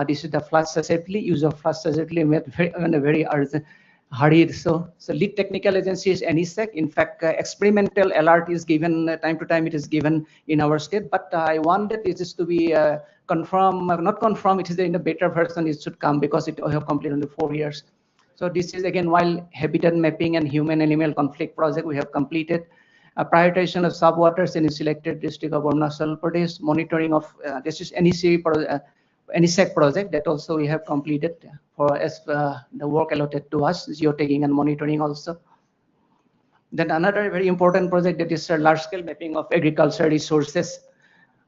This is the flood susceptibility, use of flood susceptibility in a very urgent hurried. So lead technical agency is NESAC. In fact, experimental alert is given time to time. It is given in our state, but I want that it is to be confirmed, not confirmed. It is in a better version. It should come because it have completed only 4 years. So this is again while habitat mapping and human-animal conflict project we have completed. Prioritization of subwaters in selected district of Arunachal Pradesh. Monitoring of this is NESAC project that also we have completed for as the work allotted to us, geotagging and monitoring also. Then another very important project that is a large-scale mapping of agriculture resources.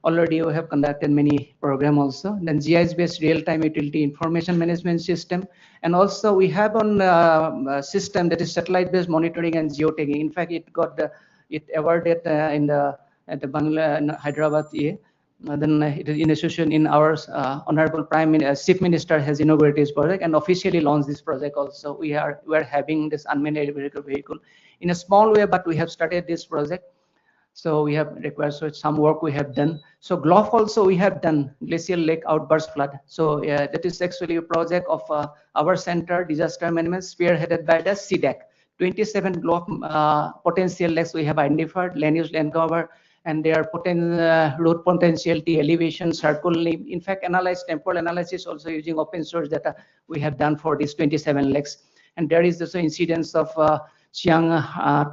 Already we have conducted many programs also. Then GIS-based real-time utility information management system. And also we have on a system that is satellite-based monitoring and geotagging. In fact, it got it awarded at the Bangla Hyderabad EA. Then it is in association in our Honorable Chief Minister has inaugurated this project and officially launched this project also. We are having this unmanned aerial vehicle in a small way, but we have started this project. So we have requested some work we have done. So GLOF also we have done, Glacial Lake Outburst Flood. So that is actually a project of our center, disaster management, spearheaded by the CDAC. 27 GLOF potential lakes we have identified, land use, land cover, and their road potentiality, elevation, circle name. In fact, temporal analysis also using open source data we have done for these 27 lakes. And there is also incidence of Chiang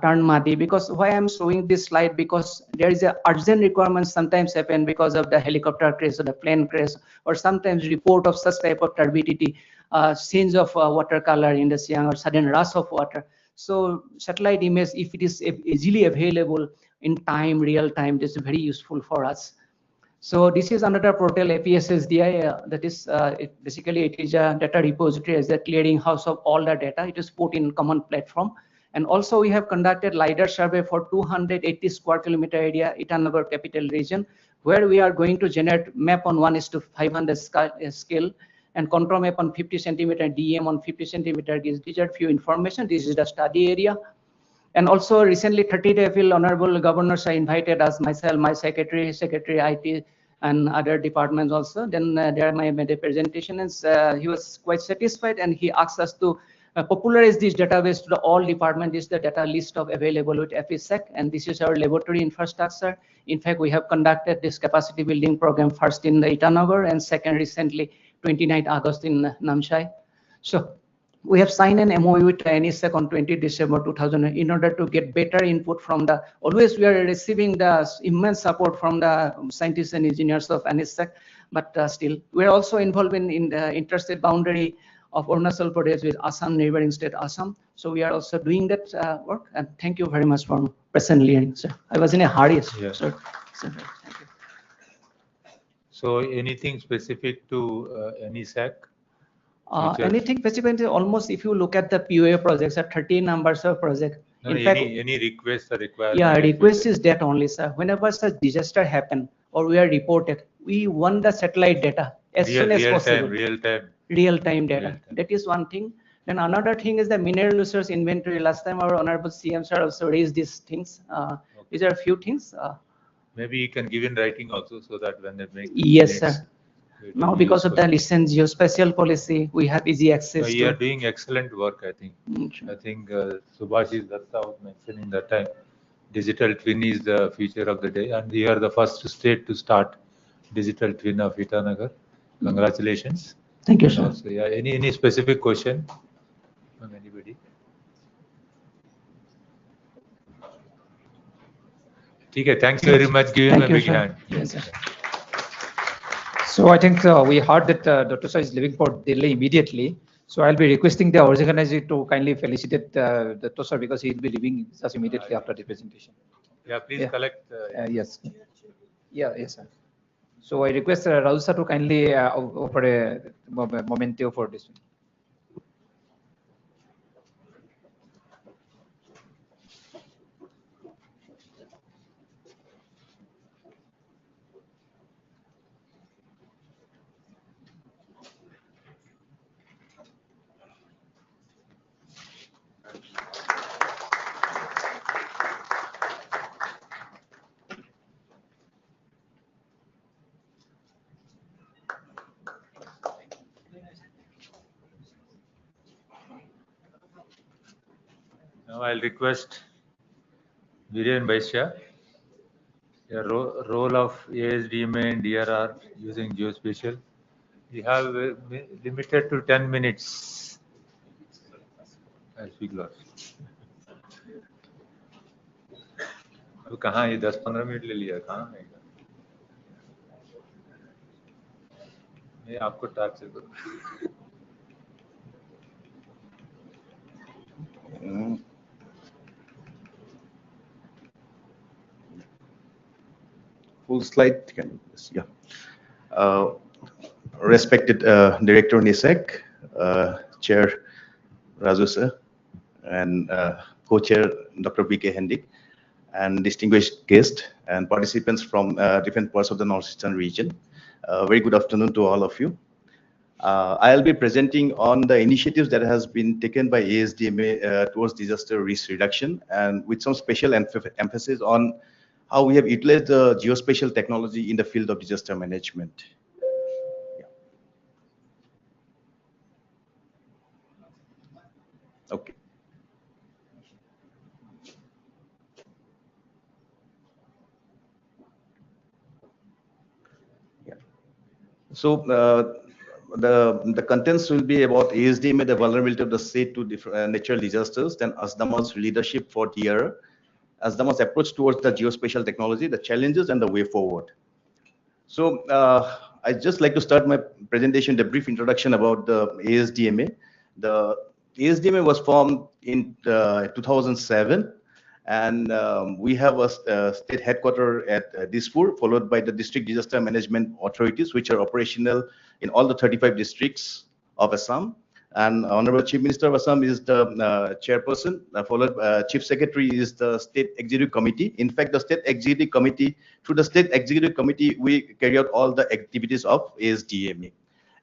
Tarn Madi. Because why I'm showing this slide, because there is a urgent requirement sometimes happen because of the helicopter crash or the plane crash, or sometimes report of such type of turbidity, change of water color in the Chiang or sudden rush of water. So satellite image, if it is easily available in time, real time, this is very useful for us. So this is another portal, APSSDI, that is basically it is a data repository as the clearinghouse of all the data. It is put in common platform. And also we have conducted LiDAR survey for 280 square kilometer area, Itanagar capital region, where we are going to generate map on 1:500 scale and control map on 50 centimeter, DM on 50 centimeter. These are few information. This is the study area. And also recently 30th April, Honorable Governors are invited as myself, my secretary IT, and other departments also. Then there I made a presentation, and he was quite satisfied, and he asked us to popularize this database to all departments. This is the data list of available with FSEC, and this is our laboratory infrastructure. In fact, we have conducted this capacity building program first in the Itanagar and second recently 29th August in Namsai. So we have signed an MOU with NESAC on 20 December 2000 in order to get better input from the, always we are receiving the immense support from the scientists and engineers of NESAC, but still we're also involved in the interstate boundary of Arunachal Pradesh with Assam, neighboring state Assam. So we are also doing that work, and thank you very much for patiently hearing, sir. I was in a hurry, sir. Yes. Sir, thank you. So anything specific to NESAC? Features? Anything specific? Almost, if you look at the POA projects, are 13 numbers of project. No, In fact, any request or requirement? yeah, request is that only, sir. Whenever such disaster happen or we are reported, we want the satellite data as soon as possible. Real time. Real time data. That is one thing. Then another thing is the mineral resource inventory. Last time our honorable CM sir also raised these things. These are a few things. Maybe you can give in writing also, so that when they make Yes, minutes, sir. Now, because of the recent geospatial policy, we have easy access you are to. doing excellent work, I think. I think Subhashis Datta was mentioning that time. Digital twin is the future of the day, and we are the first state to start digital twin of Itanagar. Congratulations. Thank you, And sir. also, yeah, any specific question from anybody? Okay, thanks very much. Give him a big hand. Yes, sir. So I think we heard that Dr. Sir is leaving for Delhi immediately. So I'll be requesting the organizer to kindly felicitate Dr. Sir because he'll be leaving just immediately after the presentation. Yeah, please collect. Yes. Yeah, yes, sir. So I request Raju sir to kindly offer a memento for this. Now I'll request Viren Vaishya, the role of ASDMA and DRR using geospatial. We have limited to 10 minutes. I'll speak last. अब कहाँ ये 10-15 minute ले लिया कहाँ है मैं आपको torture करूँ Full slide, yeah. Respected Director NESAC, Chair Raju sir, and Co-Chair Dr. B.K. Hendik, and distinguished guests and participants from different parts of the Northeastern region. Very good afternoon to all of you. I'll be presenting on the initiatives that has been taken by ASDMA towards disaster risk reduction, and with some special emphasis on how we have utilized the geospatial technology in the field of disaster management. Yeah. Okay. Yeah. So the contents will be about ASDMA, the vulnerability of the state to natural disasters, then ASDAMA's leadership for DRR, ASDAMA's approach towards the geospatial technology, the challenges and the way forward. So I'd just like to start my presentation, the brief introduction about the ASDMA. The ASDMA was formed in 2007, and we have a state headquarters at Dispur, followed by the district disaster management authorities, which are operational in all the 35 districts of Assam. And Honorable Chief Minister of Assam is the chairperson, followed Chief Secretary is the State Executive Committee. In fact, the State Executive Committee, through the State Executive Committee, we carry out all the activities of ASDMA.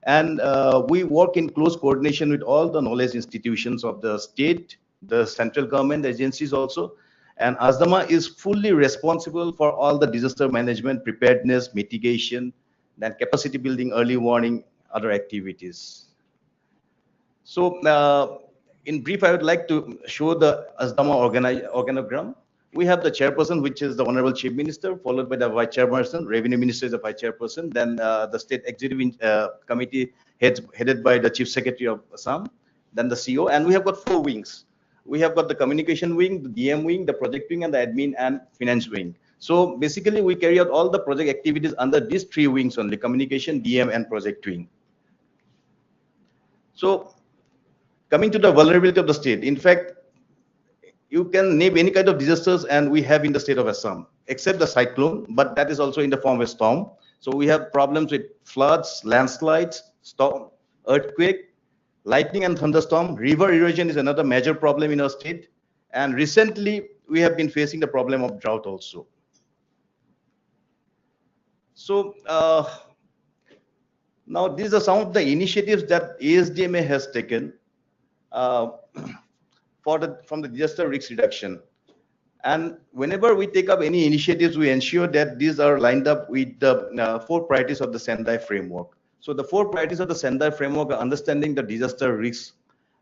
And we work in close coordination with all the knowledge institutions of the state, the central government agencies also. And ASDAMA is fully responsible for all the disaster management, preparedness, mitigation, then capacity building, early warning, other activities. So in brief, I would like to show the ASDAMA organogram. We have the chairperson, which is the Honorable Chief Minister, followed by the Vice Chairperson. Revenue Minister is the Vice Chairperson. Then the State Executive Committee headed by the Chief Secretary of Assam. Then the CEO. And we have got 4 wings. We have got the communication wing, the DM wing, the project wing, and the admin and finance wing. So basically, we carry out all the project activities under these 3 wings only: communication, DM, and project wing. So coming to the vulnerability of the state, in fact, you can name any kind of disasters, and we have in the state of Assam, except the cyclone, but that is also in the form of a storm. So we have problems with floods, landslides, storm, earthquake, lightning and thunderstorm. River erosion is another major problem in our state. And recently, we have been facing the problem of drought also. So now these are some of the initiatives that ASDMA has taken from the disaster risk reduction. And whenever we take up any initiatives, we ensure that these are lined up with the 4 priorities of the Sendai framework. So the 4 priorities of the Sendai framework are understanding the disaster risks.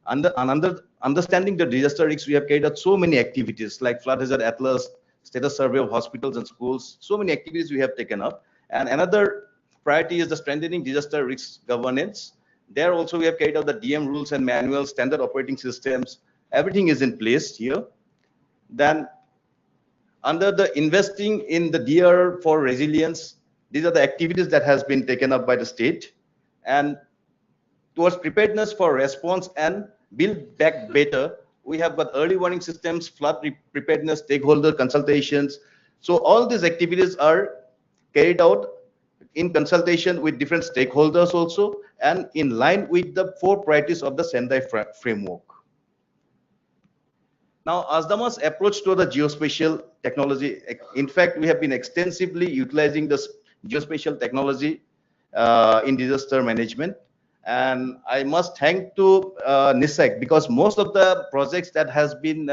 Understanding the disaster risks, we have carried out so many activities like flood hazard atlas, status survey of hospitals and schools, so many activities we have taken up. And another priority is the strengthening disaster risk governance. There also we have carried out the DM rules and manuals, standard operating systems, everything is in place here. Then under the investing in the DR for resilience, these are the activities that has been taken up by the state. And towards preparedness for response and build back better, we have got early warning systems, flood preparedness, stakeholder consultations. So all these activities are carried out in consultation with different stakeholders also, and in line with the 4 priorities of the Sendai framework. Now, ASDAMA's approach to the geospatial technology, in fact, we have been extensively utilizing this geospatial technology in disaster management. And I must thank to NESAC, because most of the projects that has been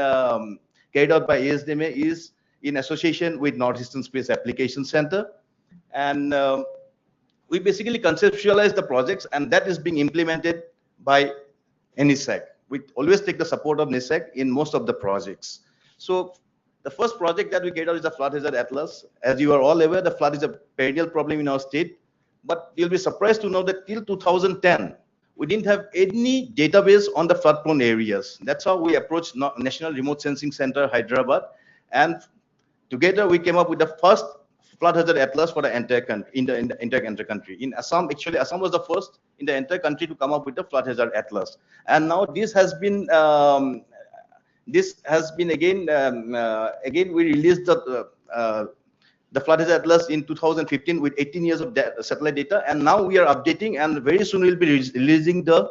carried out by ASDMA is in association with Northeastern Space Application Center. And we basically conceptualize the projects, and that is being implemented by NESAC. We always take the support of NESAC in most of the projects. So the first project that we carried out is the Flood Hazard Atlas. As you are all aware, the flood is a perennial problem in our state. But you'll be surprised to know that till 2010, we didn't have any database on the flood-prone areas. That's how we approached National Remote Sensing Center, Hyderabad. And together we came up with the first Flood Hazard Atlas for the entire country, in the entire country. In Assam, actually, Assam was the first in the entire country to come up with the Flood Hazard Atlas. And now this has been again we released the Flood Hazard Atlas in 2015 with 18 years of satellite data, and now we are updating, and very soon we'll be releasing the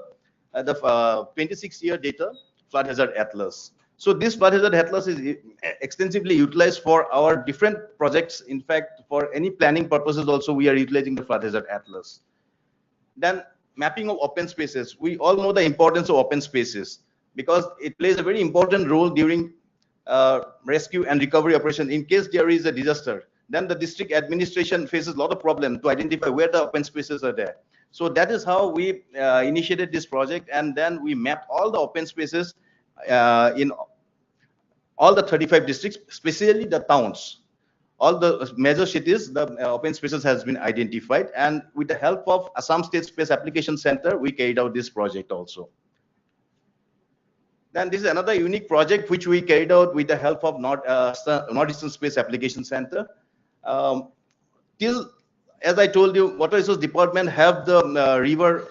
26-year data Flood Hazard Atlas. So this Flood Hazard Atlas is extensively utilized for our different projects. In fact, for any planning purposes also, we are utilizing the Flood Hazard Atlas. Then mapping of open spaces. We all know the importance of open spaces because it plays a very important role during rescue and recovery operations. In case there is a disaster, then the district administration faces a lot of problems to identify where the open spaces are there. So that is how we initiated this project, and then we mapped all the open spaces in all the 35 districts, especially the towns. All the major cities, the open spaces has been identified, and with the help of Assam State Space Application Center, we carried out this project also. Then this is another unique project which we carried out with the help of Northeastern Space Application Center. Till, as I told you, Water Resource Department have the river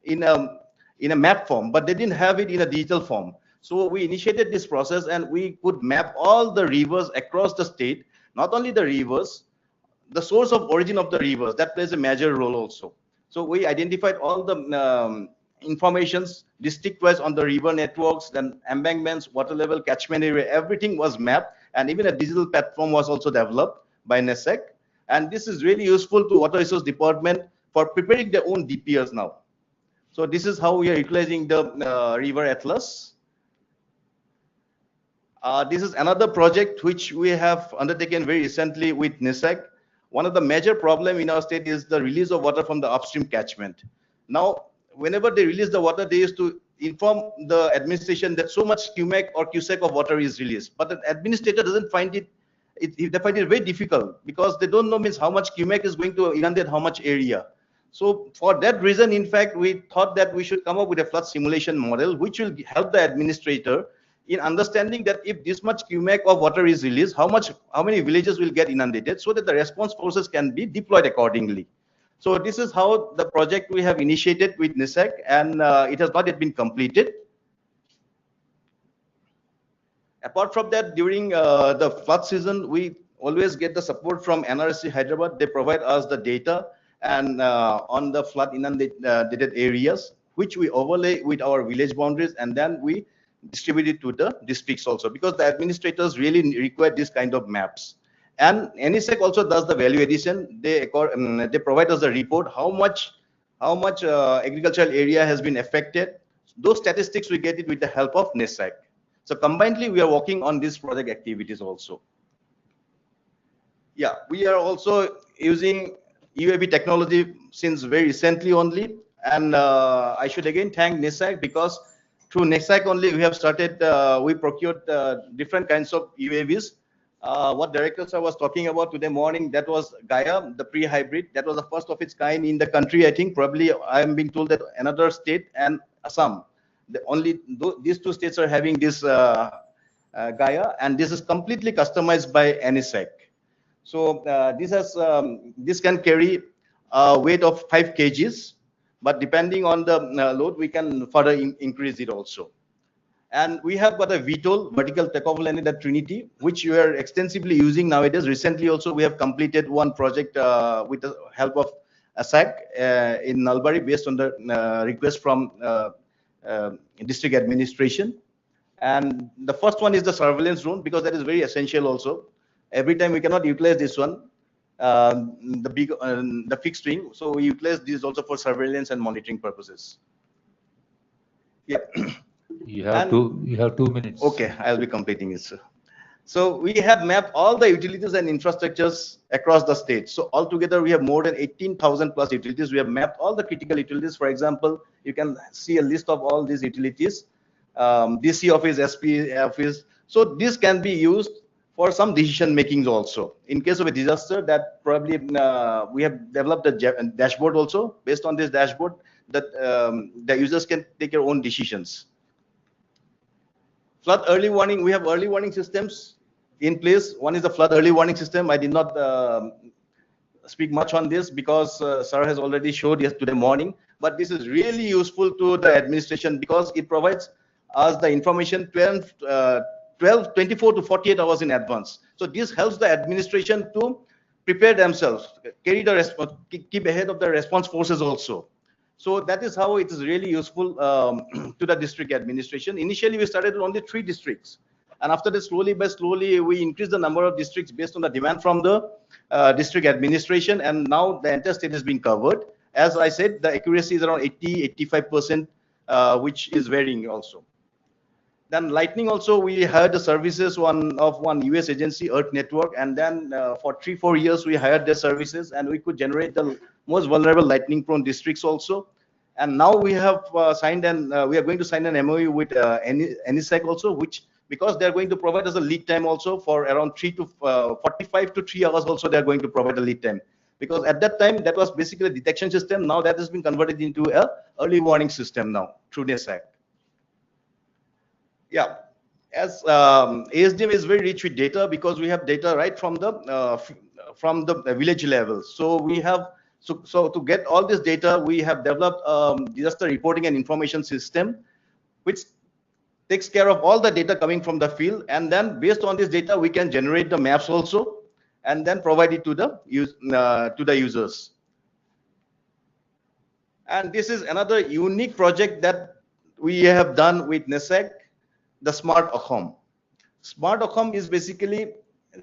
in a map form, but they didn't have it in a digital form. So we initiated this process, and we could map all the rivers across the state. Not only the rivers, the source of origin of the rivers, that plays a major role also. So we identified all the informations district-wise on the river networks, then embankments, water level, catchment area, everything was mapped, and even a digital platform was also developed by NESAC. And this is really useful to Water Resource Department for preparing their own DPRs now. So this is how we are utilizing the River Atlas. This is another project which we have undertaken very recently with NESAC. One of the major problems in our state is the release of water from the upstream catchment. Now, whenever they release the water, they used to inform the administration that so much cubic or cubic of water is released. But the administrator doesn't find it, they find it very difficult because they don't know means how much cubic is going to inundate how much area. So for that reason, in fact, we thought that we should come up with a flood simulation model, which will help the administrator in understanding that if this much cubic of water is released, how many villages will get inundated, so that the response forces can be deployed accordingly. So this is how the project we have initiated with NESAC, and it has not yet been completed. Apart from that, during the flood season, we always get the support from NRC Hyderabad. They provide us the data and on the flood inundated areas, which we overlay with our village boundaries, and then we distribute it to the districts also, because the administrators really require this kind of maps. And NESAC also does the value addition. They provide us a report how much agricultural area has been affected. Those statistics we get it with the help of NESAC. So combinedly, we are working on these project activities also. Yeah, we are also using UAV technology since very recently only, and I should again thank NESAC, because through NESAC only we have started, we procured different kinds of UAVs. What Director Sir was talking about today morning, that was Gaia, the pre-hybrid. That was the first of its kind in the country, I think. Probably I am being told that another state and Assam, these two states are having this Gaia, and this is completely customized by NESAC. So this can carry a weight of 5 kgs, but depending on the load, we can further increase it also. And we have got a VTOL, vertical takeoff landing at Trinity, which we are extensively using nowadays. Recently also, we have completed one project with the help of ASAC in Nalbari, based on the request from district administration. And the first one is the surveillance drone, because that is very essential also. Every time we cannot utilize this one, the fixed wing, so we utilize this also for surveillance and monitoring purposes. Yeah. You have 2 minutes. Okay, I'll be completing it, sir. So we have mapped all the utilities and infrastructures across the state. So altogether, we have more than 18,000 plus utilities. We have mapped all the critical utilities. For example, you can see a list of all these utilities, DC office, SP office. So this can be used for some decision makings also. In case of a disaster, that probably we have developed a dashboard also. Based on this dashboard, that the users can take their own decisions. Flood early warning, we have early warning systems in place. One is the flood early warning system. I did not speak much on this because Sir has already showed yesterday morning, but this is really useful to the administration because it provides us the information 24 to 48 hours in advance. So this helps the administration to prepare themselves, carry the response, keep ahead of the response forces also. So that is how it is really useful to the district administration. Initially, we started with only 3 districts. And after that, slowly by slowly, we increased the number of districts based on the demand from the district administration. And now the entire state is being covered. As I said, the accuracy is around 80–85%, which is varying also. Then lightning also, we hired the services of one US agency, Earth Network. And then for 3–4 years, we hired their services and we could generate the most vulnerable lightning prone districts also. And now we have signed and we are going to sign an MOU with NESAC also, which because they are going to provide us a lead time also for around 45 to 3 hours also, they are going to provide a lead time. Because at that time, that was basically a detection system. Now that has been converted into a early warning system now through NESAC. Yeah, as ASDM is very rich with data because we have data right from the village level. So we have so to get all this data, we have developed disaster reporting and information system, which takes care of all the data coming from the field. And then based on this data, we can generate the maps also, and then provide it to the users. And this is another unique project that we have done with NESAC, the Smart Akhom. Smart Akhom is basically,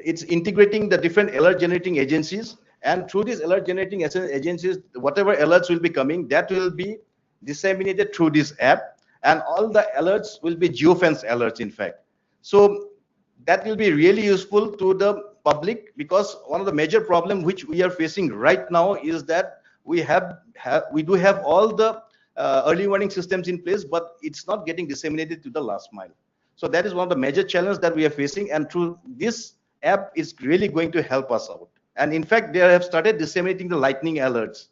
it's integrating the different alert generating agencies, and through these alert generating agencies, whatever alerts will be coming, that will be disseminated through this app, and all the alerts will be geofence alerts, in fact. So that will be really useful to the public, because one of the major problems which we are facing right now is that we do have all the early warning systems in place, but it's not getting disseminated to the last mile. So that is one of the major challenges that we are facing, and through this app is really going to help us out. And in fact, they have started disseminating the lightning alerts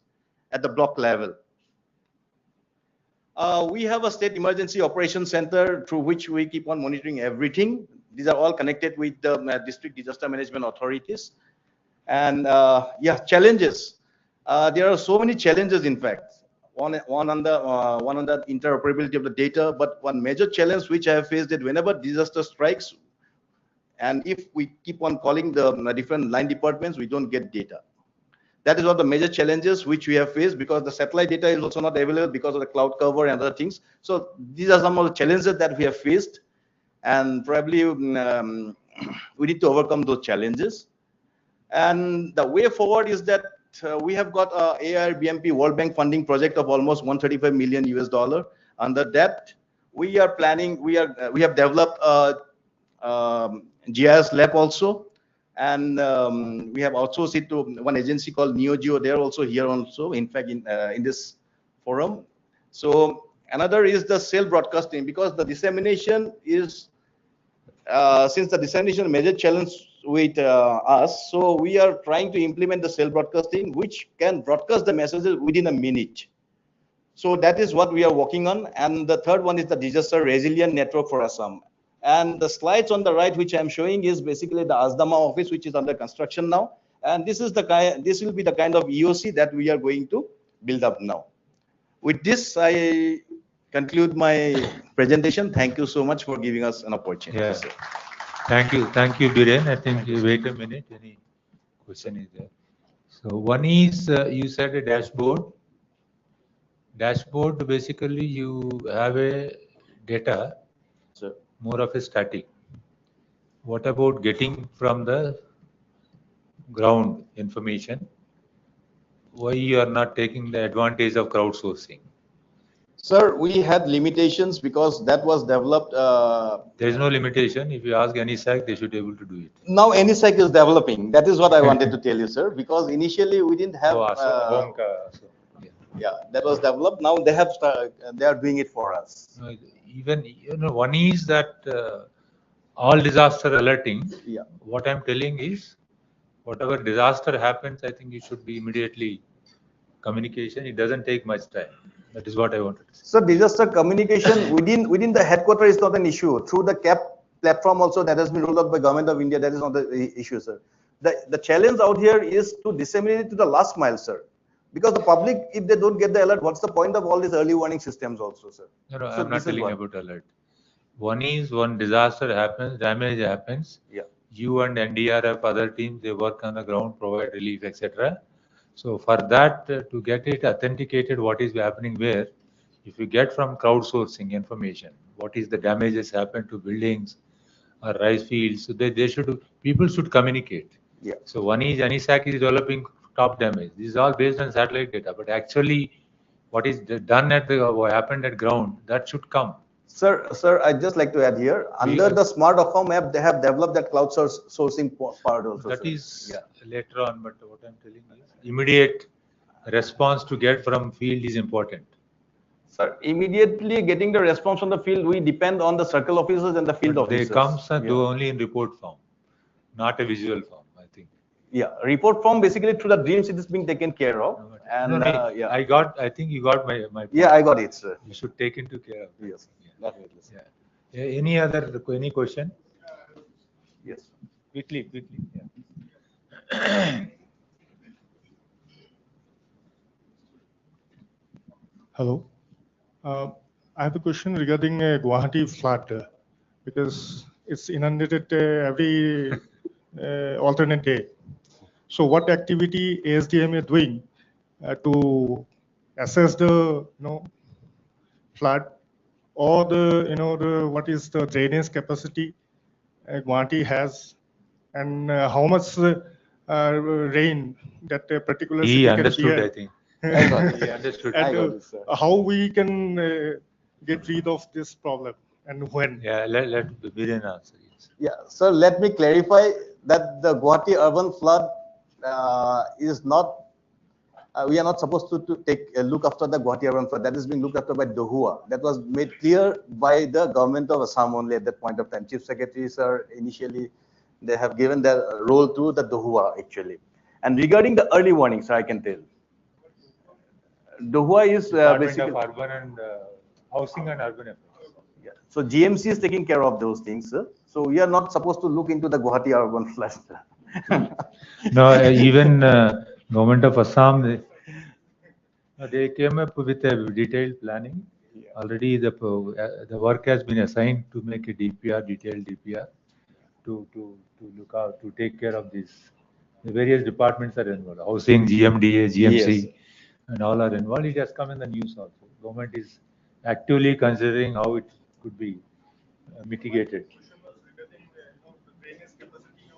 at the block level. We have a state emergency operations center through which we keep on monitoring everything. These are all connected with the district disaster management authorities. And yeah, challenges. There are so many challenges, in fact. One on the interoperability of the data, but one major challenge which I have faced that whenever disaster strikes, And if we keep on calling the different line departments, we don't get data. That is one of the major challenges which we have faced, because the satellite data is also not available because of the cloud cover and other things. So these are some of the challenges that we have faced, and probably we need to overcome those challenges. And the way forward is that we have got a AIRBMP World Bank funding project of almost $135 million US. Under that, we are planning. We have developed a GIS lab also, and we have outsourced it to one agency called NeoGeo. They are also here also, in fact, in this forum. So another is the cell broadcasting, because the dissemination is since the dissemination is a major challenge with us, so we are trying to implement the cell broadcasting, which can broadcast the messages within a minute. So that is what we are working on. And the third one is the disaster resilient network for Assam. And the slides on the right, which I'm showing, is basically the Asdama office, which is under construction now. And this is the kind. This will be the kind of EOC that we are going to build up now. With this, I conclude my presentation. Thank you so much for giving us an opportunity. Yeah. Thank you, Biren. I think you wait a minute. Any question is there? So one is you said a dashboard. Dashboard, basically you have a data, Sir. More of a static. What about getting from the ground information? Why you are not taking the advantage of crowdsourcing? Sir, we had limitations because that was developed. There is no limitation. If you ask NESAC, they should be able to do it. Now NESAC is developing. That is what I wanted to tell you, sir, because initially we didn't have. Yeah, that was developed. Now they have they are doing it for us. Even one is that all disaster alerting. Yeah. What I'm telling is, whatever disaster happens, I think it should be immediately communication. It doesn't take much time. That is what I wanted to say. So disaster communication within the headquarters is not an issue. Through the CAP platform also that has been rolled out by Government of India, that is not the issue, sir. The challenge out here is to disseminate it to the last mile, sir. Because the public, if they don't get the alert, what's the point of all these early warning systems also, sir? No, no, So I'm not this is telling what- about alert. One is when disaster happens, damage happens. Yeah. You and NDRF, other teams, they work on the ground, provide relief, etc. So for that, to get it authenticated, what is happening where, if you get from crowdsourcing information, what is the damages happen to buildings or rice fields, so they should, people should communicate. Yeah. So one is NESAC is developing top damage. This is all based on satellite data, but actually, what is done at the what happened at ground, that should come. Sir, I'd just like to add here, under the Smart Assam app, they have developed that cloud sourcing part also. That sir. is later on, but what I'm telling is immediate response to get from field is important. Sir, immediately getting the response from the field, we depend on the circle officers and the field officers. They come do only in report form, not a visual form, I think. Yeah, report form basically through the dreams it is being taken care of. And No, yeah, I think you got my point. Yeah, I got it, sir. You should take into care of it. Yes, definitely. Yeah. Any question? Yes. Quickly. Yeah. Hello. I have a question regarding Guwahati flood because it's inundated every alternate day. So what activity ASDM is doing to assess the flood or the what is the drainage capacity Guwahati has and how much rain that a particular city He can understood, bear. I think. I got it. He understood. And, I got it, sir. how we can get rid of this problem and when? Yeah, let Biren answer. Yeah, sir, let me clarify that the Guwahati urban flood is not, we are not supposed to take a look after the Guwahati urban flood. That is being looked after by Dohua. That was made clear by the government of Assam only at that point of time. Chief Secretary, sir, initially, they have given their role to the Dohua actually. And regarding the early warning, sir, I can tell. Dohua is basically of Urban and Housing and Urban Affairs. Yeah. So GMC is taking care of those things, sir. So we are not supposed to look into the Guwahati urban flood. No, even government of Assam, they came up with a detailed planning. Already the work has been assigned to make a DPR, detailed DPR. to look out, to take care of this. The various departments are involved. Housing, GMDA, GMC, and all are involved. It has come in the news also. Government is actively considering how it could be mitigated.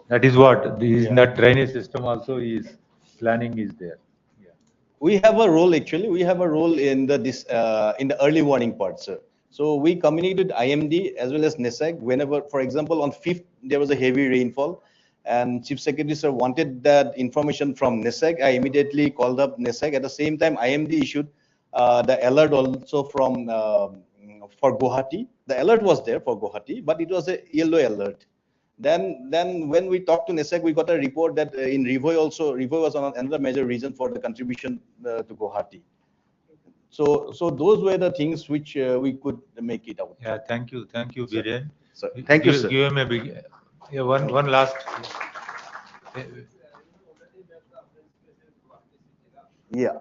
That is what in that drainage system also is planning is there. We have a role actually. We have a role in the early warning part, sir. So we communicated IMD as well as NESAC whenever, for example, on 5th there was a heavy rainfall, and Chief Secretary sir wanted that information from NESAC. I immediately called up NESAC. At the same time, IMD issued the alert also from for Guwahati. The alert was there for Guwahati, but it was a yellow alert. Then when we talked to NESAC, we got a report that in Rivoi also, Rivoi was another major reason for the contribution to Guwahati. So those were the things which we could make it out. Yeah, thank you, Biren. So, thank you, sir. Give him a big, yeah, one last. Yeah.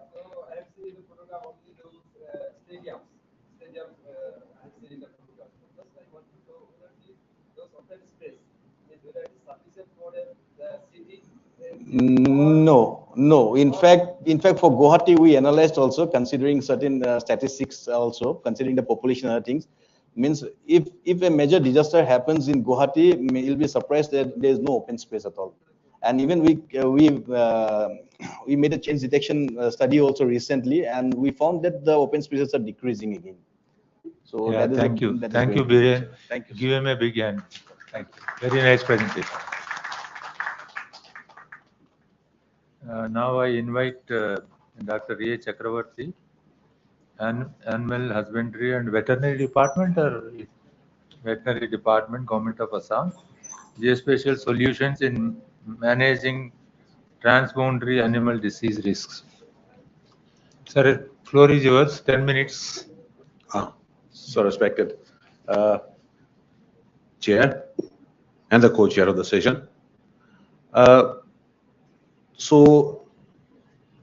No. In fact, for Guwahati, we analyzed also considering certain statistics, also considering the population and other things. Means if a major disaster happens in Guwahati, you'll be surprised that there is no open space at all. And even we made a change detection study also recently, and we found that the open spaces are decreasing again. So Yeah, thank you, Biren. Thank you. Give him a big hand. Thank you. Very nice presentation. Now I invite Dr. A. Chakravarti, Animal Husbandry and Veterinary Department, or Veterinary Department, Government of Assam, Geospatial Solutions in Managing Transboundary Animal Disease Risks. Sir, floor is yours, 10 minutes. So respected Chair and the co-chair of the session. So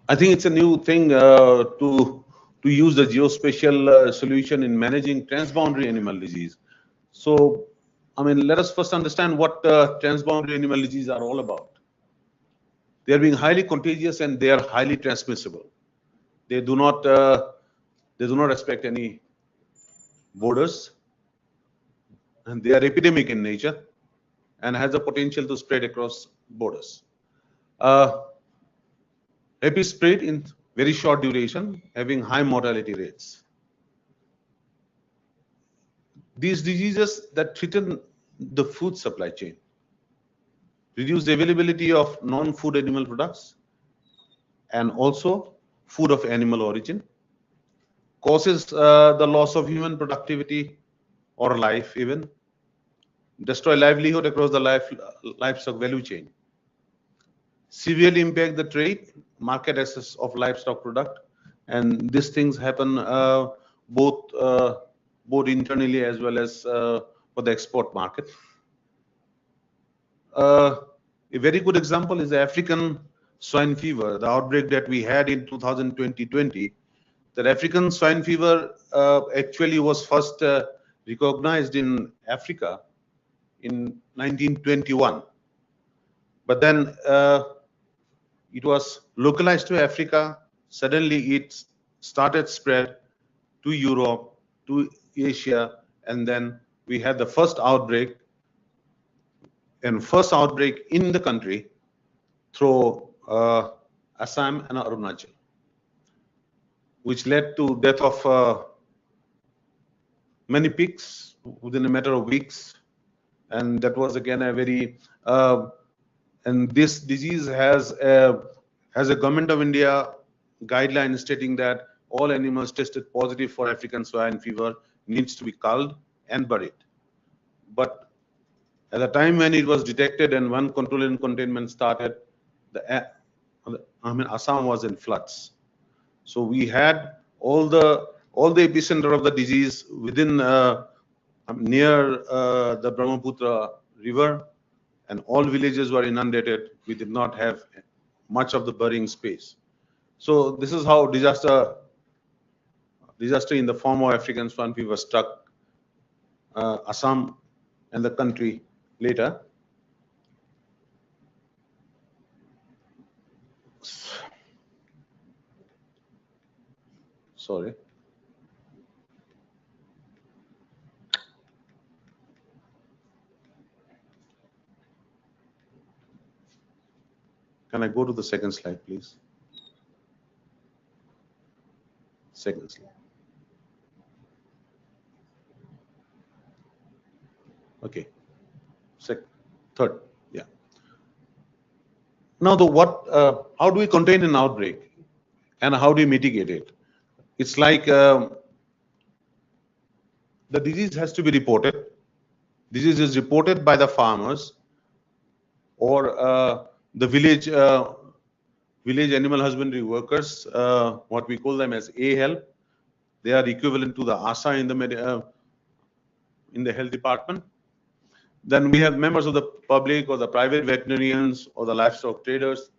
I think it's a new thing to use the geospatial solution in managing transboundary animal disease. So, I mean, let us first understand what transboundary animal disease are all about. They are being highly contagious and they are highly transmissible. They do not respect any borders, and they are epidemic in nature and has the potential to spread across borders. Rapid spread in very short duration, having high mortality rates. These diseases that threaten the food supply chain, reduce the availability of non-food animal products, and also food of animal origin, causes the loss of human productivity or life even, destroy livelihood across the livestock value chain, severely impact the trade, market access of livestock product, and these things happen both internally as well as for the export market. A very good example is the African swine fever, the outbreak that we had in 2020. The African swine fever actually was first recognized in Africa in 1921. But then it was localized to Africa. Suddenly it started spread to Europe, to Asia, and then we had the first outbreak in the country through Assam and Arunachal, which led to death of many pigs within a matter of weeks. And that was again a very and this disease has a Government of India guideline stating that all animals tested positive for African swine fever needs to be culled and buried. But at the time when it was detected and one control and containment started, Assam was in floods. So we had all the epicenter of the disease within near the Brahmaputra river, and all villages were inundated. We did not have much of the burying space. So this is how disaster in the form of African swine fever struck Assam and the country later. Sorry. Can I go to the second slide, please? Second slide. Okay. Third, yeah. Now, how do we contain an outbreak, and how do we mitigate it? It's like the disease has to be reported. Disease is reported by the farmers or the village animal husbandry workers, what we call them as A-help. They are equivalent to the ASA in the health department. Then we have members of the public or the private veterinarians or the livestock traders.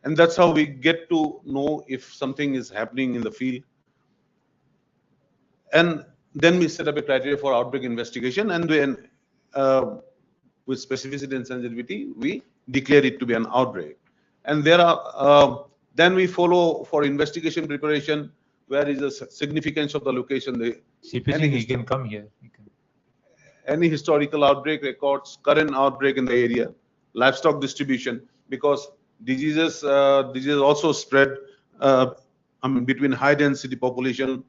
And that's how we get to know if something is happening in the field. And then we set up a criteria for outbreak investigation, and then with specificity and sensitivity, we declare it to be an outbreak. And there are then we follow for investigation preparation. Where is the significance of the location? CPC, he can come here. Any historical outbreak records, current outbreak in the area, livestock distribution, because diseases also spread between high density population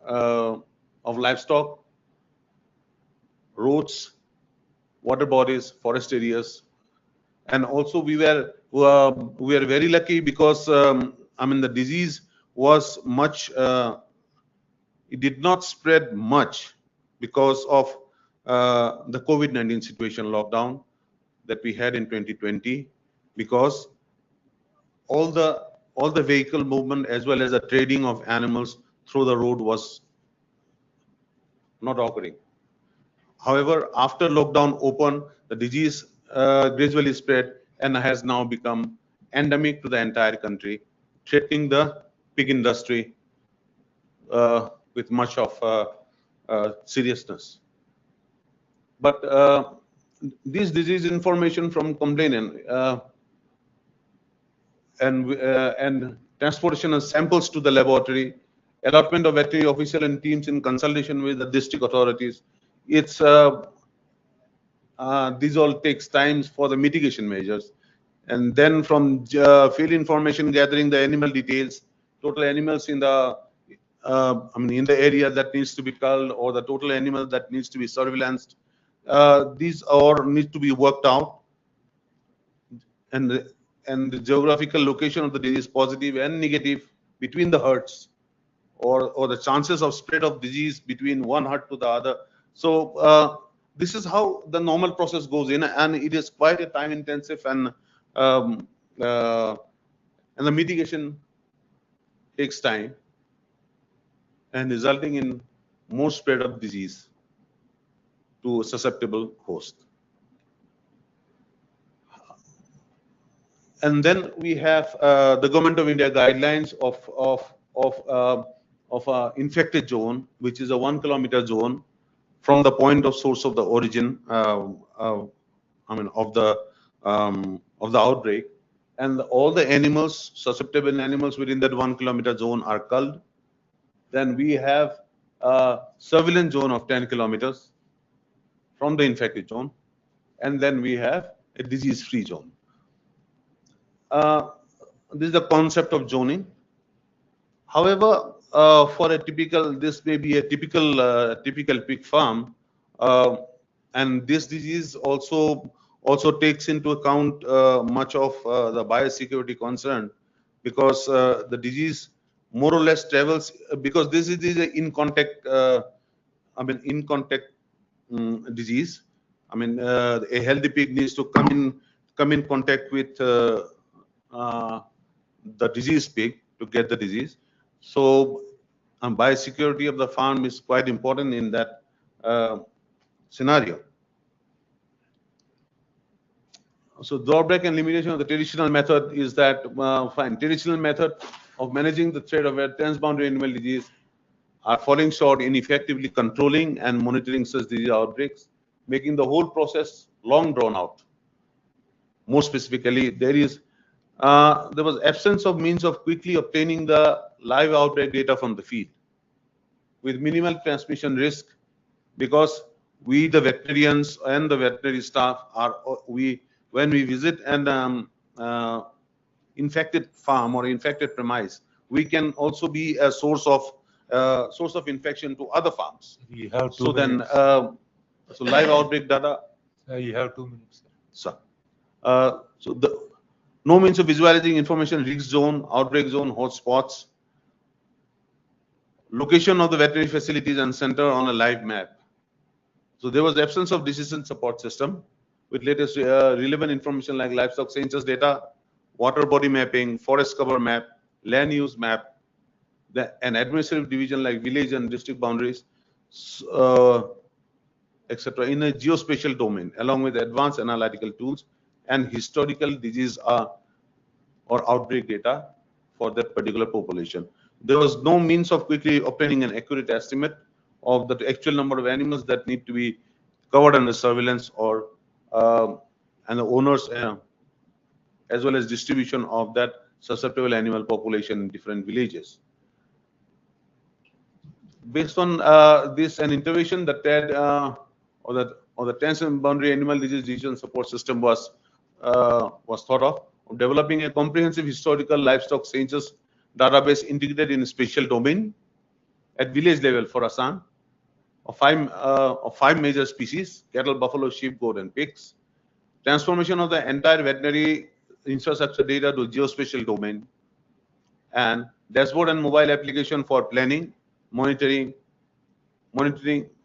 of livestock, roads, water bodies, forest areas. And also we were very lucky because the disease was much, it did not spread much because of the COVID-19 situation, lockdown that we had in 2020, because all the vehicle movement as well as the trading of animals through the road was not occurring. However, after lockdown open, the disease gradually spread and has now become endemic to the entire country, threatening the pig industry with much of seriousness. But this disease information from complainant and transportation of samples to the laboratory, allotment of veterinary official and teams in consultation with the district authorities, it's these all takes times for the mitigation measures. And then from field information gathering, the animal details, total animals in the in the area that needs to be culled, or the total animal that needs to be surveillanced, these all need to be worked out, and the geographical location of the disease, positive and negative, between the herds, or the chances of spread of disease between one herd to the other. So this is how the normal process goes in, and it is quite a time intensive, and the mitigation takes time and resulting in more spread of disease to a susceptible host. And then we have the Government of India guidelines of infected zone, which is a 1 kilometer zone from the point of source of the origin of the outbreak, and all the animals, susceptible animals within that 1 kilometer zone are culled. Then we have a surveillance zone of 10 kilometers from the infected zone, and then we have a disease-free zone. This is the concept of zoning. However, for a typical, this may be a typical pig farm, and this disease also takes into account much of the biosecurity concern, because the disease more or less travels, because this is a in contact disease. A healthy pig needs to come in contact with the diseased pig to get the disease. So biosecurity of the farm is quite important in that scenario. So drawback and limitation of the traditional method is that traditional method of managing the threat of transboundary animal disease are falling short in effectively controlling and monitoring such disease outbreaks, making the whole process long drawn out. More specifically, there was absence of means of quickly obtaining the live outbreak data from the field with minimal transmission risk, because we, the veterinarians and the veterinary staff, when we visit an infected farm or infected premise, we can also be a source of infection to other farms. You have 2 So then, minutes. so live outbreak data. You have 2 minutes. So, so no means of visualizing information: risk zone, outbreak zone, hotspots, location of the veterinary facilities and center on a live map. So there was absence of decision support system with latest relevant information like livestock census data, water body mapping, forest cover map, land use map, an administrative division like village and district boundaries, etc. in a geospatial domain, along with advanced analytical tools and historical disease or outbreak data for that particular population. There was no means of quickly obtaining an accurate estimate of the actual number of animals that need to be covered under surveillance, or and the owners, as well as distribution of that susceptible animal population in different villages. Based on this, an intervention that TED or the transboundary animal disease decision support system was thought of developing a comprehensive historical livestock census database integrated in a spatial domain at village level for Assam of five major species: cattle, buffalo, sheep, goat, and pigs. Transformation of the entire veterinary infrastructure data to geospatial domain, and dashboard and mobile application for planning, monitoring,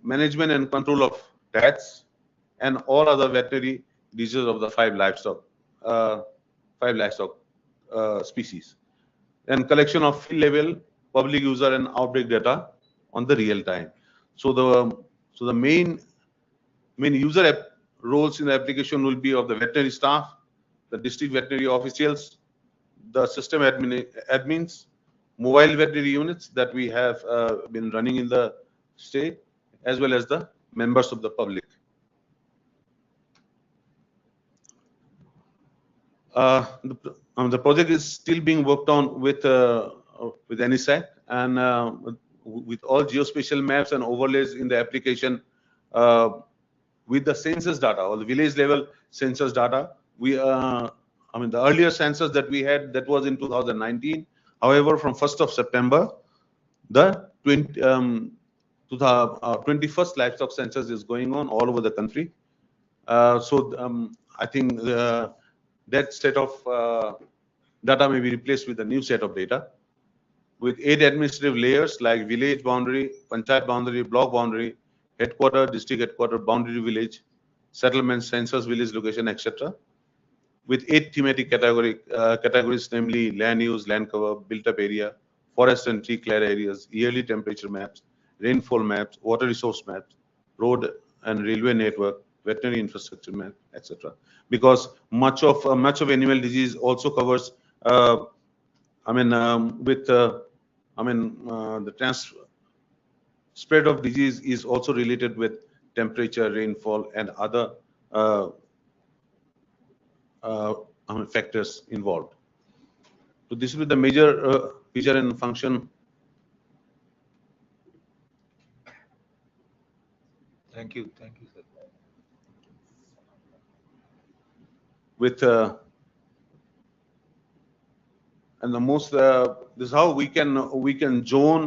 management, and control of rats and all other veterinary diseases of the five livestock species, and collection of field level, public user, and outbreak data on the real time. So the main user roles in the application will be of the veterinary staff, the district veterinary officials, the system admins, mobile veterinary units that we have been running in the state, as well as the members of the public. The project is still being worked on with NESAC, and with all geospatial maps and overlays in the application, with the census data or the village level census data. The earlier census that we had, that was in 2019. However, from 1st of September, the 21st livestock census is going on all over the country. I think that set of data may be replaced with a new set of data with 8 administrative layers like village boundary, panchayat boundary, block boundary, headquarter, district headquarter, boundary village, settlement, census, village location, etc. With 8 thematic categories, namely land use, land cover, built-up area, forest and tree clear areas, yearly temperature maps, rainfall maps, water resource maps, road and railway network, veterinary infrastructure map, etc. Because much of animal disease also covers, the spread of disease is also related with temperature, rainfall, and other factors involved. So this will be the major feature and function. Thank you, sir. With and the most this is how we can zone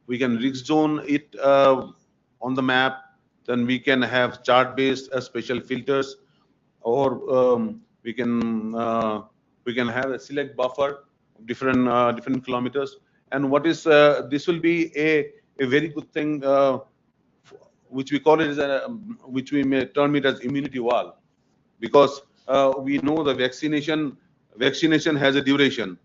we can risk zone it on the map. Then we can have chart based special filters, or we can have a select buffer of different kilometers. And what is this will be a very good thing, which we call it as which we may term it as immunity wall, because we know the vaccination has a duration.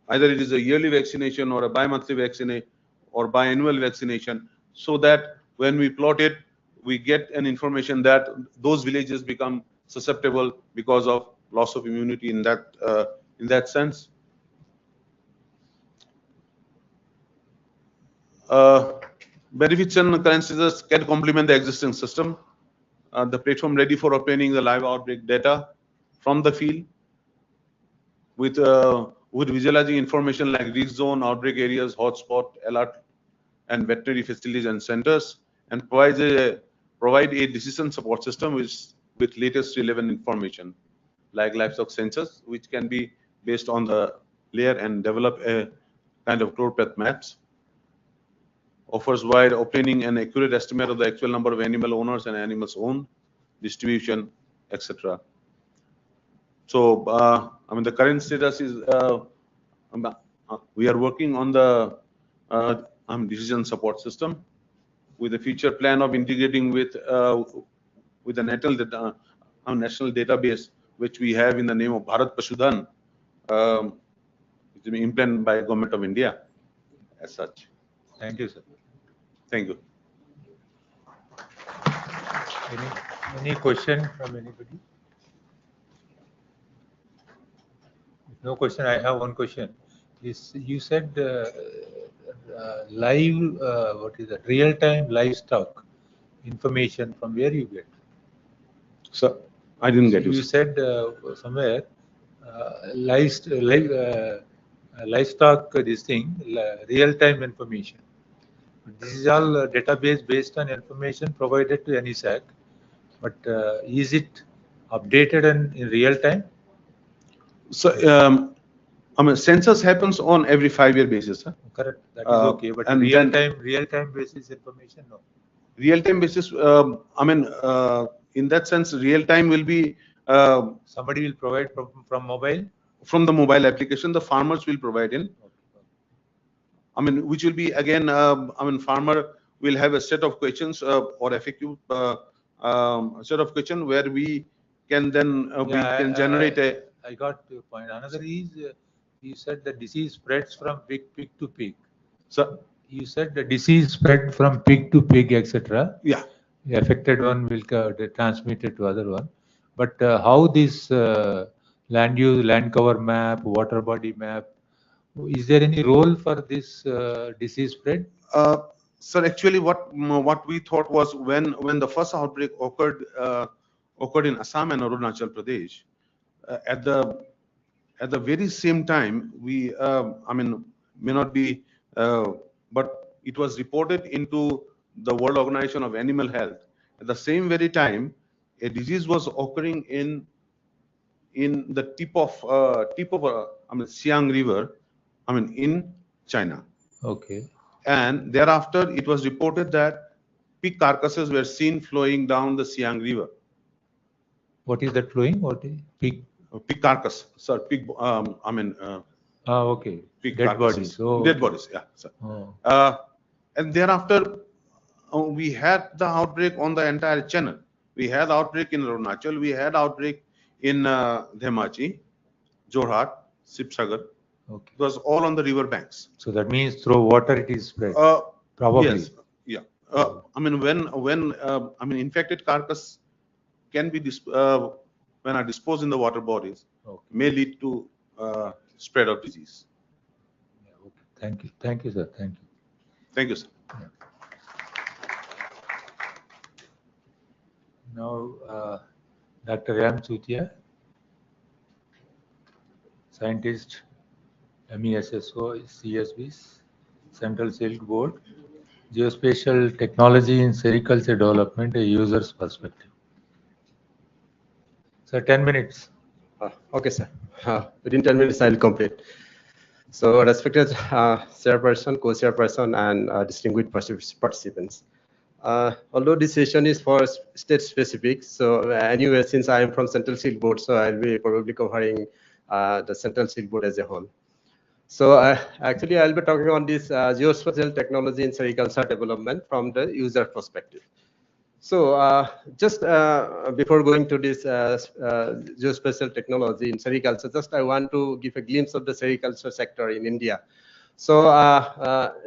Either it is a yearly vaccination or a bi-monthly vaccination or biannual vaccination, so that when we plot it, we get an information that those villages become susceptible because of loss of immunity in that sense. Benefits and current status can complement the existing system. The platform ready for obtaining the live outbreak data from the field with with visualizing information like risk zone, outbreak areas, hotspot, alert, and veterinary facilities and centers, and provide a decision support system with latest relevant information like livestock sensors, which can be based on the layer and develop a kind of chloro path maps. Offers wide obtaining an accurate estimate of the actual number of animal owners and animals owned, distribution, etc. So, I mean, the current status is we are working on the decision support system with a future plan of integrating with the national database, which we have in the name of Bharat Pashudhan, implemented by Government of India as such. Thank you, sir. Thank you. Any question from anybody? No question. I have one question. You said live, what is that? Real-time livestock information from where you get? So I didn't get you. You said somewhere livestock this thing, real-time information. This is all database based on information provided to NESAC, but is it updated in real time? So, I mean, census happens on every 5-year basis. Huh? Correct. That is okay. But real-time basis information, no. Real-time basis. I mean, in that sense, real-time will be. Somebody will provide from mobile. From the mobile application, the farmers will provide in. Okay. I mean, which will be again. I mean, farmer will have a set of questions or FAQ set of questions where we can then generate a. I got your point. Another is you said the disease spreads from pig to pig. So you said the disease spread from pig to pig, etc. Yeah. The affected one will transmit it to other one. But how this land use, land cover map, water body map, is there any role for this disease spread? Sir, actually, what we thought was when the first outbreak occurred in Assam and Arunachal Pradesh, at the very same time, we I mean, may not be, but it was reported into the World Organization of Animal Health. At the same very time, a disease was occurring in the tip of I mean, Siang River, I mean, in China. Okay. And thereafter, it was reported that pig carcasses were seen flowing down the Siang River. What is that flowing? What is pig? Pig carcass, sir. Pig. I mean. Okay. Pig Dead carcasses. bodies. Oh. Dead bodies. Yeah, sir. Oh. And thereafter, we had the outbreak on the entire channel. We had outbreak in Arunachal. We had outbreak in Dhemachi, Jorhat, Sibsagar. Okay. It was all on the river banks. So that means through water it is spread. Probably. Yes. Yeah. I mean, when I mean, infected carcass can be when are disposed in the water bodies, may lead to spread of disease. Yeah, okay. Thank you. Thank you, sir. Thank you. Thank you, sir. Yeah. Now, Dr. Ram Chutia, scientist, MESSO, CSBs, Central Silk Board, Geospatial Technology in Sericulture Development, a user's perspective. So 10 minutes. Okay, sir. Within 10 minutes, I'll complete. So respected chairperson, co-chairperson, and distinguished participants. Although this session is for state specific, so anyway, since I am from Central Silk Board, so I'll be probably covering the Central Silk Board as a whole. So actually, I'll be talking on this geospatial technology in sericulture development from the user perspective. So just before going to this geospatial technology in sericulture, just I want to give a glimpse of the sericulture sector in India. So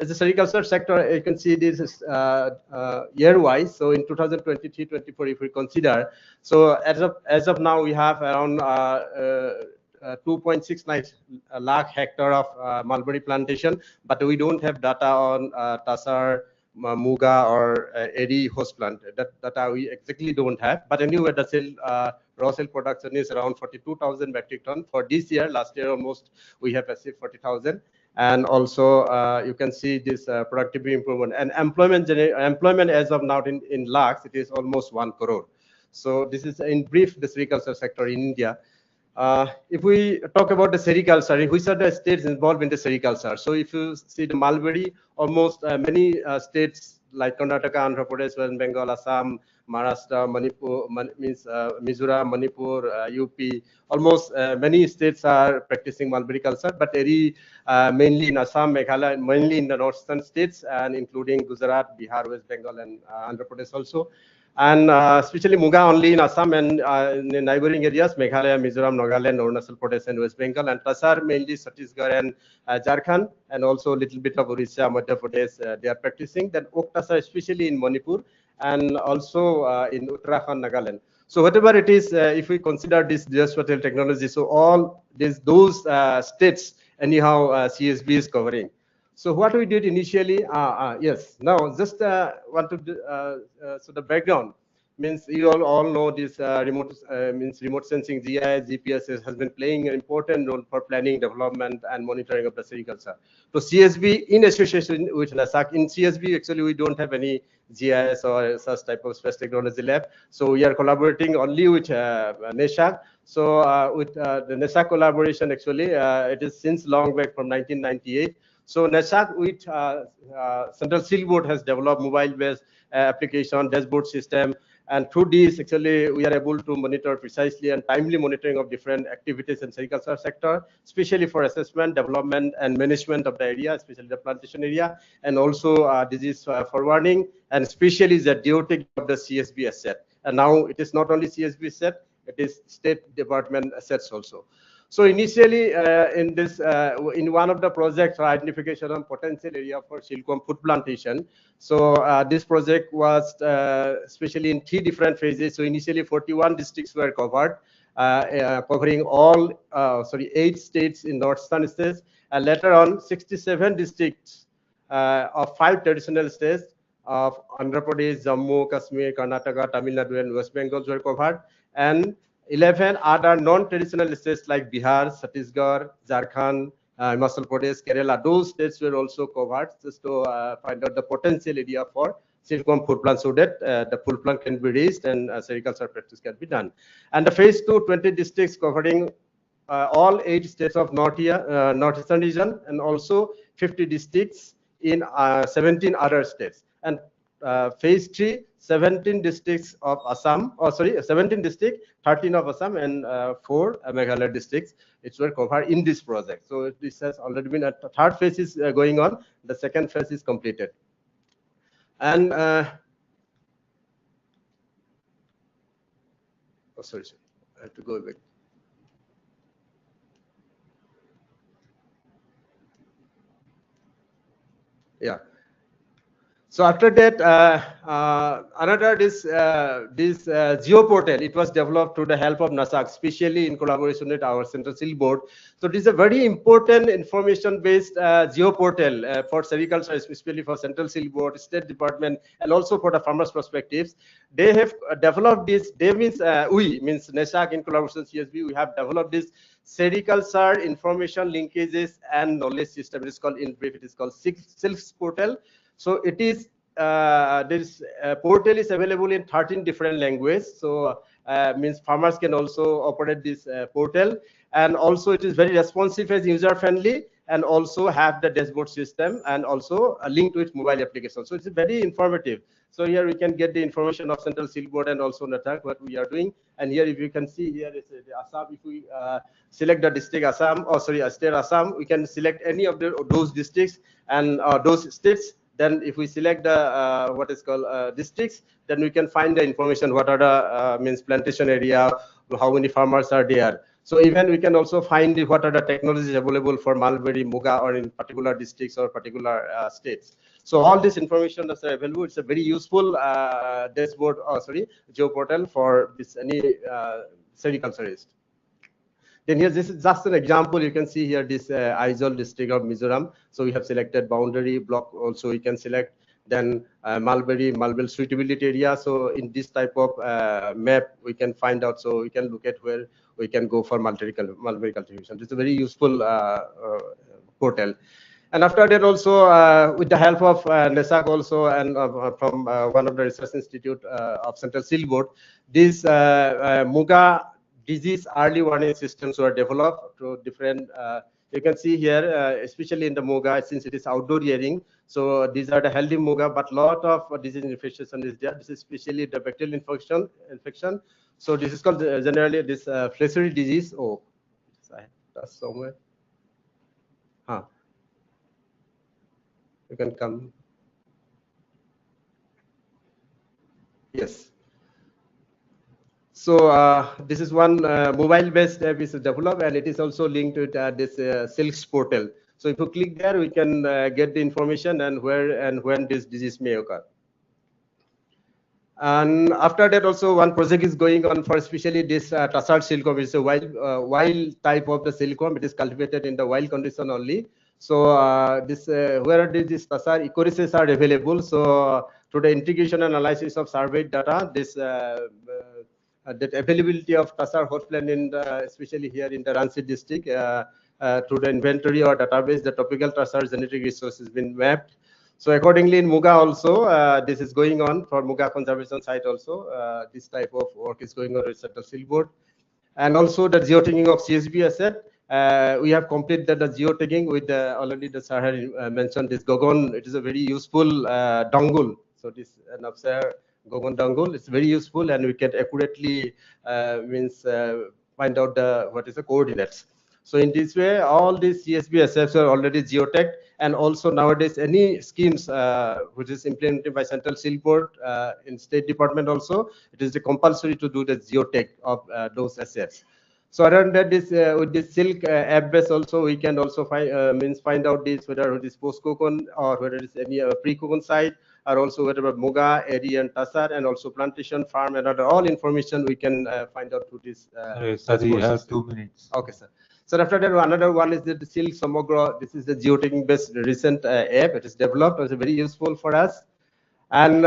as a sericulture sector, you can see this is year-wise. So in 2023-24, if we consider, so as of now, we have around 2.69 lakh hectare of mulberry plantation, but we don't have data on Tasar, Muga or AD host plant. That we exactly don't have. But anyway, the raw cell production is around 42,000 metric ton for this year. Last year almost we have achieved 40,000. And also you can see this productivity improvement and employment as of now in lakhs, it is almost 1 crore. So this is in brief the sericulture sector in India. If we talk about the sericulture, which are the states involved in the sericulture? So if you see the mulberry, almost many states like Karnataka, Andhra Pradesh, West Bengal, Assam, Maharashtra, Manipur, Mizoram, Manipur, UP, almost many states are practicing mulberry culture, but very mainly in Assam, Meghalaya, mainly in the northern states, and including Gujarat, Bihar, West Bengal, and Andhra Pradesh also. And especially Muga only in Assam and in the neighboring areas, Meghalaya, Mizoram, Nagaland, Arunachal Pradesh, and West Bengal, and Tasar mainly Chhattisgarh and Jharkhand, and also a little bit of Orissa, Madhya Pradesh, they are practicing. Then Oak Tasar, especially in Manipur, and also in Uttarakhand, Nagaland. So whatever it is, if we consider this geospatial technology, so all those states, anyhow, CSB is covering. So what we did initially, yes, now just want to, so the background means you all know this remote sensing GIS, GPS has been playing an important role for planning, development, and monitoring of the sericulture. So CSB in association with NESAC, in CSB actually we don't have any GIS or such type of space technology lab. So we are collaborating only with NESAC. So with the NESAC collaboration actually, it is since long back from 1998. So NESAC with Central Silk Board has developed mobile-based application, dashboard system, and through this actually we are able to monitor precisely and timely monitoring of different activities in sericulture sector, especially for assessment, development, and management of the area, especially the plantation area, and also disease forewarning, and especially the DOT of the CSB asset. And now it is not only CSB asset, it is State Department assets also. So initially in this, in one of the projects, identification of potential area for silkworm food plantation. So this project was especially in 3 different phases. So initially 41 districts were covered, covering all, 8 states in northern states, and later on 67 districts of 5 traditional states of Andhra Pradesh, Jammu, Kashmir, Karnataka, Tamil Nadu, and West Bengal were covered, and 11 other non-traditional states like Bihar, Chhattisgarh, Jharkhand, Himachal Pradesh, Kerala. Those states were also covered just to find out the potential area for silkworm food plant so that the food plant can be raised and sericulture practice can be done. And the phase 2, 20 districts covering all 8 states of northeastern region, and also 50 districts in 17 other states. And phase 3, 17 districts of Assam, 17 districts, 13 of Assam, and 4 Meghalaya districts, which were covered in this project. So this has already been, a third phase is going on. The second phase is completed. And I have to go back. Yeah. So after that, another this geoportal, it was developed through the help of NESAC, especially in collaboration with our Central Silk Board. So this is a very important information-based geoportal for sericulture, especially for Central Silk Board, State Department, and also for the farmers' perspectives. They have developed this. They means NESAC in collaboration with CSB. We have developed this sericulture information linkages and knowledge system. It is called, in brief, it is called Silk Portal. So it is this portal is available in 13 different languages. So means farmers can also operate this portal, and also it is very responsive as user friendly, and also have the dashboard system, and also a link with mobile application. So it's very informative. So here we can get the information of Central Silk Board and also NESAC what we are doing. And here, if you can see here is the Assam. If we select the district Assam, state Assam, we can select any of those districts and those states. Then if we select the what is called districts, then we can find the information, what are the means plantation area, how many farmers are there. So even we can also find what are the technologies available for mulberry, muga, or in particular districts or particular states. So all this information that's available. It's a very useful dashboard, geoportal for this any sericulturist. Then here, this is just an example. You can see here this Aizawl district of Mizoram. So we have selected boundary block. Also, we can select then Mulberry suitability area. So in this type of map, we can find out, so we can look at where we can go for mulberry cultivation. It's a very useful portal. And after that also, with the help of NESAC also, and from one of the research institute of Central Silk Board, these Muga disease early warning systems were developed to different, you can see here, especially in the Muga, since it is outdoor rearing. So these are the healthy Muga, but lot of disease infestation is there. This is especially the bacterial infection. So this is called generally this flechery disease. Oh, I have somewhere. Huh. You can come. Yes. So this is one mobile-based app is developed, and it is also linked to this Silk's portal. So if you click there, we can get the information and where and when this disease may occur. And after that, also one project is going on for especially this tassar silkworm. It's a wild type of the silkworm. It is cultivated in the wild condition only. So this where these tassar ecoreces are available. So through the integration and analysis of surveyed data, this that availability of tassar hostland in especially here in the Ranchi district through the inventory or database, the topical tassar genetic resource has been mapped. So accordingly in Muga also, this is going on for Muga conservation site also. This type of work is going on with Central Silk Board. And also the geotagging of CSB asset. We have completed the geotagging with already the sir had mentioned this Gogon. It is a very useful dongle. So this Nafsar Gogon dongle is very useful, and we can accurately find out the coordinates. So in this way, all these CSB assets are already geotagged, and also nowadays any schemes which is implemented by Central Silk Board in State Department also, it is compulsory to do the geotag of those assets. So other than that, this with this Silk app base also, we can also find out this whether it is post cocoon or whether it is any pre cocoon site, or also whether Muga, Eri, and Tassar, and also plantation, farm, and other all information we can find out through this. Sir, you have 2 minutes. Okay, sir. So after that, another one is the Silk Samogra. This is the geotagging based recent app. It is developed. It's very useful for us. And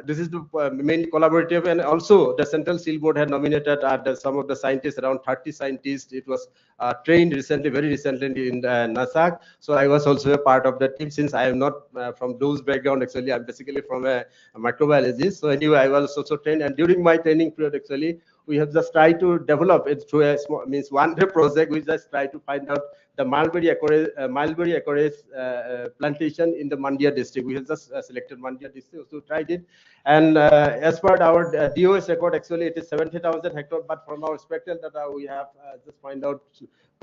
this is the mainly collaborative, and also the Central Silk Board had nominated some of the scientists, around 30 scientists. It was trained recently, very recently in NESAC. So I was also a part of the team, since I am not from those background. Actually, I'm basically from a microbiologist. So anyway, I was also trained, and during my training period, actually, we have just tried to develop it through a small, one project. We just try to find out the mulberry acres plantation in the Mandya district. We have just selected Mandya district, so tried it. And as per our DOS record, actually it is 70,000 hectares, but from our spectral data, we have just find out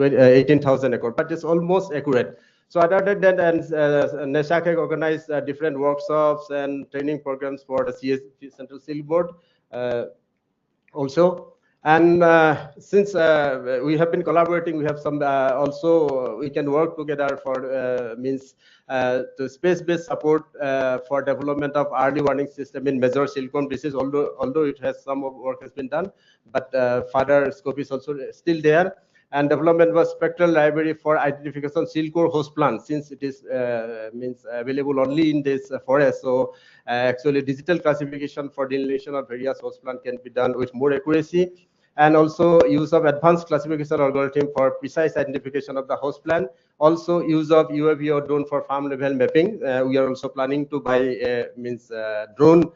18,000 acres, but it's almost accurate. So other than that, and NESAC organized different workshops and training programs for the Central Silk Board. Also, and since we have been collaborating, we have some also we can work together for the space-based support for development of early warning system in major silkworm disease. Although it has some work has been done, but further scope is also still there. And development was spectral library for identification silkworm host plant, since it is available only in this forest. So actually digital classification for delineation of various host plant can be done with more accuracy, and also use of advanced classification algorithm for precise identification of the host plant. Also use of UAV or drone for farm level mapping. We are also planning to buy drone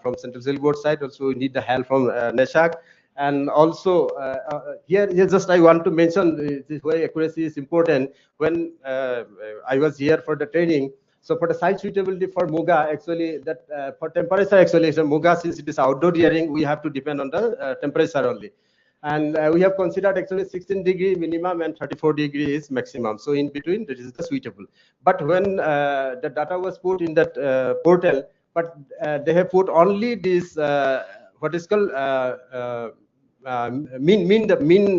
from Central Silk Board side. Also we need the help from NESAC. And also here just I want to mention this way accuracy is important. When I was here for the training, so for the site suitability for Muga, actually that for temperature, actually so Muga, since it is outdoor rearing, we have to depend on the temperature only. And we have considered actually 16-degree minimum and 34 degrees maximum. So in between, this is the suitable. But when the data was put in that portal, but they have put only this what is called mean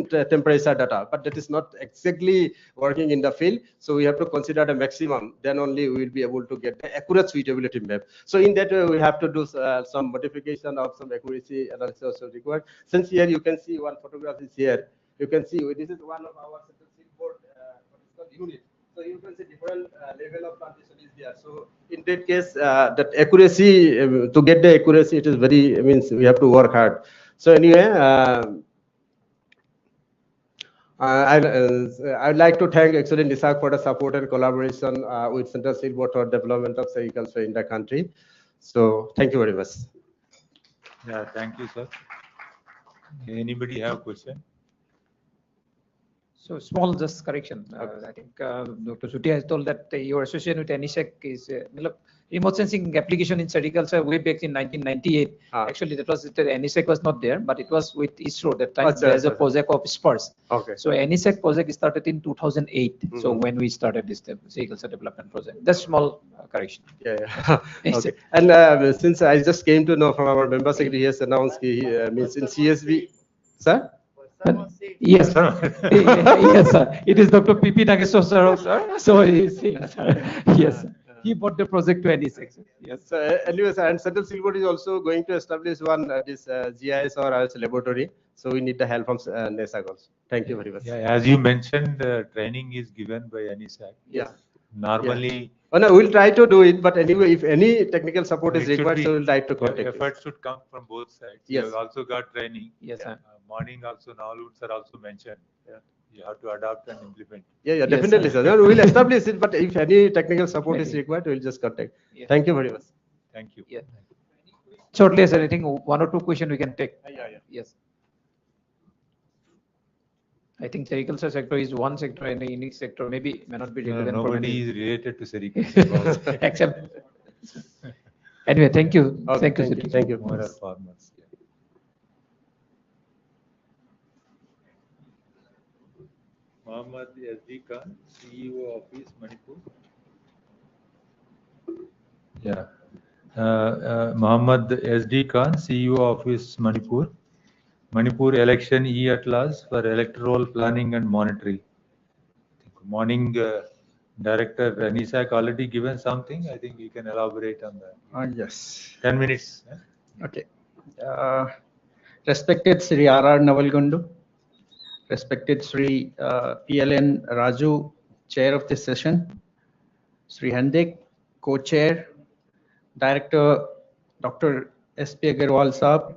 temperature data, but that is not exactly working in the field. So we have to consider the maximum, then only we will be able to get the accurate suitability map. So in that way, we have to do some modification of some accuracy analysis also required. Since here you can see one photograph is here, you can see this is one of our Central Silk Board unit. So you can see different level of transition is there. So in that case, that accuracy, to get the accuracy, it is very, means we have to work hard. So anyway, I'd like to thank actually NESAC for the support and collaboration with Center Silver for development of agriculture in the country. So thank you very much. Yeah, thank you, sir. Anybody have a question? So small just correction. I think Dr. Suti has told that your association with NESAC is remote sensing application in sericulture way back in 1998. Actually, that was NESAC was not there, but it was with ISRO that time. There's a project of SPARS. Okay. So NESAC project started in 2008. So when we started this sericulture development project, that's small correction. Yeah. Okay. And since I just came to know from our member secretary, he has announced he means in CSV, sir. Yes, sir. Yes, sir. It is Dr. P.P. Nageswara, sir. So he's saying, sir. Yes, sir. He brought the project to NESAC. Yes. So anyways, and Central Silver is also going to establish one this GIS or else laboratory. So we need the help from NESAC also. Thank you very much. Yeah, as you mentioned, training is given by NESAC. Yeah. Normally. Yeah. Oh no, we'll try to do it. But anyway, if any technical support is required, so we'll try to contact. Efforts should come from both sides. Yes. You have also got training. Yes, sir. Morning also, Navalur sir also mentioned. Yeah. You have to adopt and implement. Yeah, definitely, sir. No, we'll establish it. But if any technical support is required, we'll just contact. Yeah. Thank you very much. Thank you. Yeah. Shortly, sir, I think one or two questions we can take. Yeah. Yes. I think sericulture sector is one sector and a unique sector. Maybe may not be relevant. Nobody is related to sericulture. Except. Anyway, thank you. Okay, thank you. thank you. Thank you. More are farmers. Yeah. Mohammed SD Khan, CEO Office, Manipur. Yeah. Mohammed SD Khan, CEO Office, Manipur. Manipur election e-atlas for electoral planning and monitoring. Morning, Director NESAC already given something. I think you can elaborate on that. Yes. 10 minutes. Okay. Respected Sri R.R. Navalgundu, respected Sri PLN Raju, Chair of this session, Sri Handik, Co-Chair, Director Dr. S.P. Agarwal Saab,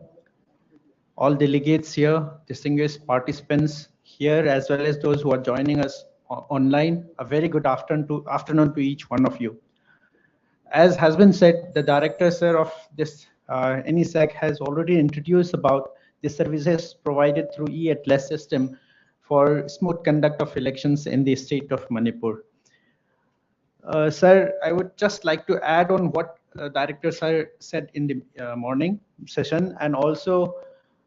all delegates here, distinguished participants here, as well as those who are joining us online, a very good afternoon to each one of you. As has been said, the director, sir, of this NESAC has already introduced about the services provided through e-atlas system for smooth conduct of elections in the state of Manipur. Sir, I would just like to add on what Director Sir said in the morning session, and also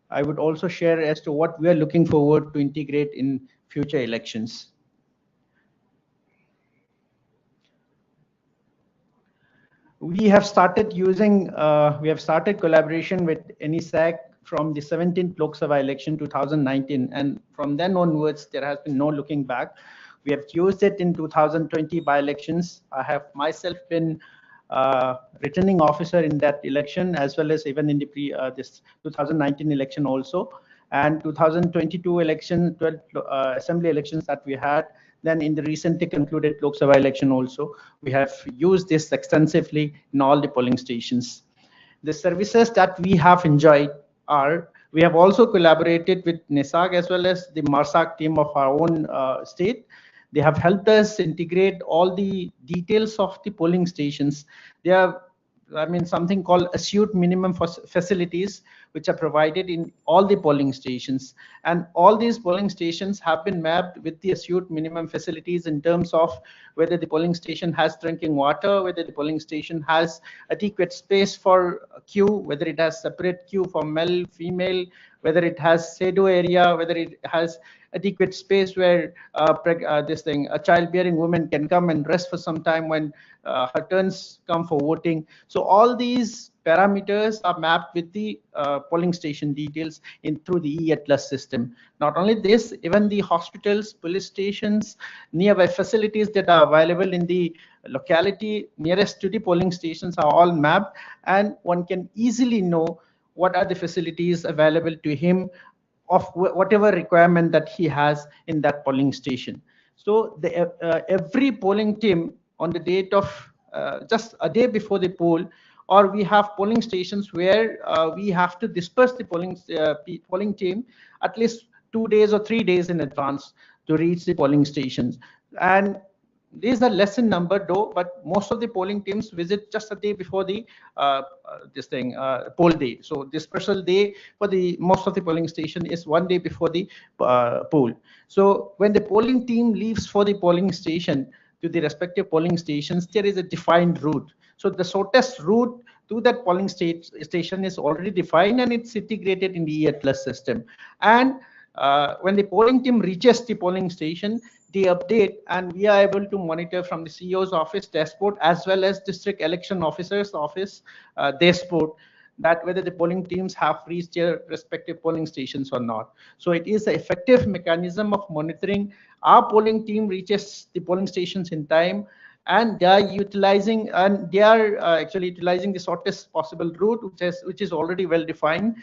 I would also share as to what we are looking forward to integrate in future elections. We have started collaboration with NESAC from the 17th Lok Sabha election 2019, and from then onwards there has been no looking back. We have used it in 2020 by-elections. I have myself been returning officer in that election, as well as even in the this 2019 election also, and 2022 election, 12 assembly elections that we had. Then in the recently concluded Lok Sabha election also, we have used this extensively in all the polling stations. The services that we have enjoyed are, we have also collaborated with NESAC as well as the MARSAC team of our own state. They have helped us integrate all the details of the polling stations. They have, something called assured minimum facilities, which are provided in all the polling stations. And all these polling stations have been mapped with the assured minimum facilities in terms of whether the polling station has drinking water, whether the polling station has adequate space for queue, whether it has separate queue for male, female, whether it has shado area, whether it has adequate space where a childbearing woman can come and rest for some time when her turns come for voting. So all these parameters are mapped with the polling station details through the e-atlas system. Not only this, even the hospitals, police stations, nearby facilities that are available in the locality nearest to the polling stations are all mapped, and one can easily know what are the facilities available to him of whatever requirement that he has in that polling station. So every polling team on the date of just a day before the poll, or we have polling stations where we have to disperse the polling team at least 2 days or 3 days in advance to reach the polling stations. And these are less in number though, but most of the polling teams visit just a day before the poll day. So dispersal day for the most of the polling station is 1 day before the poll. So when the polling team leaves for the polling station to the respective polling stations, there is a defined route. So the shortest route to that polling station is already defined, and it's integrated in the E-Atlas system. And when the polling team reaches the polling station, they update, and we are able to monitor from the CEO's office dashboard as well as district election officer's office dashboard that whether the polling teams have reached their respective polling stations or not. So it is an effective mechanism of monitoring our polling team reaches the polling stations in time, and they are utilizing actually utilizing the shortest possible route, which is already well defined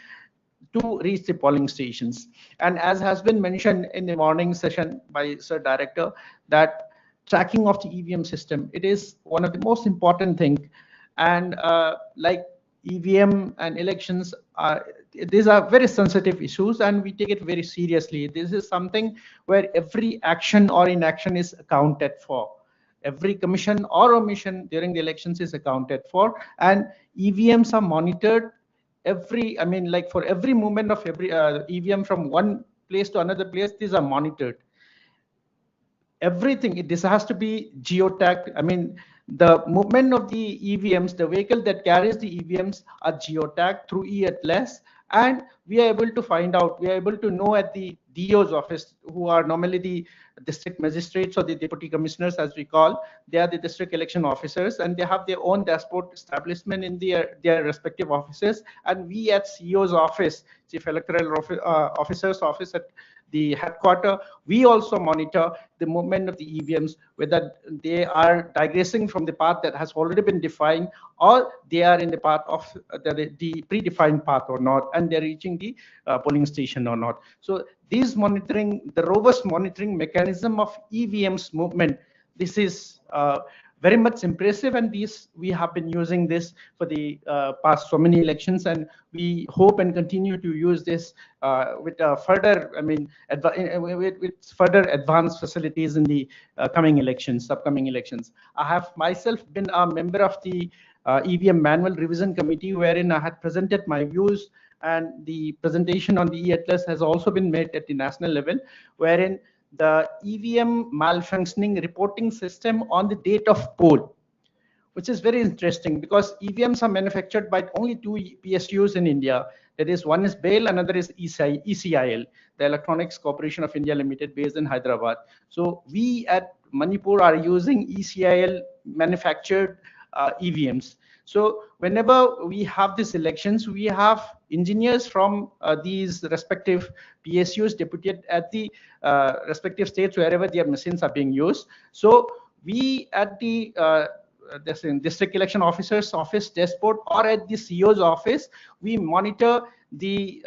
to reach the polling stations. And as has been mentioned in the morning session by Sir Director, that tracking of the EVM system, it is one of the most important thing. And like EVM and elections, these are very sensitive issues, and we take it very seriously. This is something where every action or inaction is accounted for. Every commission or omission during the elections is accounted for, and EVMs are monitored for every movement of every EVM from one place to another place. These are monitored. Everything, this has to be geotagged. The movement of the EVMs, the vehicle that carries the EVMs are geotagged through E-Atlas, and we are able to find out, we are able to know at the DO's office, who are normally the district magistrates or the deputy commissioners as we call. They are the district election officers, and they have their own dashboard establishment in their respective offices. And we at CEO's office, Chief Electoral Officer's office at the headquarter, we also monitor the movement of the EVMs, whether they are digressing from the path that has already been defined, or they are in the path of the predefined path or not, and they're reaching the polling station or not. So these monitoring, the robust monitoring mechanism of EVMs movement, this is very much impressive, and we have been using this for the past so many elections, and we hope and continue to use this with further, with further advanced facilities in the upcoming elections. I have myself been a member of the EVM manual revision committee, wherein I had presented my views, and the presentation on the E-Atlas has also been made at the national level, wherein the EVM malfunctioning reporting system on the date of poll, which is very interesting because EVMs are manufactured by only two PSUs in India. That is, one is BAIL, another is ECIL, the Electronics Corporation of India Limited, based in Hyderabad. So we at Manipur are using ECIL manufactured EVMs. So whenever we have these elections, we have engineers from these respective PSUs deputed at the respective states wherever their machines are being used. So we at the district election officer's office dashboard or at the CEO's office, we monitor the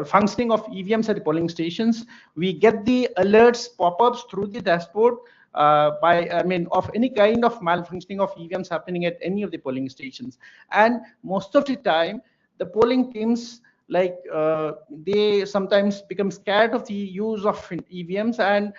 functioning of EVMs at the polling stations. We get the alerts, pop-ups through the dashboard of any kind of malfunctioning of EVMs happening at any of the polling stations. And most of the time, the polling teams, they sometimes become scared of the use of EVMs, and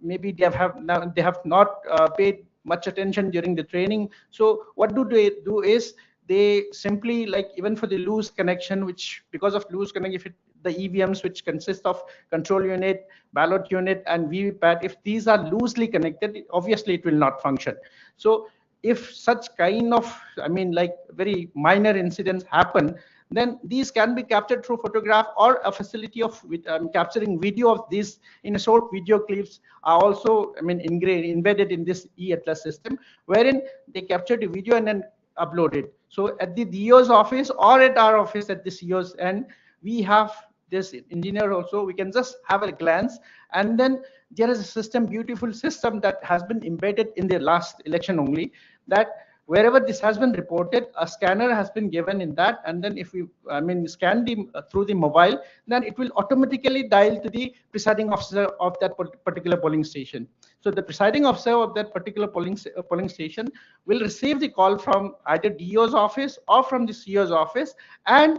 maybe they have not paid much attention during the training. So what do they do is they simply, even for the loose connection, which because of loose connection, the EVMs which consist of control unit, ballot unit, and VVPAT, if these are loosely connected, obviously it will not function. So if such kind of, very minor incidents happen, then these can be captured through photograph, or a facility of capturing video of these in a short video clips are also embedded in this E-Atlas system, wherein they capture the video and then upload it. So at the DO's office or at our office at the CEO's end, we have this engineer also. We can just have a glance, and then there is a system, beautiful system that has been embedded in the last election only, that wherever this has been reported, a scanner has been given in that, and then if we, scan through the mobile, then it will automatically dial to the presiding officer of that particular polling station. So the presiding officer of that particular polling station will receive the call from either DO's office or from the CO's office, and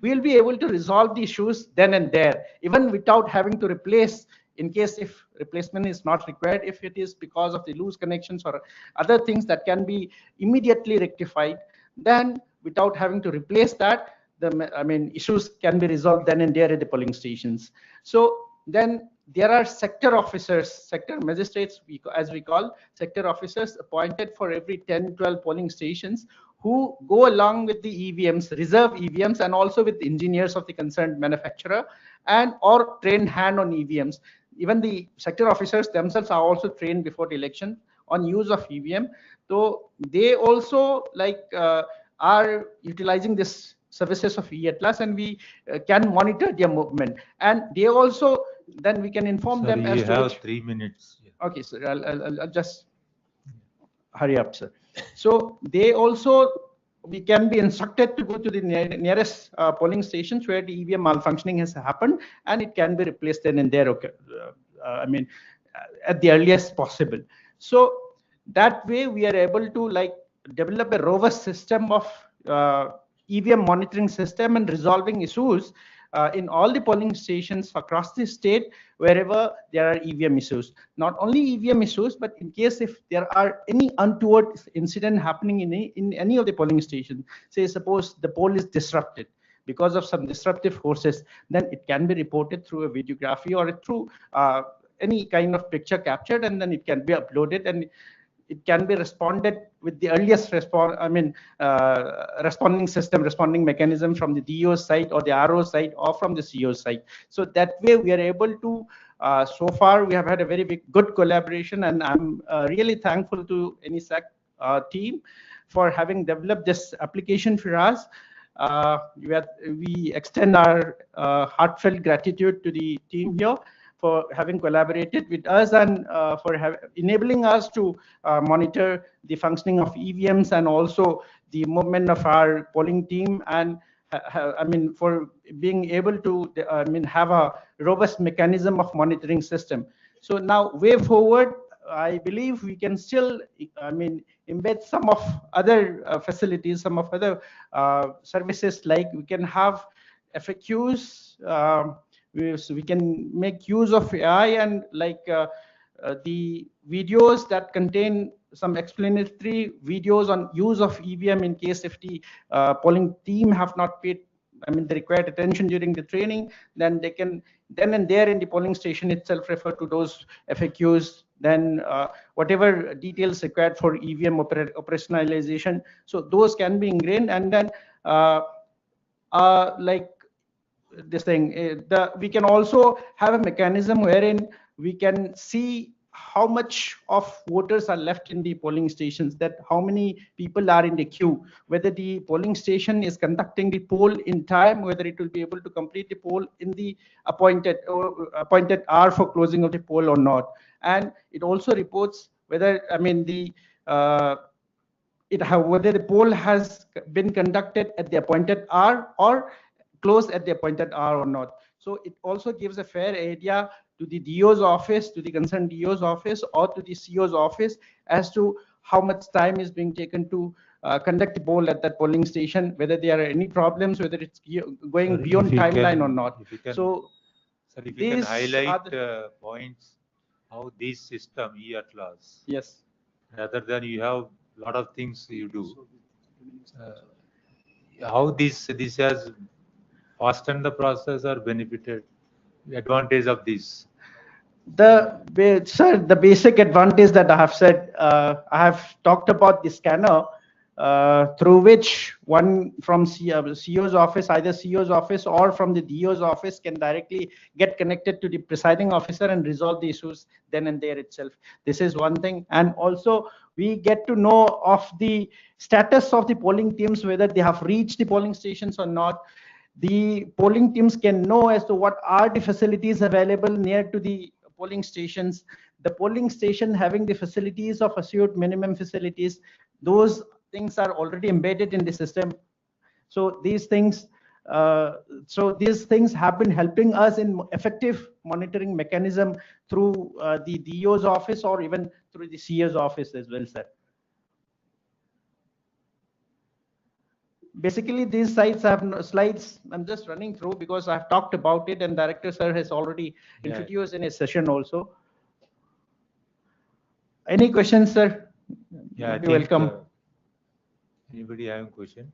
we'll be able to resolve the issues then and there, even without having to replace, in case if replacement is not required, if it is because of the loose connections or other things that can be immediately rectified, then without having to replace that, the issues can be resolved then and there at the polling stations. So then there are sector officers, sector magistrates, as we call sector officers, appointed for every 10-12 polling stations, who go along with the EVMs, reserve EVMs, and also with engineers of the concerned manufacturer, and or trained hand on EVMs. Even the sector officers themselves are also trained before the election on use of EVM. So they also are utilizing this services of e-Atlas, and we can monitor their movement. And they also, then we can inform them as you to have which... 3 minutes. Okay, sir, I'll just hurry up, sir. So they also, we can be instructed to go to the nearest polling stations where the EVM malfunctioning has happened, and it can be replaced then and there, at the earliest possible. So that way we are able to develop a robust system of EVM monitoring system and resolving issues in all the polling stations across the state wherever there are EVM issues. Not only EVM issues, but in case if there are any untoward incident happening in any of the polling stations, say suppose the poll is disrupted because of some disruptive forces, then it can be reported through a videography or through any kind of picture captured, and then it can be uploaded, and it can be responded with the earliest responding system, responding mechanism from the DO side or the RO side or from the CO side. So that way we are able to, so far we have had a very good collaboration, and I'm really thankful to NESAC team for having developed this application for us. We extend our heartfelt gratitude to the team here for having collaborated with us and for enabling us to monitor the functioning of EVMs and also the movement of our polling team, and for being able to have a robust mechanism of monitoring system. So now way forward, I believe we can still embed some of other facilities, some of other services, like we can have FAQs, we can make use of AI and the videos that contain some explanatory videos on use of EVM in case if the polling team have not paid the required attention during the training, then they can then and there in the polling station itself refer to those FAQs, then whatever details required for EVM operationalization. So those can be ingrained, and then this thing, we can also have a mechanism wherein we can see how much of voters are left in the polling stations, that how many people are in the queue, whether the polling station is conducting the poll in time, whether it will be able to complete the poll in the appointed hour for closing of the poll or not. And it also reports whether whether the poll has been conducted at the appointed hour or closed at the appointed hour or not. So it also gives a fair idea to the DO's office, to the concerned DO's office, or to the CO's office as to how much time is being taken to conduct the poll at that polling station, whether there are any problems, whether it's going beyond timeline or not. So if you can highlight points how this system e-Atlas, yes, rather than you have a lot of things you do, how this has fastened the process or benefited the advantage of this? The basic advantage that I have said, I have talked about the scanner through which one from CO's office, either CO's office or from the DO's office, can directly get connected to the presiding officer and resolve the issues then and there itself. This is one thing. And also we get to know of the status of the polling teams, whether they have reached the polling stations or not. The polling teams can know as to what are the facilities available near to the polling stations. The polling station having the facilities of assured minimum facilities, those things are already embedded in the system. So these things have been helping us in effective monitoring mechanism through the DO's office or even through the CEO's office as well, sir. Basically, these sites have slides. I'm just running through because I've talked about it, and Director Sir has already introduced in his session also. Any questions, sir? Yeah, You're welcome. Anybody have a question?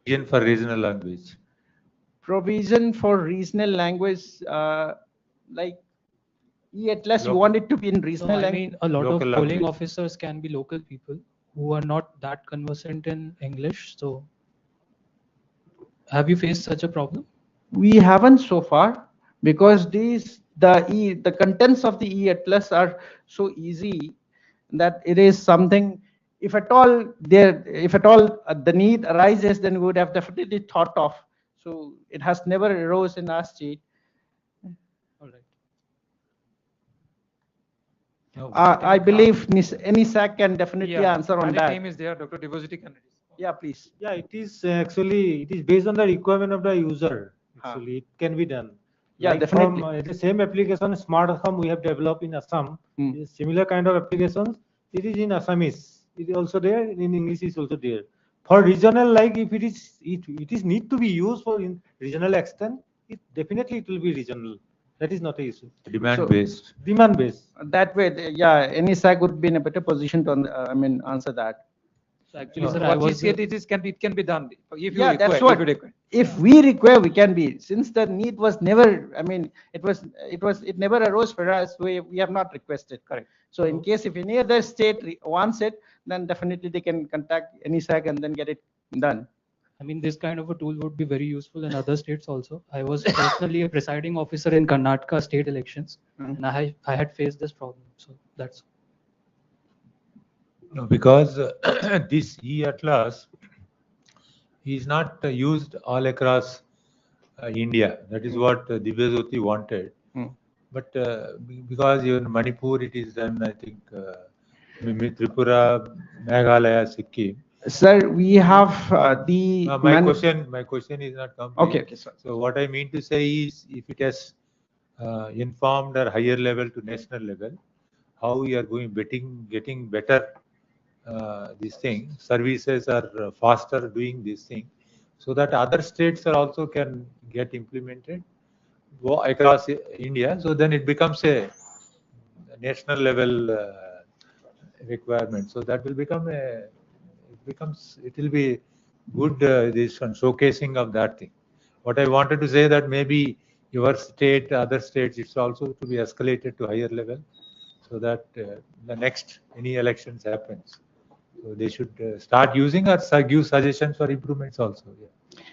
Provision for regional language. Provision for regional language, like E-Atlas, you want it to be in regional I language? mean, a lot of Local polling language. officers can be local people who are not that conversant in English. So, have you faced such a problem? We haven't so far, because the contents of the E-Atlas are so easy that it is something, if at all the need arises, then we would have definitely thought of. So it has never arose in our state. All right. I believe NESAC can definitely answer on that. Team is there, Dr. Devojiti can. Yeah, please. Yeah, it is based on the requirement of the user. Actually, it can be done. Yeah, like definitely. From, the same application, Smart Assam, we have developed in Assam. Similar kind of applications. It is in Assamese. It is also there. In English, is also there. For regional, like if it is need to be used for in regional extent, definitely it will be regional. That is not a issue. Demand based. Demand based. That way, yeah, NESAC would be in a better position to answer that. So actually, sir, What he said it can be done. If you Yeah, require, that's what. If we require, we can be. Since the need was never, it never arose for us. We have not requested. Correct. So in case if any other state wants it, then definitely they can contact NESAC and then get it done. I mean, this kind of a tool would be very useful in other states also. I was personally a presiding officer in Karnataka state elections, and I had faced this problem. So that's. No, because this E-Atlas is not used all across India. That is what Divyajyoti wanted. But because in Manipur it is done, I think, Tripura, Meghalaya, Sikkim. Sir, we have my question is not complete. Okay, sir. So what I mean to say is, if it has informed or higher level to national level, how we are getting better this thing. Services are faster doing this thing, so that other states are also can get implemented across India. So then it becomes a national level requirement. So that will become it will be good this one showcasing of that thing. What I wanted to say that maybe your state, other states, it's also to be escalated to higher level, so that the next any elections happens. So they should start using or give suggestions for improvements also. Yeah.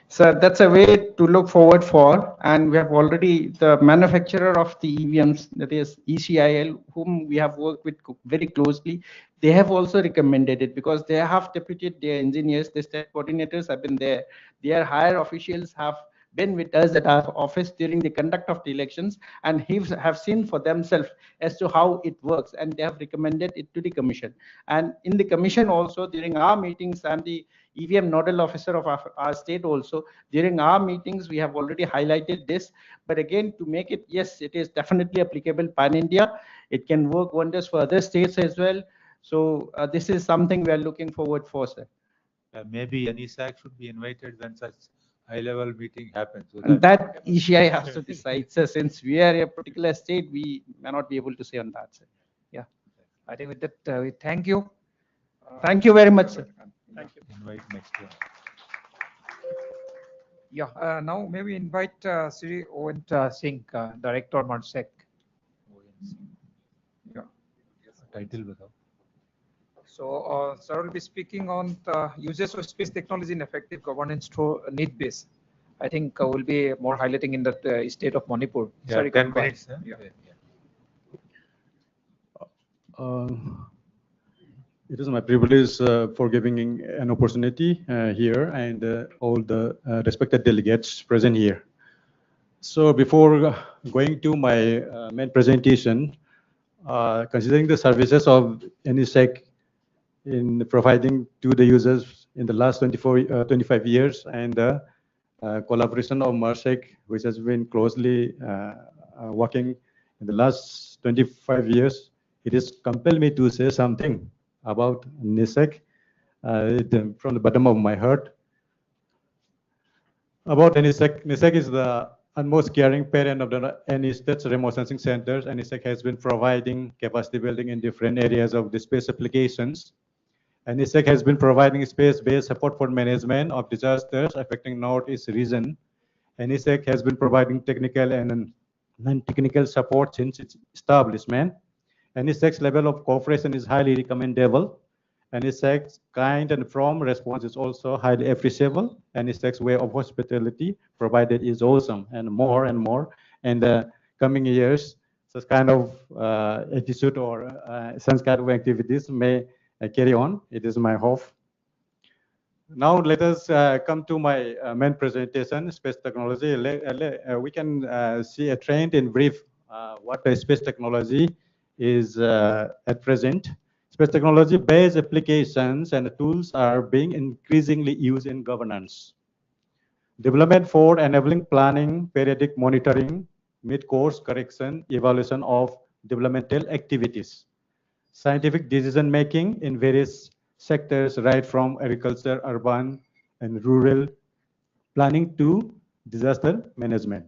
Sir, that's a way to look forward for, and we have already the manufacturer of the EVMs, that is ECIL, whom we have worked with very closely. They have also recommended it because they have deputed their engineers, the state coordinators have been there. Their higher officials have been with us at our office during the conduct of the elections and have seen for themselves as to how it works, and they have recommended it to the commission. And in the commission also, during our meetings, I'm the EVM nodal officer of our state also, during our meetings we have already highlighted this. But again, to make it, yes, it is definitely applicable pan-India. It can work wonders for other states as well. So this is something we are looking forward for, sir. Maybe NESAC should be invited when such high-level meeting happens. So that ECI has to decide, sir. Since we are a particular state, we may not be able to say on that, sir. Yeah, I think with that we thank you. Thank you very much, sir. Thank you. Invite next year. Yeah, now maybe invite Sri Owen Singh, Director NESAC. Yeah. Title बताओ. So, sir will be speaking on the uses of space technology in effective governance through need base. I think will be more highlighting in the state of Manipur. Yeah, Sorry, 10 minutes. Yeah. It is my privilege for giving an opportunity here and all the respected delegates present here. So before going to my main presentation, considering the services of NESAC in providing to the users in the last 25 years, and the collaboration of MRSEC, which has been closely working in the last 25 years, it has compelled me to say something about NESAC from the bottom of my heart. About NESAC, NESAC is the utmost caring parent of any state's remote sensing centers. NESAC has been providing capacity building in different areas of the space applications. NESAC has been providing space-based support for management of disasters affecting Northeast region. NESAC has been providing technical and non-technical support since its establishment. NESAC's level of cooperation is highly recommendable. NESAC's kind and firm response is also highly appreciable. NESAC's way of hospitality provided is awesome, and more in the coming years, such kind of attitude or such kind of activities may carry on. It is my hope. Now let us come to my main presentation, space technology. We can see a trend in brief what the space technology is at present. Space technology-based applications and tools are being increasingly used in governance. Development for enabling planning, periodic monitoring, mid-course correction, evaluation of developmental activities. Scientific decision-making in various sectors, right from agriculture, urban, and rural planning to disaster management.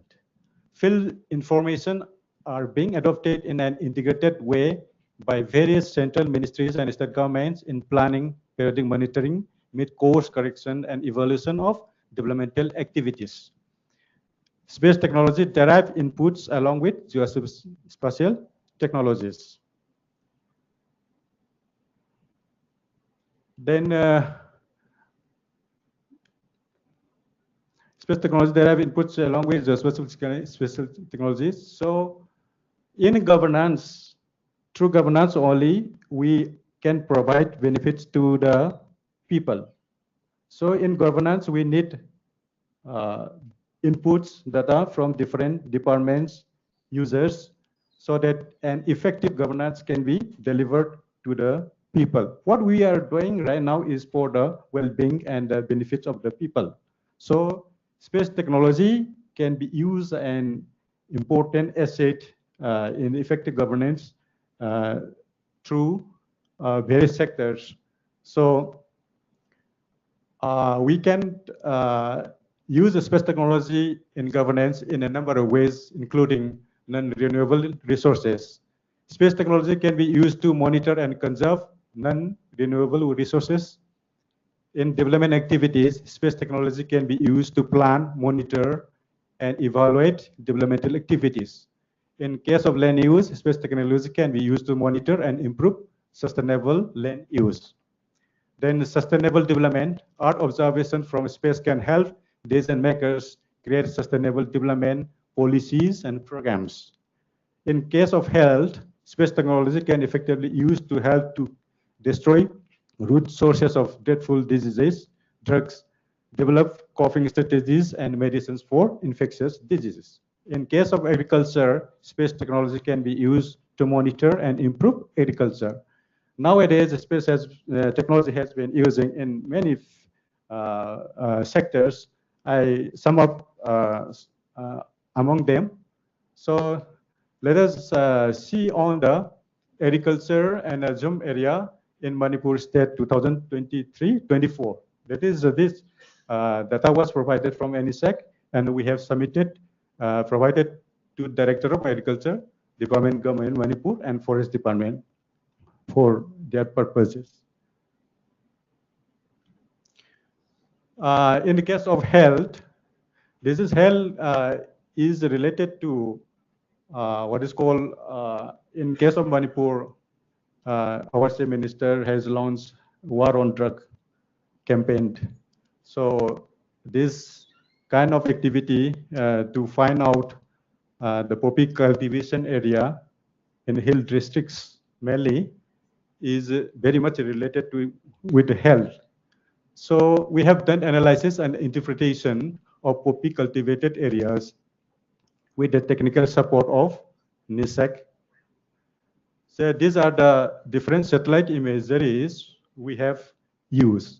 Field information are being adopted in an integrated way by various central ministries and state governments in planning, periodic monitoring, mid-course correction, and evaluation of developmental activities. Space technology derive inputs along with geospatial technologies. Then space technology derive inputs along with geospatial technologies. So in governance, through governance only, we can provide benefits to the people. So in governance, we need inputs, data from different departments, users, so that an effective governance can be delivered to the people. What we are doing right now is for the well-being and the benefits of the people. So space technology can be used an important asset in effective governance through various sectors. So we can use space technology in governance in a number of ways, including non-renewable resources. Space technology can be used to monitor and conserve non-renewable resources. In development activities, space technology can be used to plan, monitor, and evaluate developmental activities. In case of land use, space technology can be used to monitor and improve sustainable land use. Then sustainable development, Earth observation from space can help decision makers create sustainable development policies and programs. In case of health, space technology can effectively used to help to destroy root sources of dreadful diseases, drugs, develop coping strategies and medicines for infectious diseases. In case of agriculture, space technology can be used to monitor and improve agriculture. Nowadays, space technology has been using in many sectors. I sum up among them. So let us see on the agriculture and zoom area in Manipur state 2023-24. That is this data was provided from NESAC, and we have submitted, provided to Director of Agriculture, Department Government Manipur, and Forest Department for their purposes. In the case of health, this is health is related to what is called, in case of Manipur, our state minister has launched war on drug campaign. So this kind of activity to find out the poppy cultivation area in hill districts mainly is very much related to with health. So we have done analysis and interpretation of poppy cultivated areas with the technical support of NESAC. So these are the different satellite imageries we have used.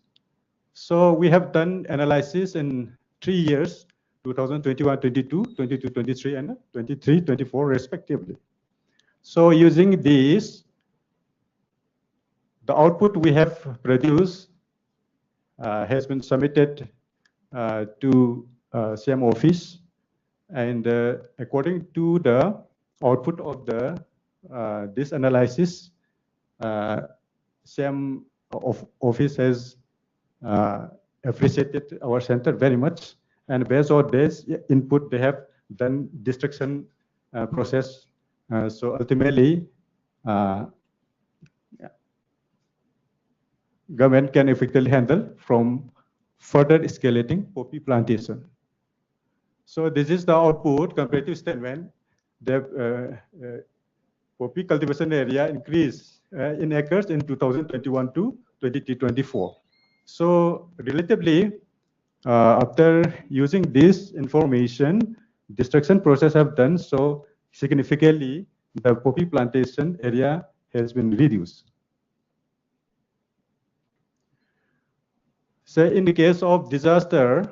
So we have done analysis in 3 years, 2021-22, 22-23, and 23-24 respectively. So using these, the output we have produced has been submitted to same office, and according to the output of the this analysis, same office has appreciated our center very much, and based on this input, they have done destruction process. So ultimately, government can effectively handle from further escalating poppy plantation. So this is the output comparative statement. The poppy cultivation area increased in acres in 2021 to 2024. So relatively, after using this information, destruction process have done so significantly, the poppy plantation area has been reduced. So in the case of disaster,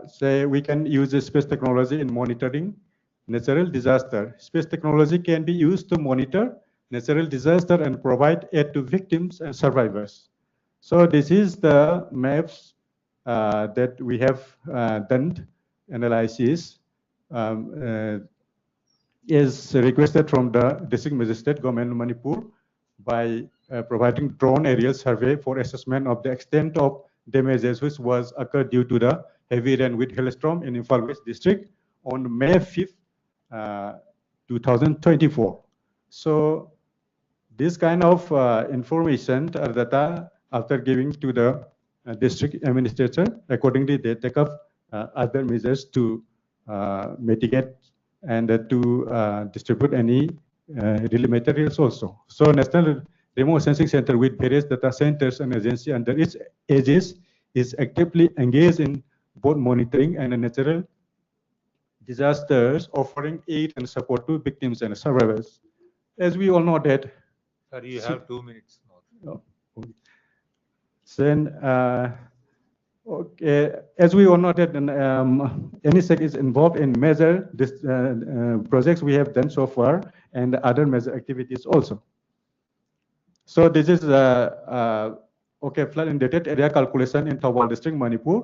say we can use the space technology in monitoring natural disaster. Space technology can be used to monitor natural disaster and provide aid to victims and survivors. So this is the maps that we have done analysis is requested from the district magistrate government of Manipur by providing drone aerial survey for assessment of the extent of damages which was occurred due to the heavy rain with hailstorm in Imphal West district on May 5th, 2024. So this kind of information or data, after giving to the district administrator, accordingly they take up other measures to mitigate and to distribute any relief materials also. So National Remote Sensing Center with various data centers and agencies under its aegis is actively engaged in both monitoring and natural disasters, offering aid and support to victims and survivors. As we all know that. Sir, you have 2 minutes more. Then, okay, as we all know that NESAC is involved in major projects we have done so far and other major activities also. So this is okay, flood indebted area calculation in Thawal district, Manipur,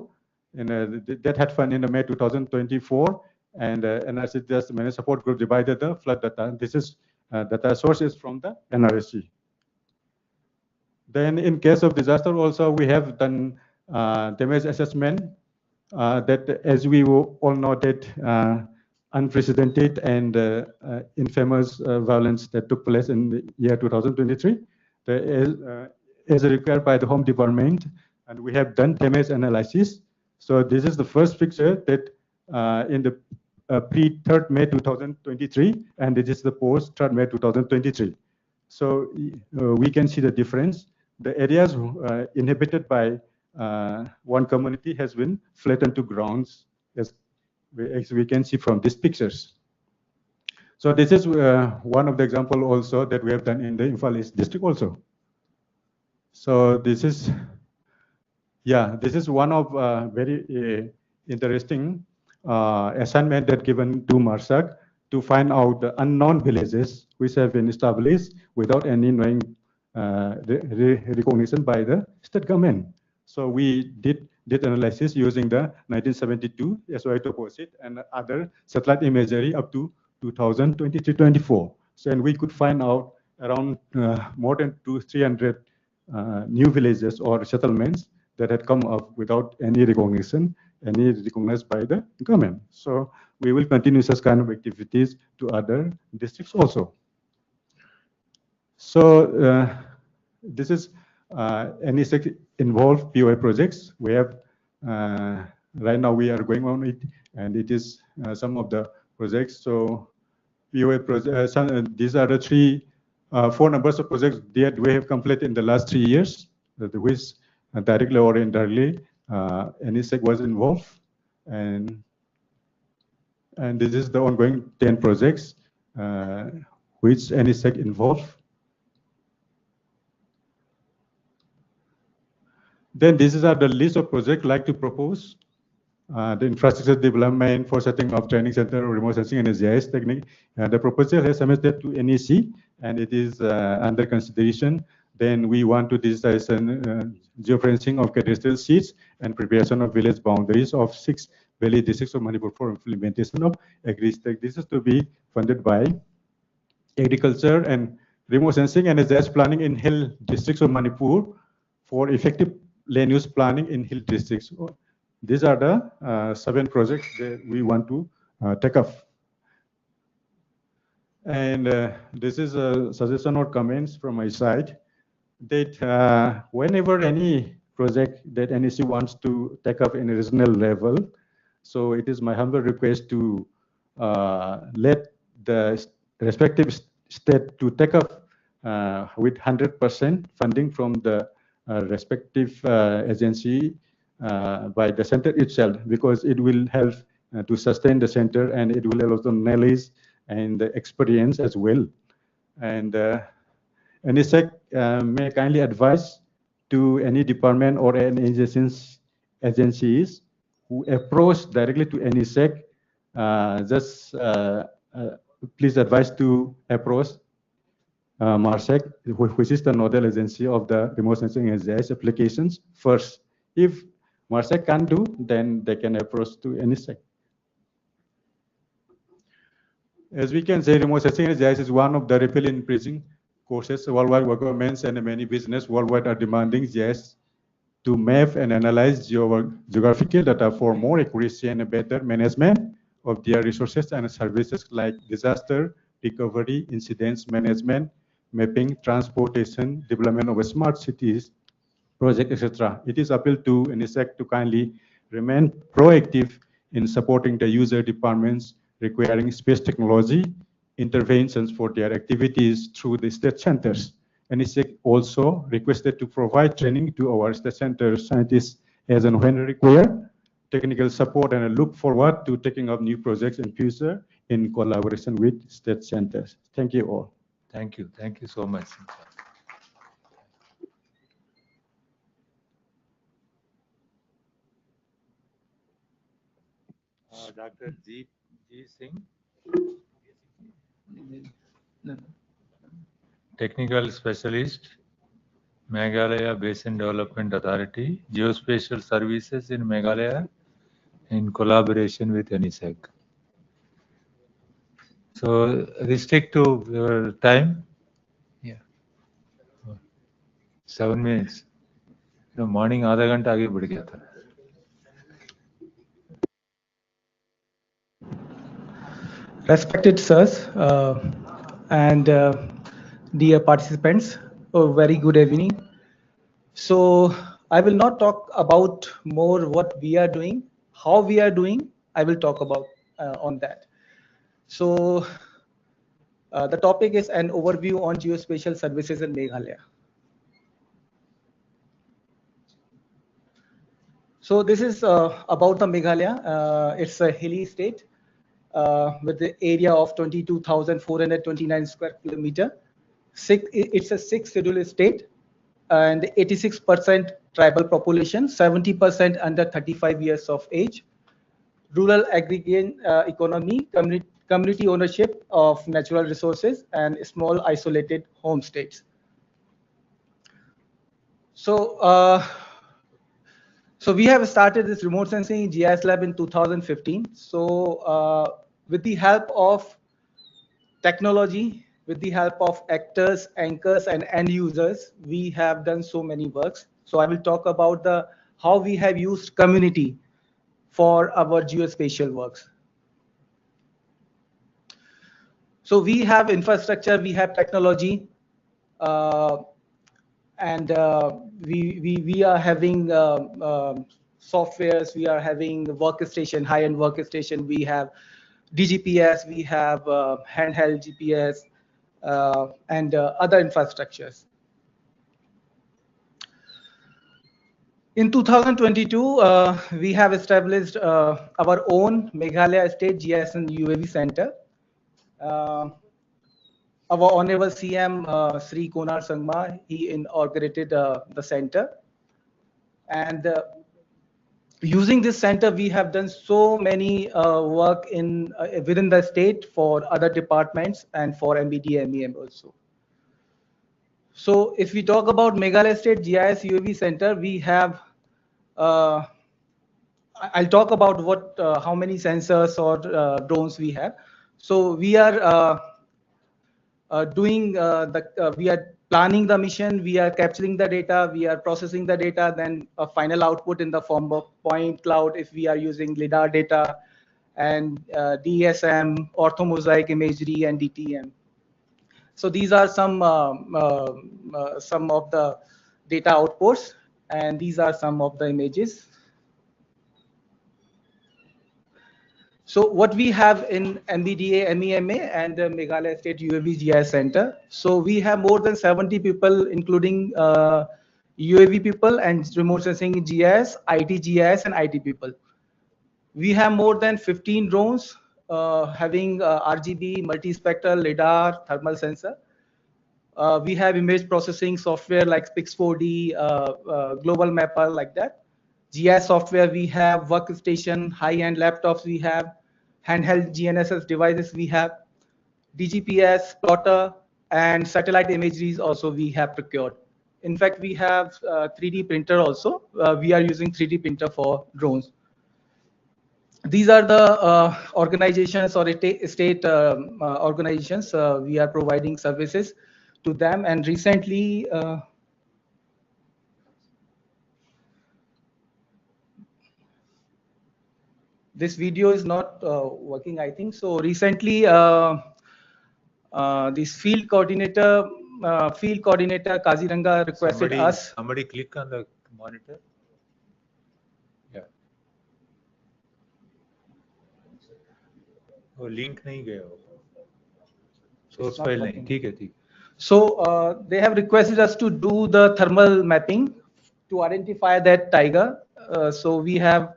and that had fund in May 2024, and NRC just managed support group divided the flood data. This is data sources from the NRC. Then in case of disaster also, we have done damage assessment that, as we all know, that unprecedented and infamous violence that took place in the year 2023, as required by the Home Department, and we have done damage analysis. So this is the first picture that in the pre-3rd May 2023, and this is the post-3rd May 2023. So we can see the difference. The areas inhabited by one community has been flattened to grounds, as we can see from these pictures. So this is one of the example also that we have done in the Imphal East district also. So this is, yeah, this is one of very interesting assignment that given to MARSAC to find out the unknown villages which have been established without any knowing recognition by the state government. So we did analysis using the 1972 SOI toposit and other satellite imagery up to 2023-24. So and we could find out around more than 300 new villages or settlements that had come up without any recognition, any recognized by the government. So we will continue such kind of activities to other districts also. So this is NESAC involved POI projects. We have right now we are going on it, and it is some of the projects. So POI projects. These are the 4 numbers of projects that we have completed in the last 3 years, which directly or indirectly NESAC was involved, and this is the ongoing 10 projects which NESAC involved. Then these are the list of projects like to propose. The infrastructure development for setting up training center, remote sensing and GIS technique. The proposal has submitted to NEC and it is under consideration. Then we want to digitize geofencing of cadastral sheets and preparation of village boundaries of 6 valley districts of Manipur for implementation of agri-tech. This is to be funded by agriculture and remote sensing and GIS planning in hill districts of Manipur for effective land use planning in hill districts. These are the 7 projects that we want to take up. And this is a suggestion or comments from my side that whenever any project that NEC wants to take up in a regional level, so it is my humble request to let the respective state to take up with 100% funding from the respective agency by the center itself, because it will help to sustain the center and it will allow the knowledge and the experience as well. And NESAC may kindly advise to any department or any agencies who approach directly to NESAC, please advise to approach MARSEC, which is the nodal agency of the remote sensing and GIS applications first. If MARSEC can do, then they can approach to NESAC. As we can say, remote sensing and GIS is one of the rapidly increasing courses worldwide. Governments and many business worldwide are demanding GIS to map and analyze geographical data for more accuracy and a better management of their resources and services like disaster recovery, incidents management, mapping, transportation, development of smart cities, project, etc. It is appeal to NESAC to kindly remain proactive in supporting the user departments requiring space technology interventions for their activities through the state centers. NESAC also requested to provide training to our state center scientists as and when required, technical support, and I look forward to taking up new projects in future in collaboration with state centers. Thank you all. Thank you. Thank you so much. Dr. G. Singh. Technical Specialist, Meghalaya Basin Development Authority, Geospatial Services in Meghalaya, in collaboration with NESAC. So restrict to your time. Yeah. 7 minutes. Morning आधा घंटा आगे बढ़ गया था. Respected sirs and dear participants, a very good evening. So I will not talk about more what we are doing, how we are doing. I will talk about on that. So the topic is an overview on geospatial services in Meghalaya. So this is about the Meghalaya. It's a hilly state with the area of 22,429 square kilometer. It's a 6th scheduled state and 86% tribal population, 70% under 35 years of age. Rural aggregate economy, community ownership of natural resources, and small isolated homestays. So, so we have started this remote sensing GIS lab in 2015. So with the help of technology, with the help of actors, anchors, and end users, we have done so many works. So I will talk about how we have used community for our geospatial works. So we have infrastructure, we have technology, and we are having softwares, we are having workstation, high-end workstation, we have DGPS, we have handheld GPS, and other infrastructures. In 2022, we have established our own Meghalaya State GIS and UAV Center. our Honorable CM Sri Konar Sangma, he inaugurated the center. And using this center, we have done so many work in within the state for other departments and for MBDA MEM also. So if we talk about Meghalaya State GIS UAV Center, we have, I'll talk about what, how many sensors or drones we have. So we are we are planning the mission, we are capturing the data, we are processing the data, then a final output in the form of point cloud if we are using LiDAR data, and DSM, orthomosaic imagery, and DTM. So these are some of the data outputs, and these are some of the images. So what we have in MBDA, MEMA, and the Meghalaya State UAV GIS Center. So we have more than 70 people, including UAV people and remote sensing GIS, IT GIS, and IT people. We have more than 15 drones having RGB, multispectral, LiDAR, thermal sensor. We have image processing software like Pix4D, Global Mapper, like that. GIS software, we have workstation, high-end laptops, we have handheld GNSS devices, we have DGPS, plotter, and satellite imageries also we have procured. In fact, we have 3D printer also. We are using 3D printer for drones. These are the organizations or state organizations. We are providing services to them, and recently this video is not working, I think. So recently, this field coordinator Kaziranga requested us. Somebody click on the monitor. Yeah. Oh, link नहीं गया हो. Source file नहीं. ठीक है, ठीक. So they have requested us to do the thermal mapping to identify that tiger. So we have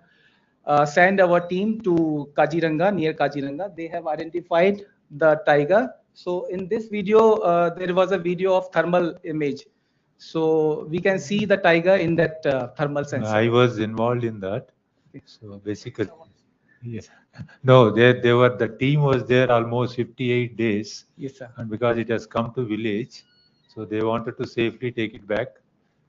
send our team to Kaziranga, near Kaziranga. They have identified the tiger. So in this video, there was a video of thermal image. So we can see the tiger in that thermal sensor. I was involved in that. So basically, yes. No, they were, the team was there almost 58 days. Yes, sir. And because it has come to village, so they wanted to safely take it back.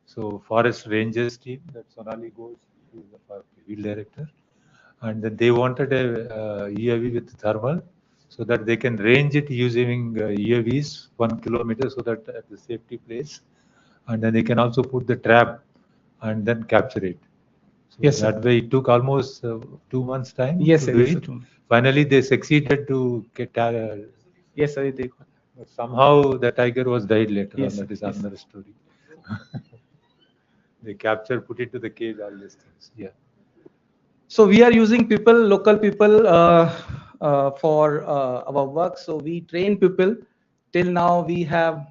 So forest rangers team, that Sonali goes, who is the field director. And then they wanted a UAV with thermal, so that they can range it using UAVs 1 kilometer, so that at the safety place, and then they can also put the trap and then capture it. So yes, that sir. way it took almost 2 months time. Yes, to sir. do Yes, it. sir. Finally, they succeeded to get. Yes, sir. But somehow the tiger was died later yes, on. That is yes, another story. They captured, put it to the cage, all these things. Yeah. So we are using people, local people for our work. So we train people. Till now, we have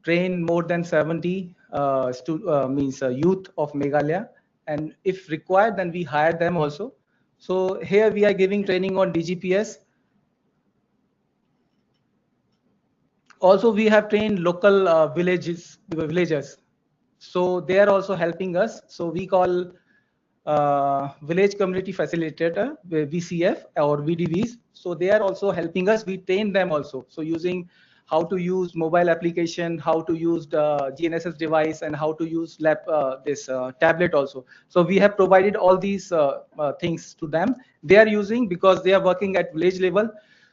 trained more than 70 youth of Meghalaya. And if required, then we hire them also. So here we are giving training on DGPS. Also, we have trained local villagers. So they are also helping us. So we call Village Community Facilitator, VCF or VDVs. So they are also helping us. We train them also. So using how to use mobile application, how to use the GNSS device, and how to use this tablet also. So we have provided all these things to them. They are using because they are working at village level.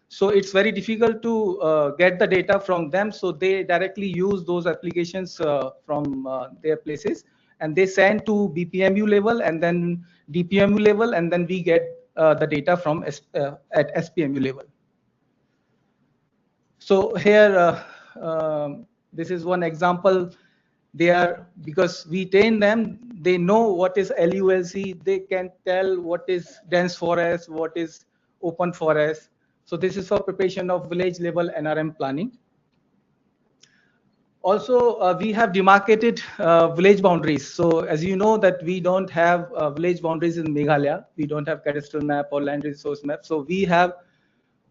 So it's very difficult to get the data from them. So they directly use those applications from their places, and they send to BPMU level and then DPMU level, and then we get the data from at SPMU level. So here, this is one example. They are, because we train them, they know what is LULC. They can tell what is dense forest, what is open forest. So this is for preparation of village level NRM planning. Also, we have demarcated village boundaries. So as you know that we don't have village boundaries in Meghalaya. We don't have cadastral map or land resource map. So we have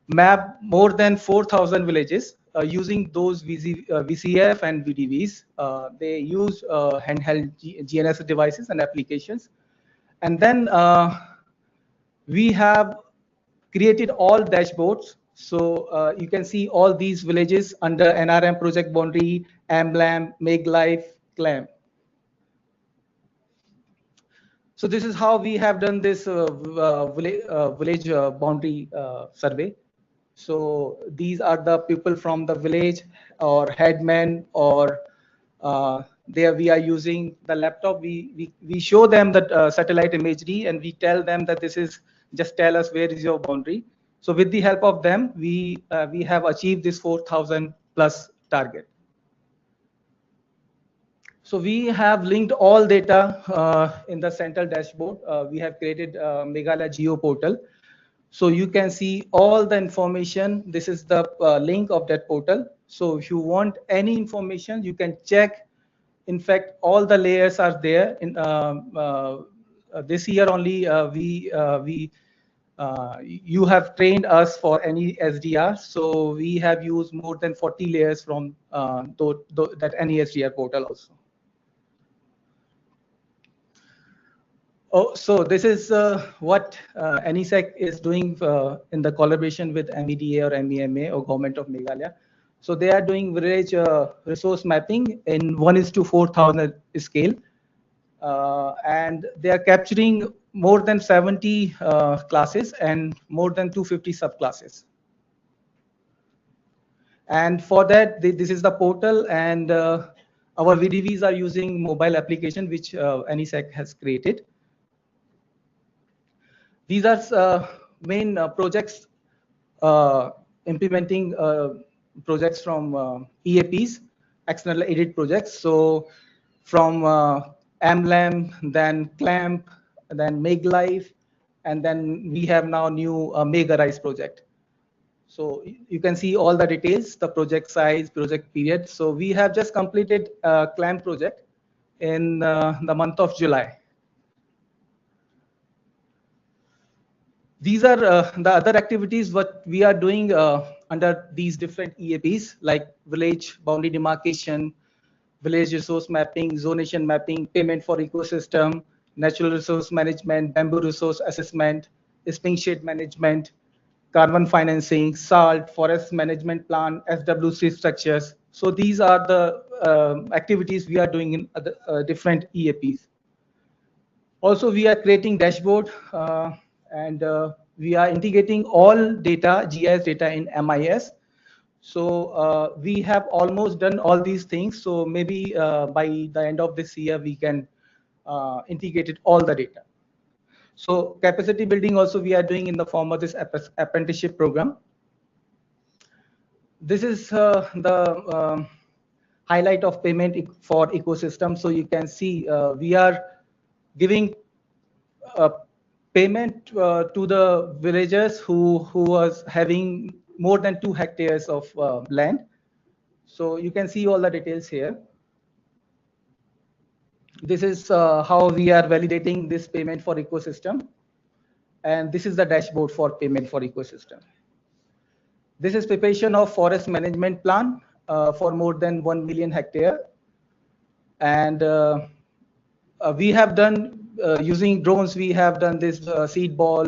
map more than 4,000 villages using those VCF and VDVs. They use handheld GNSS devices and applications. And then we have created all dashboards. So you can see all these villages under NRM project boundary, AMLAM, Make Life, CLAM. So this is how we have done this village boundary survey. So these are the people from the village or headmen, or there we are using the laptop. We show them the satellite imagery and we tell them that this is, just tell us where is your boundary. So with the help of them, we have achieved this 4,000 plus target. So we have linked all data in the central dashboard. We have created Meghalaya Geo portal. So you can see all the information. This is the link of that portal. So if you want any information, you can check. In fact, all the layers are there. In this year only, you have trained us for any SDR. So we have used more than 40 layers from that any SDR portal also. Oh, so this is what NESAC is doing in the collaboration with MEDA or MEMA or Government of Meghalaya. So they are doing village resource mapping in 1:4,000 scale. And they are capturing more than 70 classes and more than 250 subclasses. And for that, this is the portal, and our VDVs are using mobile application which NESAC has created. These are main projects implementing projects from EAPs, external aided projects. So from AMLAM, then CLAMP, then Make Life, and then we have now new Mega Rise project. So you can see all the details, the project size, project period. So we have just completed CLAMP project in the month of July. These are the other activities what we are doing under these different EAPs, like village boundary demarcation, village resource mapping, zonation mapping, payment for ecosystem, natural resource management, bamboo resource assessment, spring shade management, carbon financing, salt, forest management plan, SWC structures. So these are the activities we are doing in different EAPs. Also, we are creating dashboard and we are integrating all data, GIS data in MIS. So we have almost done all these things. So maybe by the end of this year, we can integrate all the data. So capacity building also we are doing in the form of this apprenticeship program. This is the highlight of payment for ecosystem. So you can see we are giving payment to the villagers who was having more than 2 hectares of land. So you can see all the details here. This is how we are validating this payment for ecosystem. And this is the dashboard for payment for ecosystem. This is preparation of forest management plan for more than 1 million hectare. And we have done using drones, we have done this seed ball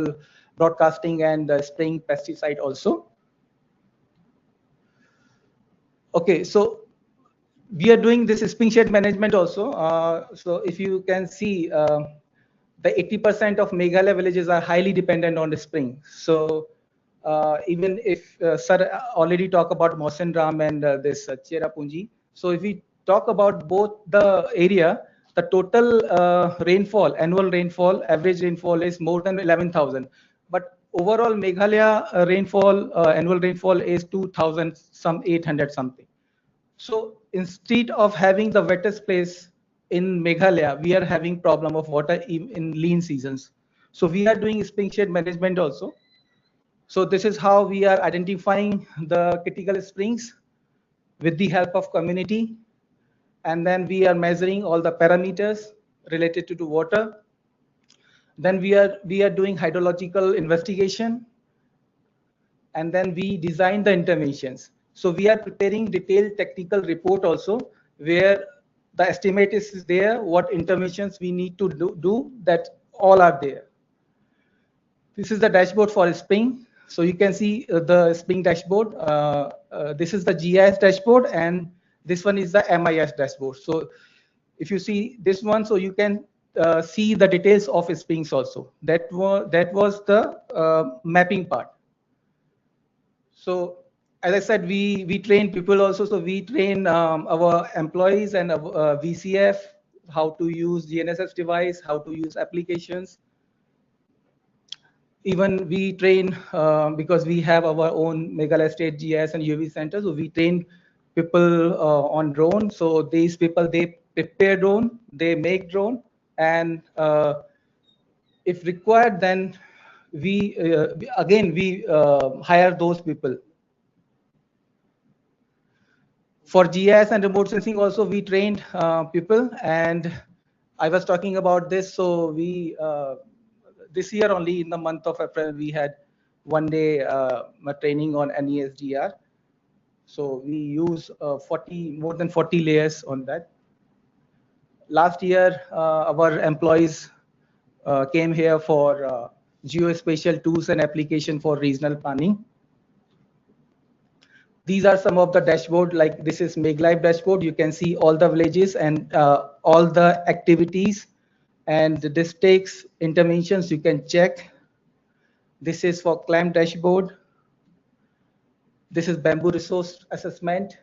broadcasting and spraying pesticide also. Okay, so we are doing this spring shade management also. So if you can see, the 80% of Meghalaya villages are highly dependent on the spring. So even if sir already talk about Mosendram and this Cherapunji. So if we talk about both the area, the total rainfall, annual rainfall, average rainfall is more than 11,000. But overall Meghalaya rainfall, annual rainfall is 2,000, some 800 something. So instead of having the wettest place in Meghalaya, we are having problem of water in lean seasons. So we are doing spring shade management also. So this is how we are identifying the critical springs with the help of community. And then we are measuring all the parameters related to water. Then we are doing hydrological investigation. and then we design the interventions. So we are preparing detailed technical report also, where the estimate is there, what interventions we need to do that all are there. This is the dashboard for Spring. So you can see the Spring dashboard. This is the GIS dashboard, and this one is the MIS dashboard. So if you see this one, so you can see the details of Springs also. That was the mapping part. So as I said, we train people also. So we train our employees and VCF how to use GNSS device, how to use applications. Even we train because we have our own Meghalaya State GIS and UV center. So we train people on drone. So these people, they prepare drone, they make drone, and if required, then we hire those people. For GIS and remote sensing also, we trained people, and I was talking about this. So we this year only in the month of April, we had 1 day training on NESDR. So we use more than 40 layers on that. Last year, our employees came here for geospatial tools and application for regional planning. These are some of the dashboard, like this is MegLive dashboard. You can see all the villages and all the activities, and this takes interventions you can check. This is for CLAMP dashboard. This is bamboo resource assessment.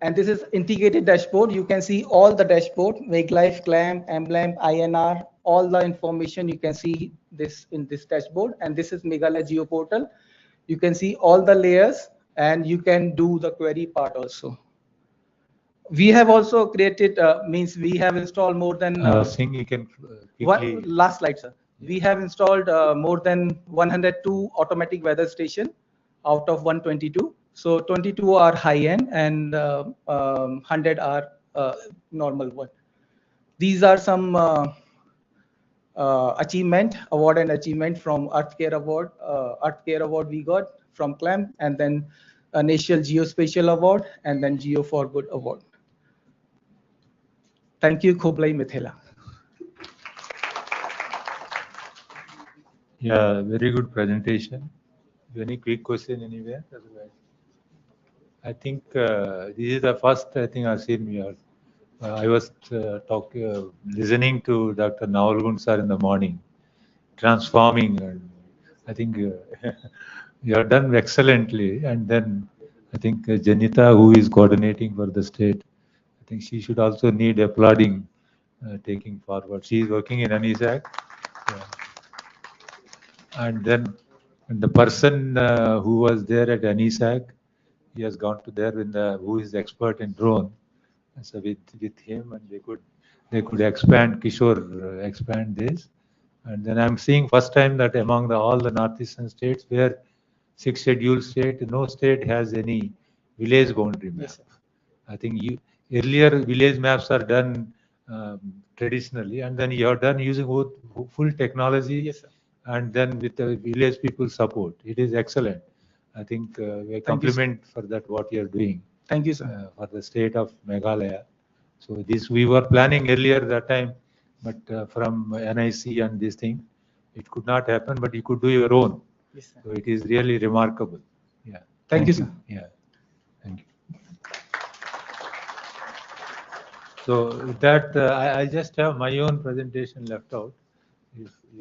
And this is integrated dashboard. You can see all the dashboard, MegLive, CLAMP, Emblem, INR, all the information you can see this in this dashboard. And this is Meghalaya Geo Portal. You can see all the layers, and you can do the query part also. We have also created, means we have installed more than Singh, you can one last slide, sir. We have installed more than 102 automatic weather station out of 122. So 22 are high end, and 100 are normal one. These are some award and achievement from Earth Care Award. Earth Care Award we got from CLAMP, and then a National Geospatial Award, and then Geo for Good Award. Thank you, Khoblai Mithila. Yeah, very good presentation. Any quick question anywhere? Otherwise, I think this is the first I think I've seen here. I was listening to Dr. Nawalgund sir in the morning, transforming, and I think you have done excellently. And then I think Janita, who is coordinating for the state, I think she should also need applauding, taking forward. She is working in NESAC. Yeah. And then the person who was there at NESAC, he has gone to there with who is expert in drone. So with him, and they could expand, Kishore expand this. And then I'm seeing first time that among all the northeastern states, where 6 scheduled state, no state has any village boundary map. Yes, I think earlier village maps are done traditionally, and then you are done using full technology. Yes, sir. And then with the village people support. It is excellent. I think we compliment for that what you are doing. Thank you, sir. For the state of Meghalaya. So this we were planning earlier that time, but from NIC and this thing, it could not happen, but you could do your own. Yes, sir. So it is really remarkable. Yeah. Thank you, sir. Yeah. Thank you. So with that, I just have my own presentation left out.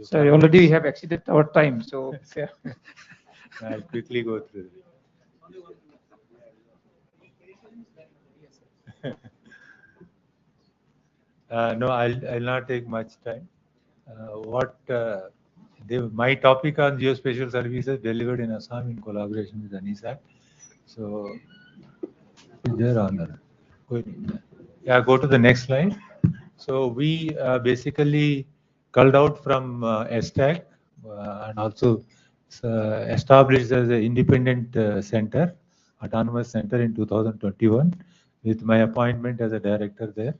So already we have exceeded our time. So yeah. I'll quickly go through it. No, I'll not take much time. My topic on geospatial services delivered in Assam in collaboration with NESAC. So, there honor. Yeah, go to the next slide. So we basically culled out from STAC and also established as an independent center, autonomous center in 2021 with my appointment as a director there.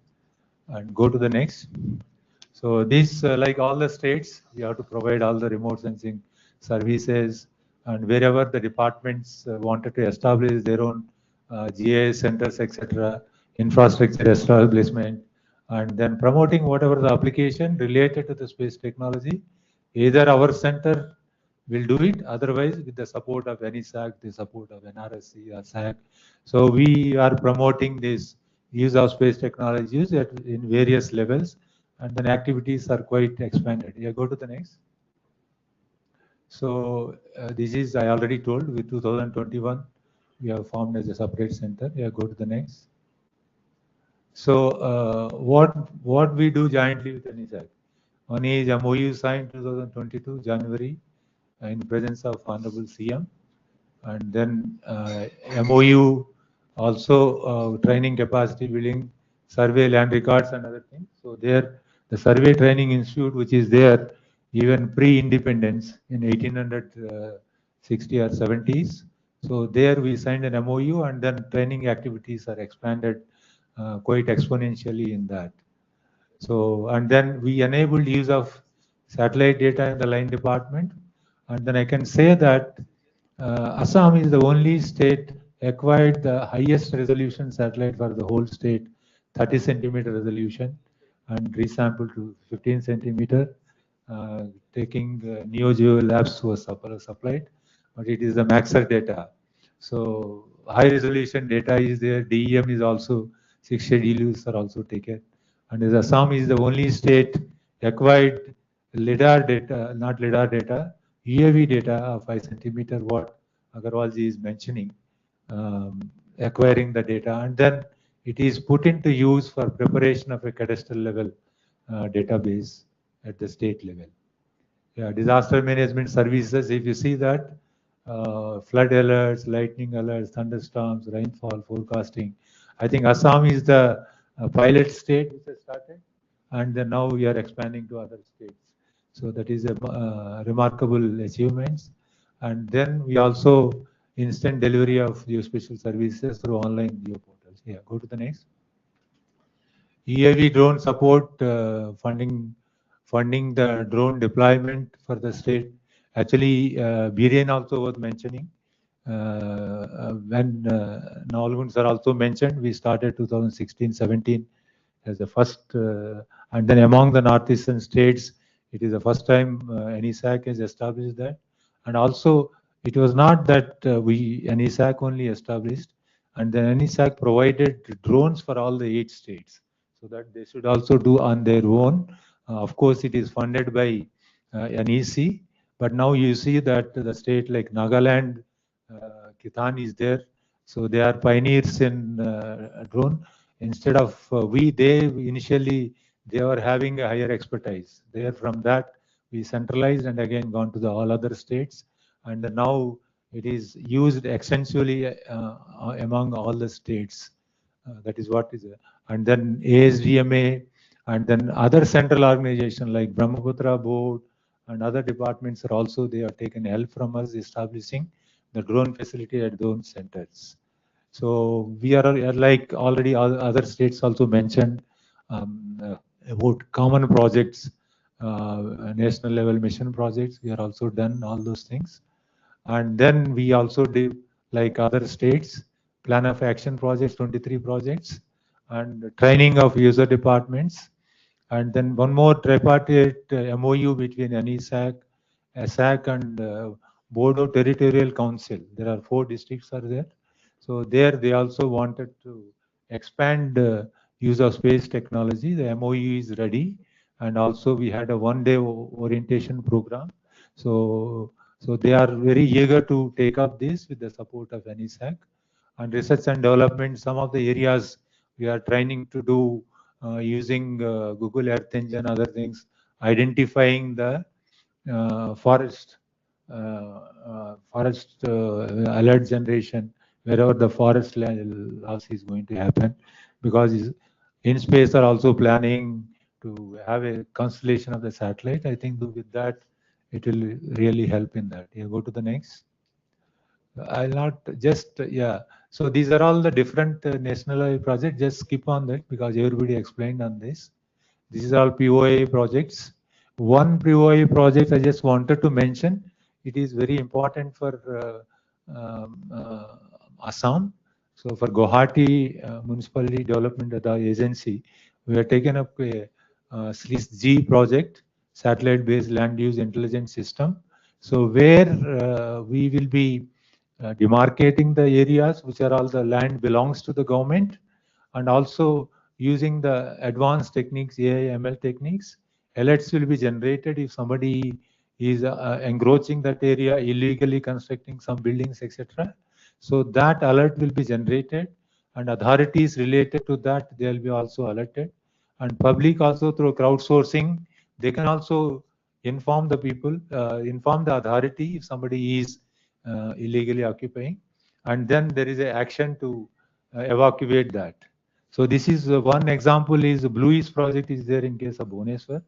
And go to the next. So this, like all the states, we have to provide all the remote sensing services, and wherever the departments wanted to establish their own GIS centers, etc., infrastructure establishment, and then promoting whatever the application related to the space technology. Either our center will do it, otherwise with the support of NESAC, the support of NRSC or SAC. So we are promoting this use of space technologies in various levels, and then activities are quite expanded. Yeah, go to the next. So this is, I already told, with 2021, we have formed as a separate center. Yeah, go to the next. So what we do jointly with NESAC? One is MOU signed 2022 January in presence of Honorable CM, and then MOU also training capacity building, survey land records and other things. So there, the Survey Training Institute, which is there even pre-independence in 1860 or 70s. So there we signed an MOU, and then training activities are expanded quite exponentially in that. So, and then we enabled use of satellite data in the line department. And then I can say that Assam is the only state acquired the highest resolution satellite for the whole state, 30 centimeter resolution, and resampled to 15 centimeter, taking NeoGeo labs was supplied, but it is the Maxar data. So high resolution data is there, DEM is also, 6 schedules are also taken. And as Assam is the only state acquired LIDAR data, not LIDAR data, UAV data of 5 centimeter, what Agarwalji is mentioning, acquiring the data, and then it is put into use for preparation of a cadastral level database at the state level. Yeah, disaster management services, if you see that, flood alerts, lightning alerts, thunderstorms, rainfall forecasting. I think Assam is the pilot state which has started, and then now we are expanding to other states. So that is a remarkable achievements. And then we also instant delivery of geospatial services through online geoportals. Yeah, go to the next. UAV drone support funding the drone deployment for the state. Actually, Biren also was mentioning. When Nawalgund sir also mentioned, we started 2016-17 as the first, and then among the northeastern states, it is the first time NESAC has established that. And also, it was not that NESAC only established, and then NESAC provided drones for all the 8 states, so that they should also do on their own. Of course, it is funded by NEC, but now you see that the state like Nagaland, Kitan is there, so they are pioneers in drone. Instead of initially they were having a higher expertise. There from that we centralized and again gone to the all other states, and now it is used extensively among all the states. That is what is, and then ASDMA, and then other central organization like Brahmaputra board and other departments are also, they have taken help from us establishing the drone facility at those centers. So we are like already other states also mentioned about common projects, national level mission projects. We are also done all those things. And then we also do, like other states, plan of action projects, 23 projects, and training of user departments. And then one more tripartite MOU between NESAC, SAC, and Bodo Territorial Council. There are 4 districts are there. So there they also wanted to expand use of space technology. The MOU is ready, and also we had a 1-day orientation program. So they are very eager to take up this with the support of NESAC. And research and development, some of the areas we are trying to do using Google Earth Engine, other things, identifying the forest alert generation wherever the forest loss is going to happen, because in space are also planning to have a constellation of the satellite. I think with that it will really help in that. Yeah, go to the next. I'll not just, yeah. So these are all the different national level projects. Just skip on that because everybody explained on this. This is all POA projects. One POA project I just wanted to mention it is very important for Assam. So for Guwahati Municipality Development Agency, we have taken up a SLIS-G project, satellite-based land use intelligence system. So where we will be demarcating the areas which are all the land belongs to the government, and also using the advanced techniques, AI, ML techniques, alerts will be generated if somebody is encroaching that area, illegally constructing some buildings, etc. So that alert will be generated, and authorities related to that, they will be also alerted. And public also through crowdsourcing, they can also inform the people, inform the authority if somebody is illegally occupying, and then there is a action to evacuate that. So this is one example is the Blue East project is there in case of Bhubaneswar.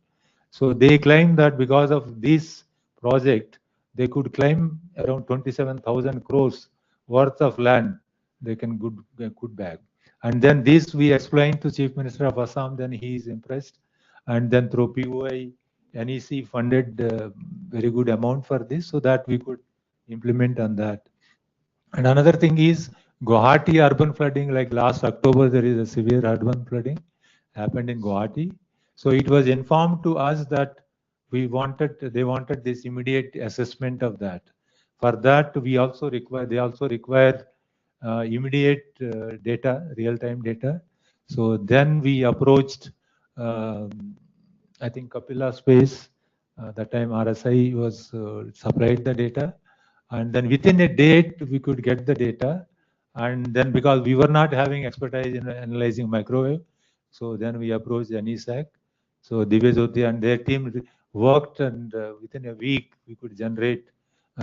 So they claim that because of this project, they could claim around 27,000 crores worth of land they can good bag. And then this we explained to Chief Minister of Assam, then he is impressed. And then through POI, NEC funded very good amount for this so that we could implement on that. And another thing is Guwahati urban flooding, like last October, there is a severe urban flooding happened in Guwahati. So it was informed to us that they wanted this immediate assessment of that. For that, they also require immediate data, real-time data. So then we approached, I think Kapila Space, that time RSI was supplied the data. And then within a date, we could get the data. And then because we were not having expertise in analyzing microwave, so then we approached NESAC. So Divya and their team worked, and within a week, we could generate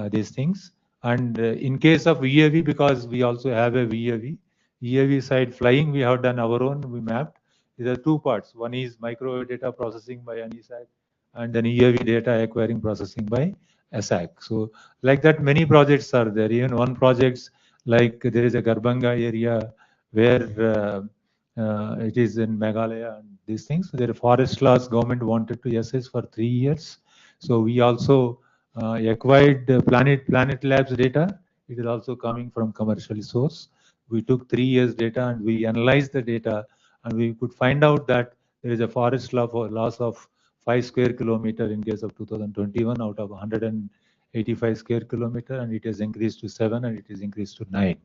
these things. And in case of VAV, because we also have a VAV side flying, we have done our own, we mapped. There are two parts. One is microwave data processing by NESAC, and then EAV data acquiring processing by NESAC. So like that, many projects are there. Even one project, like there is a Garbanga area where it is in Meghalaya and these things. There are forest laws government wanted to assess for 3 years. So we also acquired Planet Labs data. It is also coming from commercial source. We took 3 years data and we analyzed the data, and we could find out that there is a forest law for loss of 5 square kilometer in case of 2021 out of 185 square kilometer, and it has increased to 7 and it is increased to 9.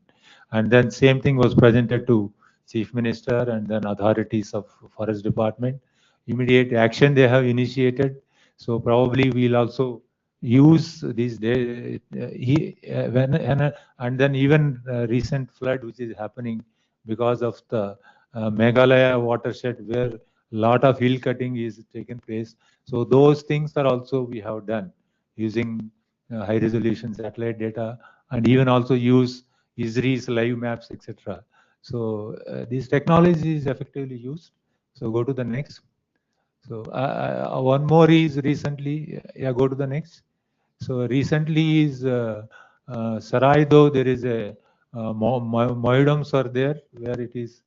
And then same thing was presented to Chief Minister and then authorities of Forest Department. Immediate action they have initiated. So probably we'll also use these days, and then even recent flood which is happening because of the Meghalaya watershed where lot of hill cutting is taken place. So those things are also we have done using high resolution satellite data, and even also use ISRI's live maps, etc. So this technology is effectively used. So go to the next. So one more is recently, go to the next. So recently is Saraido, there is a moidums are there where it is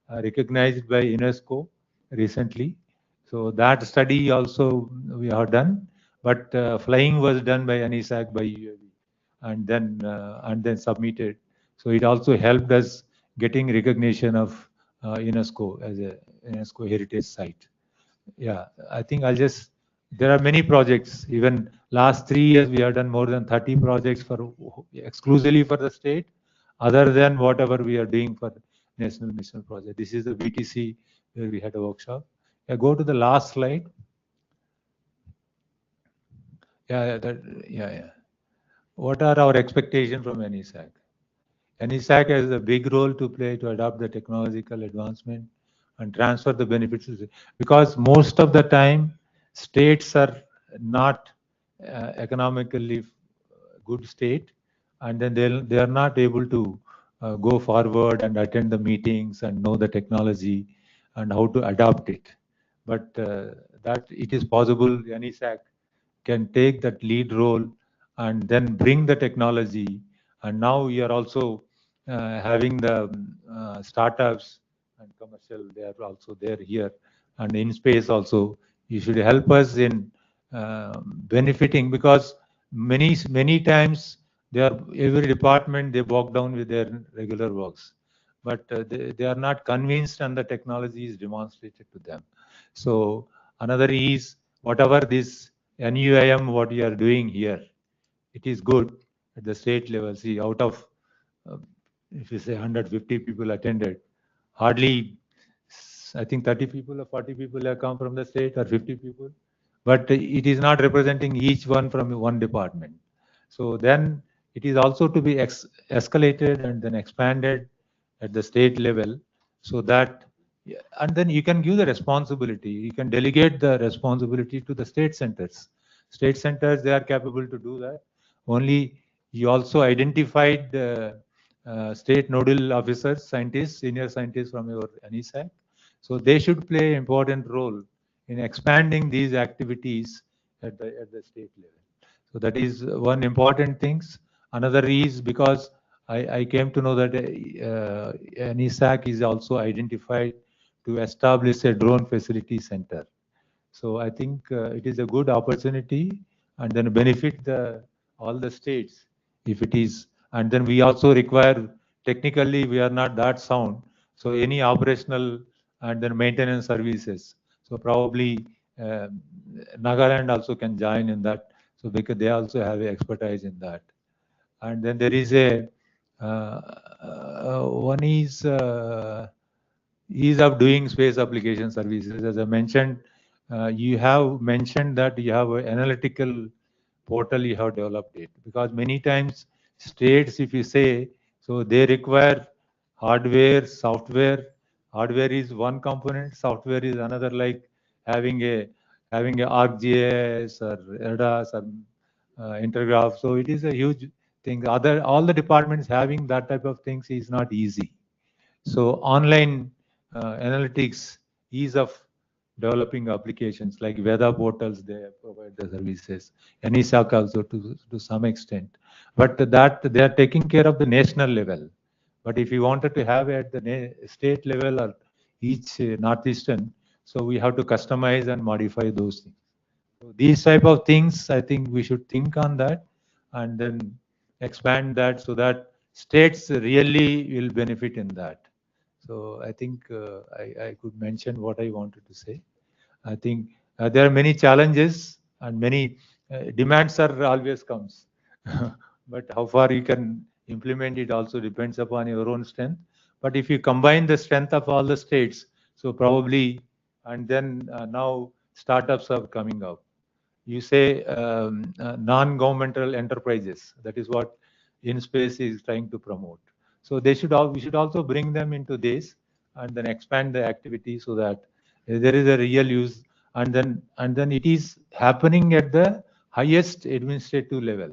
recognized by UNESCO recently. So that study also we have done, but flying was done by NESAC by UAV and then submitted. So it also helped us getting recognition of UNESCO as a UNESCO heritage site. Yeah, I think there are many projects. Even last 3 years, we have done more than 30 projects exclusively for the state, other than whatever we are doing for national mission project. This is the BTC where we had a workshop. Yeah, go to the last slide. Yeah. What are our expectations from NESAC? NESAC has a big role to play to adopt the technological advancement and transfer the benefits, because most of the time states are not economically good state, and then they are not able to go forward and attend the meetings and know the technology and how to adopt it. But that it is possible, NESAC can take that lead role and then bring the technology. And now we are also having the startups and commercial, they are also there here, and in space also. You should help us in benefiting, because many times every department they bog down with their regular works, but they are not convinced and the technology is demonstrated to them. So another is whatever this NUIM what we are doing here, it is good at the state level. See, out of if you say 150 people attended, hardly I think 30 people or 40 people have come from the state or 50 people, but it is not representing each one from one department. So then it is also to be escalated and then expanded at the state level, so that, and then you can give the responsibility, you can delegate the responsibility to the state centers. State centers, they are capable to do that. Only you also identified state nodal officers, scientists, senior scientists from your NESAC. So they should play an important role in expanding these activities at the state level. So that is one important things. Another is because I came to know that NESAC is also identified to establish a drone facility center. So I think it is a good opportunity and then benefit all the states if it is. And then we also require, technically we are not that sound, so any operational and then maintenance services. So probably Nagaland also can join in that. So because they also have expertise in that. And then there is a one is ease of doing space application services. As I mentioned, you have mentioned that you have an analytical portal, you have developed it, because many times states, if you say, so they require hardware, software. Hardware is one component, software is another, like having a ArcGIS or ERDAS or Intergraph. So it is a huge thing. All the departments having that type of things is not easy. So online analytics, ease of developing applications like weather portals, they provide the services. NESAC also to some extent. But that they are taking care of the national level. But if you wanted to have at the state level or each northeastern, so we have to customize and modify those things. So these type of things, I think we should think on that and then expand that so that states really will benefit in that. So I think I could mention what I wanted to say. I think there are many challenges and many demands are always comes. But how far you can implement it also depends upon your own strength. But if you combine the strength of all the states, so probably, and then now startups are coming up. You say non-governmental enterprises. That is what InSpace is trying to promote. So we should also bring them into this and then expand the activity so that there is a real use, and then it is happening at the highest administrative level.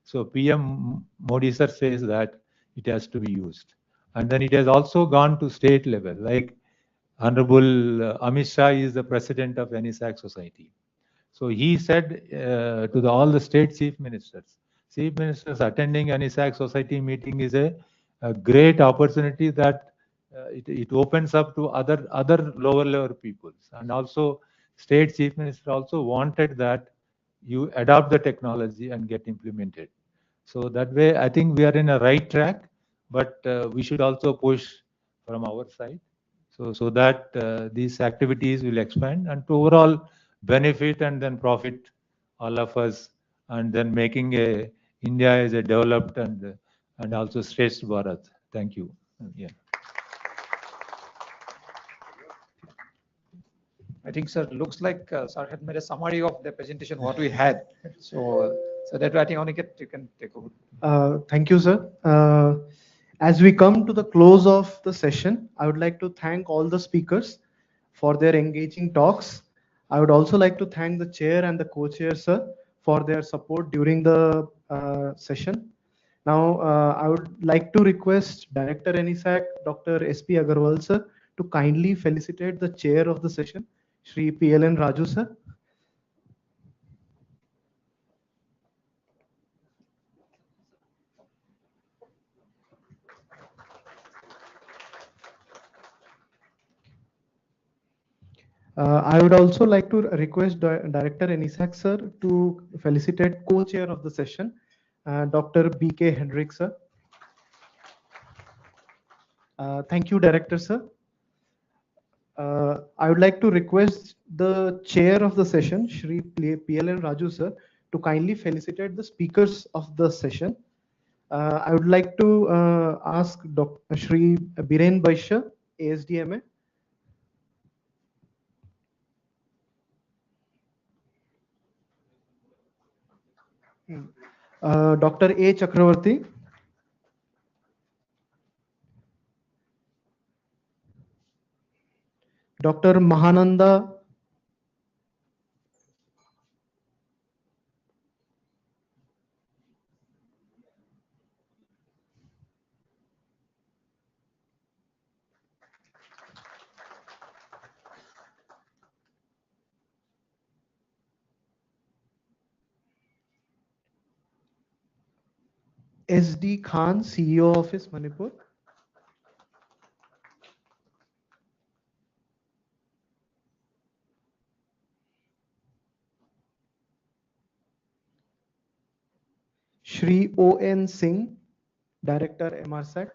So PM Modi sir says that it has to be used, and then it has also gone to state level. Like Honorable Amit Shah is the president of NESAC Society. So he said to all the state chief ministers attending NESAC Society meeting is a great opportunity that it opens up to other lower level peoples. And also state chief minister also wanted that you adopt the technology and get implemented. So that way, I think we are in a right track, but we should also push from our side. So that these activities will expand and to overall benefit and then profit all of us, and then making India as a developed and also Shrestha Bharat. Thank you. Yeah. I think, sir, looks like sir had made a summary of the presentation what we had. So that way, I think Aniket, you can take over. Thank you, sir. As we come to the close of the session, I would like to thank all the speakers for their engaging talks. I would also like to thank the chair and the co-chair, sir, for their support during the session. Now, I would like to request Director NESAC, Dr. S.P. Agarwal, sir, to kindly felicitate the chair of the session, Shri P.L.N. Raju, sir. I would also like to request Director NESAC sir to felicitate co-chair of the session, Dr. B.K. Hendrik sir. Thank you, Director sir. I would like to request the chair of the session, Shri PLN Raju sir, to kindly felicitate the speakers of the session. I would like to ask Dr. Shri Biren Baisha, ASDMA. Dr. A. Chakravarti. Dr. Mahananda. SD Khan, CEO Office, Manipur. Shri O.N. Singh, Director, MRSAT.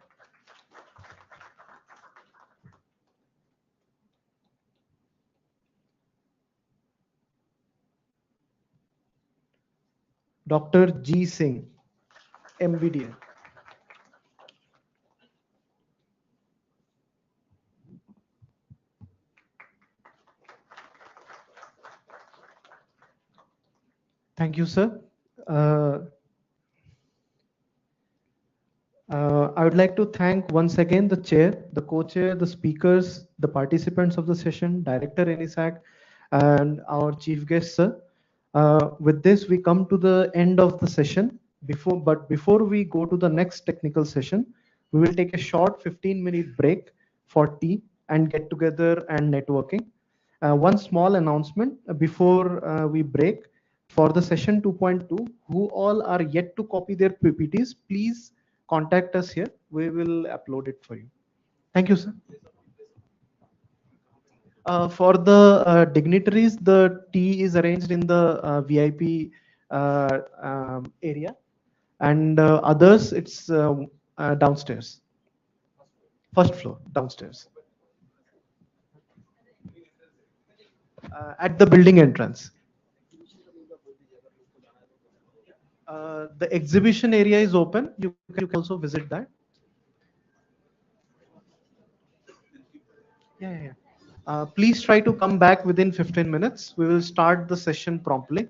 Dr. G. Singh, MBDA. Thank you, sir. I would like to thank once again the chair, the co-chair, the speakers, the participants of the session, Director NESAC, and our chief guest, sir. With this, we come to the end of the session. Before we go to the next technical session, we will take a short 15-minute break for tea and get together and networking. One small announcement before we break. For the session 2.2, who all are yet to copy their PPTs, please contact us here. We will upload it for you. Thank you, sir. For the dignitaries, the tea is arranged in the VIP area, and others, it's downstairs, first floor, downstairs, at the building entrance. The exhibition area is open. You can also visit that. Yeah. Please try to come back within 15 minutes. We will start the session promptly.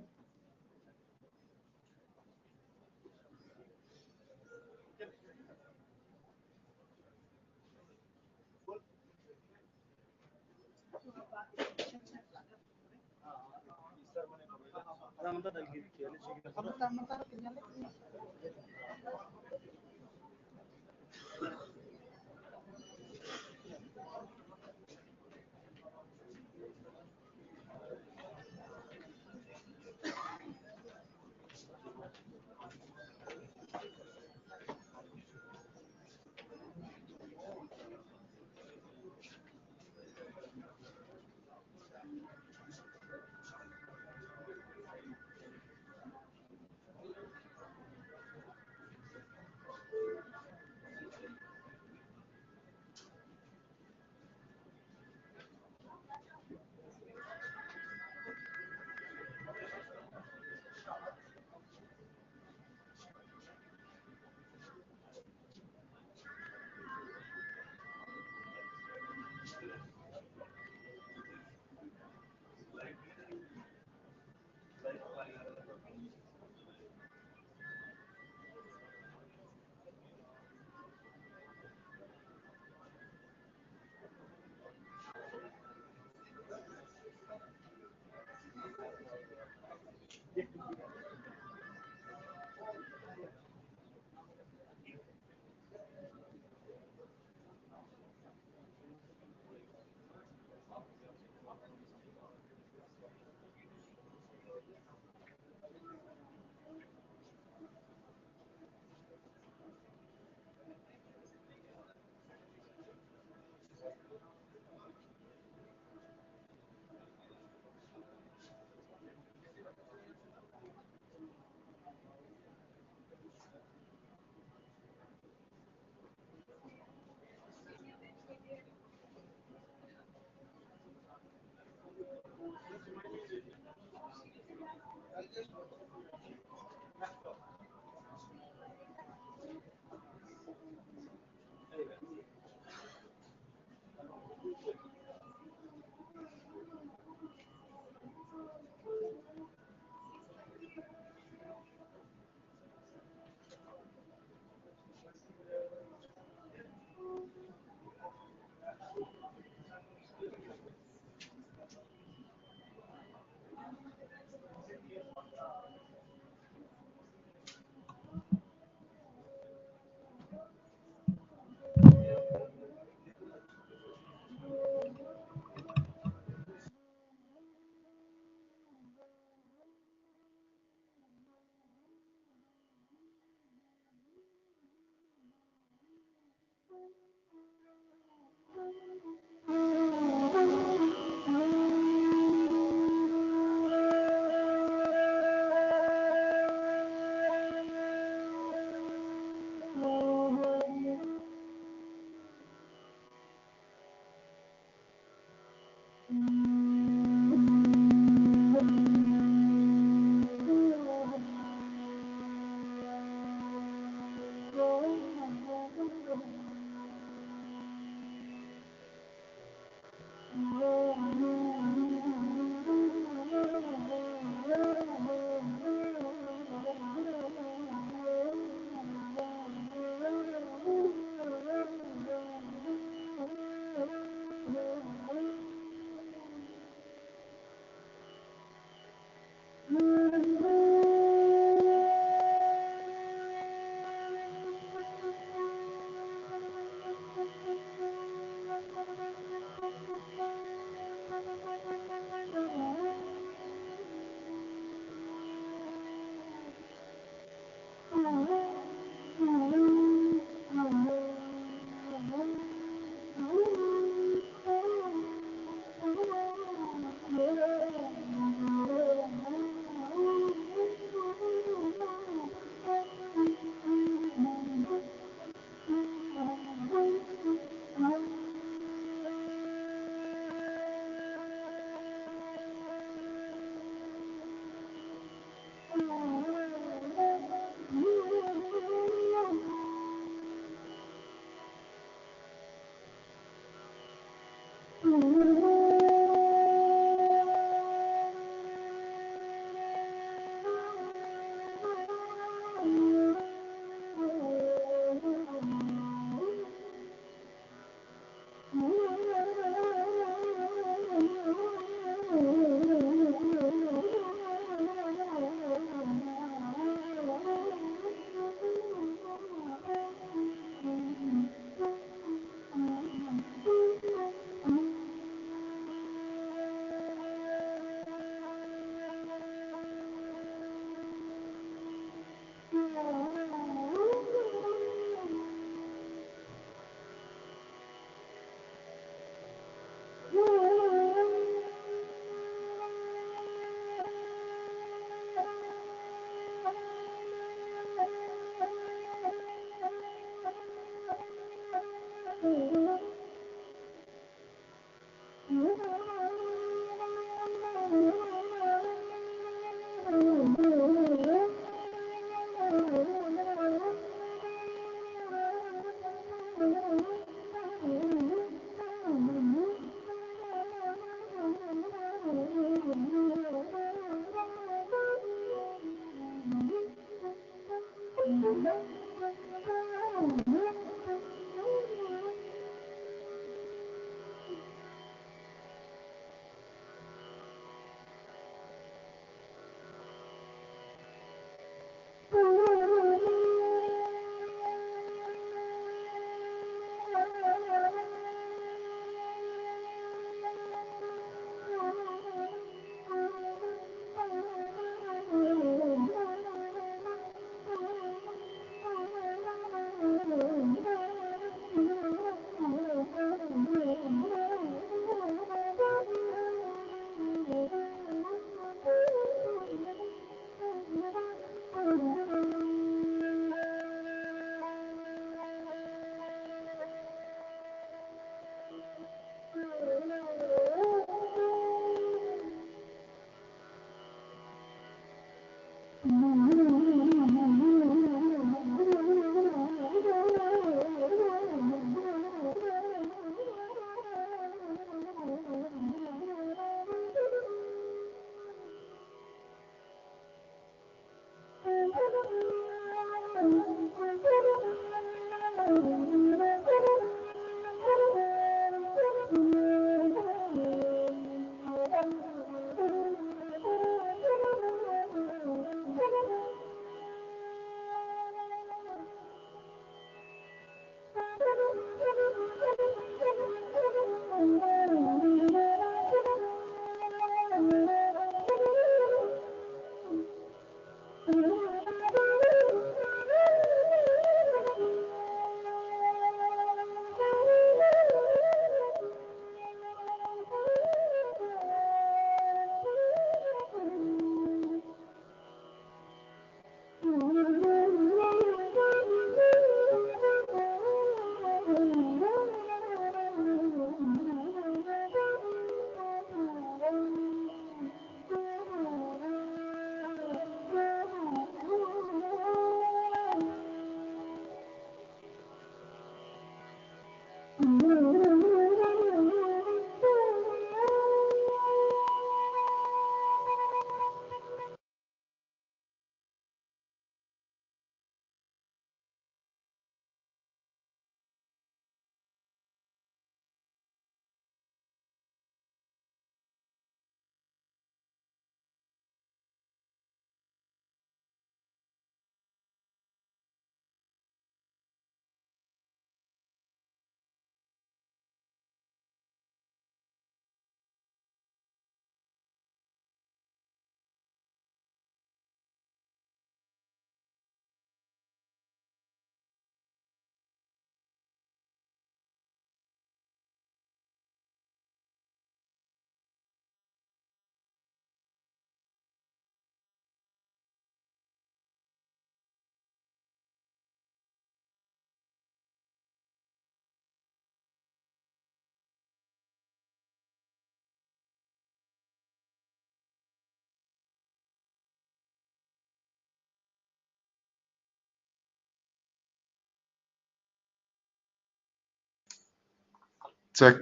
Check,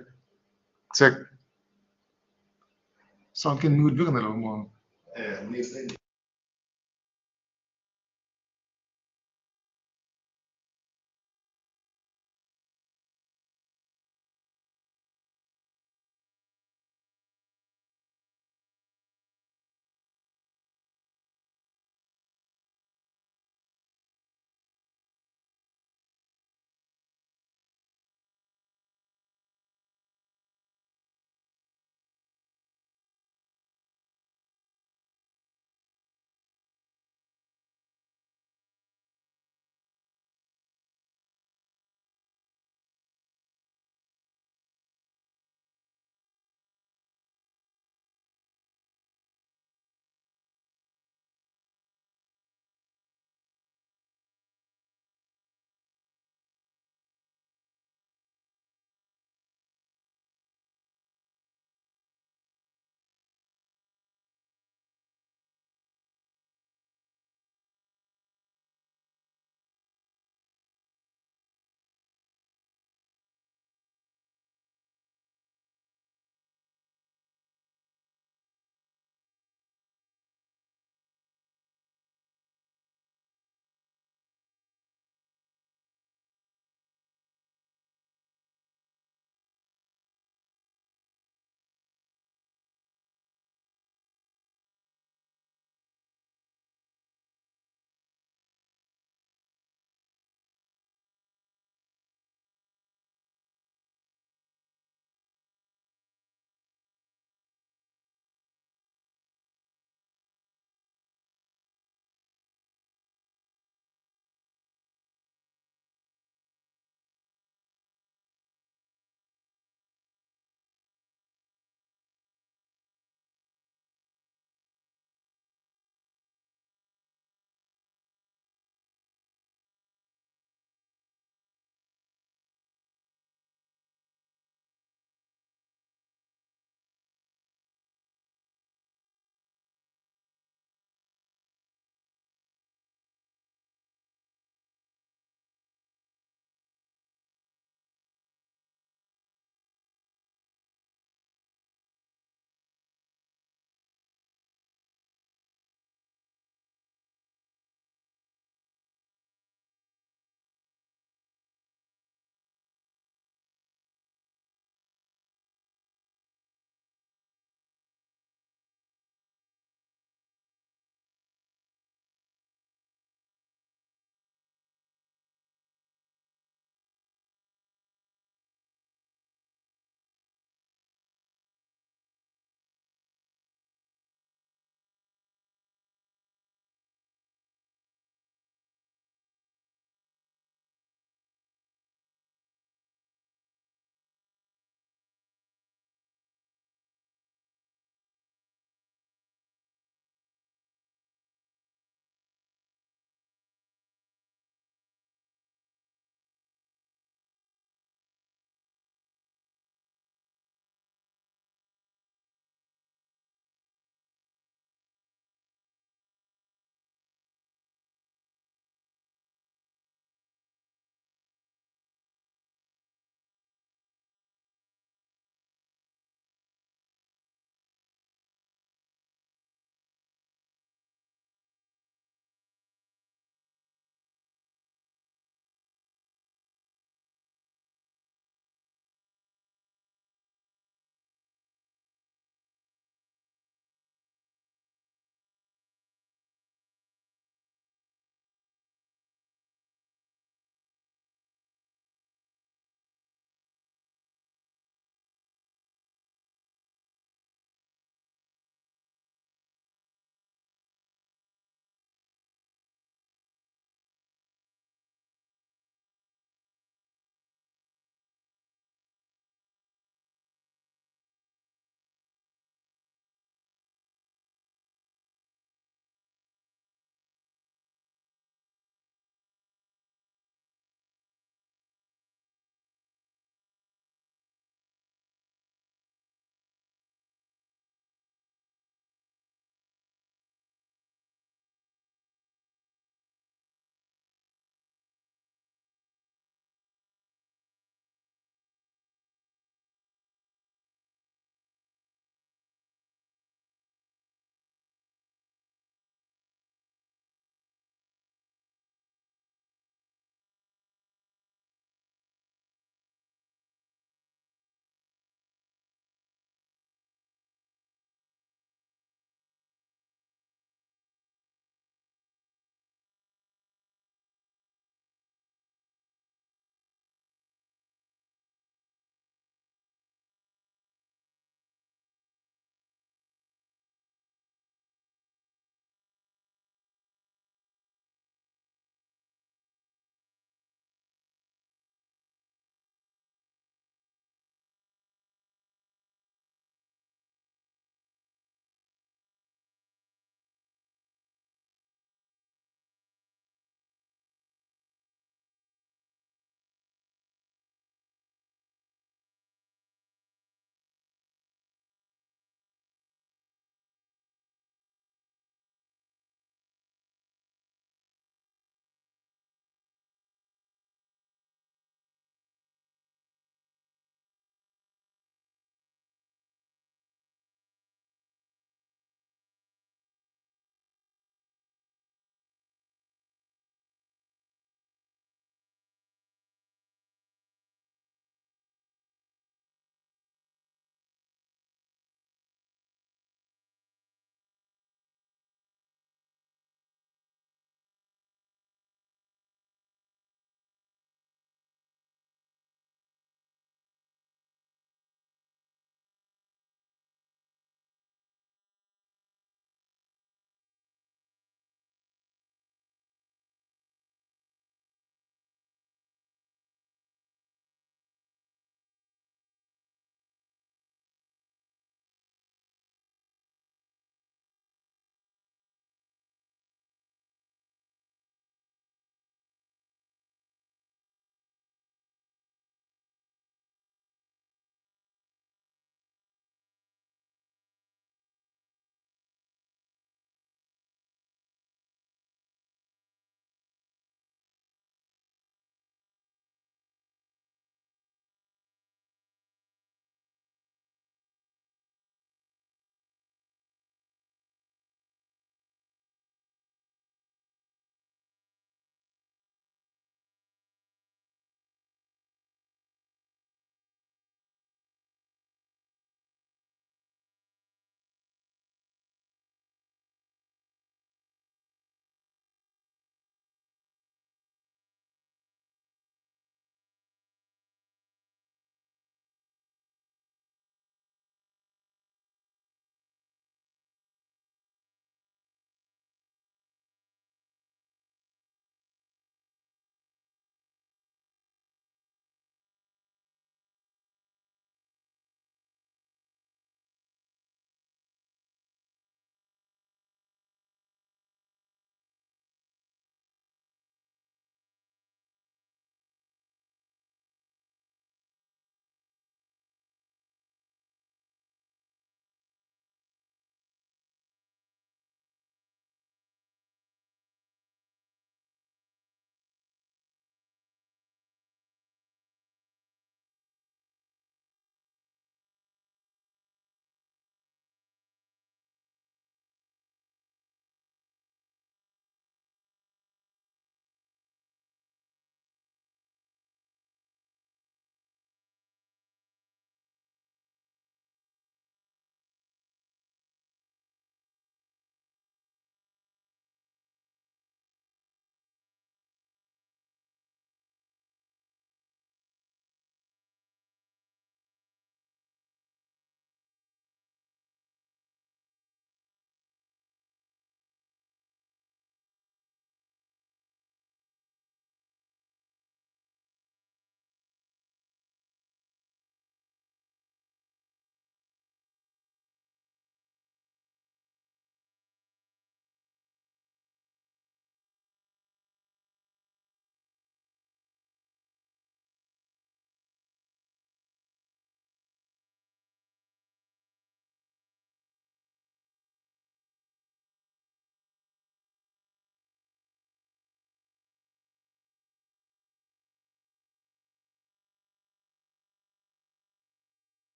check. Sound can mute juga na mo.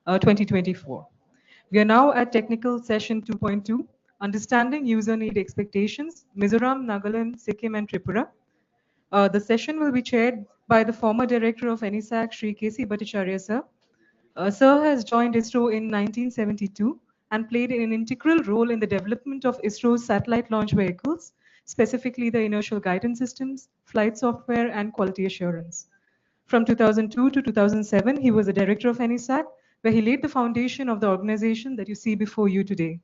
2024. We are now at technical session 2.2, Understanding User Need Expectations, Mizoram, Nagaland, Sikkim, and Tripura. The session will be chaired by the former director of NESAC, Shri K.C. Bhattacharya sir. Sir has joined ISRO in 1972 and played an integral role in the development of ISRO's satellite launch vehicles, specifically the inertial guidance systems, flight software, and quality assurance. From 2002 to 2007, he was the director of NESAC, where he laid the foundation of the organization that you see before you today.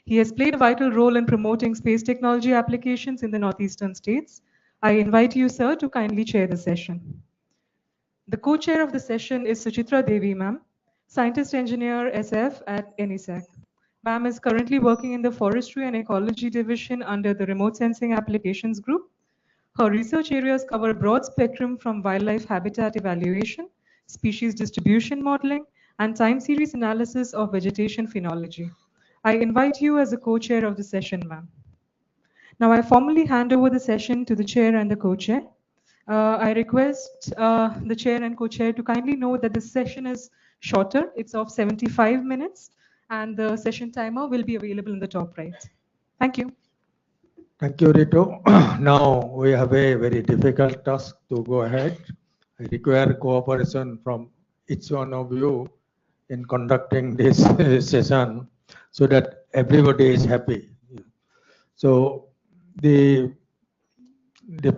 He has played a vital role in promoting space technology applications in the northeastern states. I invite you, sir, to kindly chair the session. The co-chair of the session is Suchitra Devi, ma'am, scientist engineer SF at NESAC. Ma'am is currently working in the Forestry and Ecology Division under the Remote Sensing Applications Group. Her research areas cover a broad spectrum from wildlife habitat evaluation, species distribution modeling, and time series analysis of vegetation phenology. I invite you as the co-chair of the session, ma'am. Now I formally hand over the session to the chair and the co-chair. I request the chair and co-chair to kindly note that this session is shorter. It's of 75 minutes, and the session timer will be available in the top right. Thank you. Thank you, Rito. Now we have a very difficult task to go ahead. I require cooperation from each one of you in conducting this session so that everybody is happy. So the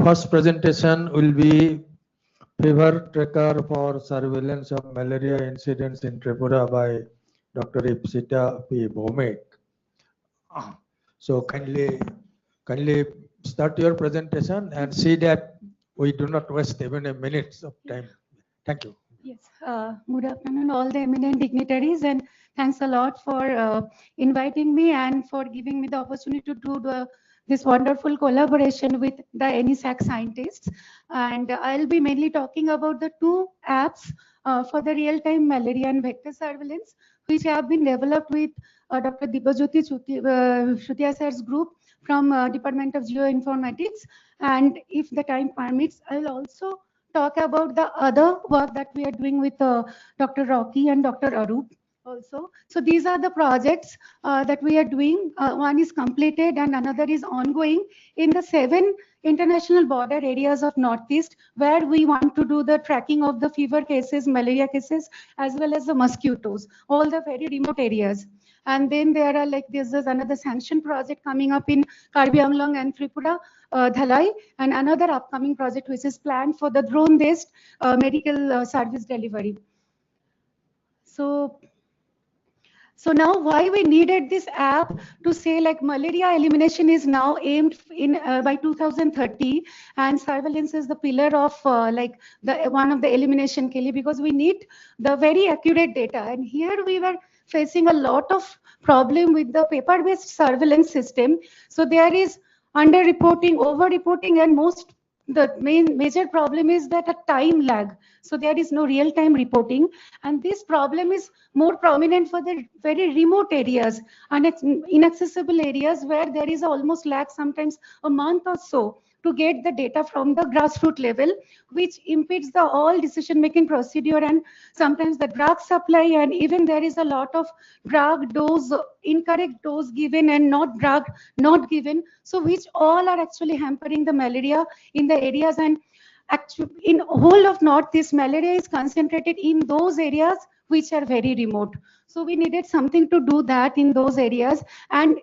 first presentation will be fever tracker for surveillance of malaria incidents in Tripura by Dr. Ipsita P. Bhomik. So kindly start your presentation and see that we do not waste even a minute of time. Thank you. Yes, good afternoon, all the eminent dignitaries, and thanks a lot for inviting me and for giving me the opportunity to do this wonderful collaboration with the NESAC scientists. And I'll be mainly talking about the two apps for the real-time malaria and vector surveillance, which have been developed with Dr. Dibajyoti Shutia sir's group from Department of Geoinformatics. And if the time permits, I'll also talk about the other work that we are doing with Dr. Rocky and Dr. Arup also. So these are the projects that we are doing. One is completed and another is ongoing in the 7 international border areas of Northeast, where we want to do the tracking of the fever cases, malaria cases, as well as the mosquitoes, all the very remote areas. And then there are there's another sanction project coming up in Karbi Anglong and Tripura, Dhalai, and another upcoming project which is planned for the drone-based medical service delivery. So now why we needed this app to say malaria elimination is now aimed in by 2030, and surveillance is the pillar of one of the elimination killer, because we need the very accurate data. And here we were facing a lot of problem with the paper-based surveillance system. So there is under-reporting, over-reporting, and the major problem is that a time lag. So there is no real-time reporting, and this problem is more prominent for the very remote areas and inaccessible areas where there is almost lag, sometimes a month or so, to get the data from the grassroots level, which impedes the all decision-making procedure and sometimes the drug supply, and even there is a lot of drug dose, incorrect dose given and not drug not given, so which all are actually hampering the malaria in the areas. And actually in whole of Northeast, malaria is concentrated in those areas which are very remote. So we needed something to do that in those areas. And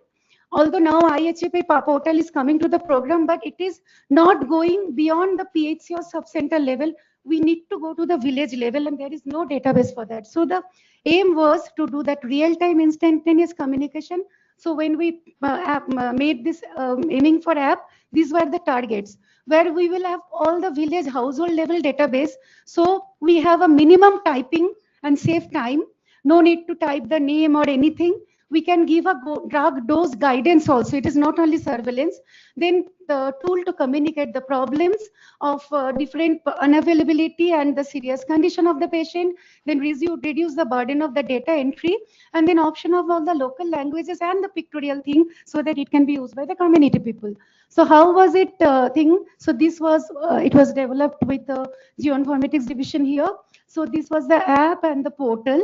although now IHP portal is coming to the program, but it is not going beyond the PHC or sub-center level. We need to go to the village level, and there is no database for that. So the aim was to do that real-time instantaneous communication. So when we made this aiming for app, these were the targets, where we will have all the village household level database. So we have a minimum typing and save time. No need to type the name or anything. We can give a drug dose guidance also. It is not only surveillance. Then the tool to communicate the problems of different unavailability and the serious condition of the patient. Then reduce the burden of the data entry, and then option of all the local languages and the pictorial thing, so that it can be used by the community people. So how was it thing? So this was, it was developed with the Geoinformatics division here. So this was the app and the portal.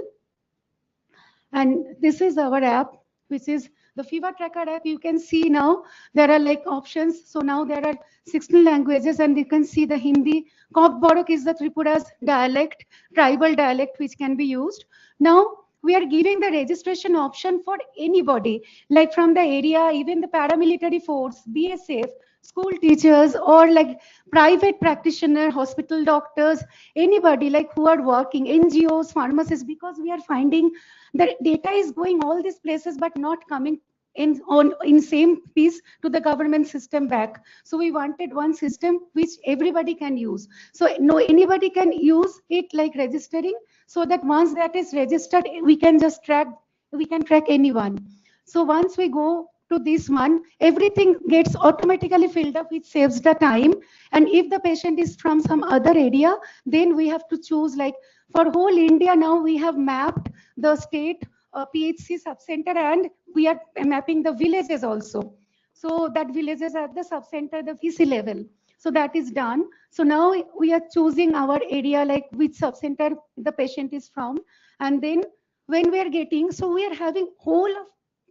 And this is our app, which is the fever tracker app. You can see now there are like options. So now there are 16 languages, and you can see the Hindi. Kop Borok is the Tripura's dialect, tribal dialect, which can be used. Now we are giving the registration option for anybody, like from the area, even the paramilitary force, BSF, school teachers, or like private practitioner, hospital doctors, anybody like who are working, NGOs, pharmacists, because we are finding the data is going all these places but not coming in same piece to the government system back. So we wanted one system which everybody can use. So no, anybody can use it, like registering, so that once that is registered, we can just track, we can track anyone. So once we go to this one, everything gets automatically filled up, which saves the time. And if the patient is from some other area, then we have to choose, like for whole India now we have mapped the state PHC subcenter, and we are mapping the villages also. So that villages at the subcenter, the VC level. So that is done. So now we are choosing our area, like which subcenter the patient is from. And then when we are getting, so we are having whole of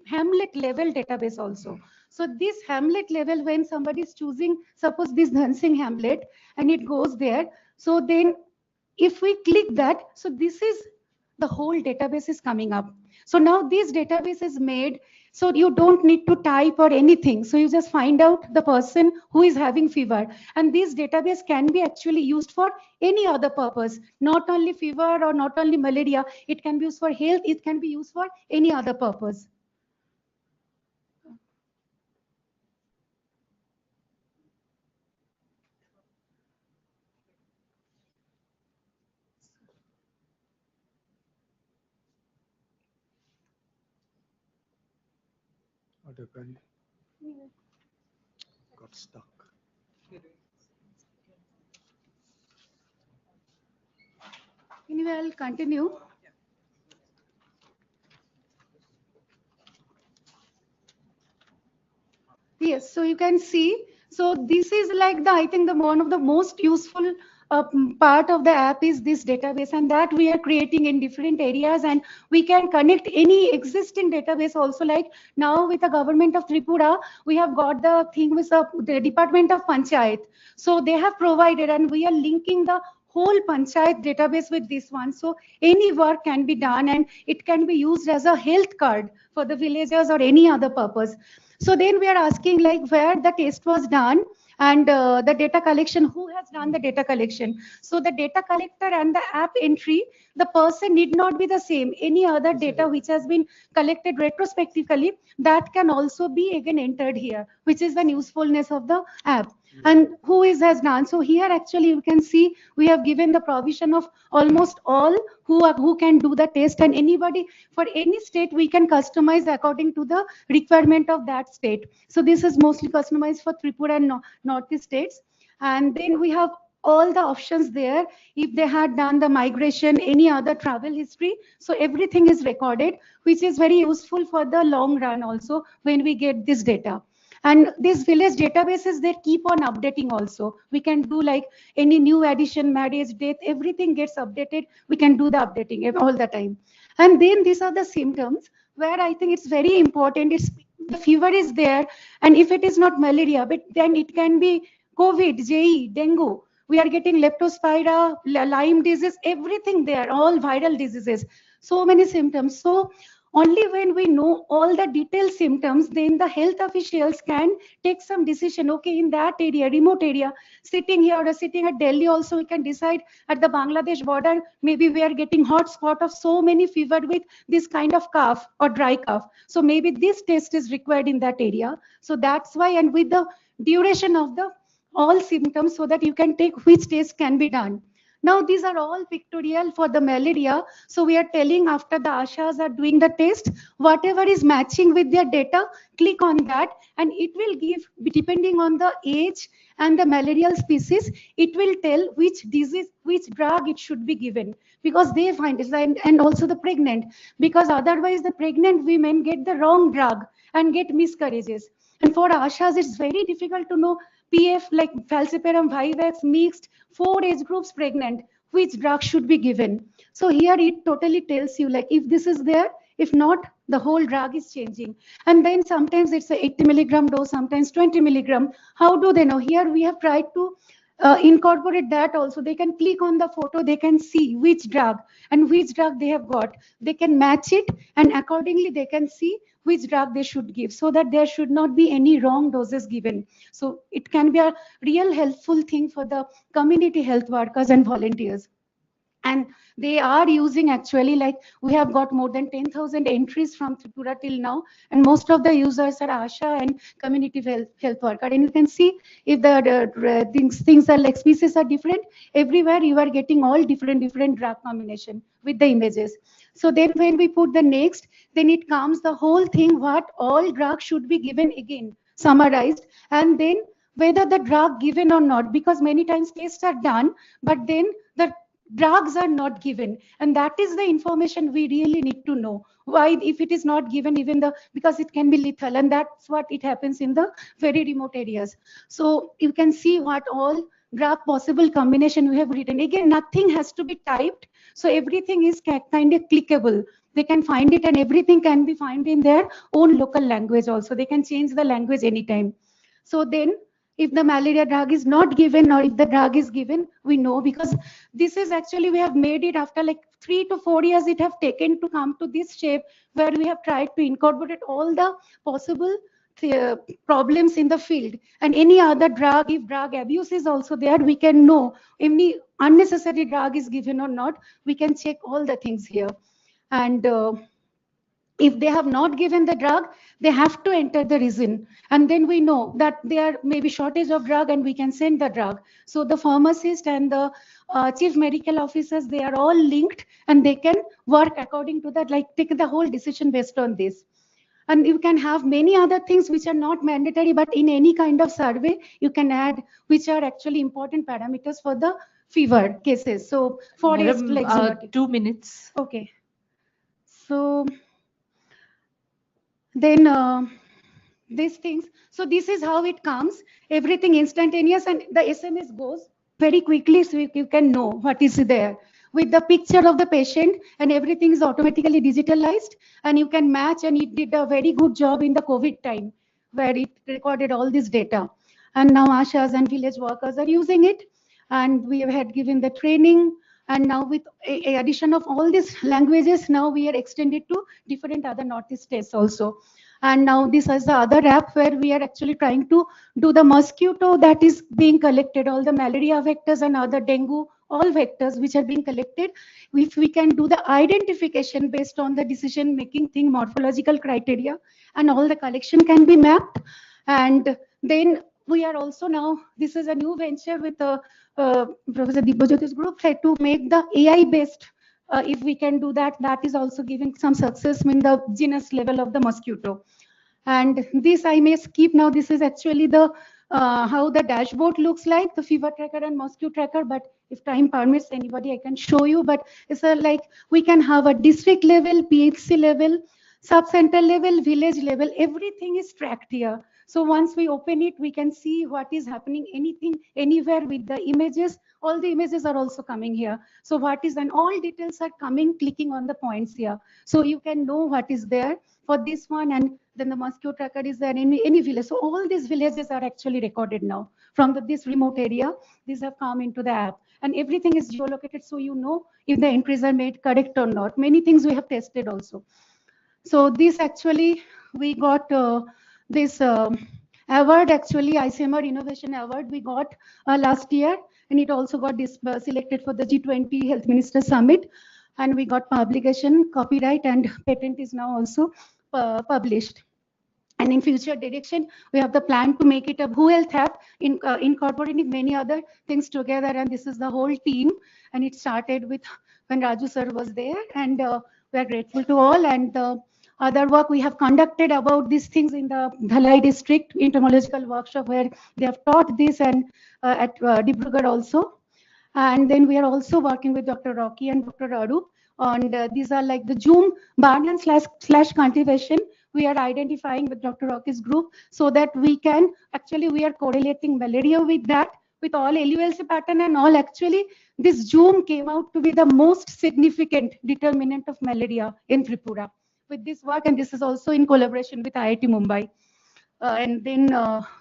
Hamlet level database also. So this Hamlet level, when somebody is choosing, suppose this Dhansing Hamlet, and it goes there. So then if we click that, so this is the whole database is coming up. So now this database is made, so you don't need to type or anything. So you just find out the person who is having fever. And this database can be actually used for any other purpose, not only fever or not only malaria. It can be used for health. It can be used for any other purpose. Got stuck. Anyway, I'll continue. Yes, so you can see, so this is like the, I think the one of the most useful part of the app is this database, and that we are creating in different areas, and we can connect any existing database also. Like now with the government of Tripura, we have got the thing with the Department of Panchayat. So they have provided, and we are linking the whole panchayat database with this one. So any work can be done, and it can be used as a health card for the villagers or any other purpose. So then we are asking, like where the test was done, and the data collection, who has done the data collection. So the data collector and the app entry, the person need not be the same. Any other data which has been collected retrospectively, that can also be again entered here, which is the usefulness of the app. And who has done. So here actually you can see we have given the provision of almost all who can do the test, and anybody for any state we can customize according to the requirement of that state. So this is mostly customized for Tripura and Northeast states. And then we have all the options there. If they had done the migration, any other travel history, so everything is recorded, which is very useful for the long run also when we get this data. And these village databases, they keep on updating also. We can do like any new addition, marriage, death, everything gets updated. We can do the updating all the time. And then these are the symptoms where I think it's very important. It's the fever is there, and if it is not malaria, but then it can be COVID, JE, dengue. We are getting leptospira, Lyme disease, everything there, all viral diseases. So many symptoms. So only when we know all the detailed symptoms, then the health officials can take some decision. Okay, in that area, remote area, sitting here or sitting at Delhi also, we can decide at the Bangladesh border, maybe we are getting hot spot of so many fever with this kind of cough or dry cough. So maybe this test is required in that area. So that's why, and with the duration of the all symptoms, so that you can take which test can be done. Now these are all pictorial for the malaria. So we are telling after the Ashas are doing the test, whatever is matching with their data, click on that, and it will give, depending on the age and the malarial species, it will tell which disease, which drug it should be given, because they find it, and also the pregnant, because otherwise the pregnant women get the wrong drug and get miscarriages. And for Ashas, it's very difficult to know PF, like falciparum, Vivax, mixed, 4 age groups pregnant, which drug should be given. So here it totally tells you, like if this is there, If not, the whole drug is changing. And then sometimes it's a 80 milligram dose, sometimes 20 milligram. How do they know? Here we have tried to incorporate that also. They can click on the photo, they can see which drug and which drug they have got. They can match it, and accordingly they can see which drug they should give, so that there should not be any wrong doses given. So it can be a real helpful thing for the community health workers and volunteers. And they are using, actually, like, we have got more than 10,000 entries from Tripura till now, and most of the users are ASHA and community health worker. And you can see if the things are like species are different, everywhere you are getting all different drug combination with the images. So then when we put the next, then it comes the whole thing, what all drugs should be given again, summarized, and then whether the drug given or not, because many times tests are done, but then the drugs are not given, and that is the information we really need to know. Why, if it is not given, even because it can be lethal, and that's what it happens in the very remote areas. So you can see what all drug possible combination we have written. Again, nothing has to be typed, so everything is kind of clickable. They can find it, and everything can be found in their own local language also. They can change the language anytime. So then, if the malaria drug is not given, or if the drug is given, we know, because this is actually, we have made it after like 3 to 4 years it have taken to come to this shape, where we have tried to incorporate all the possible problems in the field. And any other drug, if drug abuse is also there, we can know any unnecessary drug is given or not. We can check all the things here. And if they have not given the drug, they have to enter the reason, and then we know that there may be shortage of drug, and we can send the drug. So the pharmacist and the chief medical officers, they are all linked, and they can work according to that, like take the whole decision based on this. And you can have many other things which are not mandatory, but in any kind of survey you can add, which are actually important parameters for the fever cases. So for Madam, like 2 minutes. Okay. So then these things, so this is how it comes, everything instantaneous, and the SMS goes very quickly, so you can know what is there with the picture of the patient, and everything is automatically digitalized, and you can match. And it did a very good job in the COVID time, where it recorded all this data. And now ASHAs and village workers are using it, and we have had given the training. And now with a addition of all these languages, now we are extended to different other Northeast states also. And now this is the other app where we are actually trying to do the mosquito that is being collected, all the malaria vectors and other dengue, all vectors which are being collected. If we can do the identification based on the decision making thing, morphological criteria, and all the collection can be mapped. And then we are also now, this is a new venture with Professor Dibbajyoti's group, to make the AI based. If we can do that, that is also giving some success in the genus level of the mosquito. And this I may skip now. This is actually the how the dashboard looks like, the fever tracker and mosquito tracker. But if time permits, anybody, I can show you. But it's like we can have a district level, PHC level, sub-center level, village level. Everything is tracked here. So once we open it, we can see what is happening, anything, anywhere with the images. All the images are also coming here. So what is, and all details are coming, clicking on the points here. So you can know what is there for this one, and then the mosquito tracker is there in any village. So all these villages are actually recorded now from this remote area. These have come into the app, and everything is geolocated, so you know if the entries are made correct or not. Many things we have tested also. So this actually, we got this award, actually ICMR Innovation Award we got last year, and it also got selected for the G20 Health Minister Summit, and we got publication, copyright, and patent is now also published. And in future direction, we have the plan to make it a Who Health app, incorporating many other things together. And this is the whole team, and it started with when Raju sir was there, and we are grateful to all. And other work we have conducted about these things in the Dhalai district entomological workshop, where they have taught this, and at Dibrugarh also. And then we are also working with Dr. Rocky and Dr. Arup on these are like the Zoom barn slash cultivation. We are identifying with Dr. Rocky's group, so that we can actually, we are correlating malaria with that, with all LULC pattern and all. Actually, this Zoom came out to be the most significant determinant of malaria in Tripura. with this work, and this is also in collaboration with IIT Mumbai. And then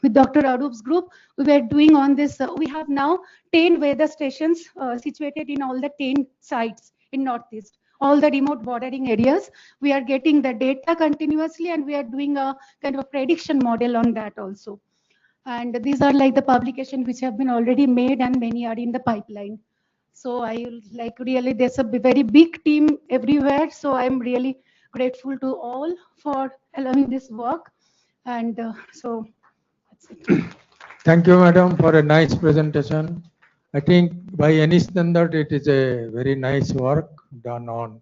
with Dr. Arup's group, we were doing on this. We have now 10 weather stations situated in all the 10 sites in Northeast, all the remote bordering areas. We are getting the data continuously, and we are doing a kind of a prediction model on that also. And these are like the publications which have been already made, and many are in the pipeline. So I like really, there's a very big team everywhere. So I'm really grateful to all for allowing this work. And so that's it. Thank you, madam, for a nice presentation. I think by any standard, it is a very nice work done on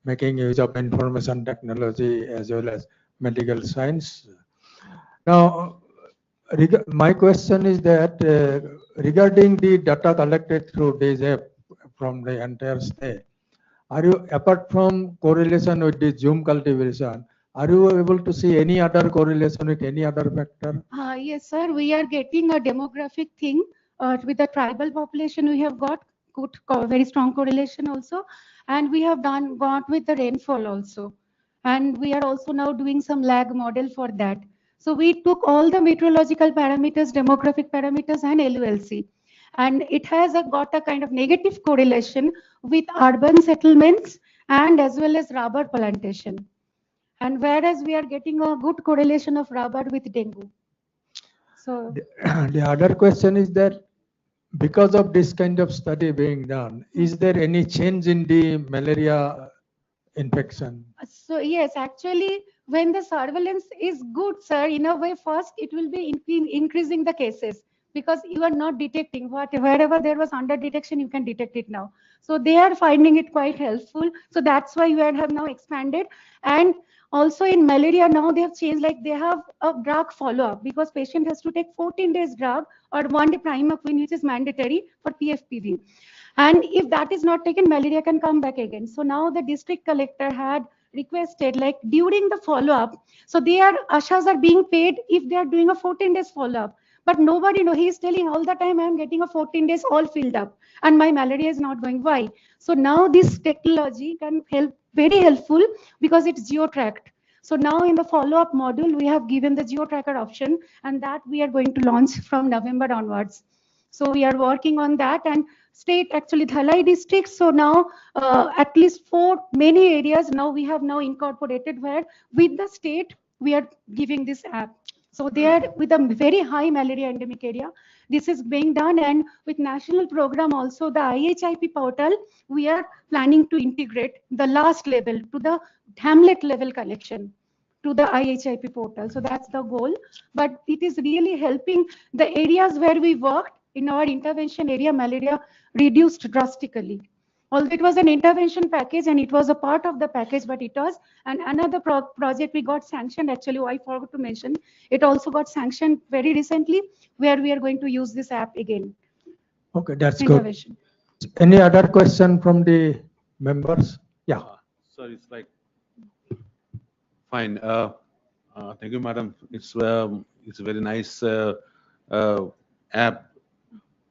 making use of information technology as well as medical science. Now, my question is that regarding the data collected through DASAP from the entire state, are you, apart from correlation with the Zoom cultivation, are you able to see any other correlation with any other factor? Yes, sir. We are getting a demographic thing with the tribal population. We have got good, very strong correlation also, and we have got with the rainfall also, and we are also now doing some lag model for that. So we took all the meteorological parameters, demographic parameters, and LULC, and it has got a kind of negative correlation with urban settlements and as well as rubber plantation. And whereas we are getting a good correlation of rubber with dengue. So The other question is that because of this kind of study being done, is there any change in the malaria infection? So yes, actually, when the surveillance is good, sir, in a way, first it will be increasing the cases because you are not detecting wherever there was under detection, you can detect it now. So they are finding it quite helpful. So that's why we have now expanded. And also in malaria now they have changed, like they have a drug follow-up because patient has to take 14 days drug or 1 day primaquine, which is mandatory for PFPV. And if that is not taken, malaria can come back again. So now the district collector had requested, like during the follow-up, so ashas are being paid if they are doing a 14 days follow-up. But nobody know, he is telling all the time, I am getting a 14 days all filled up and my malaria is not going. Why? So now this technology can help, very helpful because it's geo-tracked. So now in the follow-up module, we have given the geo-tracker option, and that we are going to launch from November onwards. So we are working on that, and state, actually Dhalai district. So now at least 4 many areas now we have now incorporated where with the state we are giving this app. So they are with a very high malaria endemic area. This is being done, and with national program also, the IHIP portal, we are planning to integrate the last level to the hamlet level collection to the IHIP portal. So that's the goal. But it is really helping the areas where we worked in our intervention area, malaria reduced drastically. Although it was an intervention package and it was a part of the package, but it was, and another project we got sanctioned, actually, I forgot to mention, it also got sanctioned very recently, where we are going to use this app again. Okay, that's good. Any other question from the members? Yeah. Sorry, it's like, fine. Thank you, madam. It's a very nice app.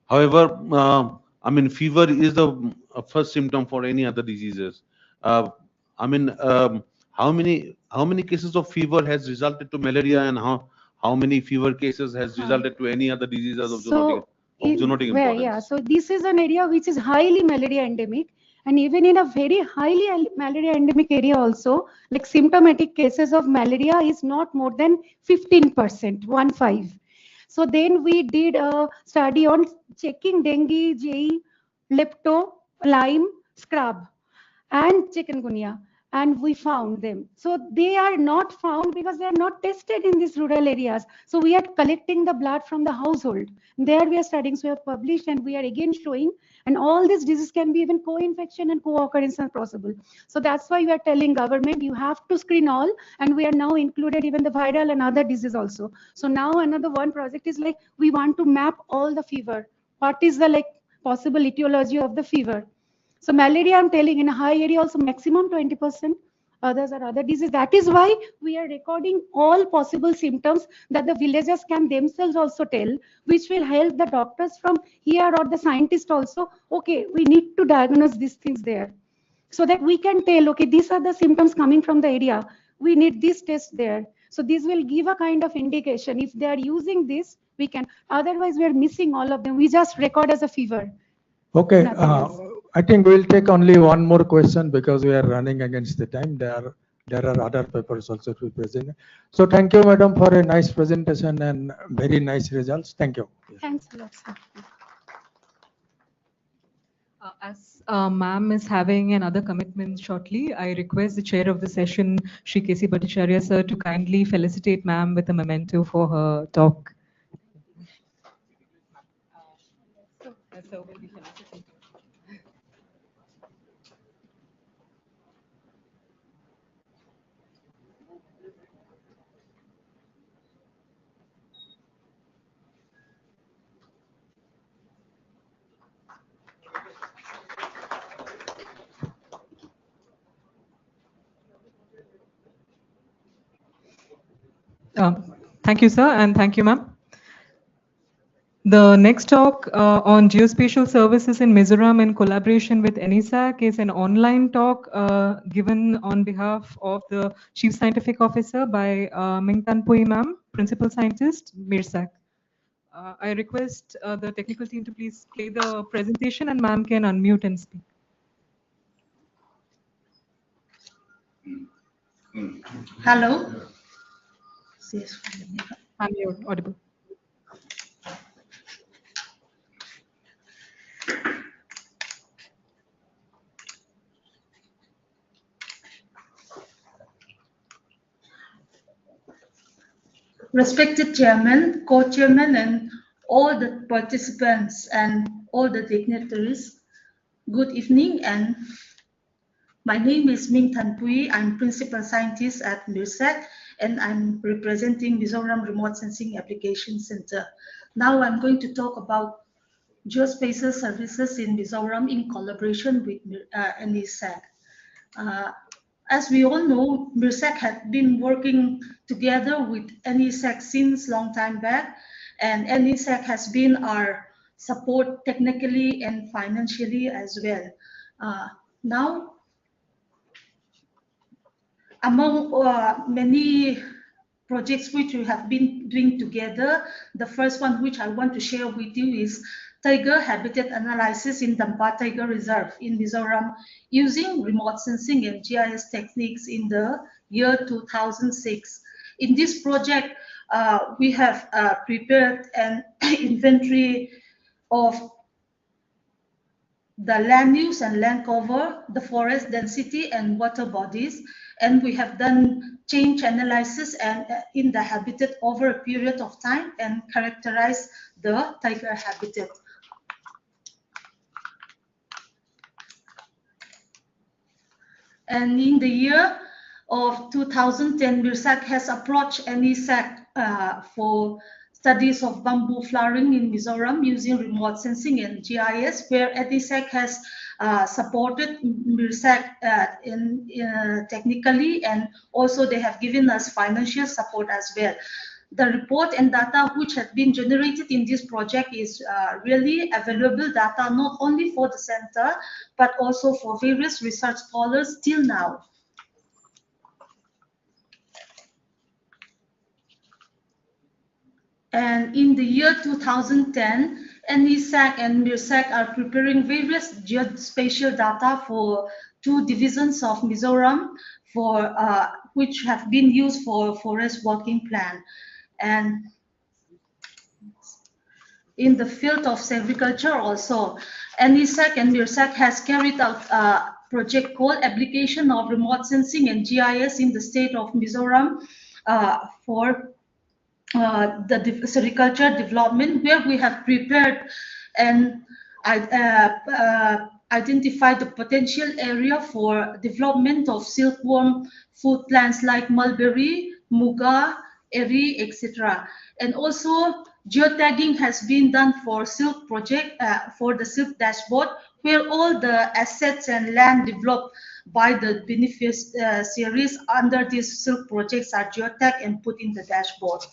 However, I mean, fever is the first symptom for any other diseases. I mean, how many cases of fever has resulted to malaria, and how many fever cases has resulted to any other diseases of zoonotic importance? Yeah, so this is an area which is highly malaria endemic, and even in a very highly malaria endemic area also, like symptomatic cases of malaria is not more than 15%, 15. So then we did a study on checking dengue, JE, lepto, Lyme, scrub, and chikungunya, and we found them. So they are not found because they are not tested in these rural areas. So we are collecting the blood from the household. There we are studying, so we have published, and we are again showing, and all these diseases can be even co-infection and co-occurrence are possible. So that's why we are telling government, you have to screen all, and we are now included even the viral and other disease also. So now another one project is like, we want to map all the fever. What is the like possible etiology of the fever? So malaria, I'm telling, in a high area also maximum 20%. Others are other diseases. That is why we are recording all possible symptoms that the villagers can themselves also tell, which will help the doctors from here or the scientists also. Okay, we need to diagnose these things there. so that we can tell, okay, these are the symptoms coming from the area. We need this test there. So this will give a kind of indication. If they are using this, we can. Otherwise, we are missing all of them. We just record as a fever. Okay, Nothing else. I think we'll take only one more question because we are running against the time. There are other papers also to be presented. So thank you, madam, for a nice presentation and very nice results. Thank you. Thanks a lot, sir. As ma'am is having another commitment shortly, I request the chair of the session, Shri K.C. Bhattacharya sir, to kindly felicitate ma'am with a memento for her talk. Sir will be felicitated. Thank you, sir, and thank you, ma'am. The next talk on geospatial services in Mizoram in collaboration with NESAC is an online talk given on behalf of the Chief Scientific Officer by Ming Tan Pui ma'am, Principal Scientist, MIRSAC. I request the technical team to please play the presentation and ma'am can unmute and speak. Hello. Ma'am, you're audible. Respected chairman, co-chairman, and all the participants and all the dignitaries, good evening. And my name is Ming Tan Pui. I'm principal scientist at NESAC, and I'm representing Mizoram Remote Sensing Application Center. Now I'm going to talk about geospatial services in Mizoram in collaboration with NESAC. As we all know, MIRSAC had been working together with NESAC since long time back, and NESAC has been our support technically and financially as well. Now, among many projects which we have been doing together, the first one which I want to share with you is tiger habitat analysis in Dampa Tiger Reserve in Mizoram using remote sensing and GIS techniques in the year 2006. In this project, we have prepared an inventory of the land use and land cover, the forest density and water bodies, and we have done change analysis and in the habitat over a period of time and characterize the tiger habitat. And in the year of 2010, MIRSAC has approached NESAC for studies of bamboo flowering in Mizoram using remote sensing and GIS, where NESAC has supported MIRSAC technically, and also they have given us financial support as well. The report and data which have been generated in this project is really available data not only for the center, but also for various research scholars till now. And in the year 2010, NESAC and MIRSAC are preparing various geospatial data for 2 divisions of Mizoram for which have been used for forest working plan. And in the field of agriculture also, NESAC and MIRSAC has carried out a project called Application of Remote Sensing and GIS in the state of Mizoram for the agriculture development, where we have prepared and identified the potential area for development of silkworm food plants like mulberry, muga, eri, etc. And also geotagging has been done for silk project, for the silk dashboard, where all the assets and land developed by the beneficiaries under these silk projects are geotagged and put in the dashboard.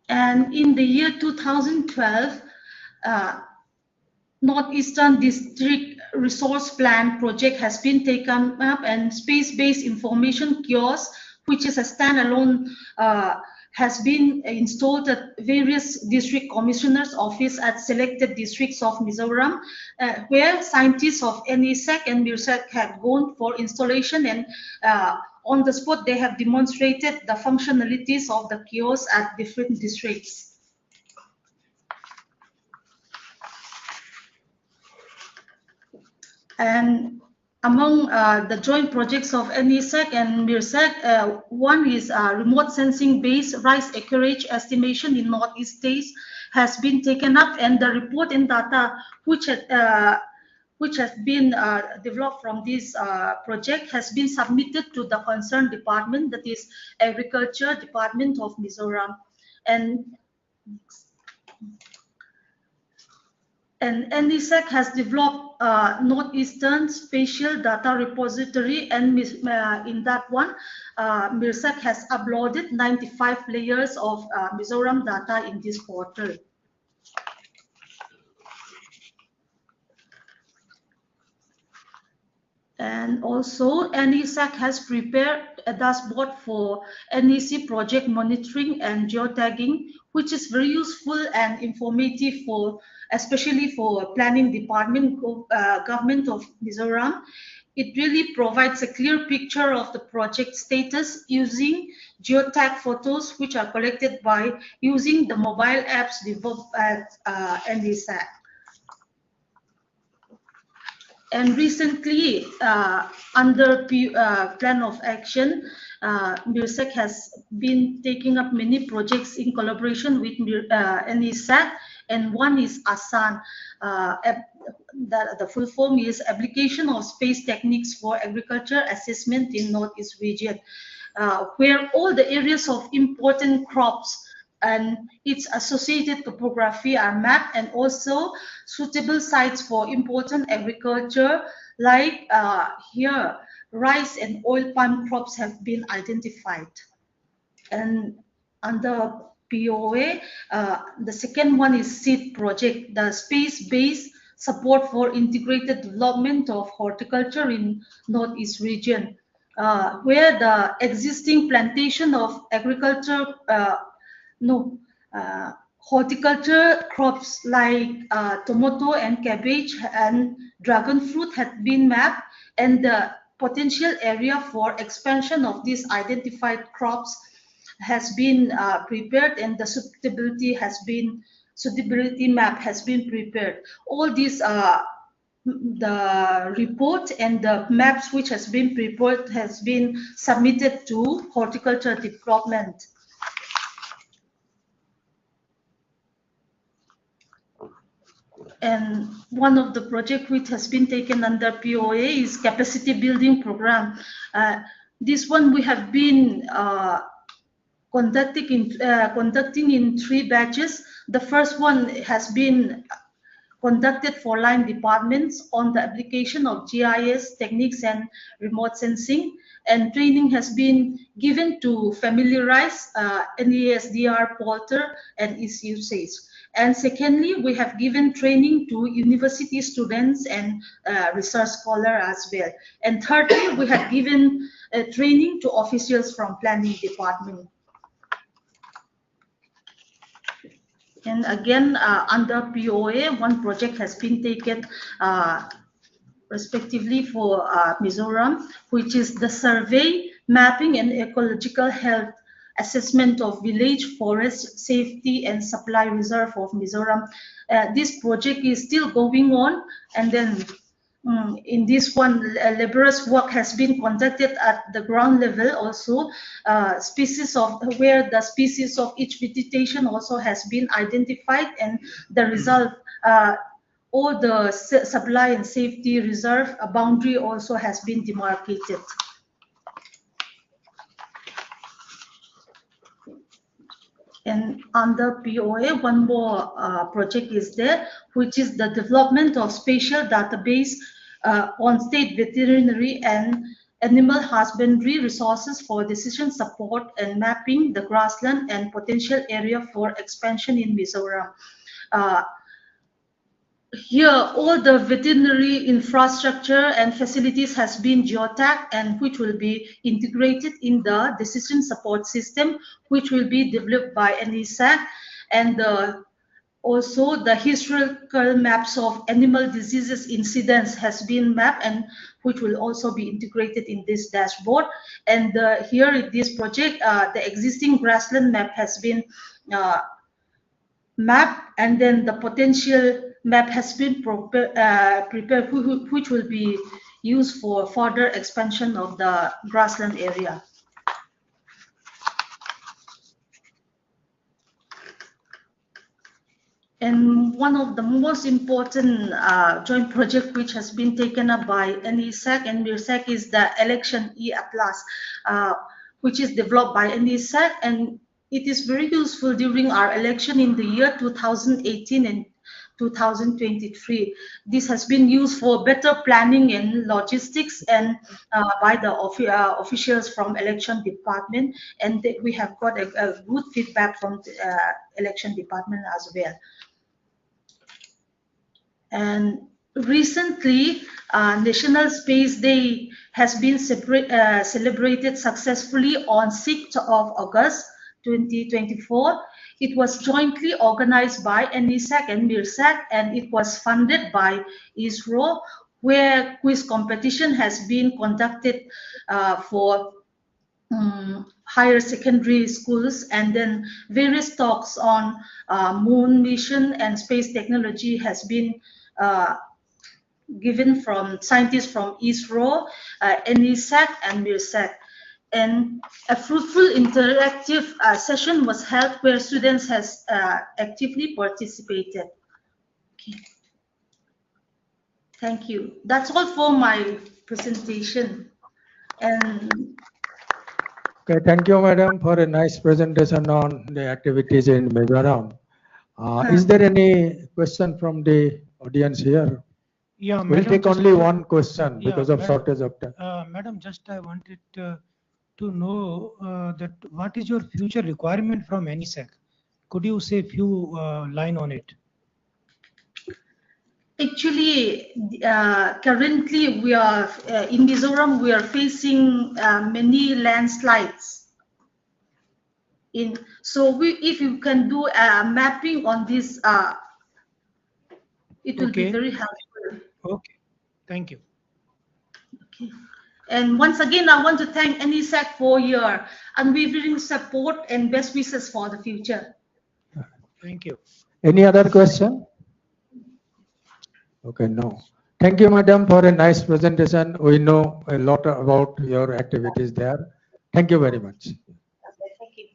And And in the year 2012, Northeastern District Resource Plan project has been taken up, and space-based information kiosk, which is a standalone, has been installed at various district commissioners' office at selected districts of Mizoram, where scientists of NESAC and NESAC have gone for installation, and on the spot they have demonstrated the functionalities of the kiosk at different districts. And among the joint projects of NESAC and NESAC, one is remote sensing based rice acreage estimation in Northeast states has been taken up, and the report and data which has been developed from this project has been submitted to the concerned department, that is Agriculture Department of Mizoram. And NESAC has developed Northeastern Spatial Data Repository, and in that one, NESAC has uploaded 95 layers of Mizoram data in this portal. And also, NESAC has prepared a dashboard for NEC project monitoring and geotagging, which is very useful and informative for, especially for planning department, government of Mizoram. It really provides a clear picture of the project status using geotag photos, which are collected by using the mobile apps developed at NESAC. And recently, under plan of action, NESAC has been taking up many projects in collaboration with NESAC, and one is ASAN. The full form is Application of Space Techniques for Agriculture Assessment in Northeast Region, where all the areas of important crops and its associated topography are mapped, and also suitable sites for important agriculture, like here, rice and oil palm crops have been identified. And under POA, the second one is SEED project, the space-based support for integrated development of horticulture in Northeast region, where the existing plantation of agriculture horticulture crops like tomato and cabbage and dragon fruit had been mapped, and the potential area for expansion of these identified crops has been prepared, and the suitability map has been prepared. All these the report and the maps which has been prepared has been submitted to horticulture development. And one of the projects which has been taken under POA is capacity building program. This one we have been conducting in 3 batches. The first one has been conducted for line departments on the application of GIS techniques and remote sensing, and training has been given to familiarize NESDR portal and its usage. And secondly, we have given training to university students and research scholars as well. And thirdly, we have given training to officials from planning department. And again, under POA, one project has been taken respectively for Mizoram, which is the survey, mapping and ecological health assessment of village forest safety and supply reserve of Mizoram. This project is still going on, and then in this one, laborious work has been conducted at the ground level also. Species of where the species of each vegetation also has been identified, and the result, all the supply and safety reserve boundary also has been demarcated. And under POA, one more project is there, which is the development of spatial database on state veterinary and animal husbandry resources for decision support and mapping the grassland and potential area for expansion in Mizoram. Here, all the veterinary infrastructure and facilities has been geotagged and which will be integrated in the decision support system, which will be developed by NESAC, and also the historical maps of animal diseases incidents has been mapped and which will also be integrated in this dashboard. And here in this project, the existing grassland map has been map, and then the potential map has been prepared, which will be used for further expansion of the grassland area. And one of the most important joint project which has been taken up by NESAC and MIRSAC is the election e-atlas, which is developed by NESAC, and it is very useful during our election in the year 2018 and 2023. This has been used for better planning and logistics and by the officials from election department, and we have got a good feedback from the election department as well. And recently, National Space Day has been celebrated successfully on 6th of August 2024. It was jointly organized by NESAC and MIRSAC, and it was funded by ISRO, where quiz competition has been conducted for higher secondary schools, and then various talks on moon mission and space technology has been given from scientists from ISRO, NESAC, and MIRSAC. And a fruitful interactive session was held where students has actively participated. Okay. Thank you. That's all for my presentation. And Okay, thank you, madam, for a nice presentation on the activities in Mizoram. Is there any question from the audience here? Yeah, we'll madam, take just only one question yeah, because of madam, shortage of time. Madam, just I wanted to know that what is your future requirement from NESAC? Could you say a few line on it? actually, currently we are in Mizoram. We are facing many landslides. So if you can do a mapping on this, it will be very helpful. Okay, thank you. Okay. And once again, I want to thank NESAC for your unwavering support and best wishes for the future. Thank you. Any other question? Okay, no. Thank you, madam, for a nice presentation. We know a lot about your activities there. Thank you very much. Thank you.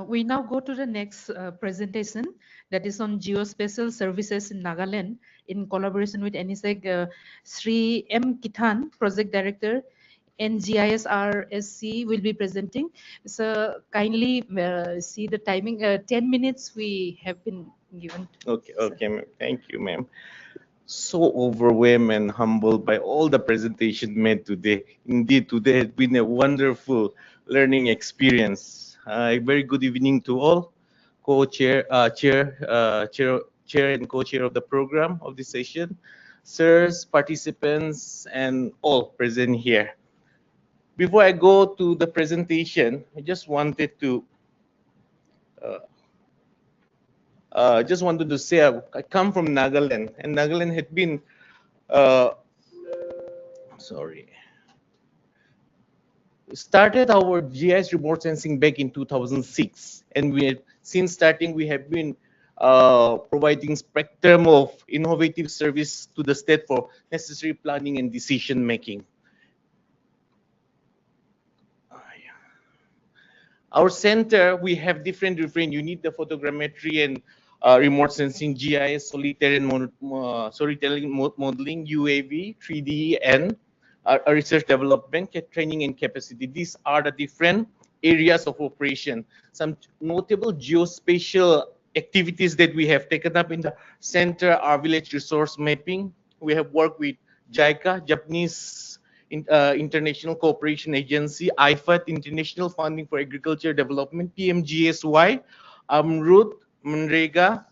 We now go to the next presentation, that is on geospatial services in Nagaland in collaboration with NESAC. Sri M. Kithan, Project Director, NGISRSC, will be presenting. So kindly see the timing. 10 minutes we have been given. Okay, okay, thank you, ma'am. So overwhelmed and humbled by all the presentation made today. Indeed, today has been a wonderful learning experience. Very good evening to all, co-chair, chair and co-chair of the program of this session, sirs, participants, and all present here. Before I go to the presentation, I just wanted to say I come from Nagaland, and Nagaland had been started our GIS remote sensing back in 2006, and since starting we have been providing spectrum of innovative service to the state for necessary planning and decision making. Our center, we have different units, the photogrammetry and remote sensing, GIS, storytelling modeling, UAV, 3D, and research development, training and capacity. These are the different areas of operation. Some notable geospatial activities that we have taken up in the center are village resource mapping, we have worked with JICA, Japanese International Cooperation Agency, IFAD, International Funding for Agriculture Development, PMGSY, AMRUT, MNREGA,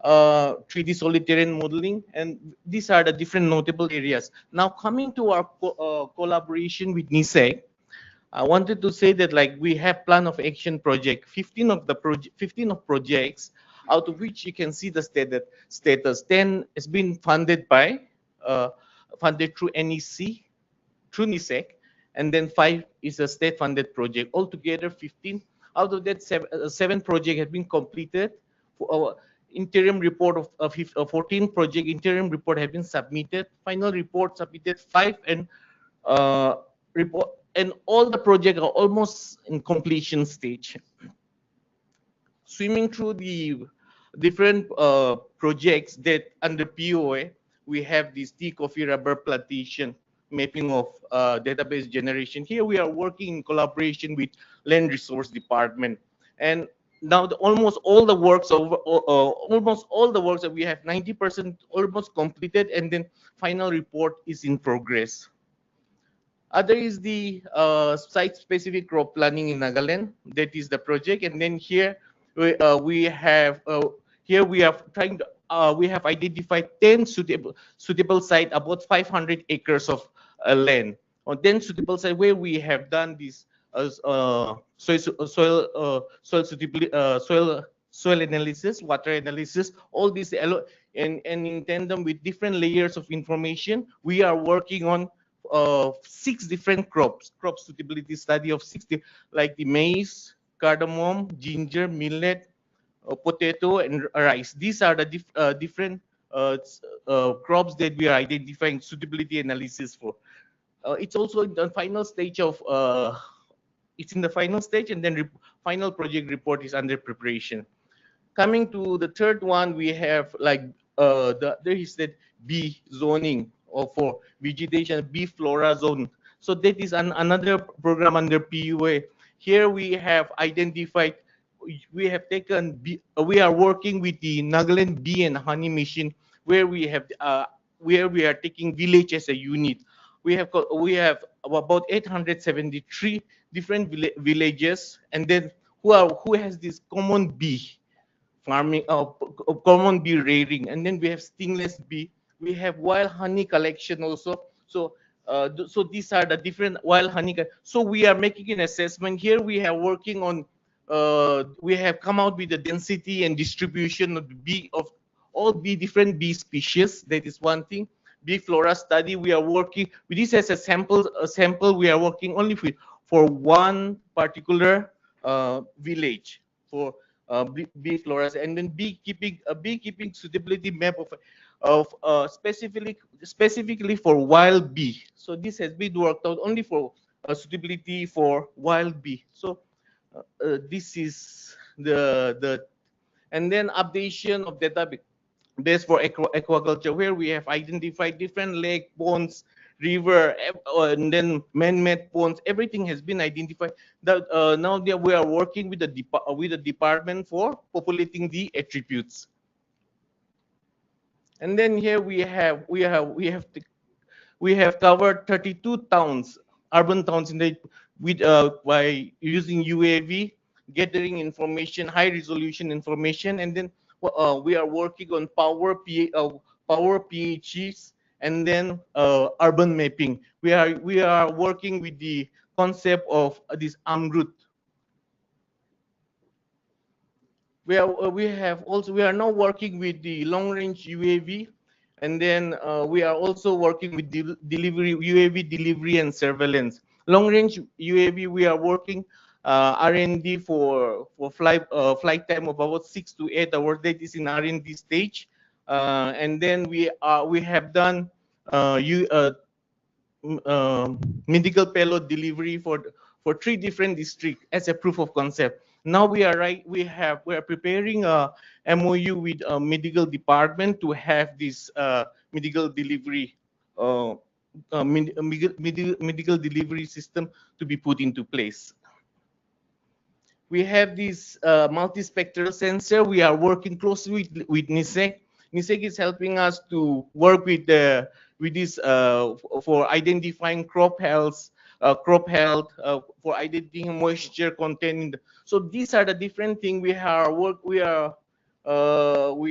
3D solid terrain modeling, and these are the different notable areas. Now coming to our collaboration with NESAC, I wanted to say that like we have plan of action project, 15 of projects, out of which you can see the status. 10 has been funded by funded through NEC, through NESAC, and then 5 is a state-funded project. Altogether 15. Out of that, 7 projects have been completed. For our interim report of 14 project interim report have been submitted. Final report submitted 5, and report, and all the projects are almost in completion stage. Swimming through the different projects that under POA, we have this tea, coffee, rubber plantation, mapping of database generation. Here we are working in collaboration with Land Resource Department. And now almost all the works that we have 90% almost completed, and then final report is in progress. Other is the site-specific crop planning in Nagaland. That is the project, and then here we have identified 10 suitable site, about 500 acres of land. On 10 suitable site where we have done this soil analysis, water analysis, all these, and in tandem with different layers of information, we are working on 6 different crop suitability study of 60, like the maize, cardamom, ginger, millet, potato, and rice. These are the different crops that we are identifying suitability analysis for. It's also in the final stage of and then final project report is under preparation. Coming to the third one, we have like there is that B zoning, or for vegetation, B flora zone. So that is another program under PUA. Here we have identified, we have taken, we are working with the Nagaland Bee and Honey Mission, where we have where we are taking village as a unit. We have about 873 different villages, and then who has this common bee farming, common bee rearing, and then we have stingless bee. We have wild honey collection also. So so these are the different wild honey. So we are making an assessment here. We are working on we have come out with the density and distribution of the bee, of all different bee species. That is one thing. Bee flora study, we are working with this as a sample. We are working only for one particular village for bee flora, and then beekeeping suitability map of specifically for wild bee. So this has been worked out only for suitability for wild bee. So this is the and then updation of database for aquaculture, where we have identified different lake, ponds, river, and then man-made ponds. Everything has been identified. That now we are working with the department for populating the attributes. And then here we have covered 32 towns, urban towns in the by using UAV, gathering information, high resolution information, and then we are working on power PHEs, and then urban mapping. We are working with the concept of this AMRUT. We are now working with the long range UAV, and then we are also working with UAV delivery and surveillance. Long range UAV, we are working R&D for flight time of about 6 to 8 hours. That is in R&D stage, and then we have done medical payload delivery for 3 different districts as a proof of concept. Now we are preparing a MOU with a medical department to have this medical delivery medical delivery system to be put into place. We have this multispectral sensor. We are working closely with NESAC NESAC is helping us to work with this for identifying crop health, for identifying moisture content. So these are the different things we have work. We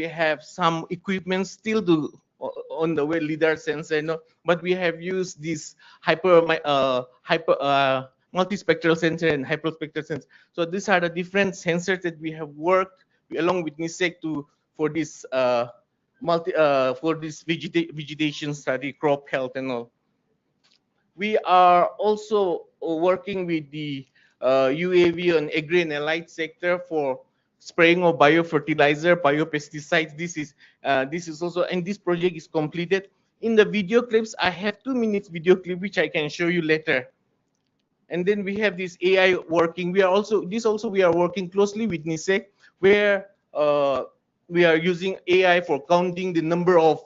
have some equipment still to on the way LIDAR sensor, but we have used this multispectral sensor and hyperspectral sensor. So these are the different sensors that we have worked along with NESAC for this vegetation study, crop health and all. We are also working with the UAV and agri and allied sector for spraying of biofertilizer, biopesticides. This is also, and this project is completed. In the video clips, I have 2 minutes video clip which I can show you later. And then we have this AI working. We are working closely with NESAC, where we are using AI for counting the number of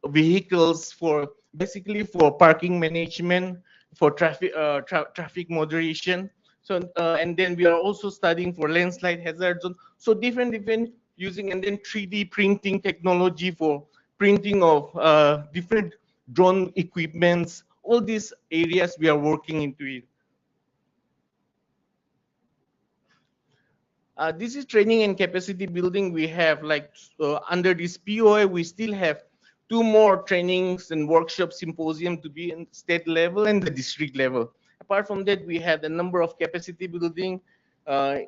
vehicles for basically for parking management, for traffic moderation. So and then we are also studying for landslide hazard zone. So different using, and then 3D printing technology for printing of different drone equipments. All these areas we are working into it. This is training and capacity building. We have under this POA, we still have 2 more trainings and workshop symposium to be in state level and the district level. Apart from that, we have a number of capacity building for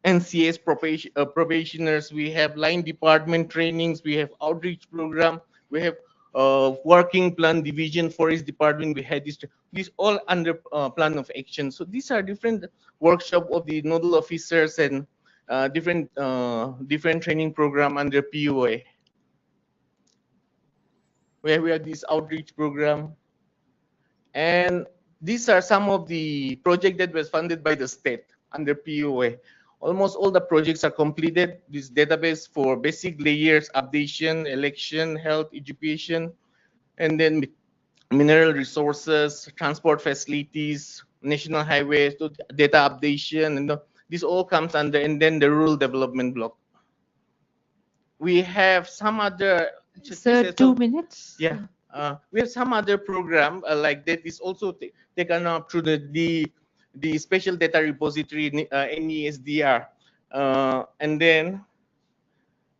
NCS probationers. We have line department trainings. We have outreach program. We have working plan division forest department. We had this all under plan of action. So these are different workshop of the nodal officers and different training program under POA. Where we have this outreach program, and these are some of the projects that was funded by the state under POA. Almost all the projects are completed. This database for basic layers, updation, election, health, education, and then mineral resources, transport facilities, national highways, data updation, and this all comes under, and then the rural development block. We have some other. Sir, 2 minutes. Yeah. We have some other program like that is also taken up through the special data repository, NESDR. And then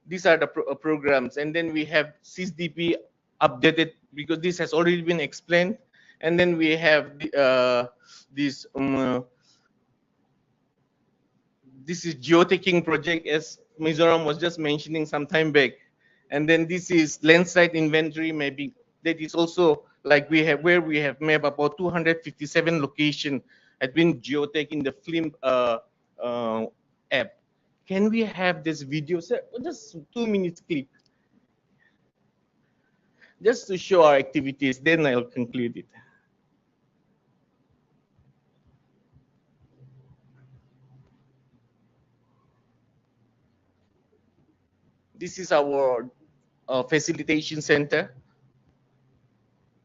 these are the programs. And then we have SysDP updated because this has already been explained. And then we have this is geotagging project, as Mizoram was just mentioning some time back. And then this is landslide inventory mapping. That is also like we have mapped about 257 locations had been geotagged in the film app. Can we have this video, sir? Just 2 minutes clip. Just to show our activities, then I'll conclude it. This is our facilitation center,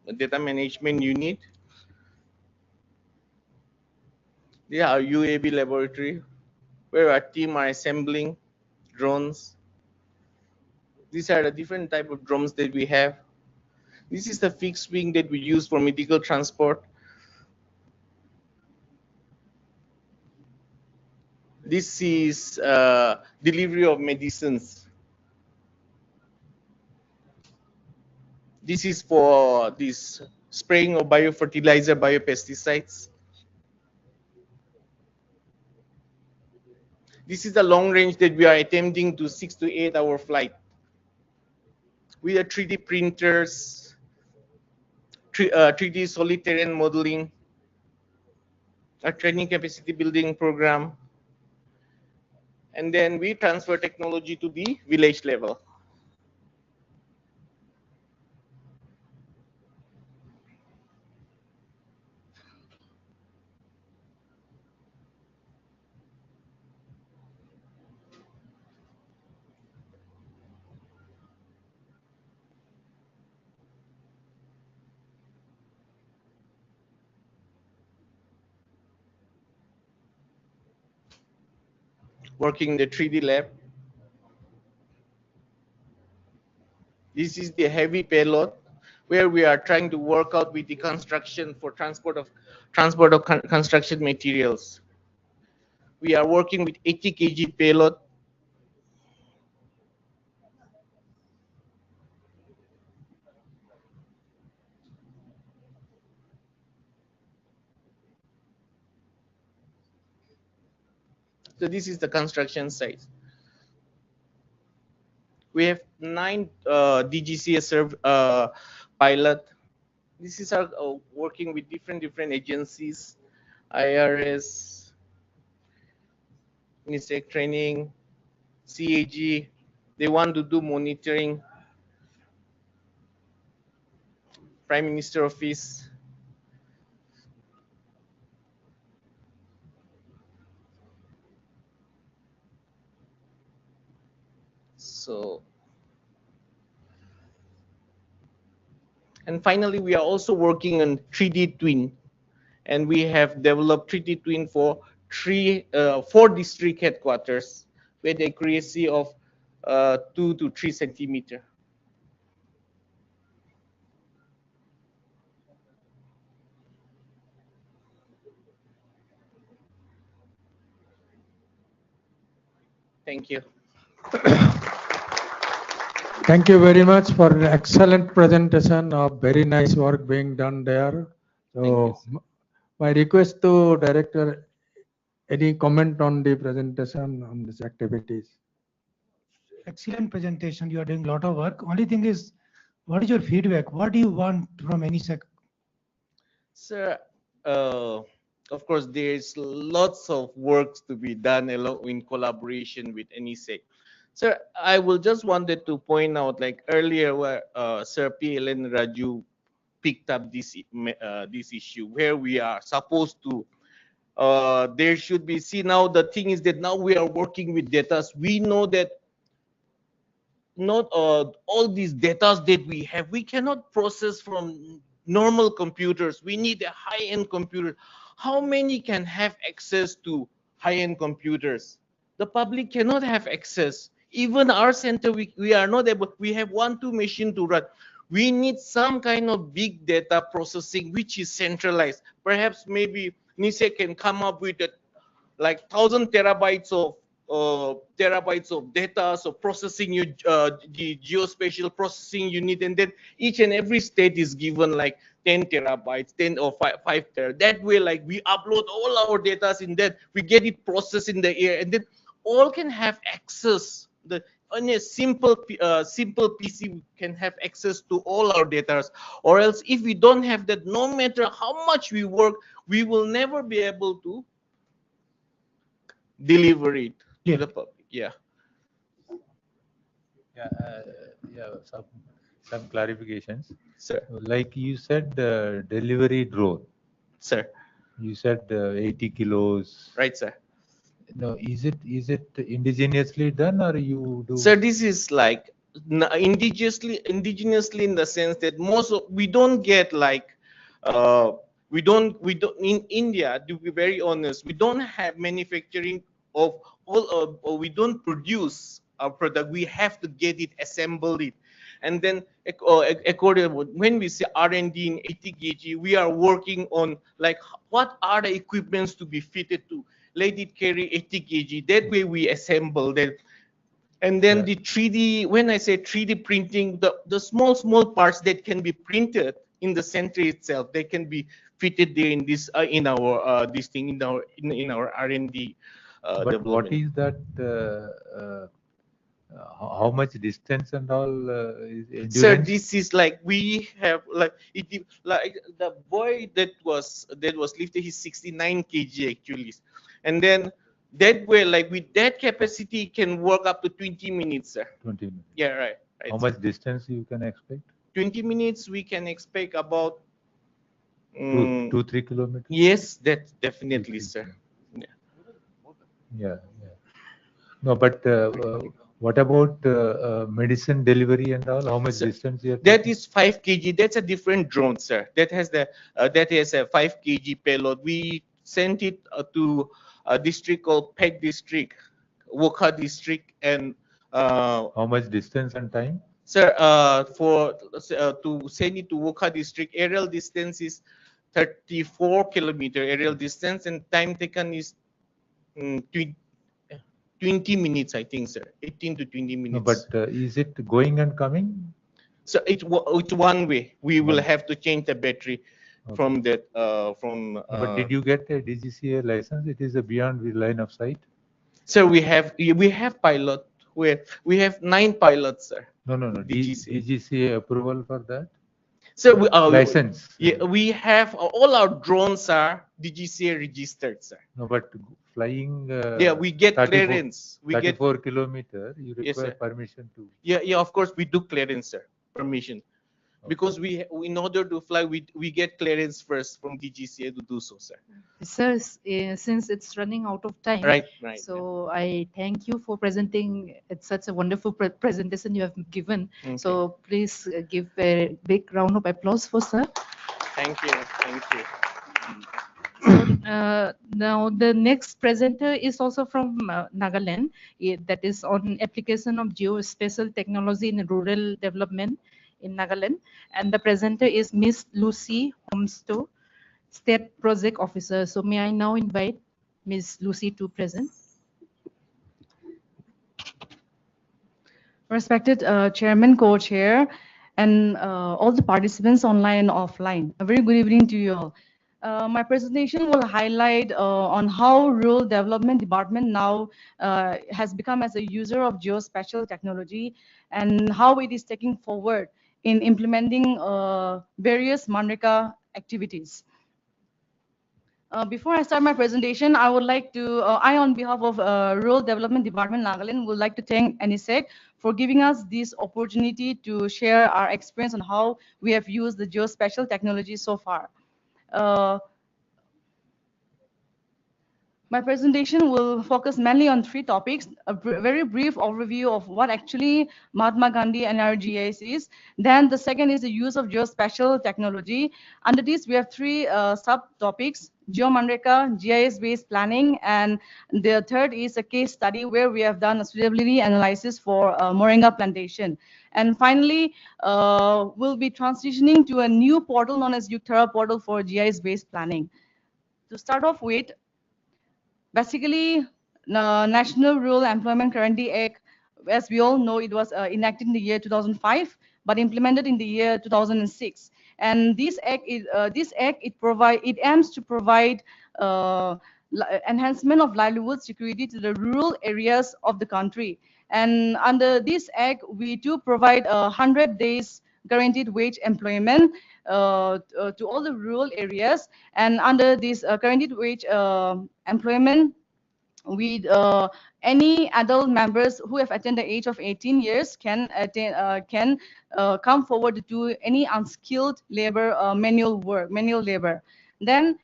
the data management unit. This is our UAV laboratory, where our team are assembling drones. These are the different type of drones that we have. This is the fixed wing that we use for medical transport. This is delivery of medicines. This is for this spraying of biofertilizer, biopesticides. This is the long range that we are attempting to 6 to 8 hour flight. With the 3D printers, 3D solid terrain modeling, a training capacity building program, and then we transfer technology to the village level. Working in the 3D lab. This is the heavy payload, where we are trying to work out with the construction for transport of construction materials. We are working with 80 kg payload. So this is the construction site. We have 9 DGCS pilot. This is our working with different agencies, IRS, NESAC training, CAG. They want to do monitoring. Prime Minister Office. So, and finally, we are also working on 3D twin, and we have developed 3D twin for 4 district headquarters with accuracy of 2 to 3 centimeter. Thank you. Thank you very much for an excellent presentation of very nice work being done there. So my request to director, any comment on the presentation on these activities? Excellent presentation. You are doing a lot of work. Only thing is, what is your feedback? What do you want from NESAC? Sir, of course, there's lots of work to be done along in collaboration with NESAC. Sir, I will just wanted to point out, like earlier, where Sir PLN Raju picked up this issue, where we are supposed to. There should be. See, now the thing is that now we are working with data. We know that not all these data that we have, we cannot process from normal computers. We need a high-end computer. How many can have access to high-end computers? The public cannot have access. Even our center, we are not able. We have 1-2 machine to run. We need some kind of big data processing which is centralized. Perhaps maybe NESAC can come up with like 1,000 terabytes of data, so processing the geospatial processing unit, and then each and every state is given like 10 terabytes, 10 or 5 terabytes. That way, like we upload all our data in that, we get it processed in the air, and then all can have access. On a simple PC can have access to all our data, or else if we don't have that, no matter how much we work, we will never be able to deliver it to the public. Yeah. Some clarifications. Sir. Like you said, delivery drone. Sir. You said 80 kilos. Right, sir. No, is it indigenously done, or you do? Sir, this is like indigenously in the sense that we don't get like we don't in India, to be very honest, we don't have manufacturing of all, or we don't produce our product. We have to get it, assemble it, and then according when we say R&D in 80 kg, we are working on like what are the equipments to be fitted to let it carry 80 kg. That way we assemble them. And then the 3D, when I say 3D printing, the small parts that can be printed in the center itself, they can be fitted there in this in our this thing in our R&D. But what is that? How much distance and all is endurance? Sir, this is like we have like like the boy that was lifted, he's 69 kg actually, and then that way, like with that capacity, can work up to 20 minutes, sir. 20 minutes. Yeah, right. How much distance you can expect? 20 minutes, we can expect about 2-3 kilometers. Yes, that definitely, sir. Yeah. No, but what about medicine delivery and all? How much distance you have? That is 5 kg. That's a different drone, sir. That has a 5 kg payload. We sent it to a district called Peg District, Wokha District, and how much distance and time? Sir, to Seni to Wokha district, aerial distance is 34 kilometer aerial distance, and time taken is 20 minutes, I think, sir. 18 to 20 minutes. No, but is it going and coming? So it's one way. We will have to change the battery from that But did you get a DGCA license? It is a beyond the line of sight. Sir, we have pilot. We have 9 pilots, sir. No. DGCA approval for that? So license. Yeah, we have all our drones are DGCA registered, sir. No, but flying. Yeah, we get 34 clearance. We 34 kilometer. You require Yes, sir. permission to. Yeah, of course we do clearance, sir. Permission. Because in order to fly, we get clearance first from DGCA to do so, sir. Sir, since it's running out of time, Right. So I thank you for presenting. It's such a wonderful presentation you have given. Okay. So please give a big round of applause for sir. Thank you. Now the next presenter is also from Nagaland. That is on application of geospatial technology in rural development in Nagaland, and the presenter is Miss Lucy Homstow, State Project Officer. So may I now invite Miss Lucy to present. Respected Chairman, Co-Chair, and all the participants online and offline. A very good evening to you all. My presentation will highlight on how Rural Development Department now has become as a user of geospatial technology and how it is taking forward in implementing various MANREGA activities. Before I start my presentation, I would like to, on behalf of Rural Development Department Nagaland, would like to thank NESAC for giving us this opportunity to share our experience on how we have used the geospatial technology so far. My presentation will focus mainly on 3 topics: a very brief overview of what actually Mahatma Gandhi NRGIS is. Then the second is the use of geospatial technology. Under this, we have 3 subtopics: GeoManreka, GIS-based planning, and the third is a case study where we have done a suitability analysis for moringa plantation. And finally, we'll be transitioning to a new portal known as Yuktara portal for GIS-based planning. To start off with, basically, National Rural Employment Guarantee Act, as we all know, it was enacted in the year 2005, but implemented in the year 2006. And this act, it aims to provide enhancement of livelihood security to the rural areas of the country. And under this act, we do provide 100 days guaranteed wage employment to all the rural areas. And under this guaranteed wage employment, with any adult members who have attained the age of 18 years can come forward to do any unskilled labor, manual labor. Then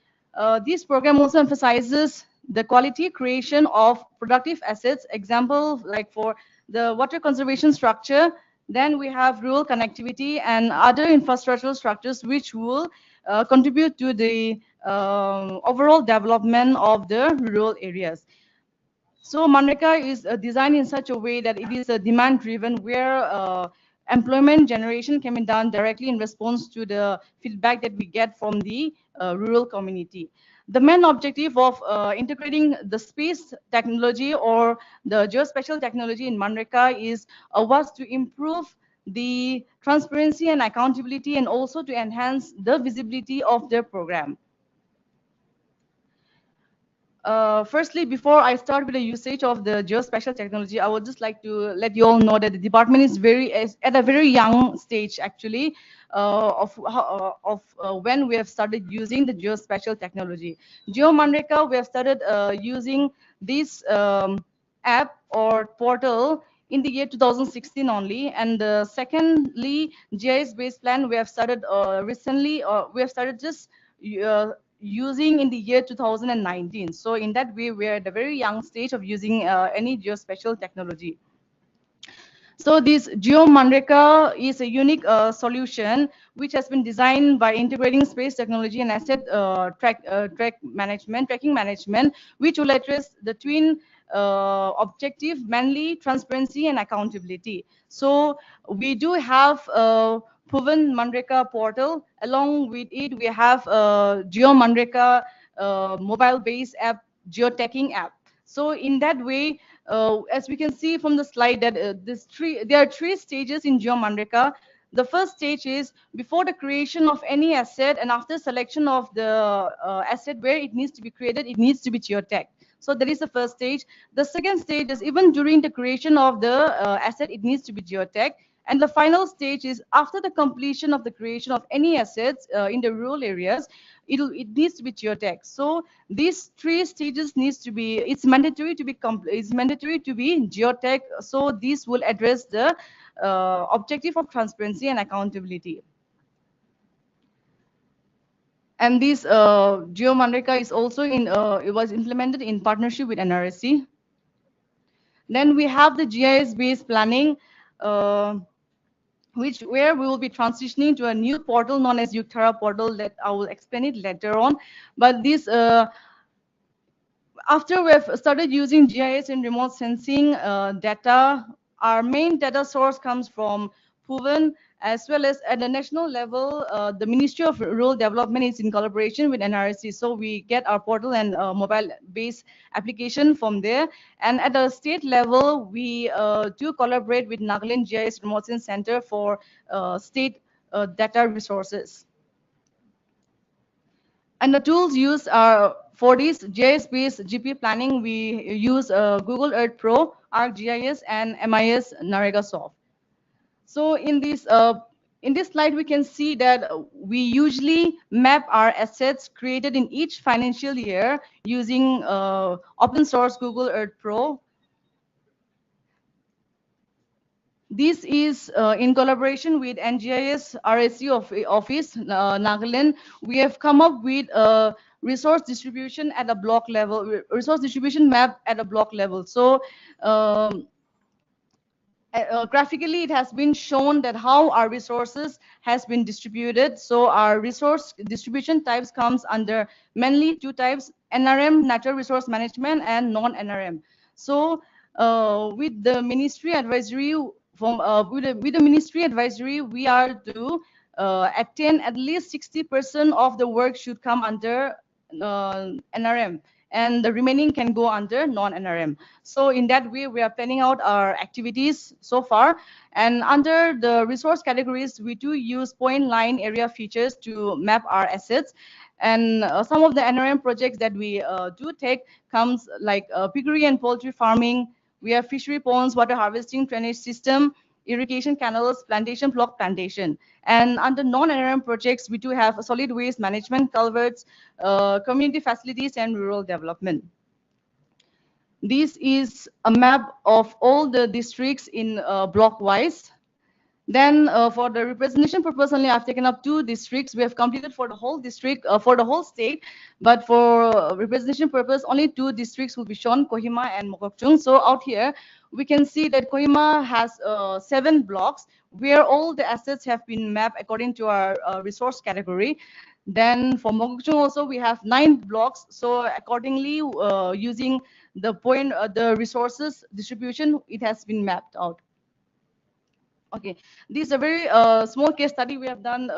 this program also emphasizes the quality creation of productive assets. Example, like for the water conservation structure, then we have rural connectivity and other infrastructural structures which will contribute to the overall development of the rural areas. So MANREGA is designed in such a way that it is demand-driven, where employment generation can be done directly in response to the feedback that we get from the rural community. The main objective of integrating the space technology or the geospatial technology in MANREGA was to improve the transparency and accountability, and also to enhance the visibility of the program. Firstly, before I start with the usage of the geospatial technology, I would just like to let you all know that the department is at a very young stage, actually, of when we have started using the geospatial technology. GeoManreka, we have started using this app or portal in the year 2016 only, and secondly, GIS-based plan we have started recently. We have started just using in the year 2019. So in that way, we are at a very young stage of using any geospatial technology. So this GeoManreka is a unique solution which has been designed by integrating space technology and asset tracking management, which will address the twin objective, mainly transparency and accountability. So we do have proven Manreka portal. Along with it, we have Geo Manreka mobile-based app, geotagging app. So in that way, as we can see from the slide, that there are three stages in Geo Manreka. The first stage is before the creation of any asset and after selection of the asset where it needs to be created, it needs to be geotagged. So that is the first stage. The second stage is even during the creation of the asset, it needs to be geotagged. And the final stage is after the completion of the creation of any assets in the rural areas, it needs to be geotagged. So these three stages needs to be, it's mandatory to be geotagged. So this will address the objective of transparency and accountability. And this Geo Manreka is also it was implemented in partnership with NRSC. Then we have the GIS-based planning, where we will be transitioning to a new portal known as Yuktara portal that I will explain it later on. But this, after we have started using GIS and remote sensing data, our main data source comes from Proven, as well as at the national level, the Ministry of Rural Development is in collaboration with NRSC. So we get our portal and mobile-based application from there. And at the state level, we do collaborate with Nagaland GIS Remote Sensing Center for state data resources. And the tools used are for this GIS-based GP planning. We use Google Earth Pro, ArcGIS, and MIS NaregaSoft. So in this slide, we can see that we usually map our assets created in each financial year using open source Google Earth Pro. This is in collaboration with NGIS RSC office, Nagaland. We have come up with a resource distribution at a block level, resource distribution map at a block level. So graphically, it has been shown that how our resources has been distributed. So our resource distribution types comes under mainly two types: NRM, natural resource management, and non-NRM. So with the ministry advisory with the ministry advisory, we are to attain at least 60% of the work should come under NRM, and the remaining can go under non-NRM. So in that way, we are planning out our activities so far. And under the resource categories, we do use point line area features to map our assets. And some of the NRM projects that we do take comes like piggery and poultry farming. We have fishery ponds, water harvesting, drainage system, irrigation canals, plantation, block plantation. And under non-NRM projects, we do have solid waste management, culverts, community facilities, and rural development. This is a map of all the districts in block-wise. Then for the representation purpose only, I've taken up 2 districts. We have completed for the whole district, for the whole state. But for representation purpose, only 2 districts will be shown, Kohima and Mokokchung. So out here, we can see that Kohima has 7 blocks where all the assets have been mapped according to our resource category. Then for Mokokchung also, we have 9 blocks. So accordingly, using the resources distribution, it has been mapped out. Okay, this is a very small case study we have done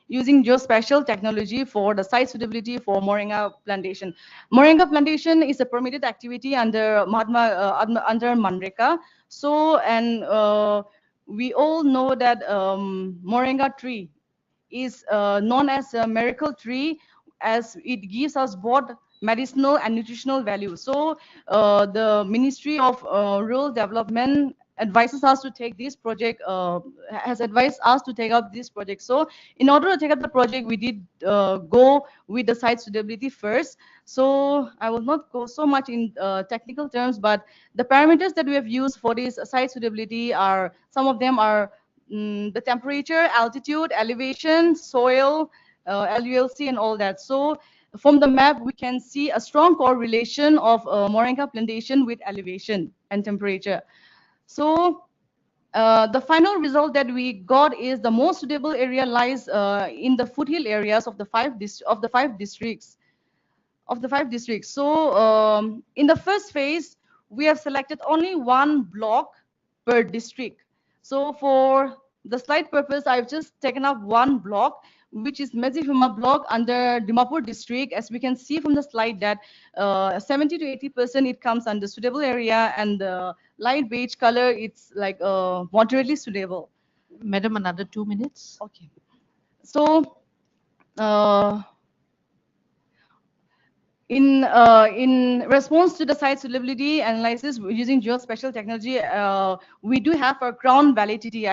using geospatial technology for the site suitability for Moringa plantation. Moringa plantation is a permitted activity under under Manreka. So, and we all know that Moringa tree is known as a miracle tree, as it gives us both medicinal and nutritional value. So the Ministry of Rural Development advises us to take this project, has advised us to take up this project. So in order to take up the project, we did go with the site suitability first. So I will not go so much in technical terms, but the parameters that we have used for this site suitability are, some of them are the temperature, altitude, elevation, soil, LULC, and all that. So from the map, we can see a strong correlation of Moringa plantation with elevation and temperature. So the final result that we got is the most suitable area lies in the foothill areas of the five districts. So in the first phase, we have selected only one block per district. So for the slide purpose, I've just taken up one block, which is Mezifima block under Dimapur district. As we can see from the slide that 70 to 80% it comes under suitable area, and the light beige color, it's like moderately suitable. Madam, another 2 minutes. Okay. So in response to the site suitability analysis using geospatial technology, we do have a crown validity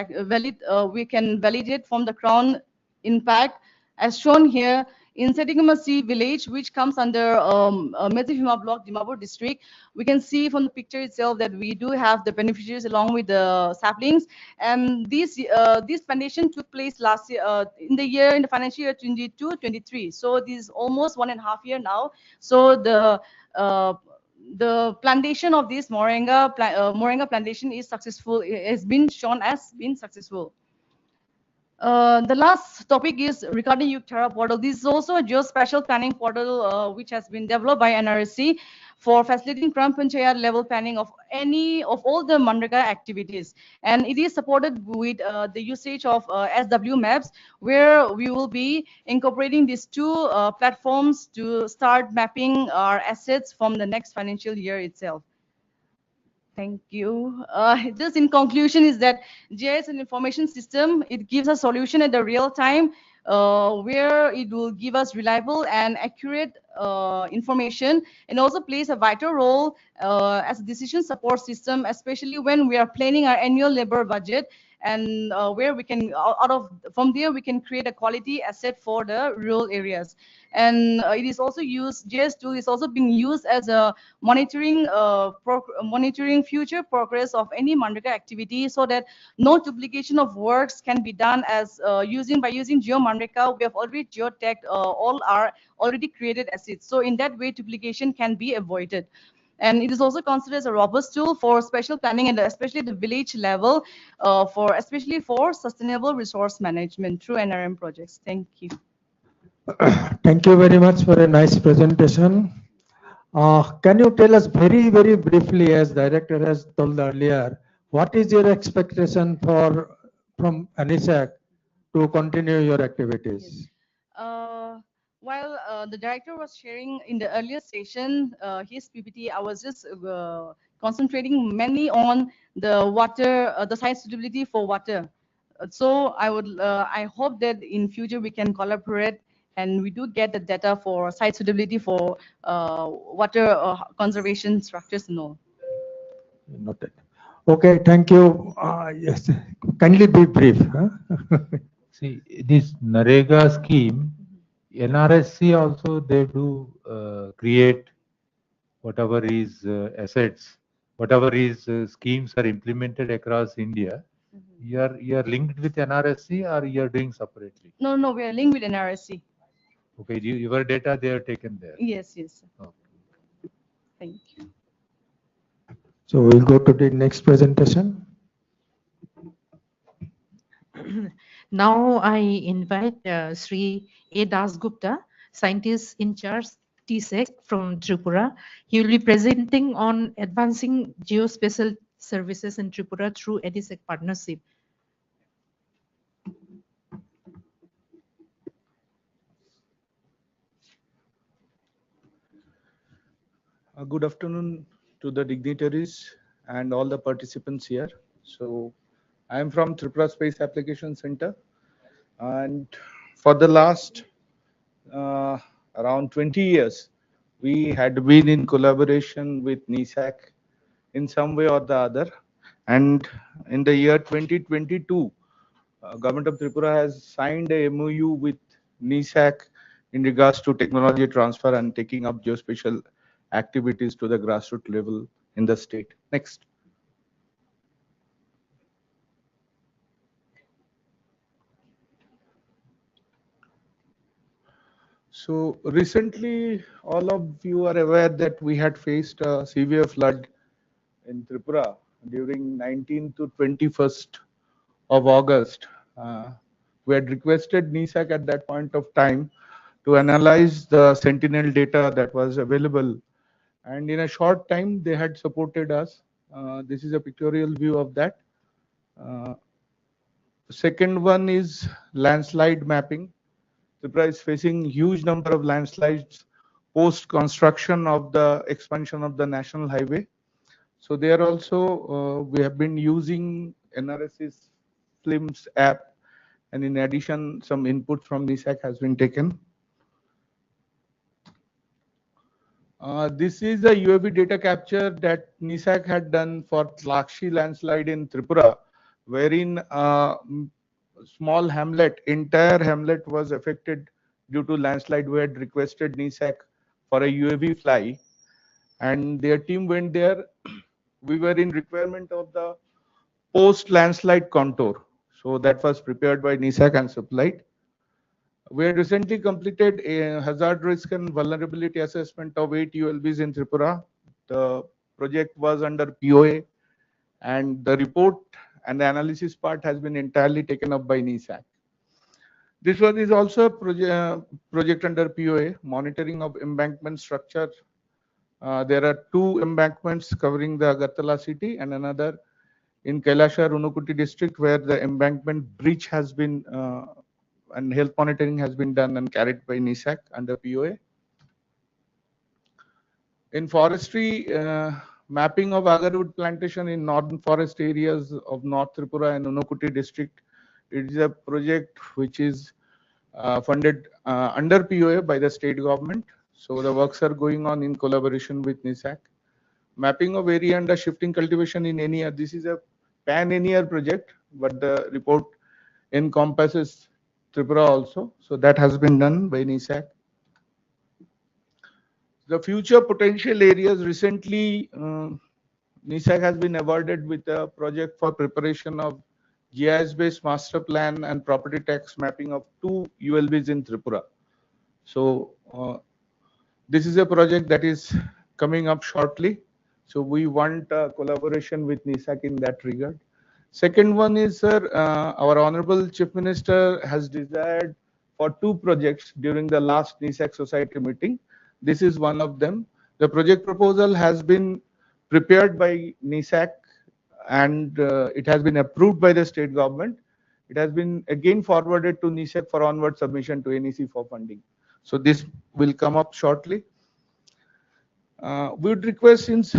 we can validate from the crown impact as shown here in Setigama village, which comes under Mezifima block, Dimapur district. We can see from the picture itself that we do have the beneficiaries along with the saplings, and this plantation took place last year in the financial year 22-23. So this is almost 1.5 years now. So the plantation of this moringa plantation is successful. It has been shown as being successful. The last topic is regarding Yuktara portal. This is also a geospatial planning portal which has been developed by NRSC for facilitating Gram Panchayat level planning of all the Mandrika activities. And it is supported with the usage of SW maps, where we will be incorporating these two platforms to start mapping our assets from the next financial year itself. Thank you. Just in conclusion is that GIS and information system, it gives a solution at the real time where it will give us reliable and accurate information, and also plays a vital role as a decision support system, especially when we are planning our annual labor budget, and where we can from there we can create a quality asset for the rural areas. And it is also used, GIS tool is also being used as a monitoring future progress of any Mandrika activity, so that no duplication of works can be done as by using Geo Mandrika. We have already geotagged all our already created assets. So in that way, duplication can be avoided. And it is also considered as a robust tool for special planning, and especially at the village level, especially for sustainable resource management through NRM projects. Thank you. Thank you very much for a nice presentation. Can you tell us very, very briefly, as director has told earlier, what is your expectation from NESAC to continue your activities? While the director was sharing in the earlier session his PPT, I was just concentrating mainly on the water, the site suitability for water. So I hope that in future we can collaborate, and we do get the data for site suitability for water conservation structures and all. Noted. Okay, thank you. Yes, kindly be brief. Huh? See, this NREGA scheme, NRSC also they do create whatever is assets, whatever is schemes are implemented across India. You are linked with NRSC, or you are doing separately? No, we are linked with NRSC. Okay, your data they are taken there. Yes. Okay. Thank you. So we'll go to the next presentation. Now I invite Sri A. Dasgupta, scientist in charge TSEC from Tripura. He will be presenting on advancing geospatial services in Tripura through NESAC partnership. Good afternoon to the dignitaries and all the participants here. So I am from Tripura Space Application Center, and for the last around 20 years, we had been in collaboration with NESAC in some way or the other. And in the year 2022, Government of Tripura has signed a MOU with NESAC in regards to technology transfer and taking up geospatial activities to the grassroots level in the state. Next. So recently, all of you are aware that we had faced a severe flood in Tripura during 19th to 21st of August. We had requested NESAC at that point of time to analyze the sentinel data that was available And in a short time, they had supported us. This is a pictorial view of that. Second one is landslide mapping. Tripura is facing huge number of landslides post construction of the expansion of the national highway. So there also we have been using NRS's FLIMS app, and in addition some input from NESAC has been taken. This is a UAV data capture that NESAC had done for Tlakshi landslide in Tripura, wherein small hamlet, entire hamlet was affected due to landslide. We had requested NESAC for a UAV fly, and their team went there. We were in requirement of the post landslide contour, so that was prepared by NESAC and supplied. We had recently completed a hazard risk and vulnerability assessment of 8 ULBs in Tripura. The project was under POA, and the report and the analysis part has been entirely taken up by NESAC. This one is also a project under POA, monitoring of embankment structure. There are 2 embankments covering the Agartala city and another in Kailashar, Unukuti district, where the embankment breach has been and health monitoring has been done and carried by NESAC under POA. In forestry, mapping of agarwood plantation in northern forest areas of North Tripura and Unukuti district. It is a project which is funded under POA by the state government. So the works are going on in collaboration with NESAC. Mapping of area under shifting cultivation in NER. This is a pan-NER project, but the report encompasses Tripura also. So that has been done by NESAC. The future potential areas, recently NESAC has been awarded with a project for preparation of GIS-based master plan and property tax mapping of 2 ULBs in Tripura. So this is a project that is coming up shortly. So we want collaboration with NESAC in that regard. Second one is, sir, our Honorable Chief Minister has desired for 2 projects during the last NESAC Society meeting. This is one of them. The project proposal has been prepared by NESAC and it has been approved by the state government. It has been again forwarded to NESAC for onward submission to NEC for funding. So this will come up shortly. We would request, since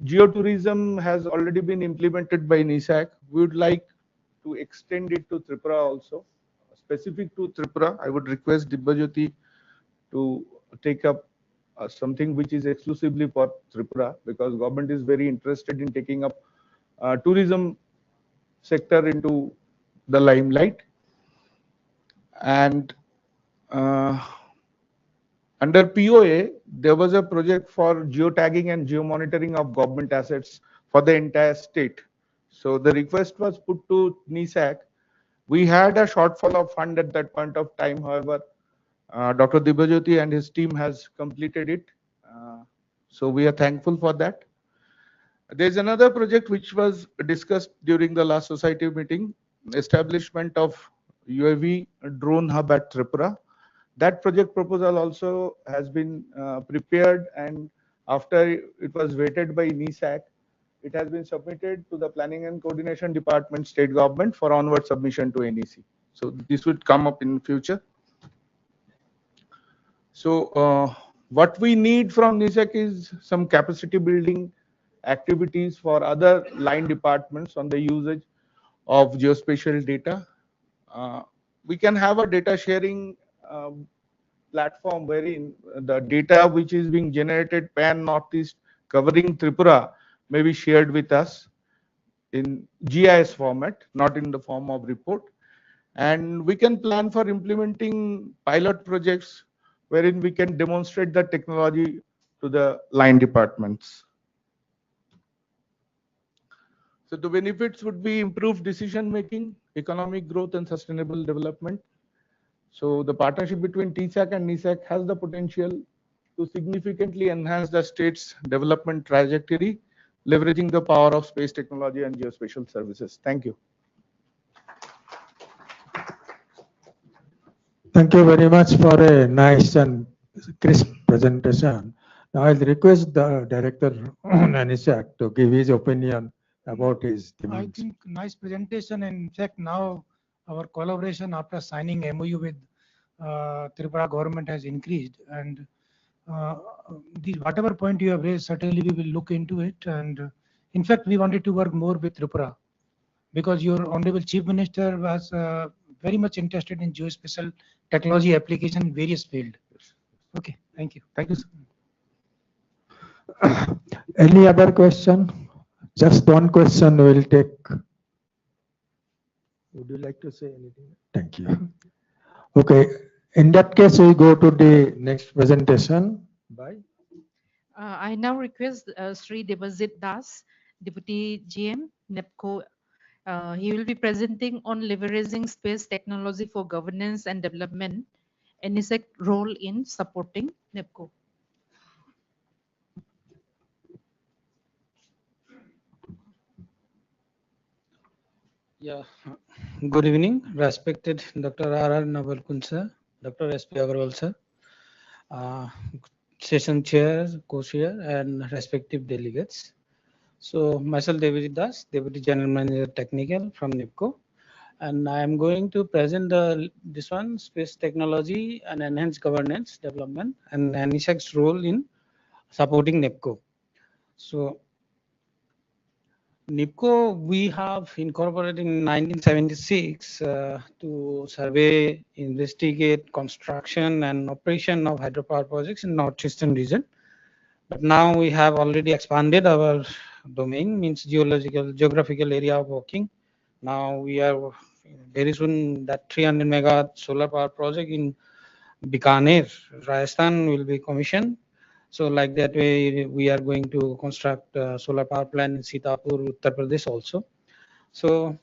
geotourism has already been implemented by NESAC, we would like to extend it to Tripura also. Specific to Tripura, I would request Dibbajyoti to take up something which is exclusively for Tripura, because government is very interested in taking up tourism sector into the limelight. And under POA, there was a project for geotagging and geomonitoring of government assets for the entire state. So the request was put to NESAC. We had a shortfall of fund at that point of time. However, Dr. Dibbajyoti and his team has completed it. So we are thankful for that. There's another project which was discussed during the last society meeting, establishment of UAV drone hub at Tripura. That project proposal also has been prepared, and after it was vetted by NESAC, it has been submitted to the Planning and Coordination Department, state government, for onward submission to NEC. So this would come up in future. So what we need from NESAC is some capacity building activities for other line departments on the usage of geospatial data. We can have a data sharing platform wherein the data which is being generated pan northeast covering Tripura may be shared with us in GIS format, not in the form of report. And we can plan for implementing pilot projects wherein we can demonstrate the technology to the line departments. So the benefits would be improved decision making, economic growth and sustainable development. So the partnership between TSAC and NESAC has the potential to significantly enhance the state's development trajectory, leveraging the power of space technology and geospatial services. Thank you. Thank you very much for a nice and crisp presentation. Now I'll request the director NESAC to give his opinion about his I demands. think nice presentation. And in fact, now our collaboration after signing MOU with Tripura government has increased. And whatever point you have raised, certainly we will look into it. And in fact, we wanted to work more with Tripura because your Honorable Chief Minister was very much interested in geospatial technology application in various fields. Okay, thank you. Thank you, sir. Any other question? Just one question we'll take. Would you like to say anything? Thank you. Okay, in that case, we go to the next presentation. Bye. I now request Sri Debajit Das, Deputy GM, NEPCO. He will be presenting on leveraging space technology for governance and development, NESAC role in supporting NEPCO. Yeah, good evening, respected Dr. R.R. Navalkund sir, Dr. S.P. Agarwal sir, session chair, co-chair, and respective delegates. So myself, David Das, Deputy General Manager Technical from NEPCO, and I am going to present this one, space technology and enhanced governance development and NESAC's role in supporting NEPCO. So NEPCO, we have incorporated in 1976 to survey, investigate, construction and operation of hydropower projects in northeastern region. But now we have already expanded our domain, means geographical area of working. Now we are very soon that 300 megawatt solar power project in Bikaner, Rajasthan will be commissioned. So like that way, we are going to construct a solar power plant in Sitapur, Uttar Pradesh also. So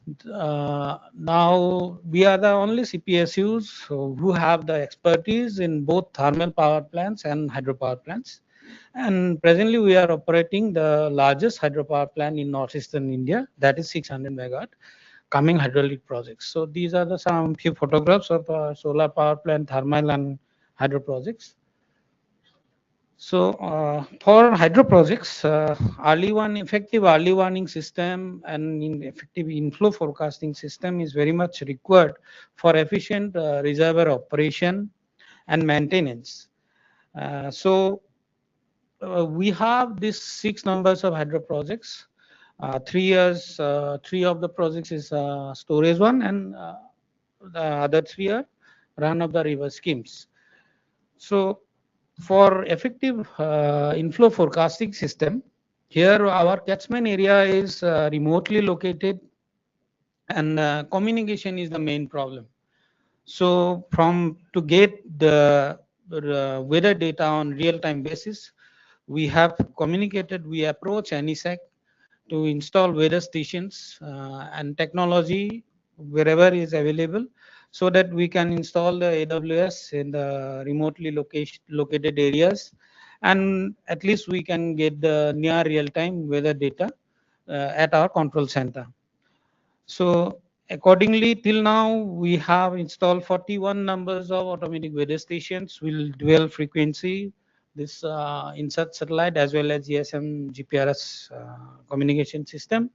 now we are the only CPSUs who have the expertise in both thermal power plants and hydropower plants. And presently we are operating the largest hydropower plant in northeastern India, that is 600 megawatt coming hydraulic projects. So these are the some few photographs of solar power plant, thermal and hydro projects. So for hydro projects, effective early warning system and effective inflow forecasting system is very much required for efficient reservoir operation and maintenance. We have these 6 numbers of hydro projects. 3 years, 3 of the projects is storage one, and the other 3 are run of the river schemes. So for effective inflow forecasting system, here our catchment area is remotely located, and communication is the main problem. So to get the weather data on real-time basis, we have communicated, we approach NESAC to install weather stations and technology wherever is available, so that we can install the AWS in the remotely located areas, and at least we can get the near real-time weather data at our control center. So accordingly, till now we have installed 41 numbers of automatic weather stations with dual frequency, this INSAT satellite as well as GSM GPRS communication system.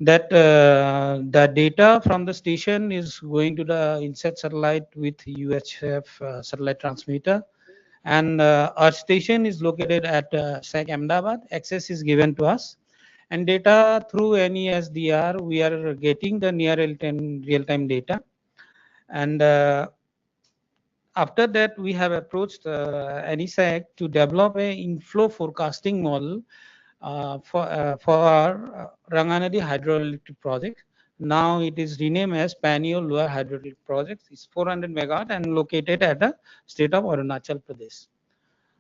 That the data from the station is going to the INSAT satellite with UHF satellite transmitter, and our station is located at SAC Ahmedabad. Access is given to us, and data through NESDR we are getting the near real-time data. And after that, we have approached NESAC to develop a inflow forecasting model for our Ranganadi hydroelectric project. Now it is renamed as Panio Lower Hydroelectric Project. It's 400 megawatt and located at the state of Arunachal Pradesh.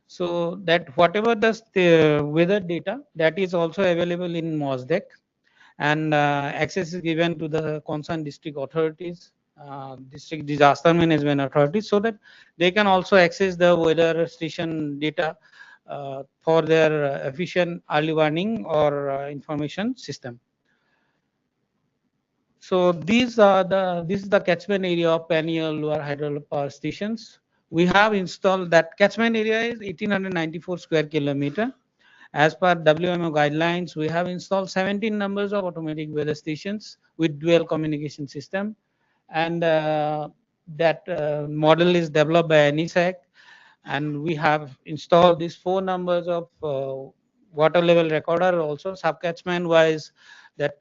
So that whatever the weather data, that is also available in MOSDEC, and access is given to the concerned district authorities, district disaster management authorities, so that they can also access the weather station data for their efficient early warning or information system. So this is the catchment area of Panio Lower Hydroelectric power stations. we have installed that catchment area is 1894 square kilometer. As per WMO guidelines, we have installed 17 numbers of automatic weather stations with dual communication system, and that model is developed by NESAC, and we have installed these 4 numbers of water level recorder also subcatchment wise, that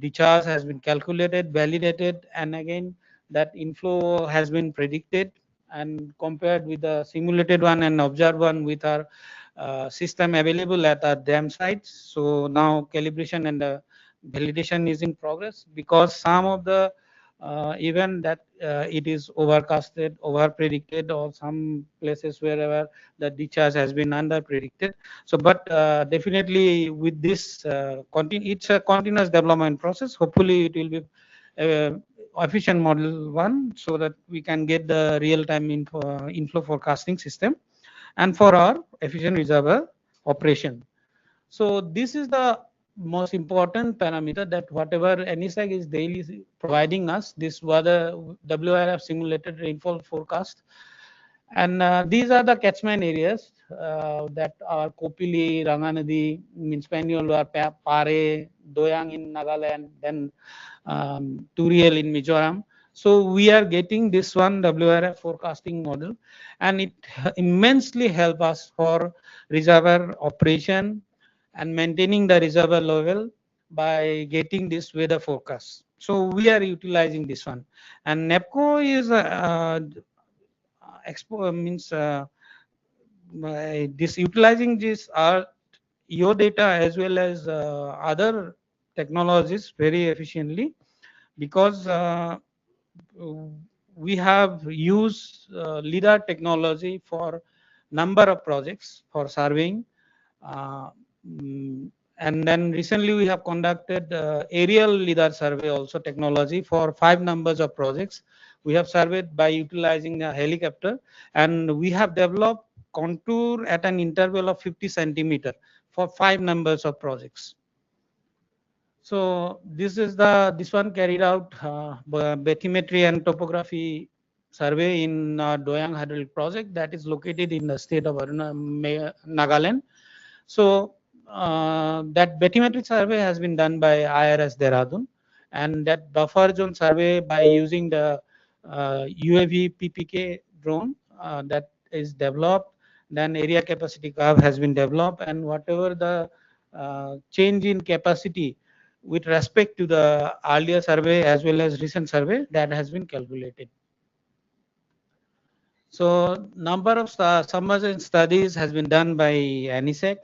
discharge has been calculated, validated, and again that inflow has been predicted and compared with the simulated one and observed one with our system available at our dam sites. So now calibration and validation is in progress, because some of the even that it is overcasted, over predicted, or some places wherever the discharge has been under predicted. So but definitely with this it's a continuous development process. Hopefully it will be efficient model one, so that we can get the real-time inflow forecasting system and for our efficient reservoir operation. So this is the most important parameter, that whatever NESAC is daily providing us, this weather WRF simulated rainfall forecast. And these are the catchment areas that are Kopili, Ranganadi, means Panyolwar, Pare, Doyang in Nagaland, then Turiel in Mizoram. So we are getting this one WRF forecasting model, and it immensely help us for reservoir operation and maintaining the reservoir level by getting this weather forecast. So we are utilizing this one, and NEPCO is means by this utilizing this your data as well as other technologies very efficiently, because we have used LIDAR technology for number of projects for surveying. And then recently we have conducted aerial LIDAR survey also technology for 5 numbers of projects. We have surveyed by utilizing a helicopter, and we have developed contour at an interval of 50 centimeter for 5 numbers of projects. So this is this one carried out bathymetry and topography survey in Doyang hydraulic project that is located in the state of Nagaland. So that bathymetric survey has been done by IRS Dehradun, and that buffer zone survey by using the UAV PPK drone that is developed. Then area capacity curve has been developed, and whatever the change in capacity with respect to the earlier survey as well as recent survey, that has been calculated. So number of submersion studies has been done by NESAC.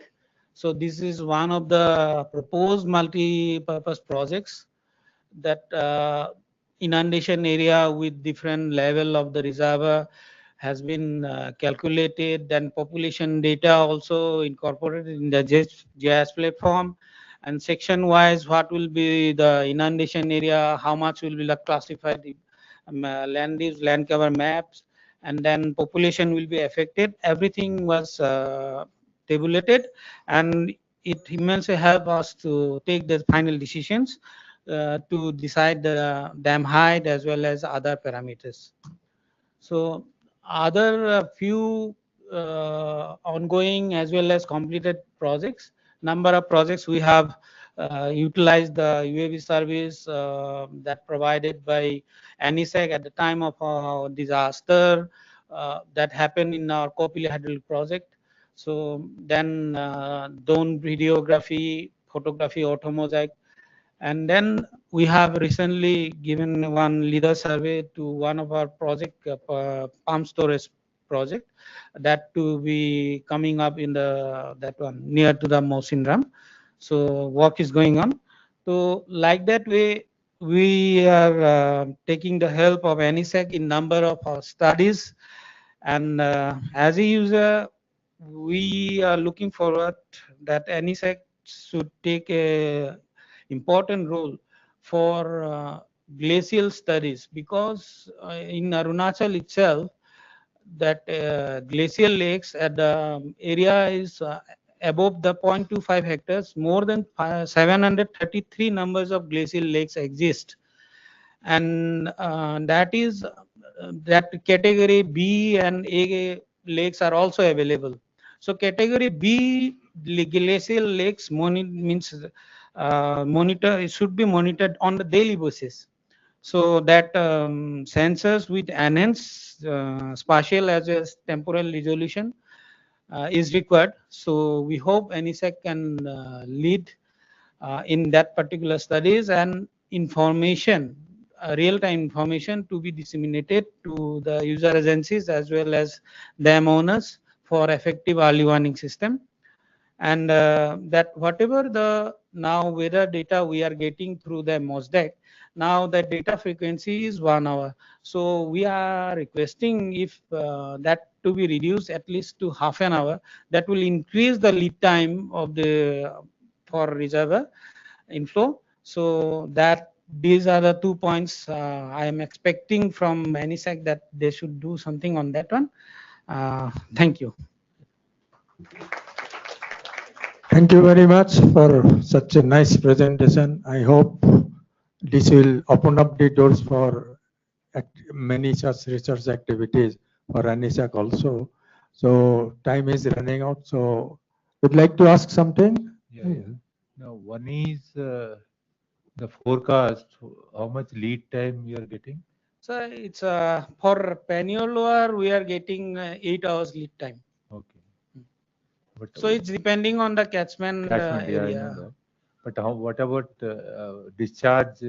So this is one of the proposed multi-purpose projects, that inundation area with different level of the reservoir has been calculated. Then population data also incorporated in the GIS platform, and section wise what will be the inundation area, how much will be classified land use, land cover maps, and then population will be affected. Everything was tabulated, and it immensely helped us to take the final decisions to decide the dam height as well as other parameters. So other few ongoing as well as completed projects, number of projects we have utilized the UAV service that provided by NESAC at the time of disaster that happened in our Kopili hydraulic project. So then drone videography, photography, automosaic, and then we have recently given one LIDAR survey to one of our project, pump storage project, that to be coming up in that one near to the Mausinram. So work is going on. So like that way, we are taking the help of NESAC in number of our studies, and as a user, we are looking forward that NESAC should take a important role for glacial studies, because in Arunachal itself, that glacial lakes at the area is above the 0.25 hectares, more than 733 numbers of glacial lakes exist. and that category B and A lakes are also available. So category B glacial lakes monitor, it should be monitored on the daily basis. So that sensors with enhanced spatial as well as temporal resolution is required. So we hope NESAC can lead in that particular studies, and information, real-time information to be disseminated to the user agencies as well as dam owners for effective early warning system. And that whatever the now weather data we are getting through the MOSDEC, now the data frequency is 1 hour. So we are requesting if that to be reduced at least to half an hour. That will increase the lead time of the for reservoir inflow. So that these are the 2 points I am expecting from NESAC, that they should do something on that one. Thank you. Thank you very much for such a nice presentation. I hope this will open up the doors for many such research activities for NESAC also. So time is running out. So would like to ask something? Yeah. Now, one is the forecast, how much lead time we are getting? So it's for Pennyolwar, we are getting 8 hours lead time. Okay. But So it's depending on the catchment, yeah, I area. know that. But what about discharge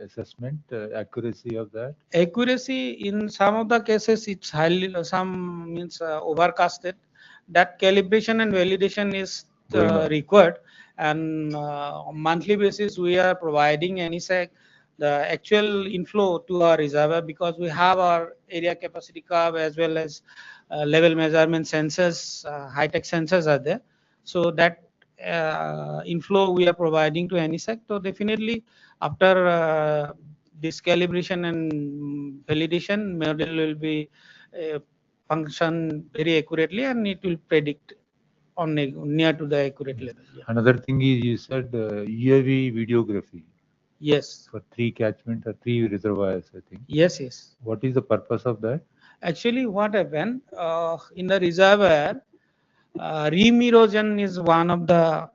assessment, accuracy of that? Accuracy in some of the cases, it's highly, some means overcasted. That calibration and validation is required, and on monthly basis we are providing NESAC the actual inflow to our reservoir, because we have our area capacity curve as well as level measurement sensors, high-tech sensors are there. So that inflow we are providing to NESAC. So definitely after this calibration and validation, model will be function very accurately, and it will predict on near to the accurate level. Yeah. Another thing is, you said UAV videography. Yes. For 3 catchment or 3 reservoirs, I think. Yes, yes. What is the purpose of that? Actually, what happened in the reservoir, ream erosion is one of the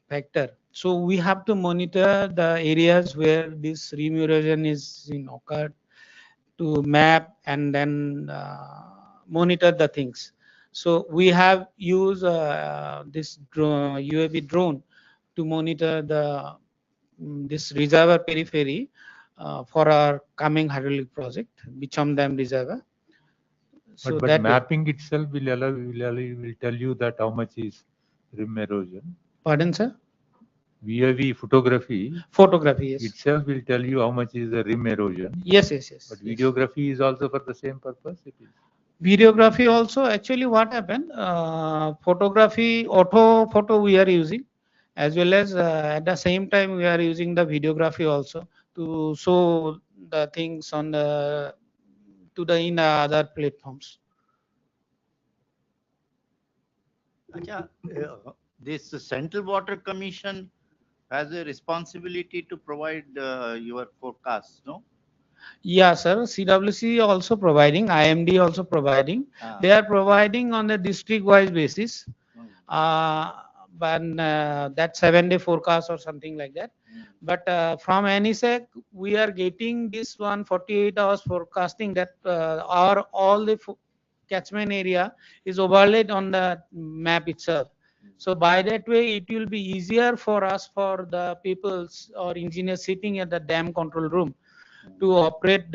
factor. So we have to monitor the areas where this ream erosion is occurred, to map and then monitor the things. So we have used this UAV drone to monitor the this reservoir periphery for our coming hydraulic project, Bicham Dam Reservoir. So But that mapping itself will tell you that how much is rim erosion. Pardon, sir? VAV photography. Photography, yes. Itself will tell you how much is the rim erosion. Yes, yes, yes. But videography is also for the same purpose. It is. Videography also, actually what happened, photography, auto photo we are using, as well as at the same time we are using the videography also to show the things on the in other platforms. This Central Water Commission has a responsibility to provide your forecasts, no? Yeah, sir. CWC also providing, IMD also providing. They are providing on a district-wise basis. But that 7-day forecast or something like that. But from NESAC, we are getting this 148 hours forecasting that all the catchment area is overlaid on the map itself. So by that way, it will be easier for us, for the peoples or engineers sitting at the dam control room, to operate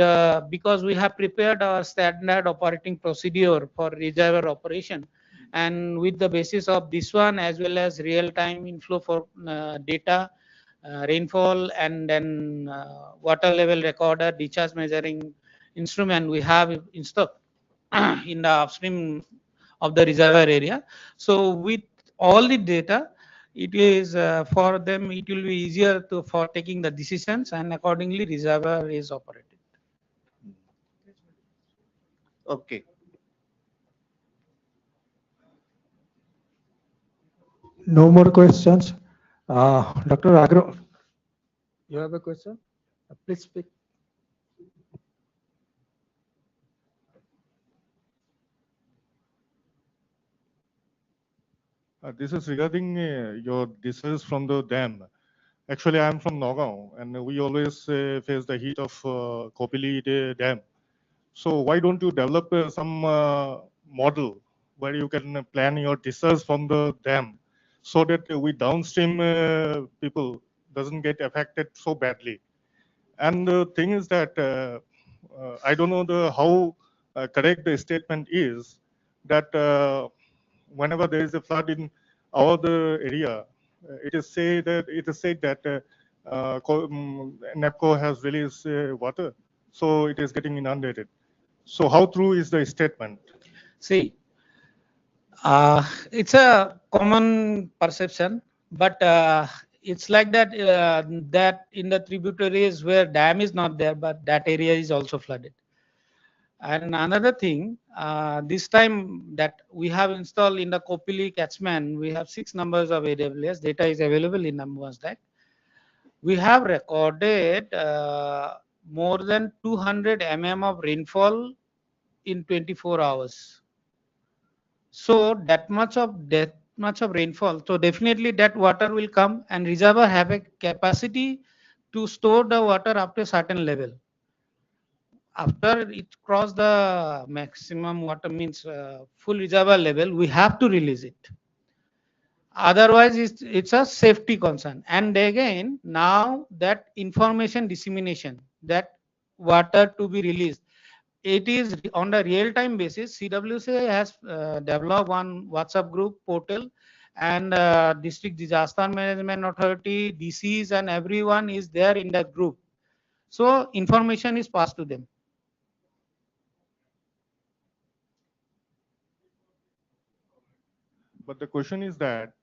because we have prepared our standard operating procedure for reservoir operation, and with the basis of this one as well as real-time inflow for data, rainfall, and then water level recorder, discharge measuring instrument we have in stock in the upstream of the reservoir area. So with all the data, it is for them, it will be easier for taking the decisions, and accordingly reservoir is operated. Okay. No more questions. Dr. Agro, you have a question? Please speak. This is regarding your discharge from the dam. Actually, I'm from Nagaon, and we always face the heat of Kopili Dam. So why don't you develop some model where you can plan your discharge from the dam, so that we downstream people doesn't get affected so badly? And the thing is that I don't know how correct the statement is, that whenever there is a flood in our the area, it is said that NEPCO has released water, so it is getting inundated. So how true is the statement? See, it's a common perception, but it's like that that in the tributaries where dam is not there, but that area is also flooded. And another thing, this time that we have installed in the Kopili catchment, we have 6 numbers of AWS. Data is available in NumberStack. We have recorded more than 200 mm of rainfall in 24 hours. So that much of rainfall. So definitely that water will come, and reservoir have a capacity to store the water up to a certain level. After it cross the maximum water, means full reservoir level, we have to release it. Otherwise, it's a safety concern. And again, now that information dissemination, that water to be released, it is on a real-time basis. CWC has developed one WhatsApp group portal, and District Disaster Management Authority, DCs, and everyone is there in that group. So information is passed to them. But the question is that,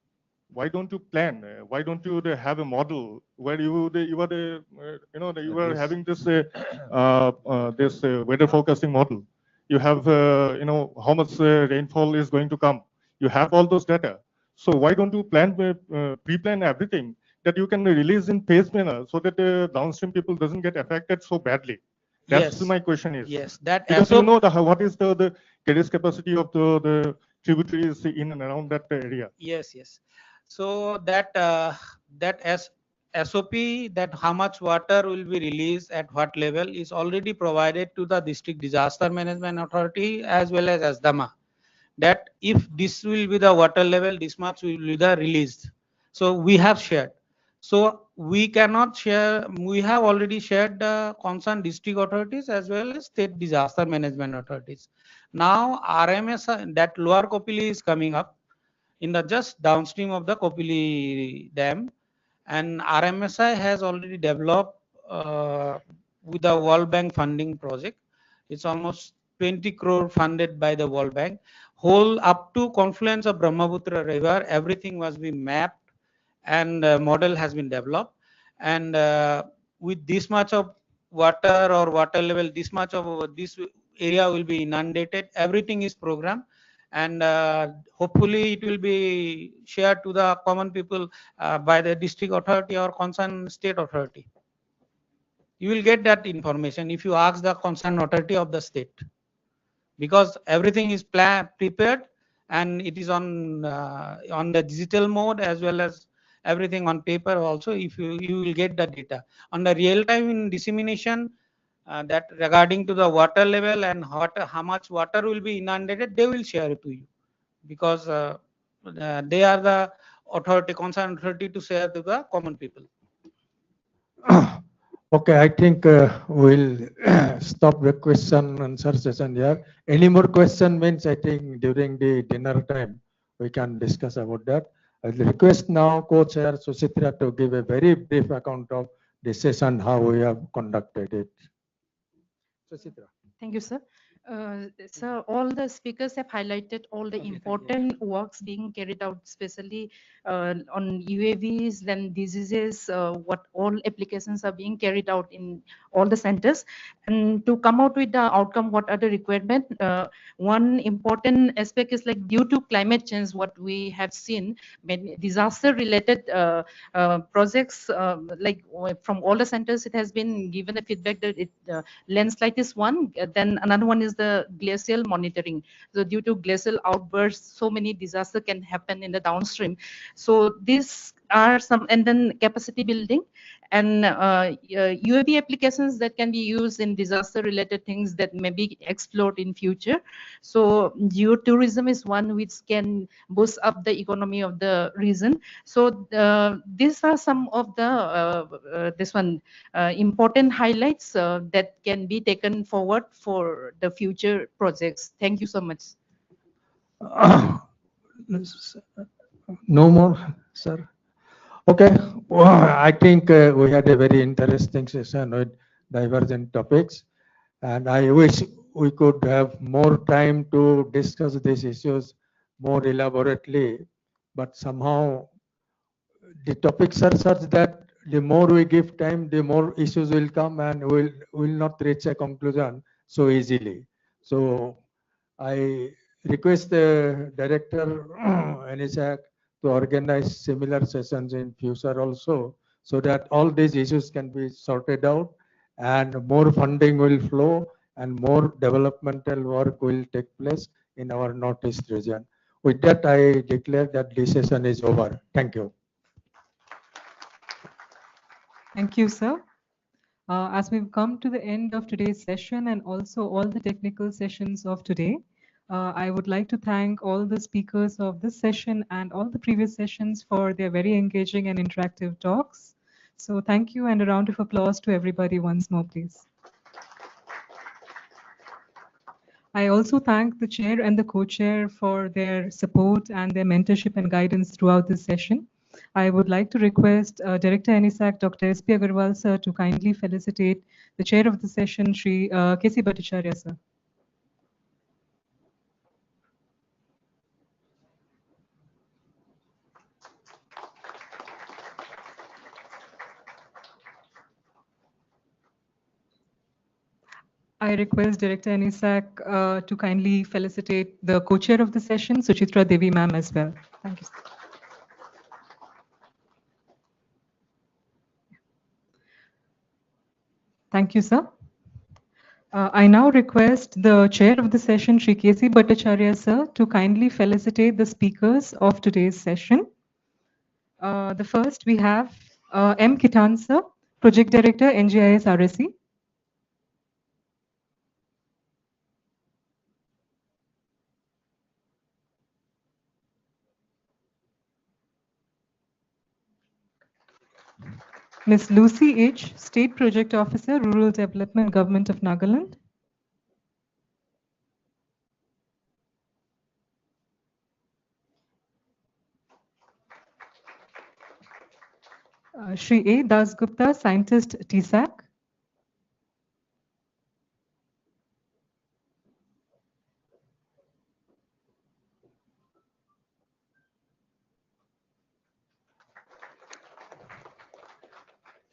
why don't you plan? Why don't you have a model where you are having this weather forecasting model? You have how much rainfall is going to come. You have all those data. So why don't you pre-plan everything that you can release in phased manner, so that downstream people doesn't get affected so badly? That's Yes. my question is. Yes, that because you know what is the carriage capacity of the tributaries in and around that area. Yes, yes. So that as SOP, that how much water will be released at what level, is already provided to the District Disaster Management Authority as well as ASDAMA. That if this will be the water level, this much will be the released. So we have shared. So we cannot share. We have already shared the concerned district authorities as well as state disaster management authorities. Now RMS, that lower Kopili is coming up in the just downstream of the Kopili Dam, and RMSI has already developed with the World Bank funding project. It's almost 20 crore funded by the World Bank. Whole up to confluence of Brahmaputra River, everything was being mapped, and model has been developed. And with this much of water or water level, this much of this area will be inundated. Everything is programmed, and hopefully it will be shared to the common people by the district authority or concerned state authority. You will get that information if you ask the concerned authority of the state, because everything is prepared, and it is on the digital mode as well as everything on paper also. If you will get the data on the real time in dissemination, that regarding to the water level and how much water will be inundated, they will share it to you, because they are the authority, concerned authority, to share to the common people. Okay, I think we'll stop the question and answer session here. Any more question means I think during the dinner time we can discuss about that. I will request now co-chair Suchitra to give a very brief account of the session, how we have conducted it. Suchitra. Thank you, sir. So all the speakers have highlighted all the important works being carried out, especially on UAVs, then diseases, what all applications are being carried out in all the centers. And to come out with the outcome, what are the requirements? One important aspect is like due to climate change, what we have seen, many disaster-related projects, like from all the centers, it has been given a feedback that landslide is one, then another one is is the glacial monitoring. So due to glacial outbursts, so many disasters can happen in the downstream. So these are some, and then capacity building and UAV applications that can be used in disaster related things that may be explored in future. So geotourism is one which can boost up the economy of the region. So these are some of the important highlights that can be taken forward for the future projects. Thank you so much. No more, sir. Okay, well, I think we had a very interesting session with divergent topics, and I wish we could have more time to discuss these issues more elaborately, but somehow the topics are such that the more we give time, the more issues will come and will not reach a conclusion so easily. So I request the director NESAC to organize similar sessions in future also, so that all these issues can be sorted out and more funding will flow and more developmental work will take place in our Northeast region. With that, I declare that this session is over. Thank you. Thank you, sir. As we've come to the end of today's session and also all the technical sessions of today, I would like to thank all the speakers of this session and all the previous sessions for their very engaging and interactive talks. So thank you, and a round of applause to everybody once more, please. I also thank the chair and the co-chair for their support and their mentorship and guidance throughout this session. I would like to request Director NESAC, Dr. S.P. Agarwal, sir, to kindly felicitate the chair of the session, Shri K.C. Bhattacharya, sir. I request Director NESAC to kindly felicitate the co-chair of the session, Suchitra Devi ma'am, as well. Thank you, sir. Thank you, sir. I now request the chair of the session, Shri K.C. Bhattacharya, sir, to kindly felicitate the speakers of today's session. The first we have M. Kitan, sir, Project Director, NGIS RSC. Ms. Lucy H., State Project Officer, Rural Development, Government of Nagaland. Shri A. Das Gupta, Scientist, TSAC.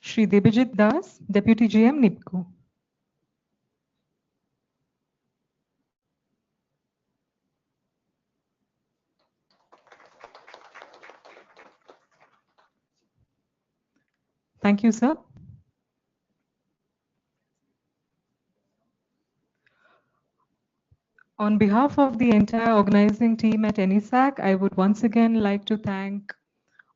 Shri Debajit Das, Deputy GM, NIPCO. Thank you, sir. On behalf of the entire organizing team at NESAC, I would once again like to thank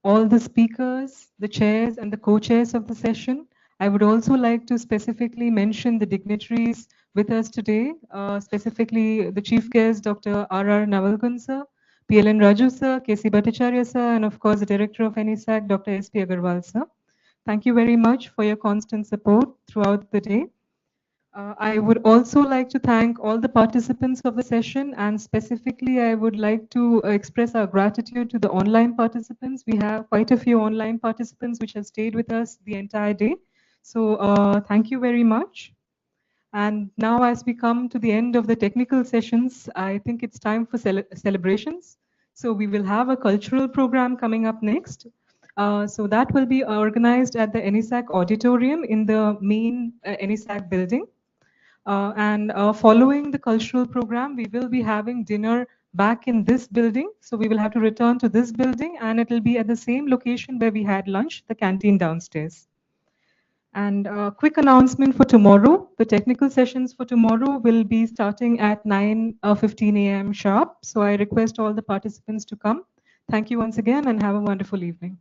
all the speakers, the chairs, and the co-chairs of the session. I would also like to specifically mention the dignitaries with us today, specifically the chief guest, Dr. R.R. Navalgun, sir, PLN Raju, sir, K.C. Bhattacharya, sir, and of course, the director of NESAC, Dr. S.P. Agarwal, sir. Thank you very much for your constant support throughout the day. I would also like to thank all the participants of the session, and specifically I would like to express our gratitude to the online participants. We have quite a few online participants which have stayed with us the entire day. So thank you very much. And now as we come to the end of the technical sessions, I think it's time for celebrations. So we will have a cultural program coming up next. So that will be organized at the NESAC auditorium in the main NESAC building. Following the cultural program, we will be having dinner back in this building. So we will have to return to this building, and it will be at the same location where we had lunch, the canteen downstairs. And a quick announcement for tomorrow. The technical sessions for tomorrow will be starting at 9:15 a.m. sharp. So I request all the participants to come. Thank you once again and have a wonderful evening.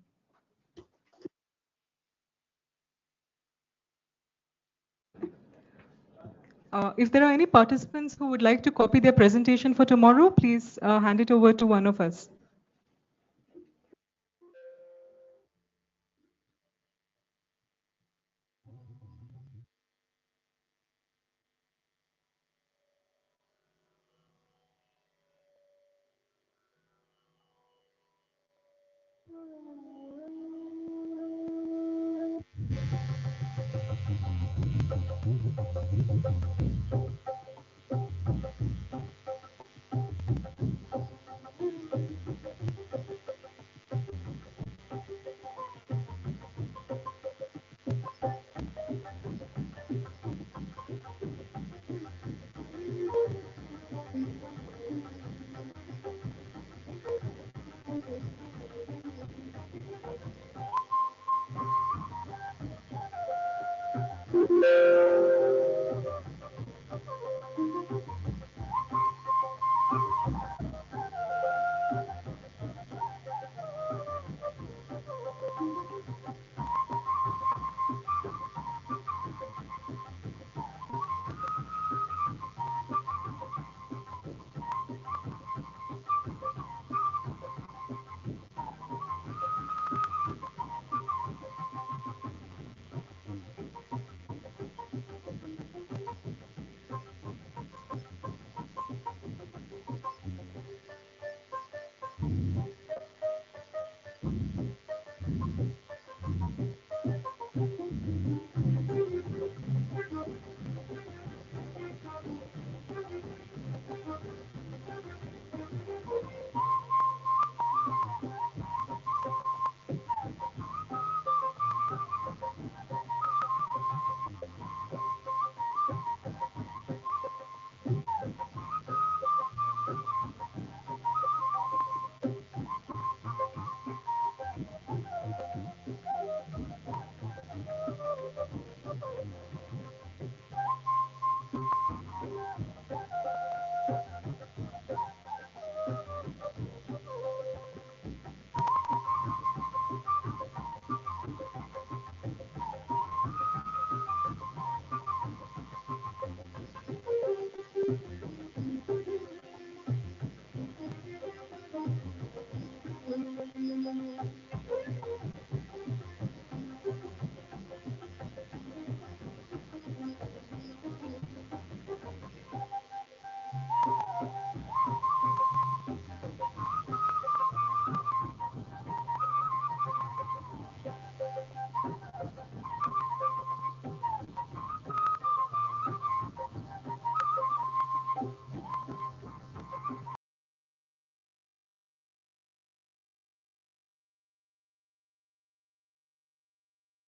If there are any participants who would like to copy their presentation for tomorrow, please hand it over to one of us.